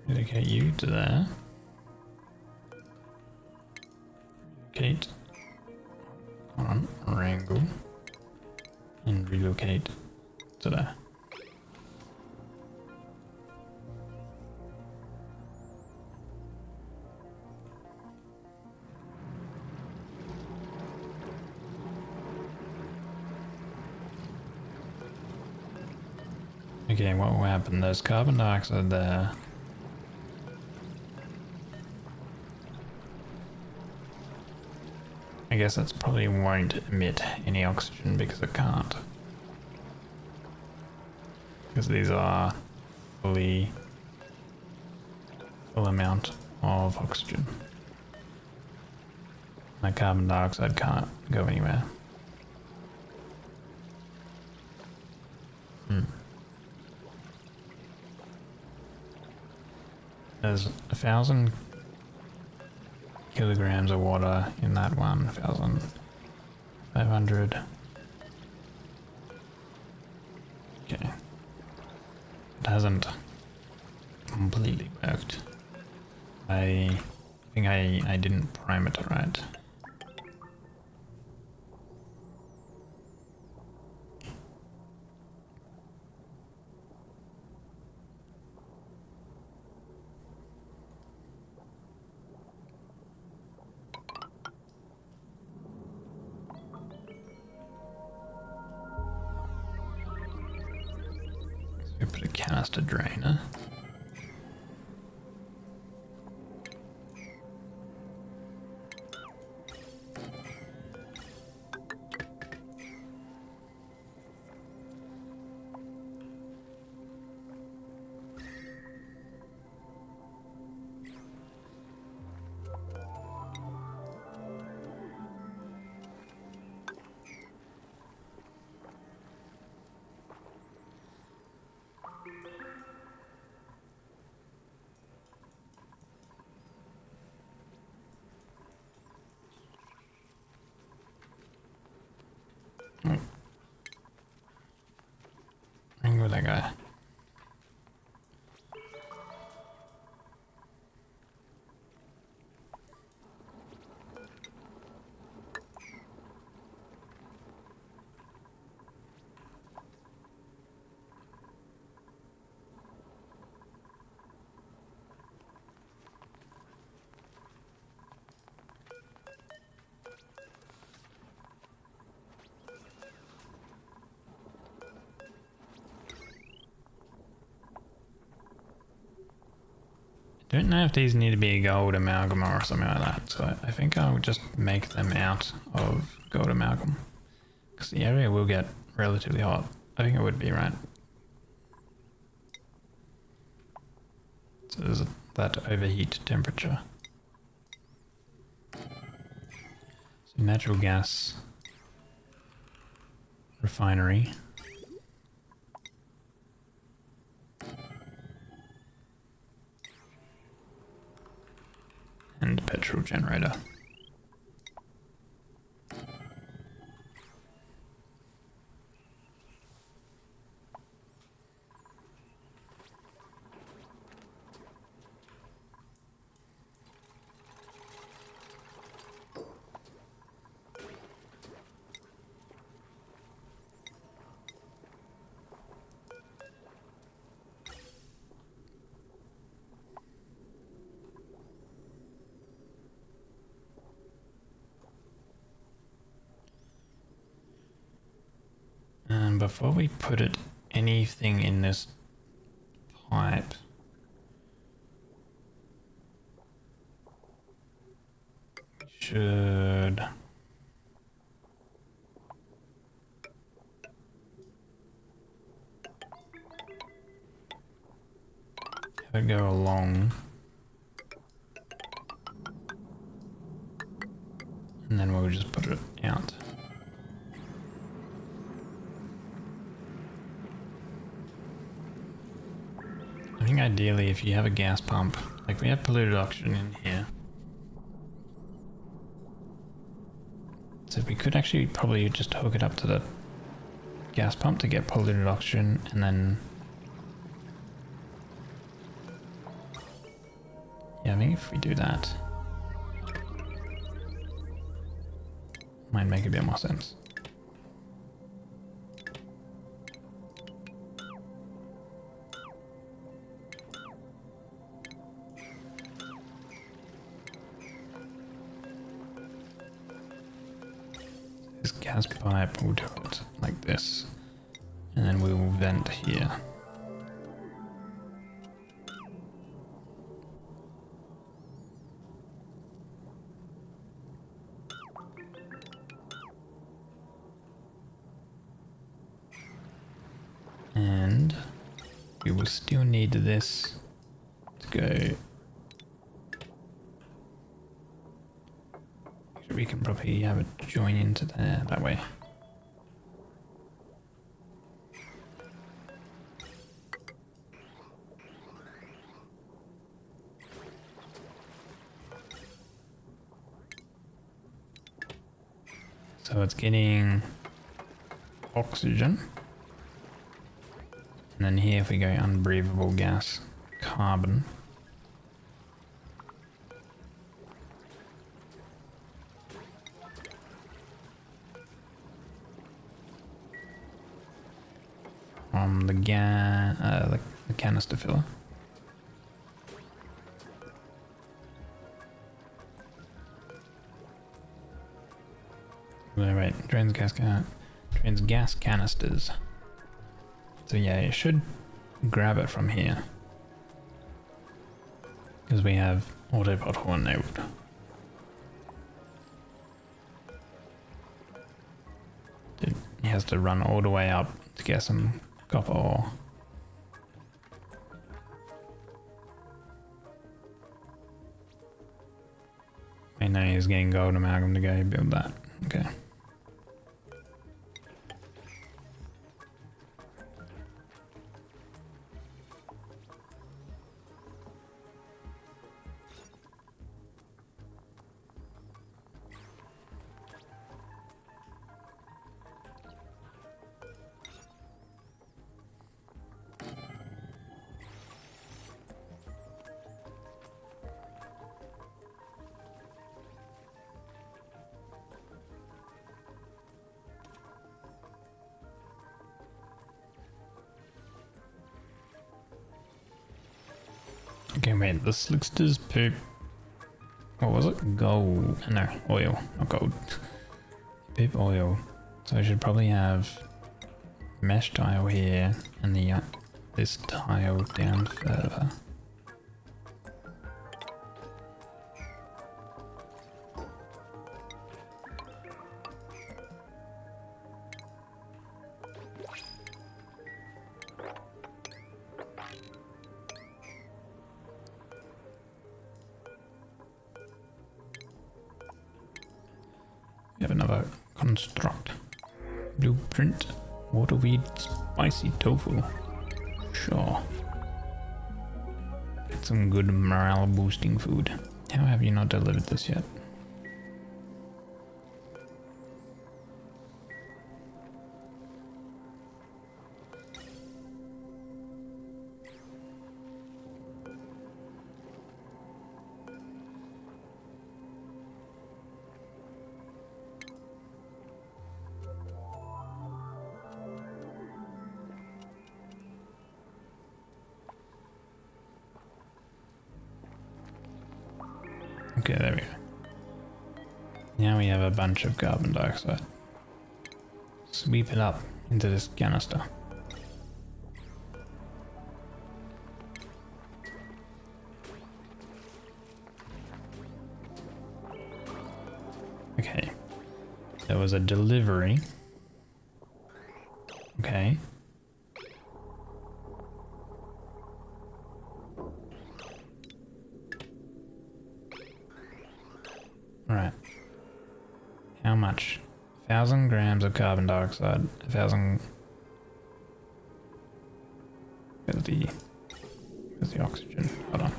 Relocate you to there. Relocate. Hold on, wrangle. And relocate to there. Okay, what will happen? There's carbon dioxide there. I guess that's probably won't emit any oxygen because it can't. Because these are full amount of oxygen. The carbon dioxide can't go anywhere. There's 1,000 kilograms of water in that one. 1,500. Okay. It hasn't completely worked. I think I didn't prime it right. We put a canister drainer. Where that guy? Don't know if these need to be a gold amalgam or something like that, so I think I'll just make them out of gold amalgam. Because the area will get relatively hot. I think it would be, right? So there's that overheat temperature. So natural gas refinery. And petrol generator. And before we put anything in this pipe, we should have it go along, and then we'll just put it out. I think ideally if you have a gas pump, like we have polluted oxygen in here. So we could actually probably just hook it up to the gas pump to get polluted oxygen, and then... yeah, I think if we do that, might make a bit more sense. This gas pipe, we'll do it like this, and then we will vent here. And we will still need this to go. We can probably have it join into there that way. So it's getting oxygen. And then here if we go unbreathable gas, carbon. From the the canister filler. Wait, drains gas canisters. So yeah, it should grab it from here. Because we have auto pothole enabled. He has to run all the way up to get some copper ore. I know he's getting gold amalgam to go build that. Okay. Okay, wait, the slickster's poop. What was it? Gold. No, oil, not gold. Poop oil. So I should probably have mesh tile here and the this tile down further. We have another construct. Blueprint. Waterweed spicy tofu. Sure. Get some good morale boosting food. How have you not delivered this yet? Okay, there we go. Now we have a bunch of carbon dioxide. Sweep it up into this canister. Okay. There was a delivery. Okay. Alright. How much? 1,000 grams of carbon dioxide. 1,000... Where's the oxygen? Hold on.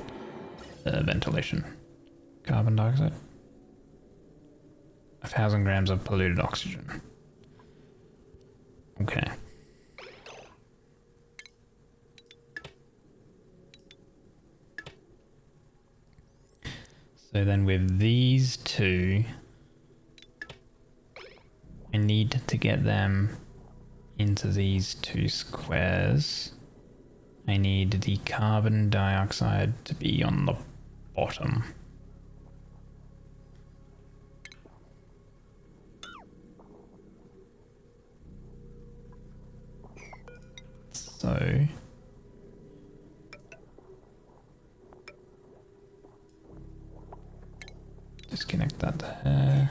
Ventilation. Carbon dioxide. 1,000 grams of polluted oxygen. Okay. So then with these two, I need to get them into these two squares. I need the carbon dioxide to be on the bottom. So disconnect that there.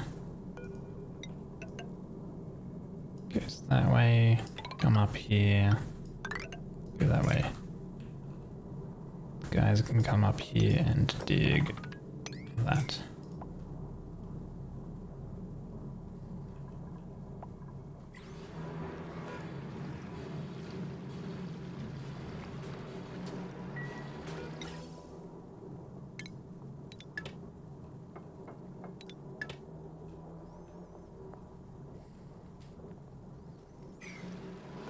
Goes that way. Come up here. Go that way. Guys can come up here and dig that.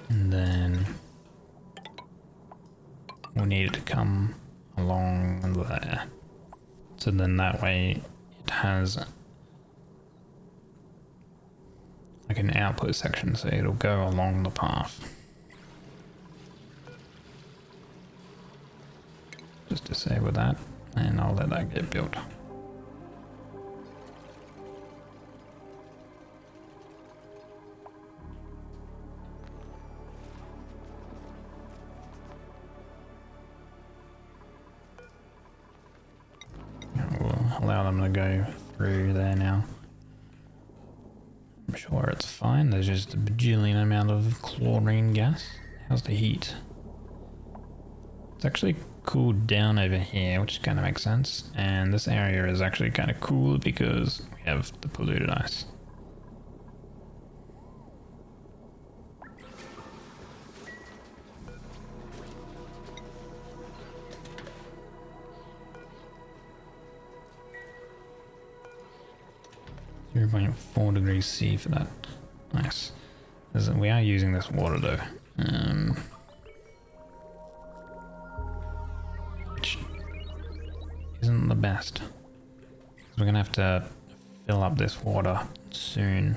And then we need it to come along there. So then that way it has like an output section, so it'll go along the path. Just disable that, and I'll let that get built. Allow them to go through there now. I'm sure it's fine. There's just a bajillion amount of chlorine gas. How's the heat? It's actually cooled down over here, which kind of makes sense. And this area is actually kind of cool because we have the polluted ice. .4 C for that. Nice. We are using this water though. Which isn't the best. We're gonna have to fill up this water soon.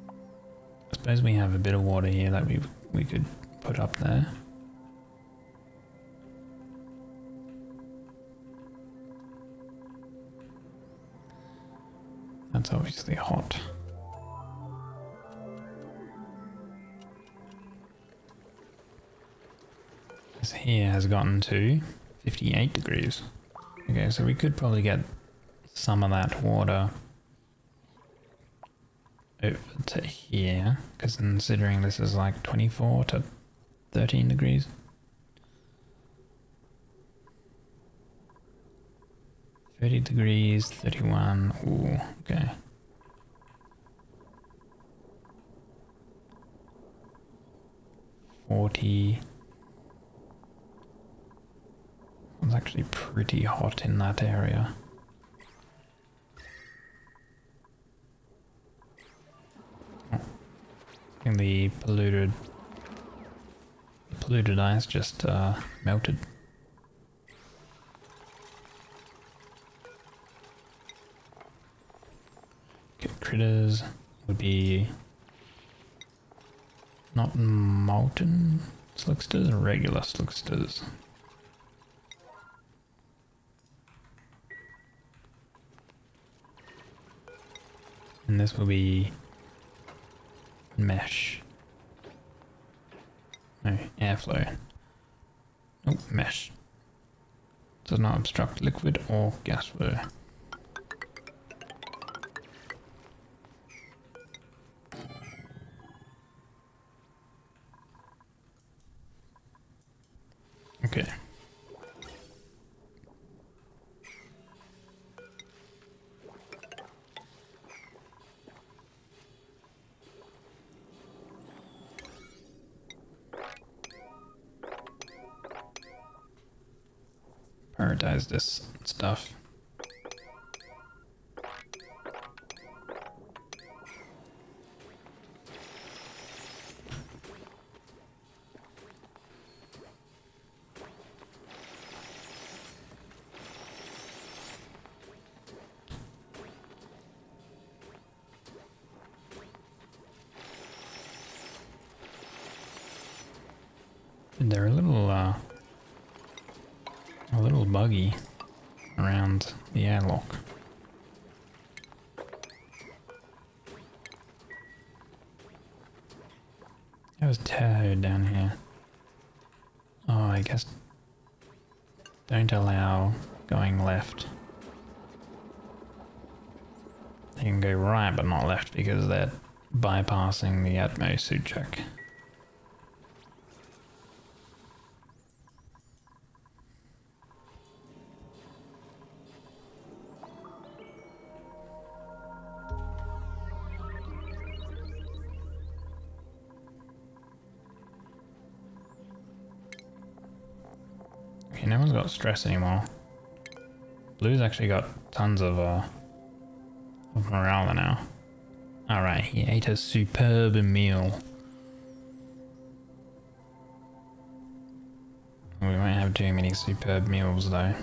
I suppose we have a bit of water here that we could put up there. That's obviously hot. This here has gotten to 58 degrees. Okay, so we could probably get some of that water over to here, because considering this is like 24 to 13 degrees. .30 degrees, 31, ooh, okay. 40. It's actually pretty hot in that area. Oh, I think the polluted ice just melted. Okay, critters would be not molten slicksters, regular slicksters. And this will be mesh. No, airflow. Oh, mesh. Does not obstruct liquid or gas flow. Okay. Prioritize this stuff. They're a little buggy around the airlock. How's Tahoe down here? Oh, I guess don't allow going left. They can go right but not left because they're bypassing the Atmo suit check. Okay, no one's got stress anymore. Blue's actually got tons of morale now. Alright, he ate a superb meal. We won't have too many superb meals though.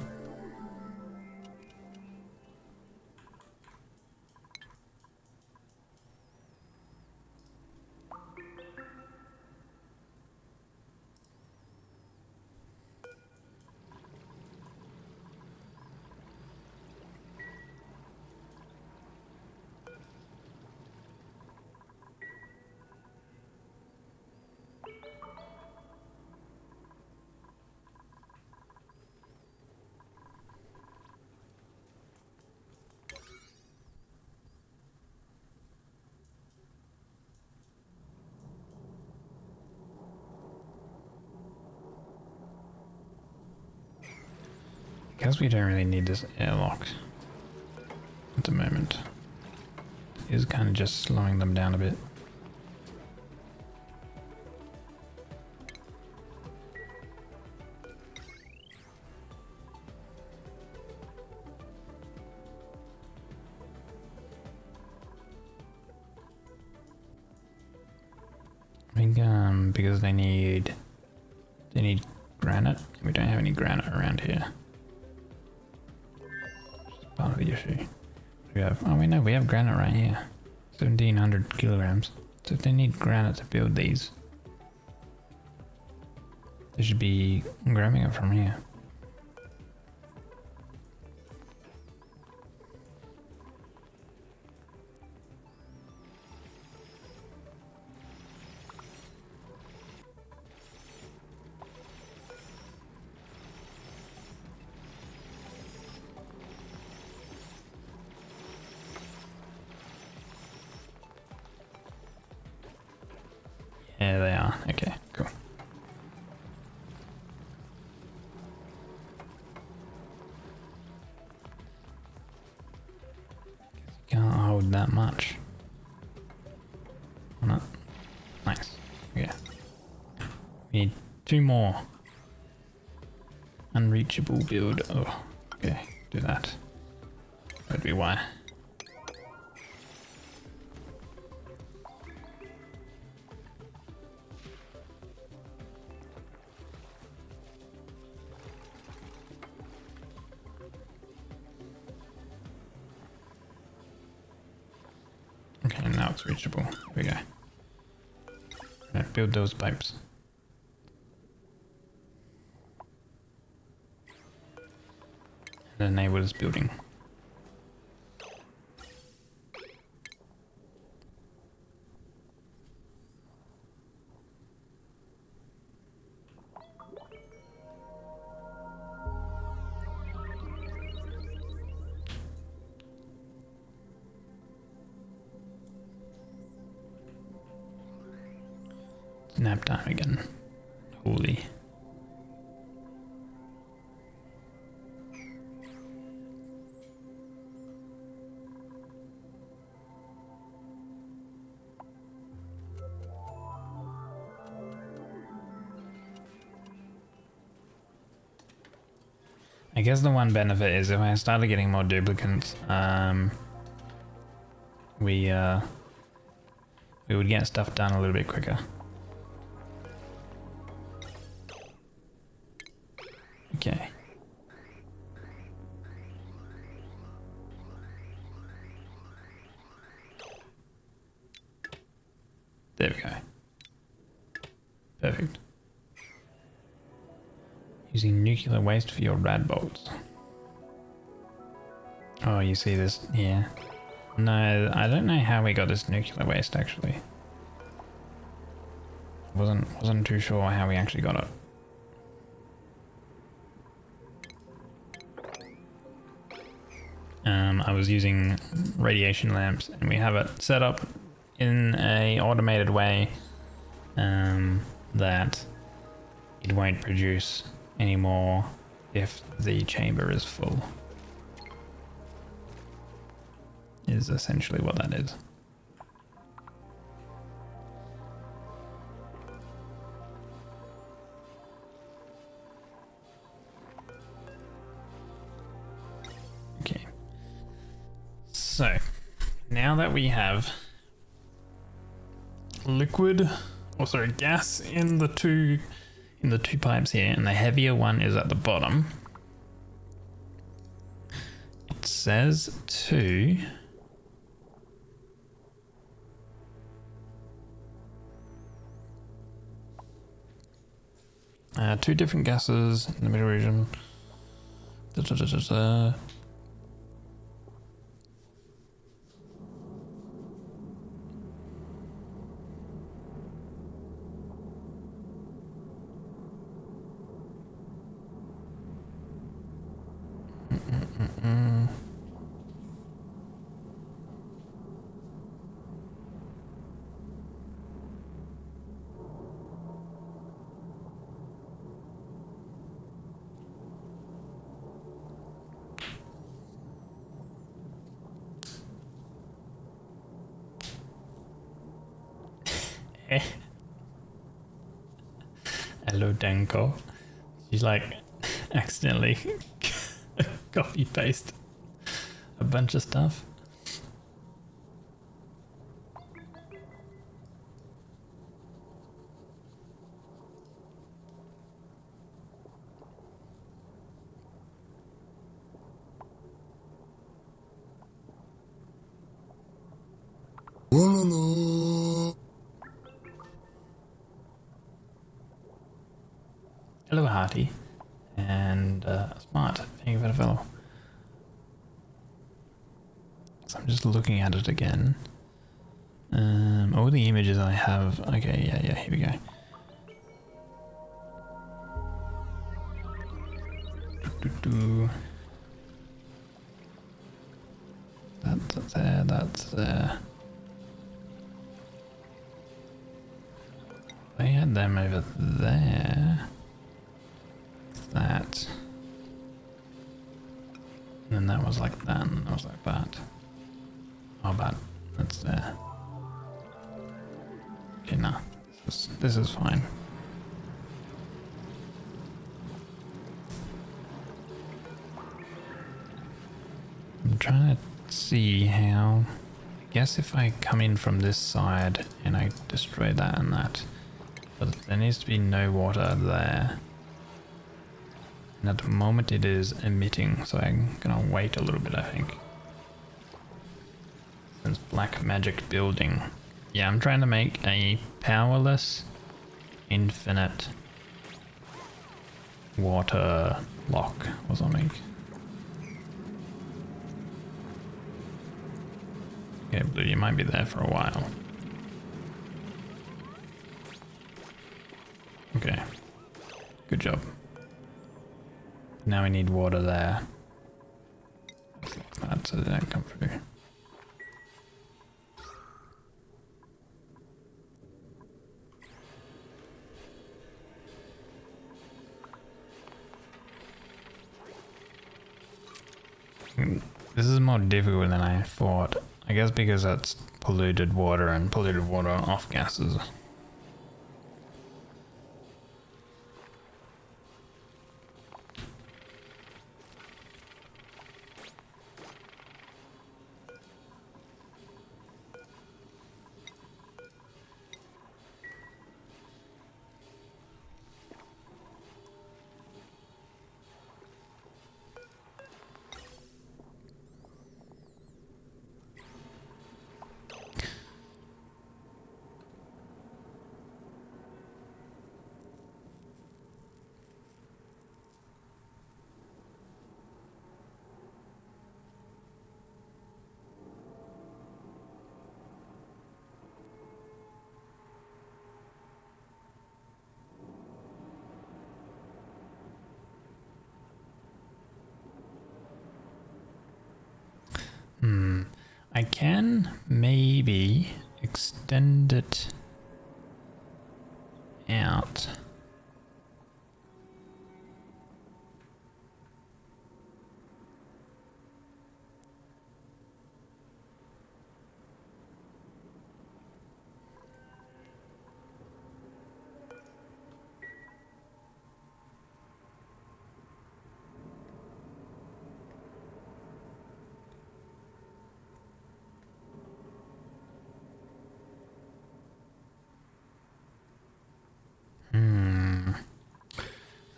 Guess we don't really need this airlock at the moment. It is kind of just slowing them down a bit. I think because they need granite. We don't have any granite around here. Part of the issue. We have, oh, we know we have granite right here. 1700 kilograms. So if they need granite to build these, they should be grabbing it from here. Yeah, they are. Okay, cool. Can't hold that much. Not nice. Yeah. 2 more. Unreachable build. Oh, okay, do that. That'd be why. Okay, now it's reachable. Here we go. Right, build those pipes. And enable this building. Nap time again. Holy. I guess the one benefit is if I started getting more duplicates, we would get stuff done a little bit quicker. Okay. There we go. Perfect. Using nuclear waste for your rad bolts. Oh, you see this? Yeah. No, I don't know how we got this nuclear waste actually. Wasn't too sure how we actually got it. I was using radiation lamps, and we have it set up in a automated way that it won't produce anymore if the chamber is full. Is essentially what that is. Okay. So, now that we have gas in the two pipes here, and the heavier one is at the bottom. It says to two different gases in the middle region. Hello, Danko. She's like accidentally copy paste a bunch of stuff. Hello, Hearty. And Smart. Thank you for the follow. So I'm just looking at it again. All the images I have. Okay, yeah, here we go. That's there, that's there. They had them over there. That. And then that was like that, and that was like that. Oh, bad. That's there. Okay, nah. This is fine. trying to see how... I guess if I come in from this side and I destroy that and that, but there needs to be no water there. And at the moment it is emitting, so I'm gonna wait a little bit, I think. Since black magic building. Yeah, I'm trying to make a powerless, infinite water lock or something. Okay, Blue, you might be there for a while. Okay. Good job. Now we need water there. Let's lock that so they don't come through. This is more difficult than I thought. I guess because that's polluted water and polluted water off gases. I can maybe extend it out.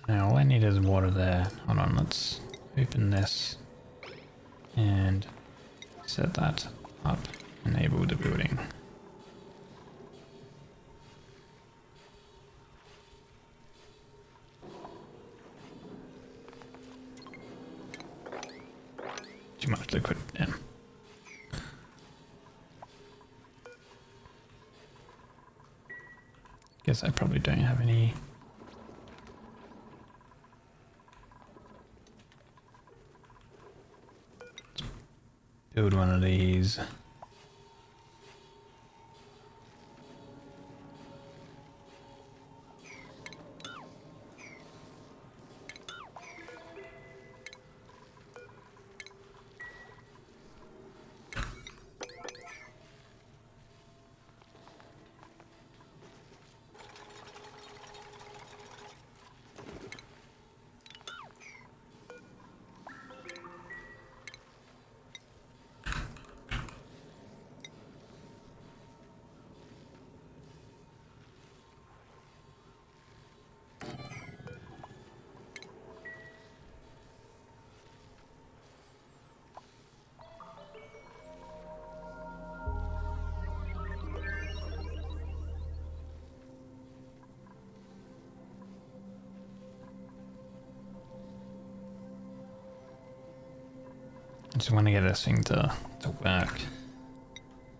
Now all I need is water there. Hold on, let's open this and set that up. Enable the building. Too much liquid, damn. Guess I probably don't have any. Build one of these. I just want to get this thing to work.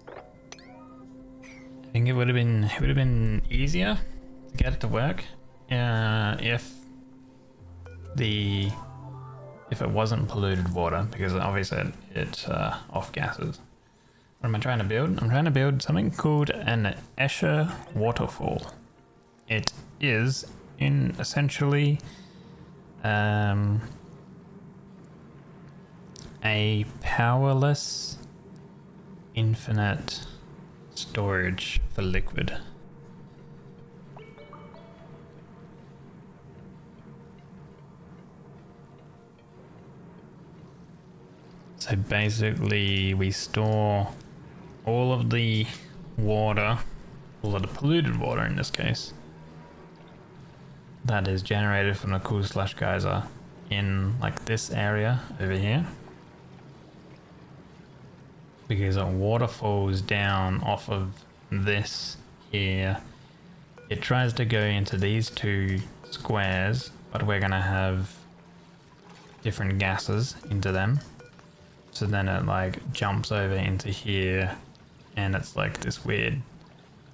I think it would have been easier to get it to work if it wasn't polluted water, because obviously it's off gases. What am I trying to build? I'm trying to build something called an Escher waterfall. It is in essentially a powerless, infinite storage for liquid. So basically we store all of the water, all of the polluted water in this case, that is generated from the cool slush geyser in like this area over here. Because the water falls down off of this here. It tries to go into these two squares, but we're gonna have different gases into them. So then it like jumps over into here, and it's like this weird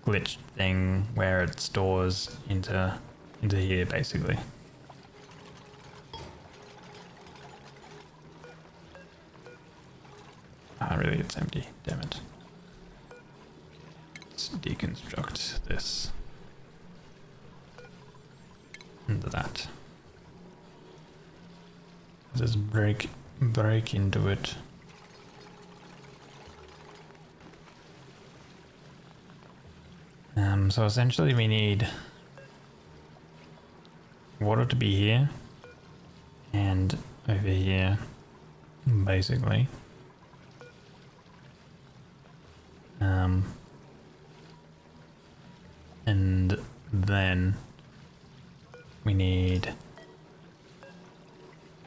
glitch thing where it stores into here basically. Ah, really, it's empty. Damn it. Let's deconstruct this into that. Just break into it. So essentially we need water to be here and over here, basically. And then we need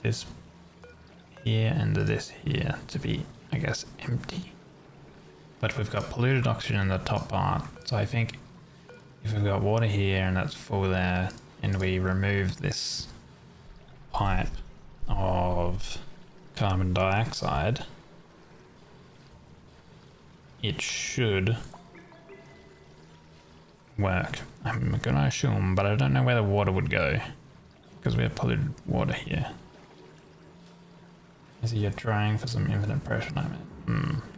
this here and this here to be, I guess, empty. But we've got polluted oxygen in the top part, so I think if we've got water here and that's full there, and we remove this pipe of carbon dioxide, it should work. I'm gonna assume, but I don't know where the water would go because we have polluted water here. I see you're trying for some infinite pressure.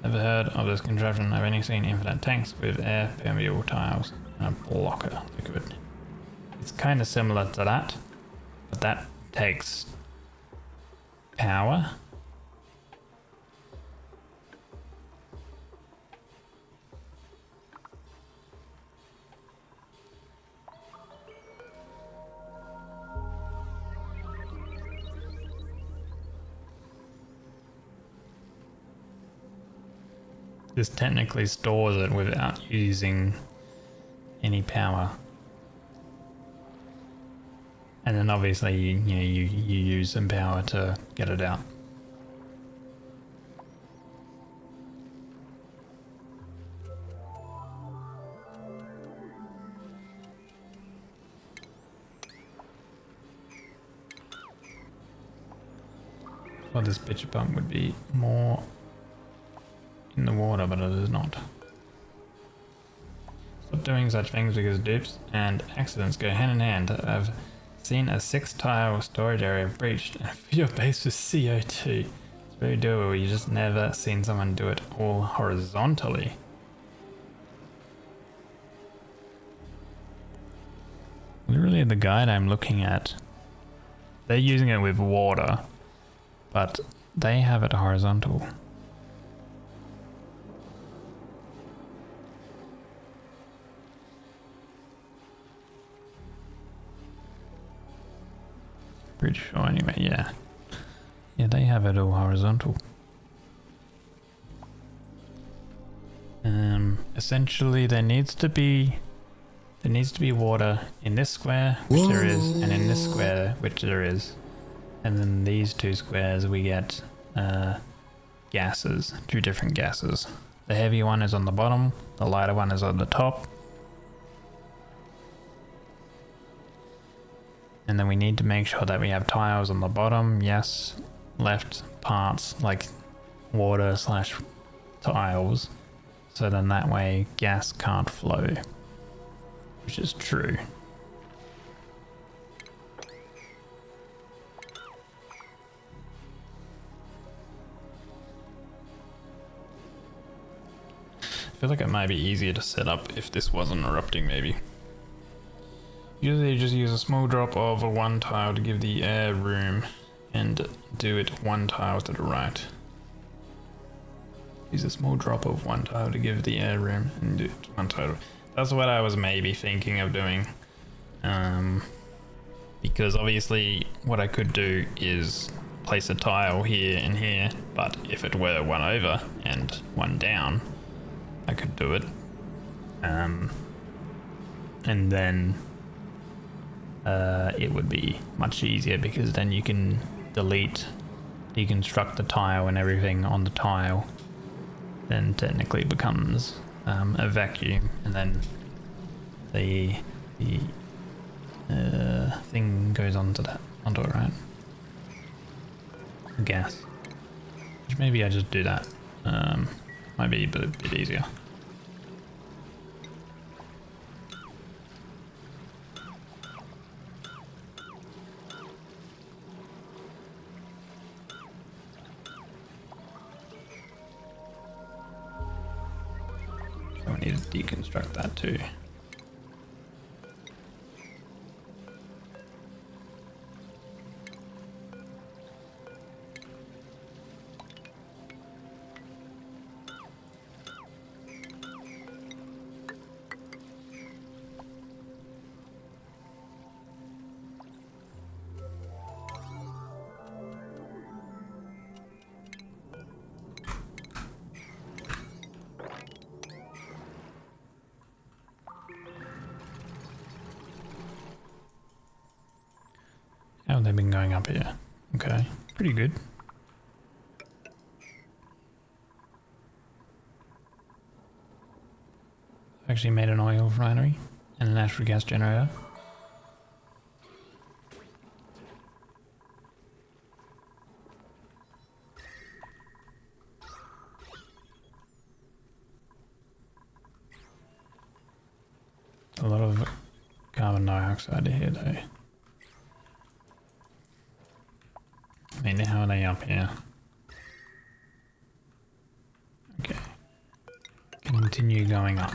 Never heard of this contraption. I've only seen infinite tanks with air permeable tiles and a blocker liquid. It's kind of similar to that, but that takes power. This technically stores it without using any power. And then obviously you use some power to get it out. Well, this pitcher pump would be more in the water, but it is not. Stop doing such things because dupes and accidents go hand in hand. I've seen a 6-tile storage area breached and fill your base with CO2. It's very doable, you just never seen someone do it all horizontally. Literally the guide I'm looking at, they're using it with water, but they have it horizontal. Pretty sure anyway, yeah. Yeah, they have it all horizontal. Essentially there needs to be water in this square, which there is, and in this square, which there is. And then these two squares we get gases, 2 different gases. The heavy one is on the bottom, the lighter one is on the top. And then we need to make sure that we have tiles on the bottom, yes, left parts like water / tiles, so then that way gas can't flow, which is true. I feel like it might be easier to set up if this wasn't erupting maybe. Usually you just use a small drop of 1 tile to give the air room and do it 1 tile to the right. Use a small drop of 1 tile to give the air room and do it 1 tile. That's what I was maybe thinking of doing. Because obviously what I could do is place a tile here and here, but if it were one over and one down, I could do it. And then it would be much easier because then you can deconstruct the tile and everything on the tile. Then technically it becomes a vacuum, and then the thing goes onto it, right? Gas. Which maybe I just do that. Might be a bit easier. So we need to deconstruct that too. How have they been going up here? Okay, pretty good. Actually made an oil refinery and a natural gas generator. A lot of carbon dioxide here though. I mean, how are they up here? Okay. Continue going up.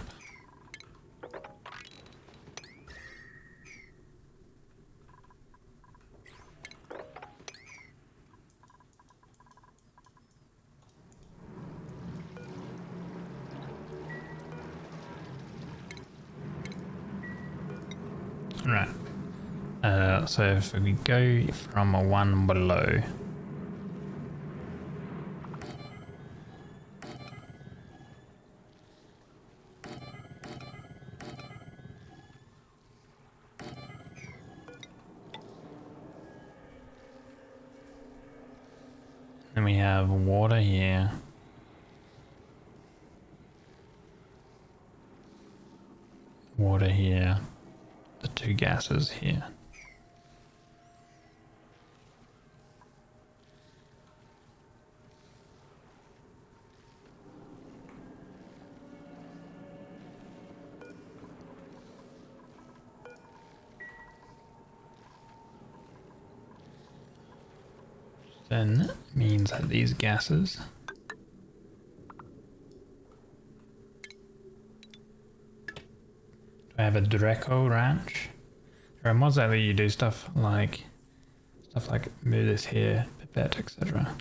Right. So if we go from a 1 below, then we have water here. Water here. The two gases here. Then means that these gases do I have a Dreco ranch? There are mods that let you do stuff like move this here, pipette, etc.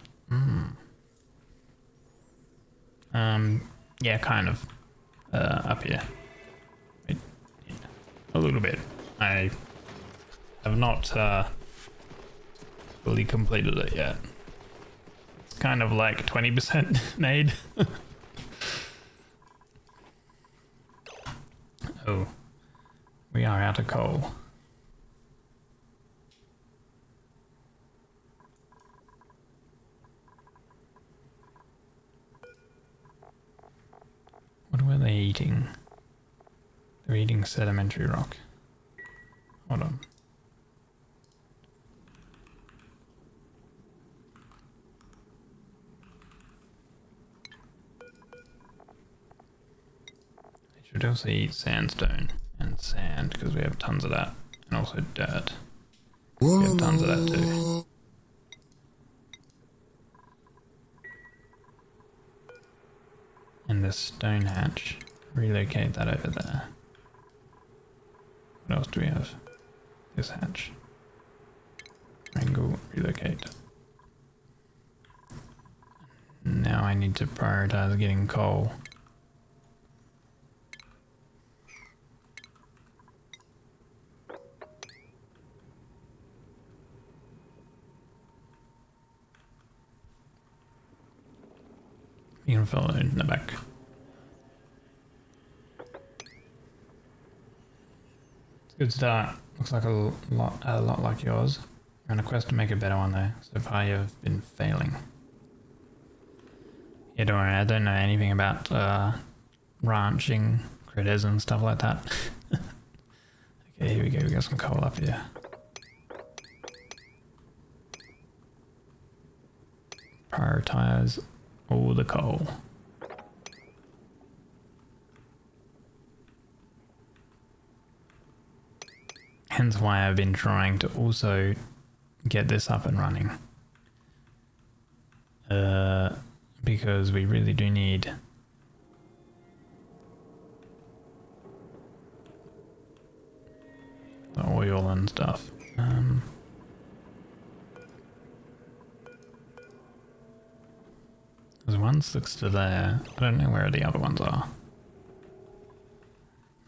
Yeah, kind of up here. Wait, yeah, a little bit. I have not fully completed it yet. It's kind of like 20% made. Oh, we are out of coal. What were they eating? They're eating sedimentary rock. Hold on. They should also eat sandstone and sand because we have tons of that, and also dirt. We have tons of that too. And this stone hatch, relocate that over there. What else do we have? This hatch. Angle, relocate. Now I need to prioritize getting coal. You can follow in the back. It's a good start. Looks like a lot like yours. You're on a quest to make a better one though. So far you've been failing. Yeah, don't worry, I don't know anything about ranching critters and stuff like that. Okay, here we go, we got some coal up here. Prioritize all the coal. Hence why I've been trying to also get this up and running. Because we really do need the oil and stuff. There's one sticks to there. I don't know where the other ones are.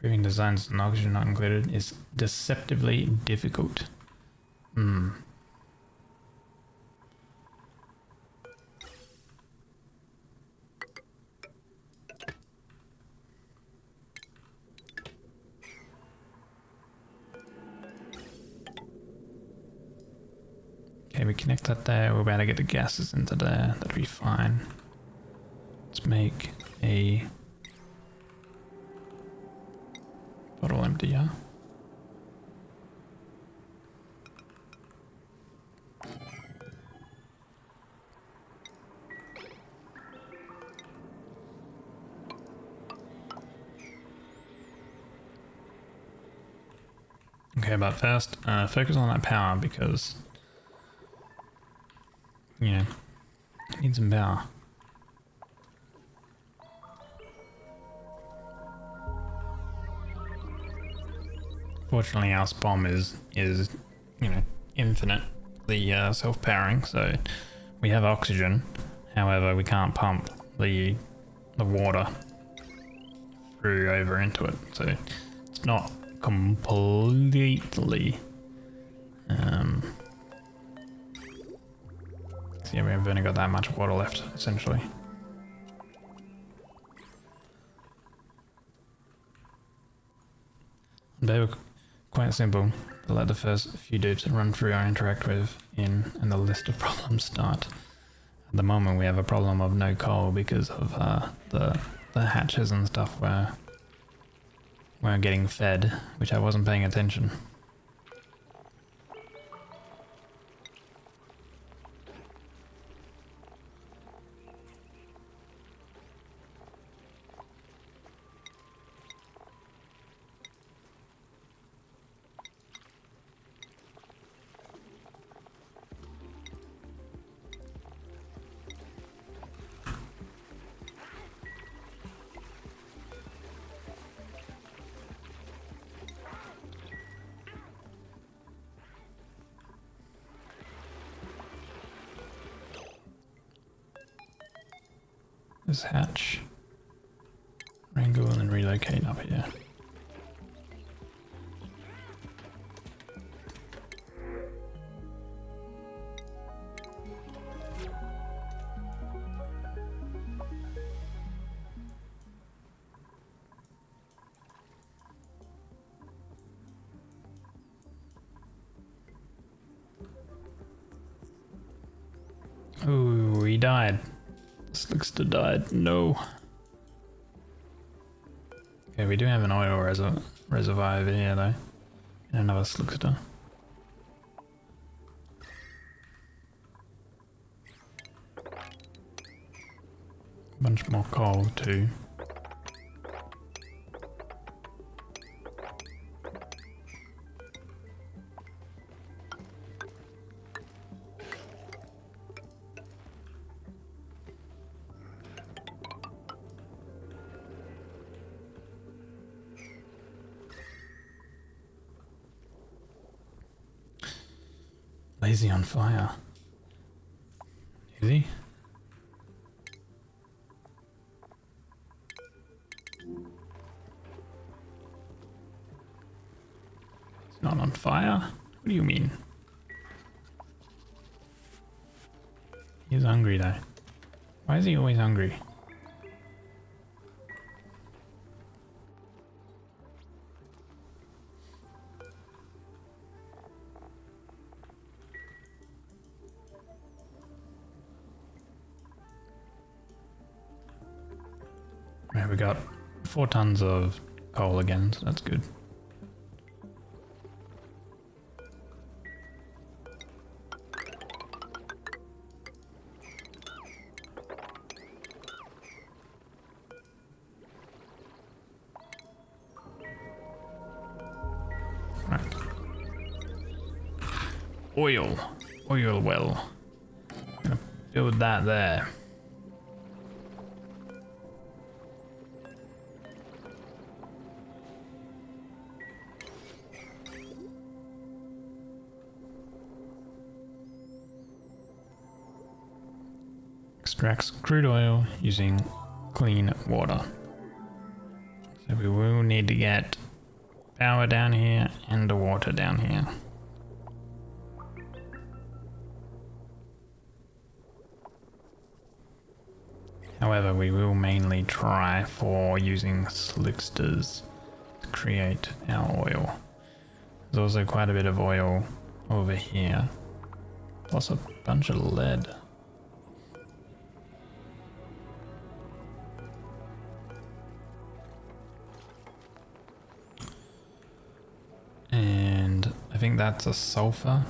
Proving designs and oxygen not included is deceptively difficult. Okay, we connect that there. We're about to get the gases into there. That'll be fine. Let's make a bottle emptier. Okay, but first, focus on that power because, you know, it needs some power. Fortunately, our bomb is you know, infinitely self-powering, so we have oxygen. However, we can't pump the water through over into it, so it's not completely. So yeah, we've only got that much water left, essentially. They were quite simple. To let the first few dudes run through our interact with in, and the list of problems start. At the moment, we have a problem of no coal because of the hatches and stuff where we're getting fed, which I wasn't paying attention. This hatch. Wrangle and then relocate up here. Oh, he died. Slickster died. No. Okay, we do have an oil reservoir over here though. And another Slickster. Bunch more coal too. Lazy on fire. Is he? He's not on fire? What do you mean? He's hungry though. Why is he always hungry? Alright, we got 4 tons of coal again, so that's good. Right. Oil well. Gonna build that there. Extracts crude oil using clean water. So we will need to get power down here and the water down here. However, we will mainly try for using slicksters to create our oil. There's also quite a bit of oil over here, plus a bunch of lead. And I think that's a sulfur.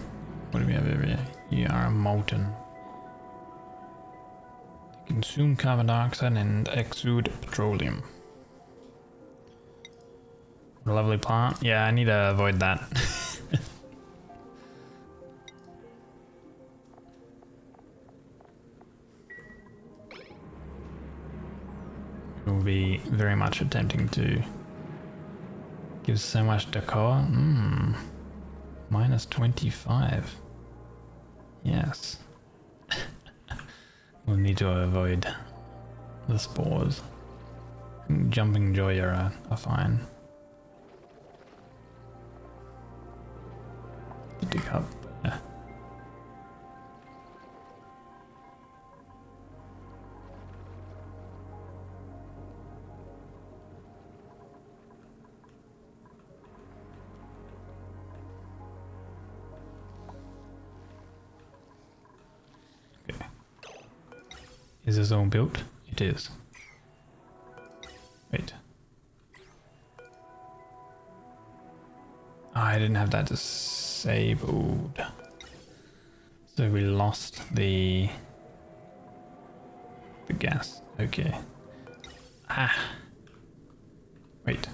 What do we have over here? You are a molten. They consume carbon dioxide and exude petroleum. What a lovely plant. Yeah, I need to avoid that. We'll be very much attempting to give so much decor. Minus 25. Yes. We'll need to avoid the spores. Jumping joy are fine. To dig up. Yeah. Okay. Is this all built? It is. Wait. I didn't have that disabled. So we lost the gas. Okay. Wait.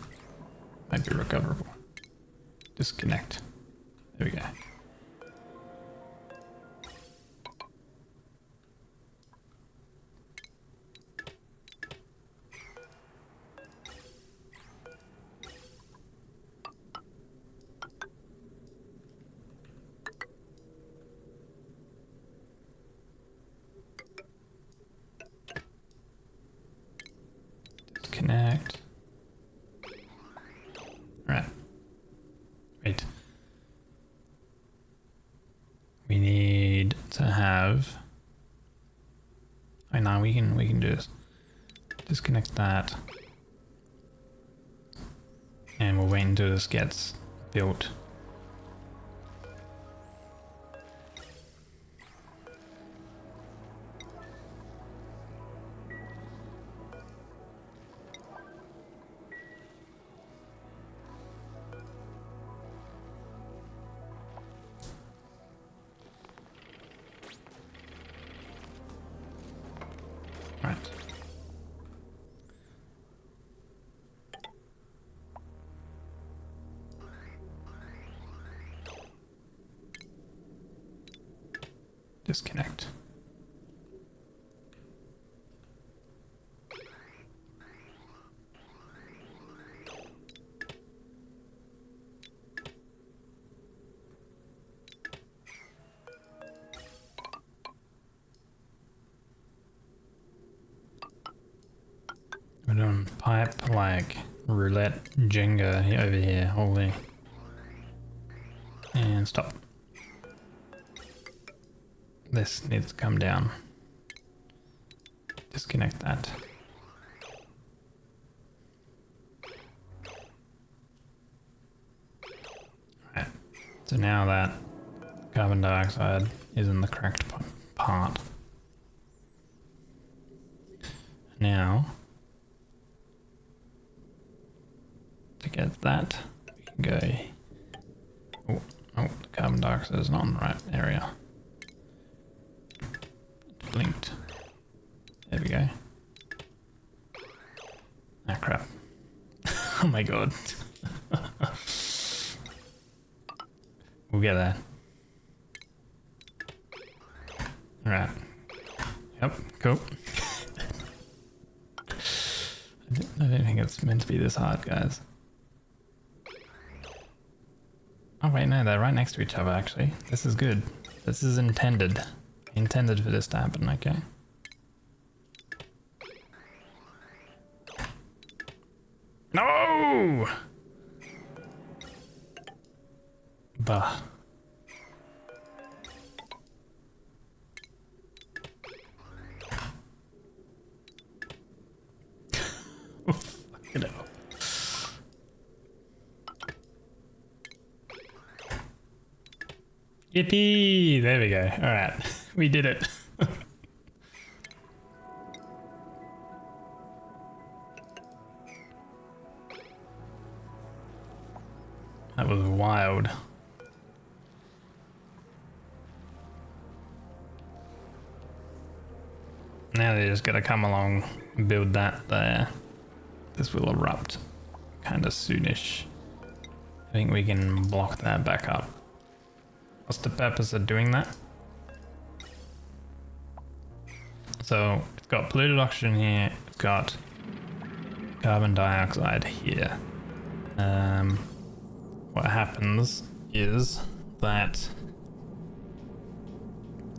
Might be recoverable. Disconnect. There we go. Disconnect. Right. Wait. We need to have. Oh no, we can do this. Disconnect that. And we'll wait until this gets built. Right. Disconnect. We're doing pipe like roulette Jenga over here, holy. And stop. This needs to come down. Disconnect that. Right. So now that carbon dioxide is in the correct part. Now get that. We can go. Oh, oh, the carbon dioxide is not in the right area. It blinked. There we go. Ah, crap. Oh my god. We'll get there. Alright. Yep, cool. I don't think it's meant to be this hard, guys. Oh wait, no, they're right next to each other actually. This is good. This is intended. Intended for this to happen, okay? No! Bah. Fucking hell. Yippee! There we go. Alright. We did it. That was wild. Now they just gotta come along and build that there. This will erupt kind of soonish. I think we can block that back up. What's the purpose of doing that? So it's got polluted oxygen here, it's got carbon dioxide here. What happens is that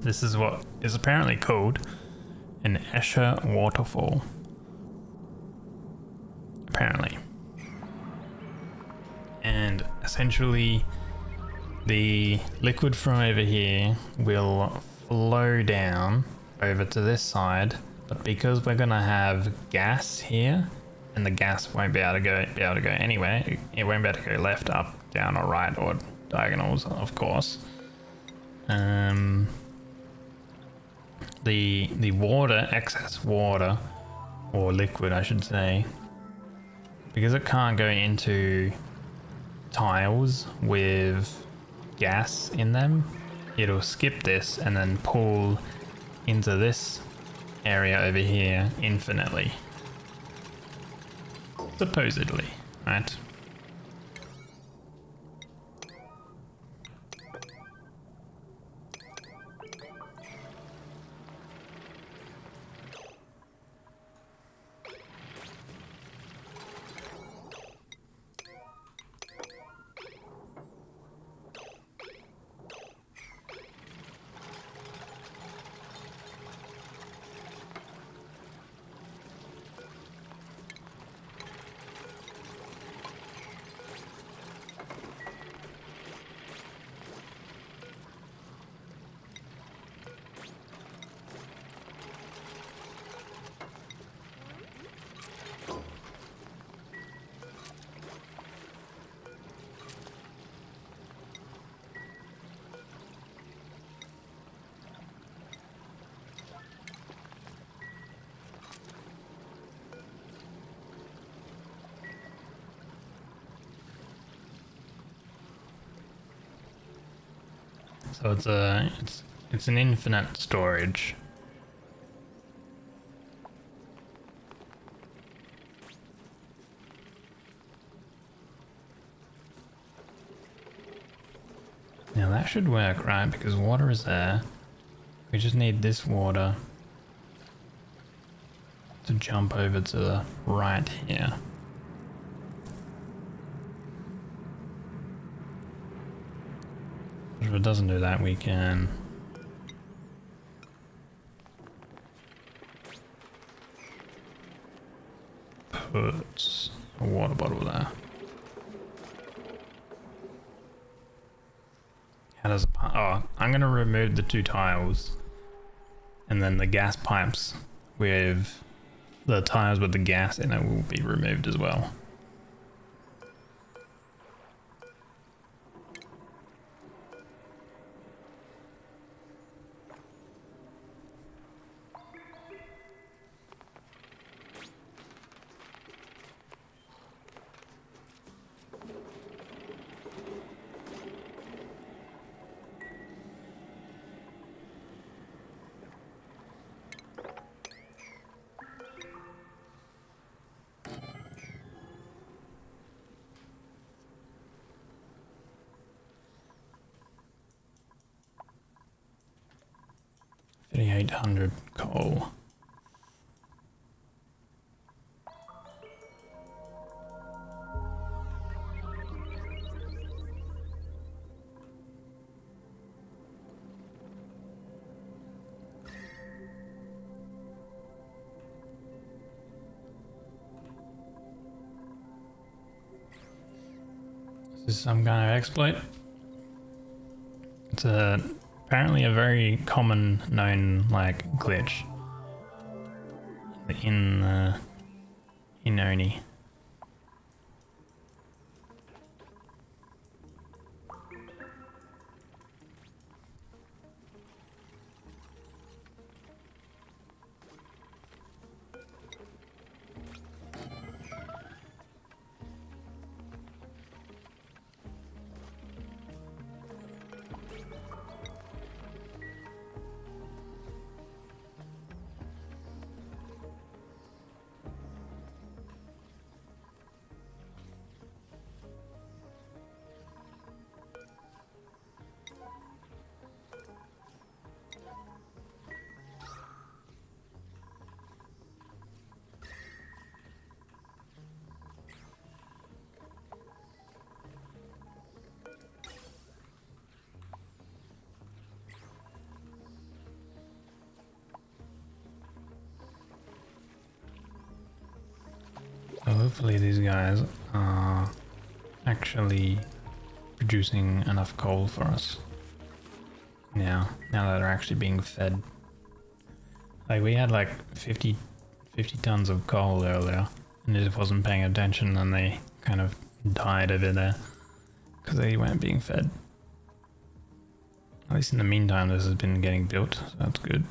this is what is apparently called an Escher waterfall. Apparently. And essentially the liquid from over here will flow down over to this side, but because we're gonna have gas here, and the gas won't be able to go anywhere. It won't be able to go left, up, down, or right, or diagonals, of course. The water, excess water, or liquid, I should say, because it can't go into tiles with gas in them, it'll skip this and then pull into this area over here infinitely. Supposedly, right? So it's an infinite storage. Now that should work, right? Because water is there. We just need this water to jump over to the right here. If it doesn't do that, we can put a water bottle there. How does it, oh, I'm gonna remove the two tiles and then the gas pipes with the tiles with the gas in it will be removed as well. 800 coal. Is some kind of exploit? It's apparently a very common known like glitch in Oni. So hopefully these guys are actually producing enough coal for us now that they're actually being fed. Like we had like 50 tons of coal earlier and just wasn't paying attention and they kind of died over there because they weren't being fed. At least in the meantime this has been getting built, so that's good.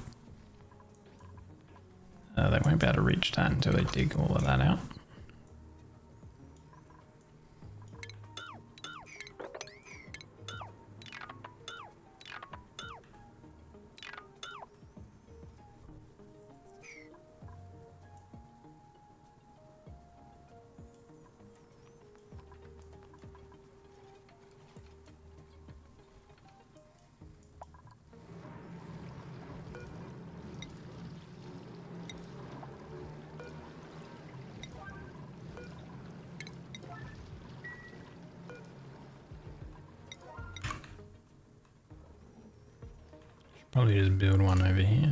They won't be able to reach that until they dig all of that out. Probably just build one over here.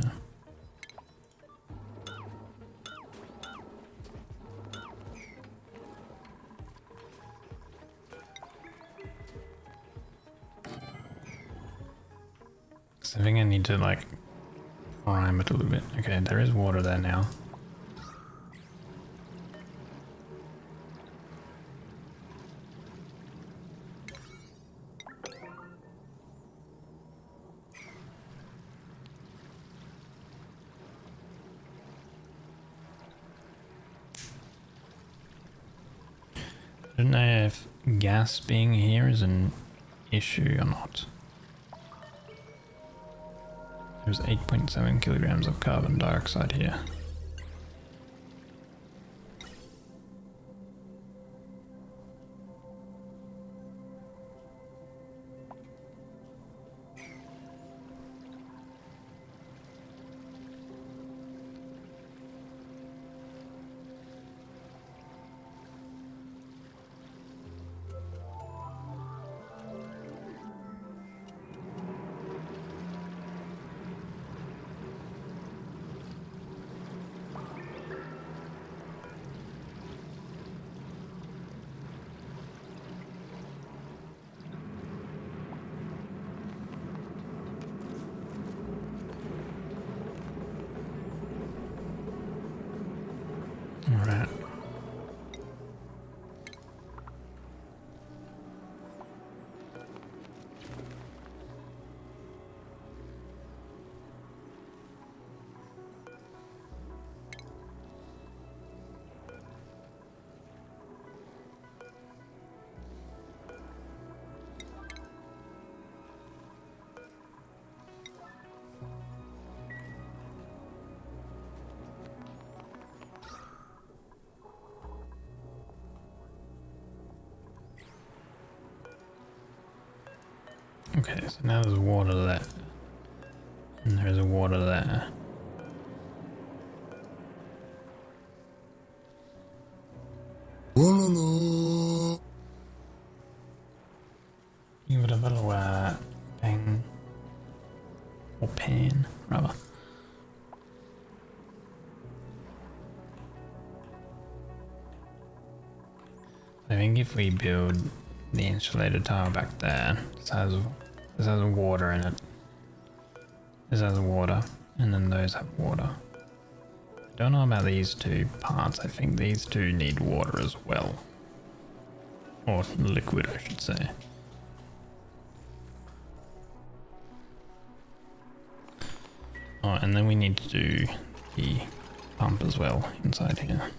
So I think I need to like prime it a little bit. Okay, there is water there now. I don't know if gas being here is an issue or not. There's 8.7 kilograms of carbon dioxide here. Alright. Okay, so now there's water there. And there's water there. Give it a little bang. Or pan, rather. I think if we build the insulated tile back there, this has water in it. This has water, and then those have water. I don't know about these two parts. I think these two need water as well. Or liquid, I should say. Oh, and then we need to do the pump as well inside here.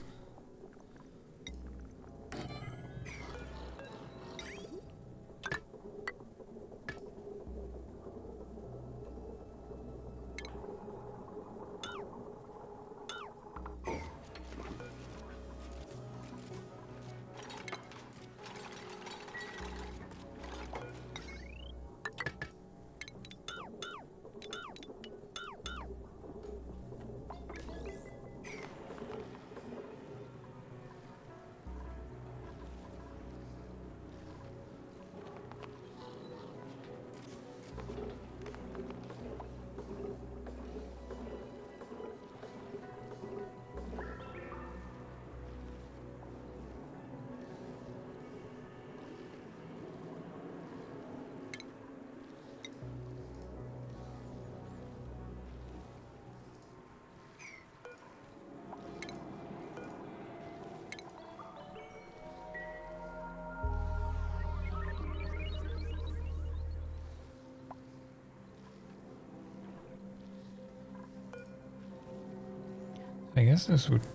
I guess this would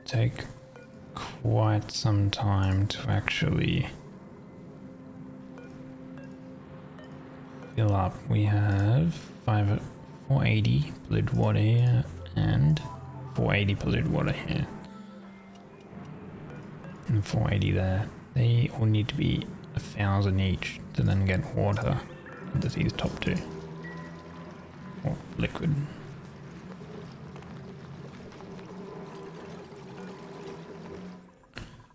take quite some time to actually fill up. We have 480 polluted water here and 480 polluted water here. And 480 there. They all need to be 1,000 each to then get water into these top two. Or liquid.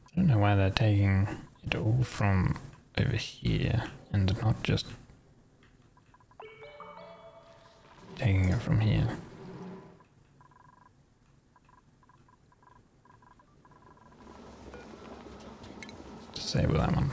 I don't know why they're taking it all from over here and not just taking it from here. Disable that one.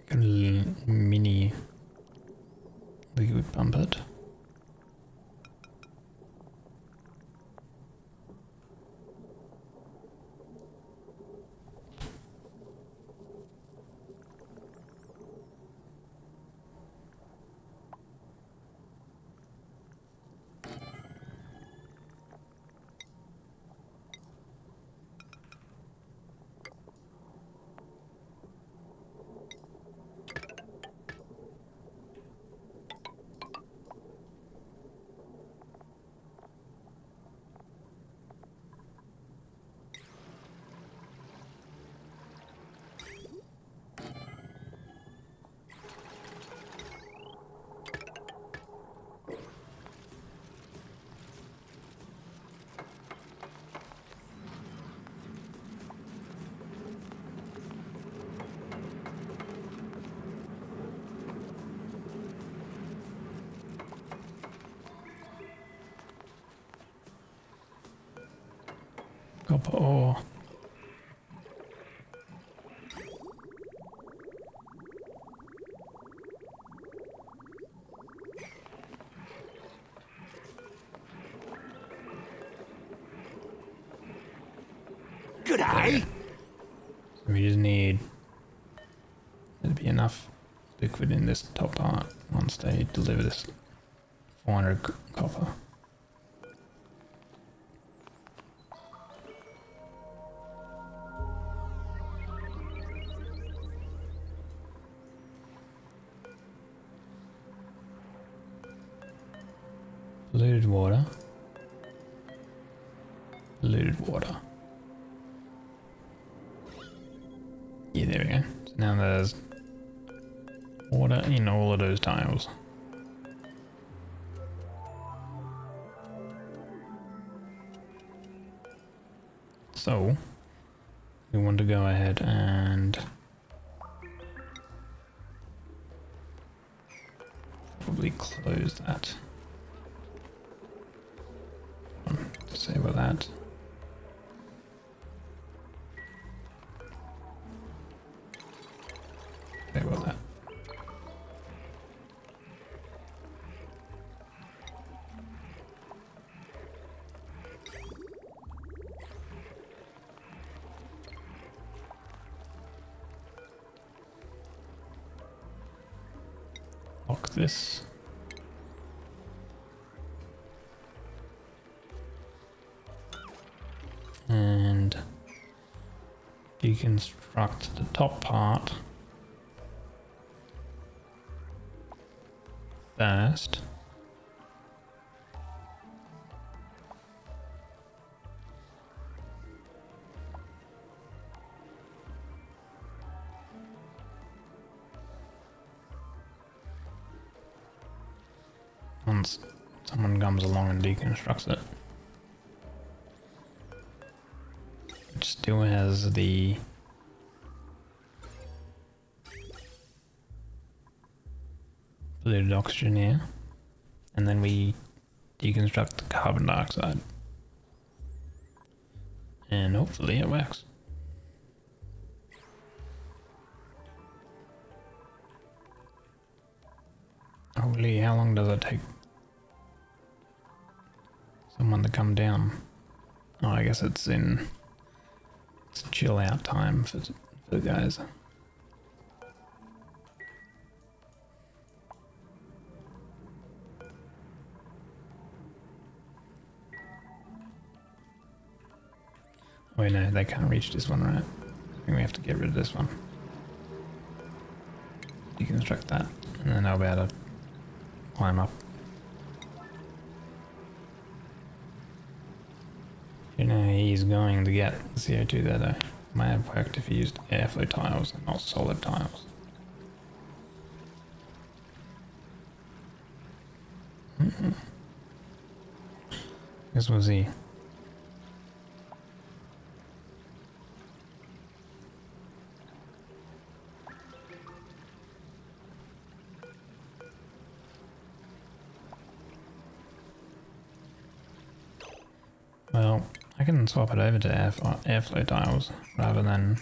Got a little mini liquid pump it. Copper ore. to be enough liquid in this top part once they deliver this 400 copper. Polluted water. Polluted water. Yeah, there we go. So now there's water in all of those tiles. So we want to go ahead and probably close that. Disable that. Disable that. Lock this. And deconstruct the top part first. Once someone comes along and deconstructs it. Which still has the polluted oxygen here. And then we deconstruct the carbon dioxide. And hopefully it works. Holy, how long does it take someone to come down? Oh, I guess it's chill out time for the guys. Wait, no, they can't reach this one, right? I think we have to get rid of this one. Deconstruct that, and then they'll be able to climb up. You know, he's going to get CO2 there though. Might have worked if he used airflow tiles and not solid tiles. Guess we'll see. Well, I can swap it over to airflow tiles rather than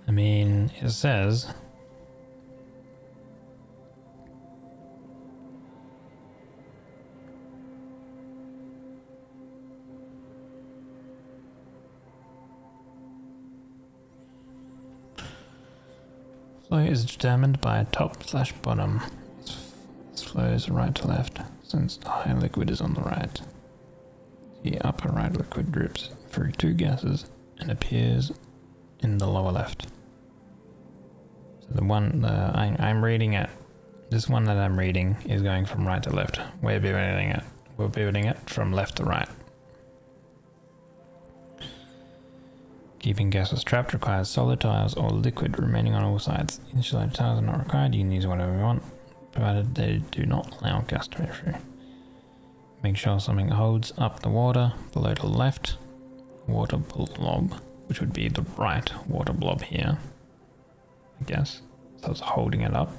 I mean, it says flow is determined by top/bottom. This flows right to left, since the high liquid is on the right. The upper right liquid drips through two gases and appears in the lower left. So the one I'm reading it, this one that I'm reading is going from right to left. We're building it from left to right. Keeping gases trapped requires solid tiles or liquid remaining on all sides. Insulated tiles are not required. You can use whatever you want, provided they do not allow gas to go through. Make sure something holds up the water below the left water blob, which would be the right water blob here, I guess. So it's holding it up.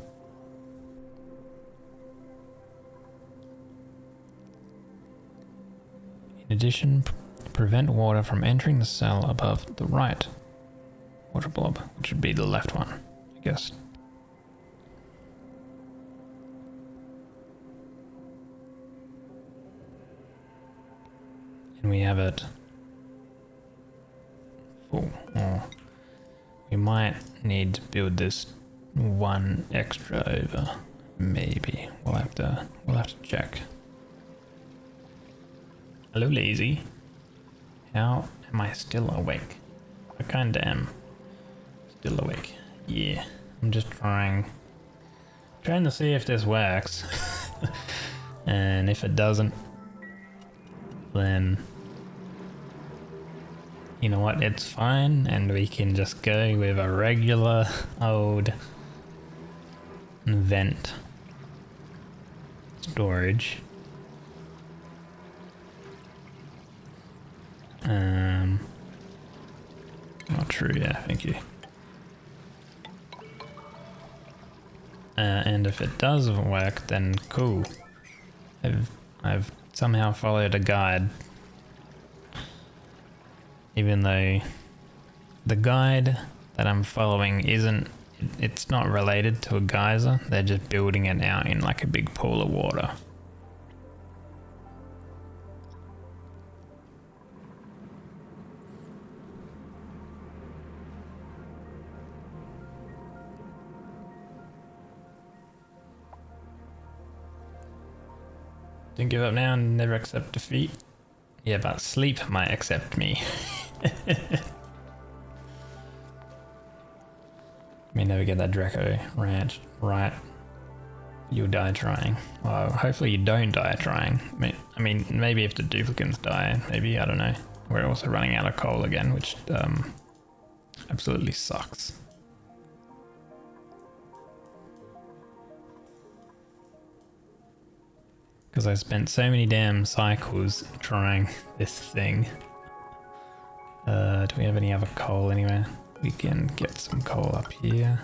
In addition, prevent water from entering the cell above the right water blob, which would be the left one, I guess. And we have it full. Oh, we might need to build this one extra over. Maybe we'll have to check. Hello, lazy. How am I still awake? I kinda am still awake. Yeah, I'm just trying to see if this works. And if it doesn't, then you know what, it's fine, and we can just go with a regular old vent storage. Not true, yeah, thank you. And if it does work, then cool. I've somehow followed a guide, even though the guide that I'm following it's not related to a geyser. They're just building it out in like a big pool of water. Don't give up now and never accept defeat. Yeah, but sleep might accept me. May never get that Draco ranch right. You'll die trying. Well, hopefully you don't die trying. I mean, maybe if the duplicates die, maybe, I don't know. We're also running out of coal again, which absolutely sucks. Because I spent so many damn cycles trying this thing. Do we have any other coal anywhere? We can get some coal up here.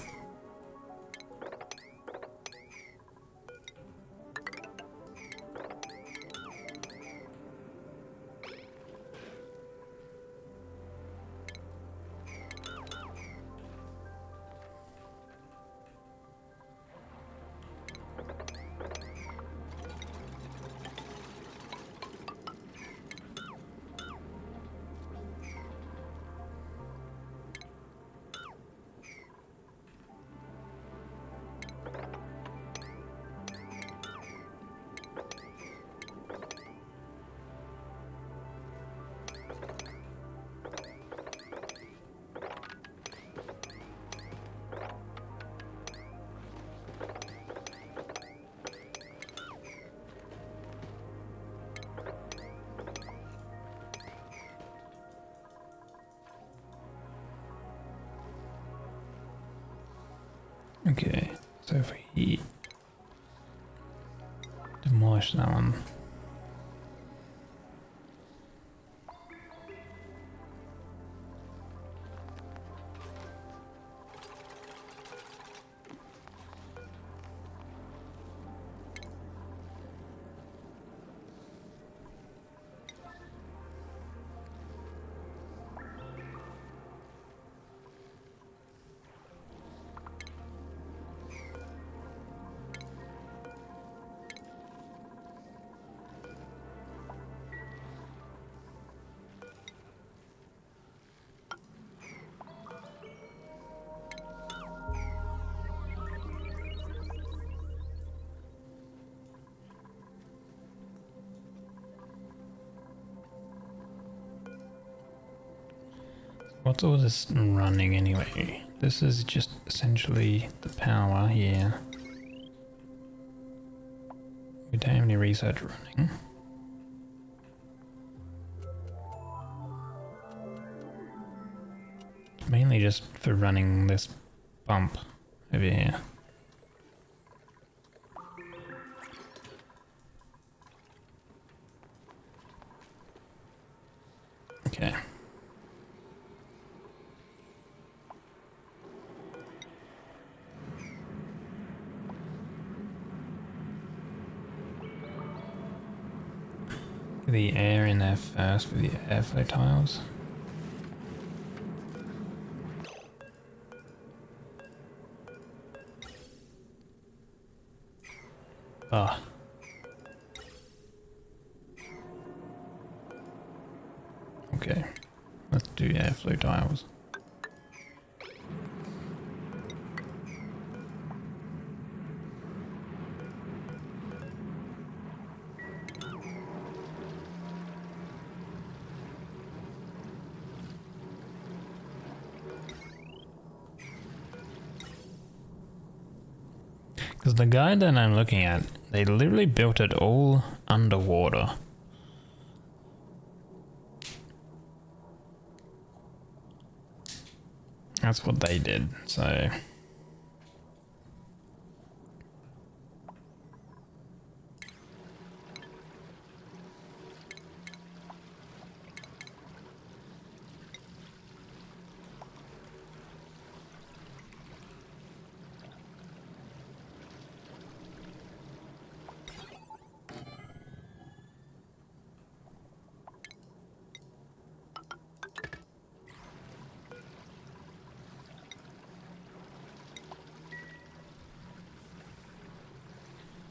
Okay, so if we demolish that one. What's all this running anyway? This is just essentially the power here. We don't have any research running. It's mainly just for running this pump over here. Okay. the air in there first with the airflow tiles. Ah. Okay, let's do airflow tiles. Because the guide that I'm looking at, they literally built it all underwater. That's what they did, so...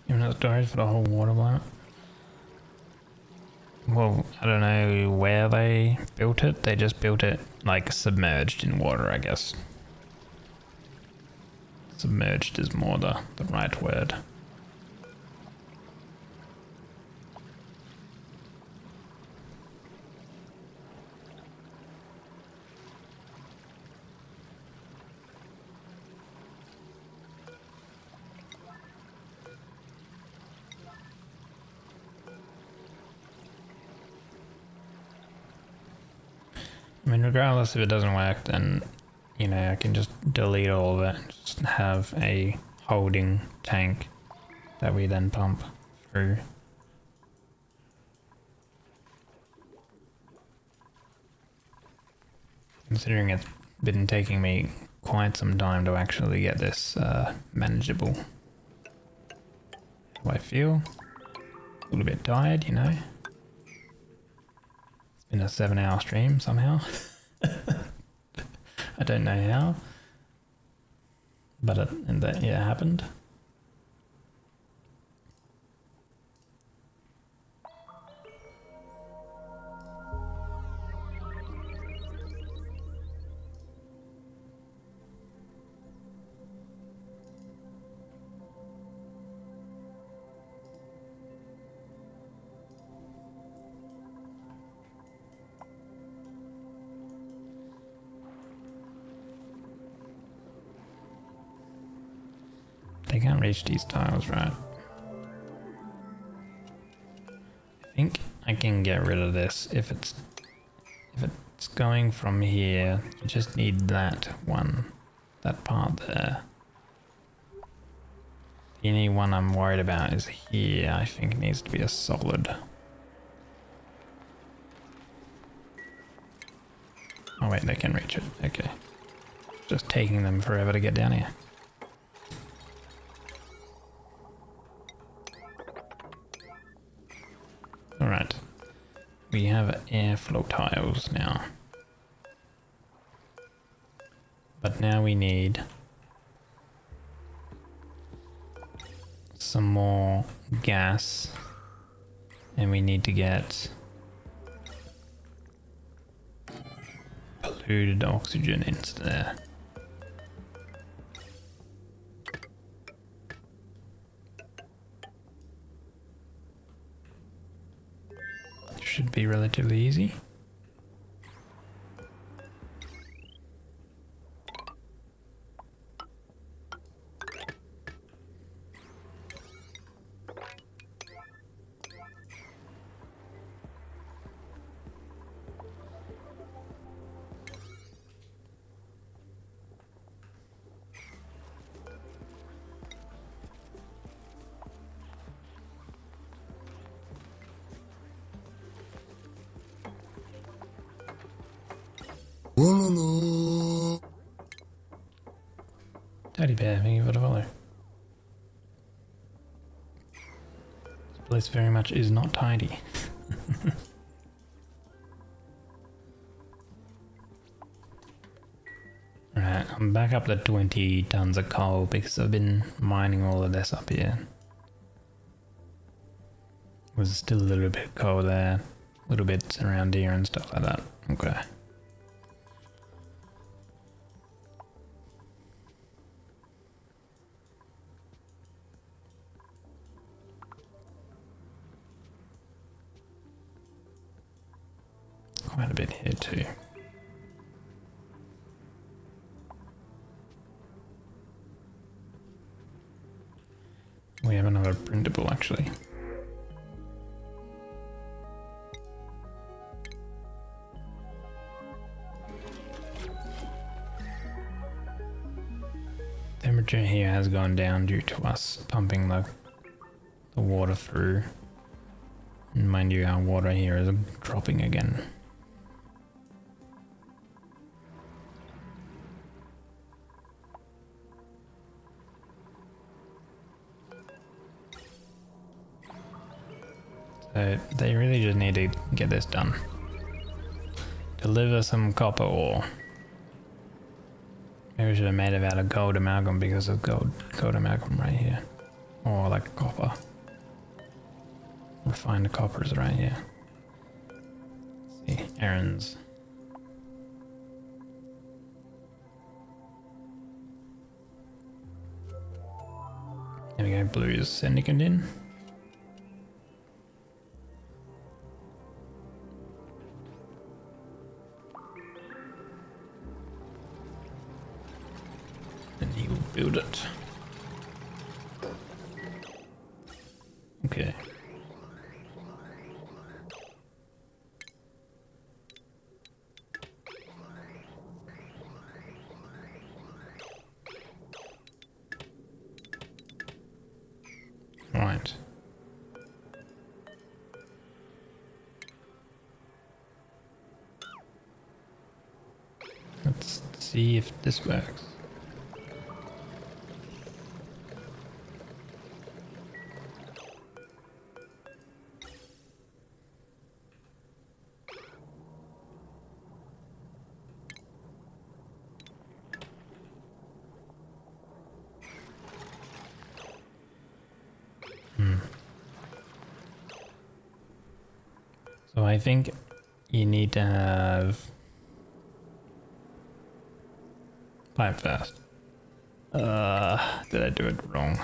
Even though storage for the whole water block. Well, I don't know where they built it. They just built it like submerged in water, I guess. Submerged is more the right word. I mean, regardless if it doesn't work, then, you know, I can just delete all of it. Just have a holding tank that we then pump through. Considering it's been taking me quite some time to actually get this manageable. How do I feel? A little bit tired, you know. In a 7-hour stream somehow. I don't know how, but it happened. They can't reach these tiles, right? I think I can get rid of this if it's going from here. You just need that part there. The only one I'm worried about is here. I think it needs to be a solid. Oh wait, they can reach it. Okay. Just taking them forever to get down here. Alright, we have airflow tiles now. But now we need some more gas, and we need to get polluted oxygen into there. Should be relatively easy. Teddy bear, thank you for the follow. This place very much is not tidy. Right, I'm back up to 20 tons of coal because I've been mining all of this up here. There's still a little bit of coal there, little bits around here and stuff like that. Okay. Quite a bit here too. We have another printable actually. Temperature here has gone down due to us pumping the water through. And mind you, our water here is dropping again. So they really just need to get this done. Deliver some copper ore. Maybe we should have made it out of gold amalgam because of gold amalgam right here. Or like copper. Refined copper is right here. Let's see, errands. There we go, blue is syndicate in. And he will build it. Okay. Right. Let's see if this works. So I think you need to have pipe first. Did I do it wrong?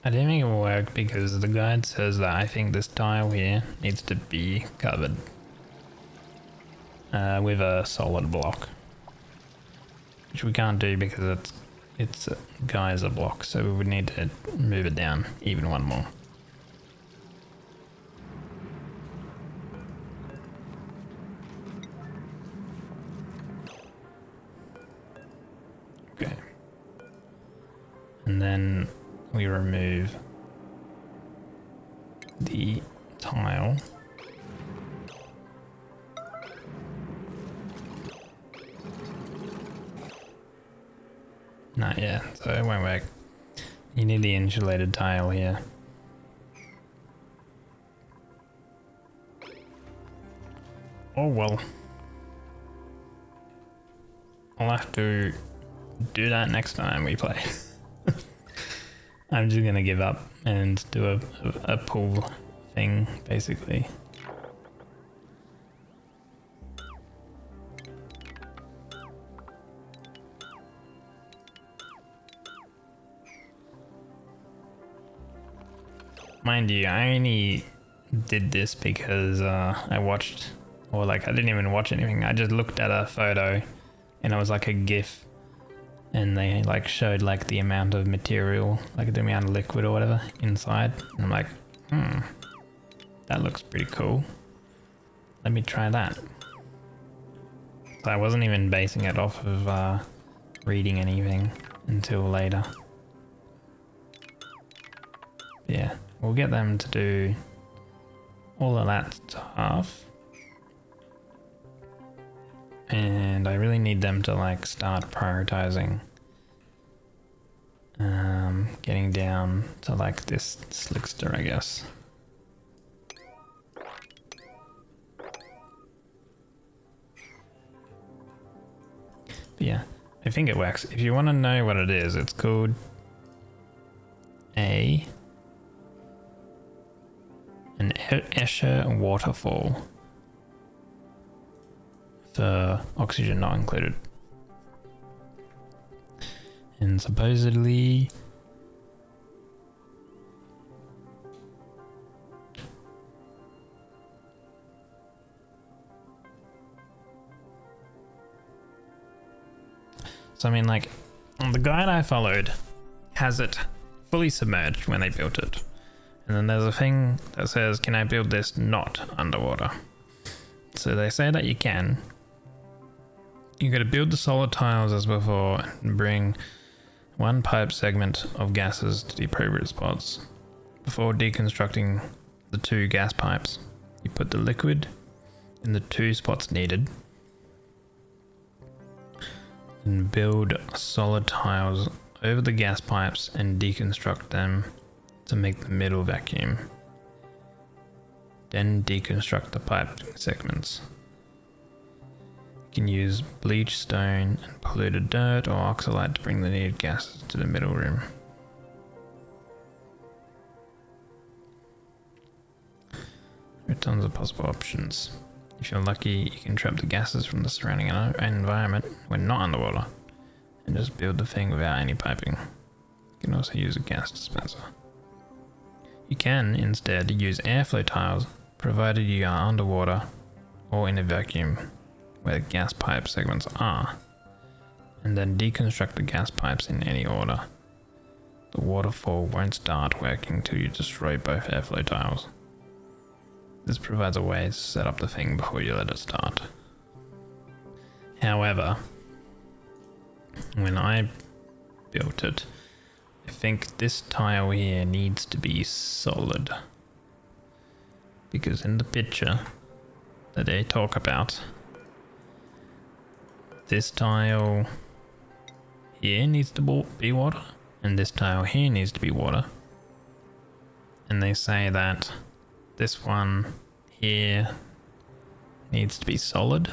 I didn't think it will work because the guide says that I think this tile here needs to be covered with a solid block, which we can't do because it's a geyser block, so we would need to move it down even one more. Okay, and then we remove the tile. Not yet, so it won't work. You need the insulated tile here. Oh well. I'll have to do that next time we play. I'm just gonna give up and do a pool thing, basically. Mind you, I only did this because I watched, or like I didn't even watch anything. I just looked at a photo and it was like a GIF and they like showed like the amount of material, like the amount of liquid or whatever inside. And I'm like, that looks pretty cool. Let me try that. So I wasn't even basing it off of reading anything until later. Yeah, we'll get them to do all of that stuff. And I really need them to like start prioritizing getting down to like this slickster, I guess. But yeah, I think it works. If you want to know what it is, it's called an Escher waterfall for oxygen not included. And supposedly so I mean, like, the guide I followed has it fully submerged when they built it. And then there's a thing that says, can I build this not underwater? So they say that you can. You gotta build the solid tiles as before and bring one pipe segment of gases to the appropriate spots. Before deconstructing the 2 gas pipes, you put the liquid in the 2 spots needed. And build solid tiles over the gas pipes and deconstruct them to make the middle vacuum. Then deconstruct the pipe segments. You can use bleached stone and polluted dirt or oxalate to bring the needed gases to the middle room. There are tons of possible options. If you're lucky, you can trap the gases from the surrounding environment when not underwater, and just build the thing without any piping. You can also use a gas dispenser. You can instead use airflow tiles, provided you are underwater or in a vacuum where the gas pipe segments are, and then deconstruct the gas pipes in any order. The waterfall won't start working till you destroy both airflow tiles. This provides a way to set up the thing before you let it start. However, when I built it, I think this tile here needs to be solid. Because in the picture that they talk about, this tile here needs to be water, and this tile here needs to be water. And they say that this one here needs to be solid.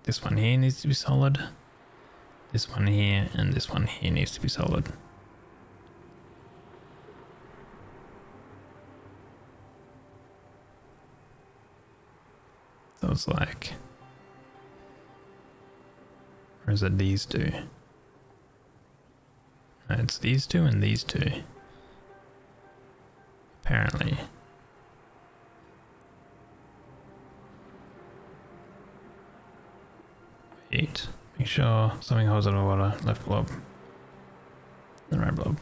This one here needs to be solid. This one here and this one here needs to be solid. So it's like, or is it these 2? No, it's these 2 and these 2. Apparently. Wait, make sure something holds it in water. Left blob. The right blob.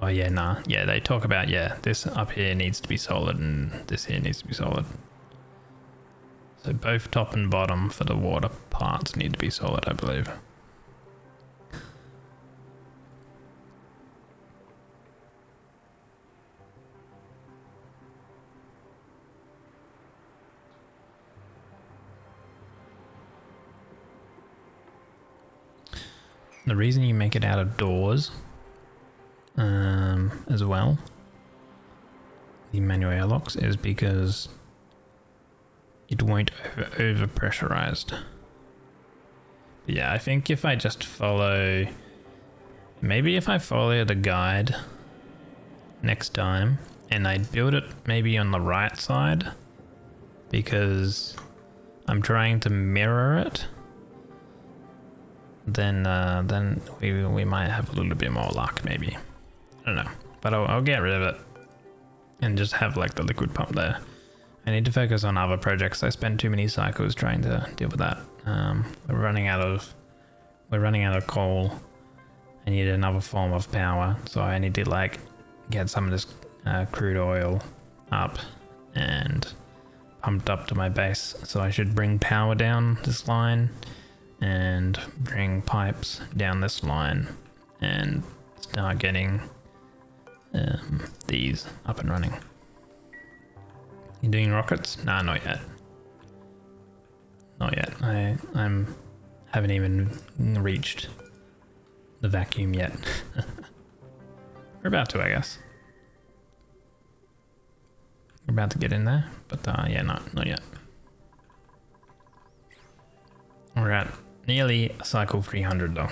Oh yeah, nah. Yeah, they talk about, yeah, this up here needs to be solid and this here needs to be solid. So both top and bottom for the water parts need to be solid, I believe. The reason you make it out of doors as well, the manual airlocks, is because it won't over pressurized. But yeah, I think if I just follow, maybe if I follow the guide next time and I build it maybe on the right side, because I'm trying to mirror it, then we might have a little bit more luck, maybe. I don't know, but I'll get rid of it and just have like the liquid pump there. I need to focus on other projects. I spend too many cycles trying to deal with that. We're running out of we're running out of coal. I need another form of power, so I need to like get some of this crude oil up and pumped up to my base. So I should bring power down this line and bring pipes down this line and start getting these up and running. You doing rockets? Nah, not yet. Not yet. I'm haven't even reached the vacuum yet. We're about to, I guess. We're about to get in there, but yeah, not yet. We're at nearly cycle 300 though.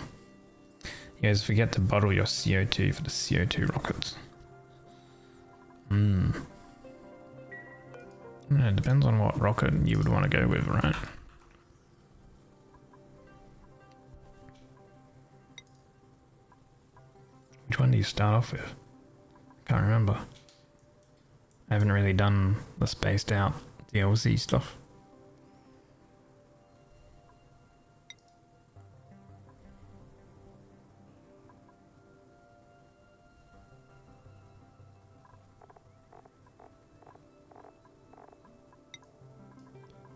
You guys forget to bottle your CO2 for the CO2 rockets. Yeah, it depends on what rocket you would want to go with, right? Which one do you start off with? Can't remember. I haven't really done the spaced out DLC stuff.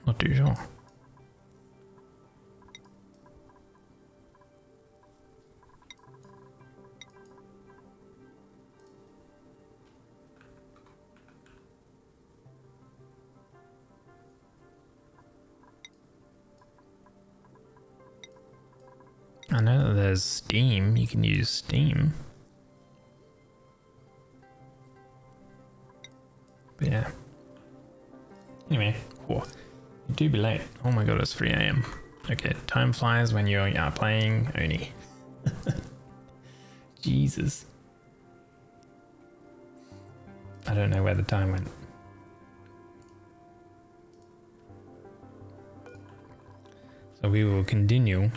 Not too sure. I know that there's Steam. You can use Steam. But yeah. Anyway, cool. You do be late. Oh my god, it's 3 AM. Okay, time flies when you are playing Oni. Jesus. I don't know where the time went. So we will continue.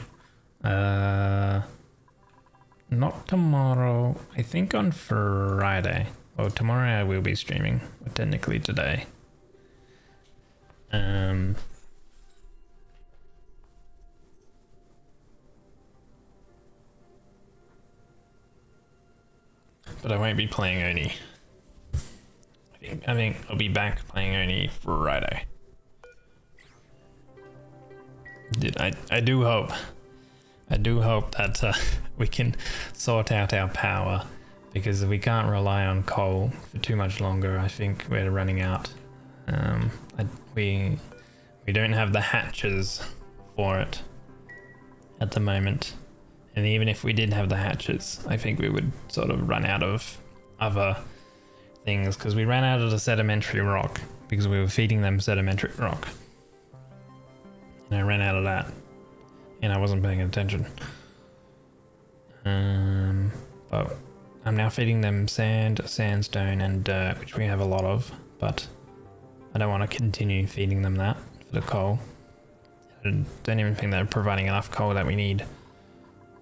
Not tomorrow. I think on Friday. Oh, tomorrow I will be streaming. But technically today. But I won't be playing Oni. I think I'll be back playing Oni Friday. I do hope that we can sort out our power, because we can't rely on coal for too much longer. I think we're running out. We don't have the hatches for it at the moment, and even if we did have the hatches, I think we would sort of run out of other things, because we ran out of the sedimentary rock because we were feeding them sedimentary rock. And I ran out of that, and I wasn't paying attention. But I'm now feeding them sand, sandstone, and dirt, which we have a lot of, but I don't want to continue feeding them that for the coal. I don't even think they're providing enough coal that we need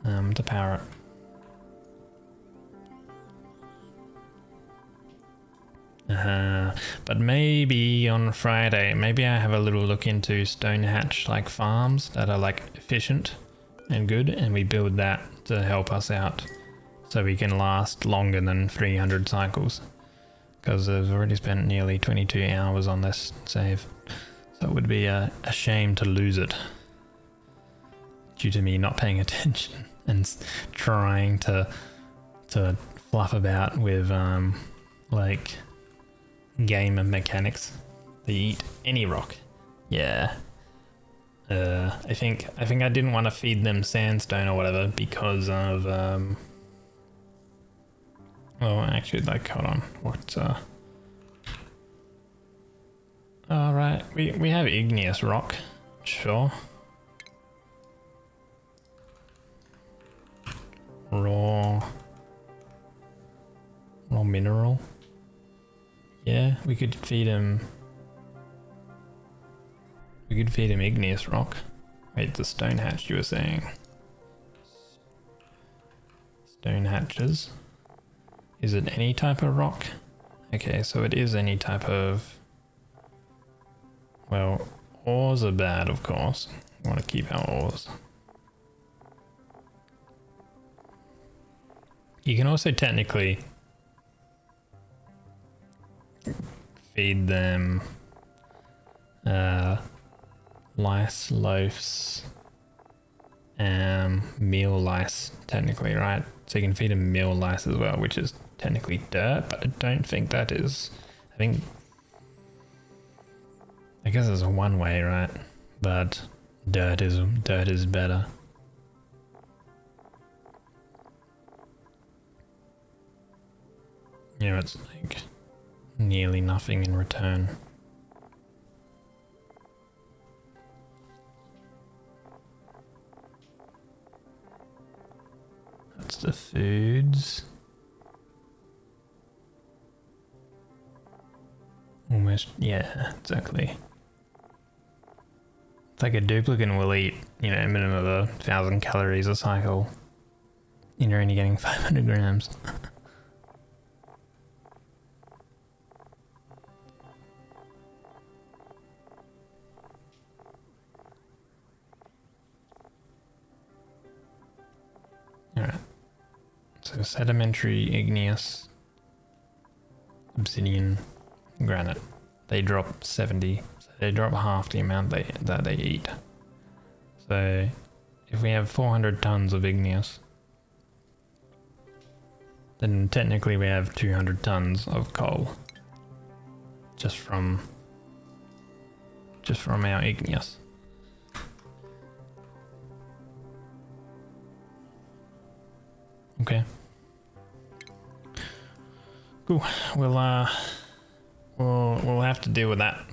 to power it. But maybe on Friday, maybe I have a little look into stone hatch like farms that are like efficient and good, and we build that to help us out so we can last longer than 300 cycles, because I've already spent nearly 22 hours on this save, so it would be a shame to lose it due to me not paying attention and trying to fluff about with like game mechanics. They eat any rock. Yeah. I think I didn't want to feed them sandstone or whatever because of well, actually, like, hold on. What's all right, we have igneous rock. Sure. Raw mineral. Yeah, we could feed him. We could feed him igneous rock. Wait, the stone hatch you were saying. Stone hatches. Is it any type of rock? Okay, so it is any type of... Well, ores are bad, of course. We want to keep our ores. you can also technically feed them lice loafs, meal lice technically, right? So you can feed them meal lice as well, which is technically dirt, but I don't think that is. I guess it's one way, right? But dirt is better. You know, it's like nearly nothing in return. That's the foods. Almost, yeah, exactly. It's like a duplicate will eat, you know, a minimum of 1,000 calories a cycle. And you're only getting 500 grams. Alright. So sedimentary, igneous, obsidian, granite. They drop 70. So they drop half the amount that they eat. So if we have 400 tons of igneous, then technically we have 200 tons of coal. Just from our igneous. Okay. Cool. We'll have to deal with that.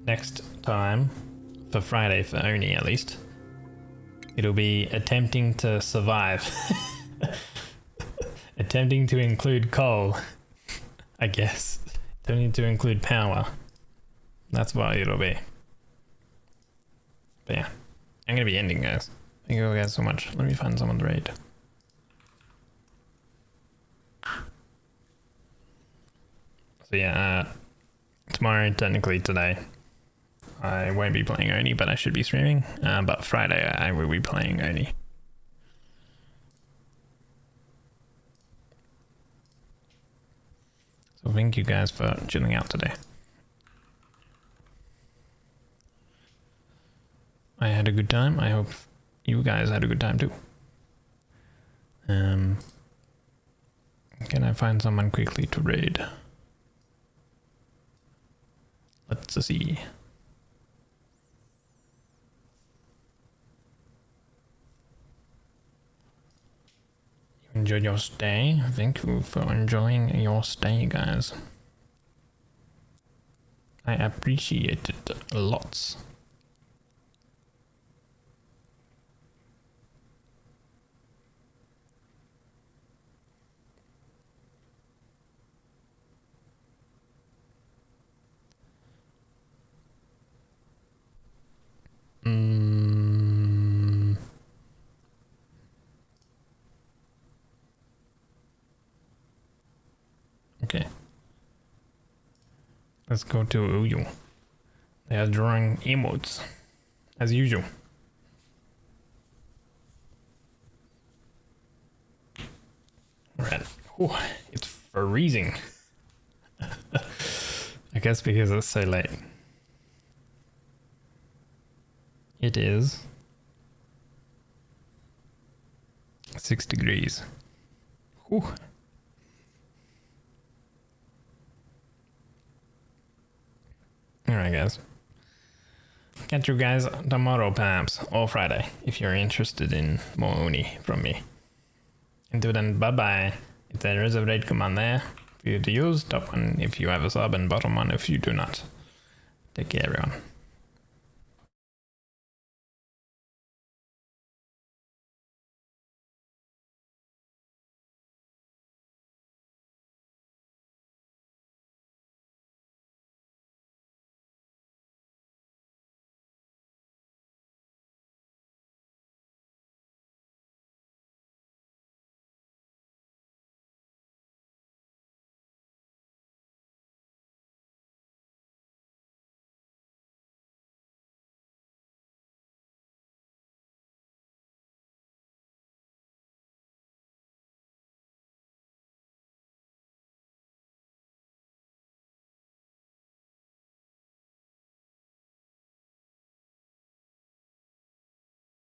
Next time, for Friday for Oni at least, it'll be attempting to survive. Attempting to include coal, I guess. Attempting to include power. That's what it'll be. But yeah. I'm gonna be ending, guys. Thank you guys so much. Let me find someone to raid. So yeah, tomorrow, technically today, I won't be playing Oni, but I should be streaming. But Friday, I will be playing Oni. So thank you guys for chilling out today. I had a good time. I hope you guys had a good time too. Can I find someone quickly to raid? Let's see. You enjoyed your stay? Thank you for enjoying your stay, guys. I appreciate it lots. Okay. Let's go to Uyu. They are drawing emotes, as usual. Right. Ooh, it's freezing. I guess because it's so late. It is 6 degrees. Ooh. Alright guys. Catch you guys tomorrow perhaps, or Friday, if you're interested in more Oni from me. Until then, bye bye. If there is a raid command there for you to use, top one if you have a sub and bottom one if you do not. Take care everyone.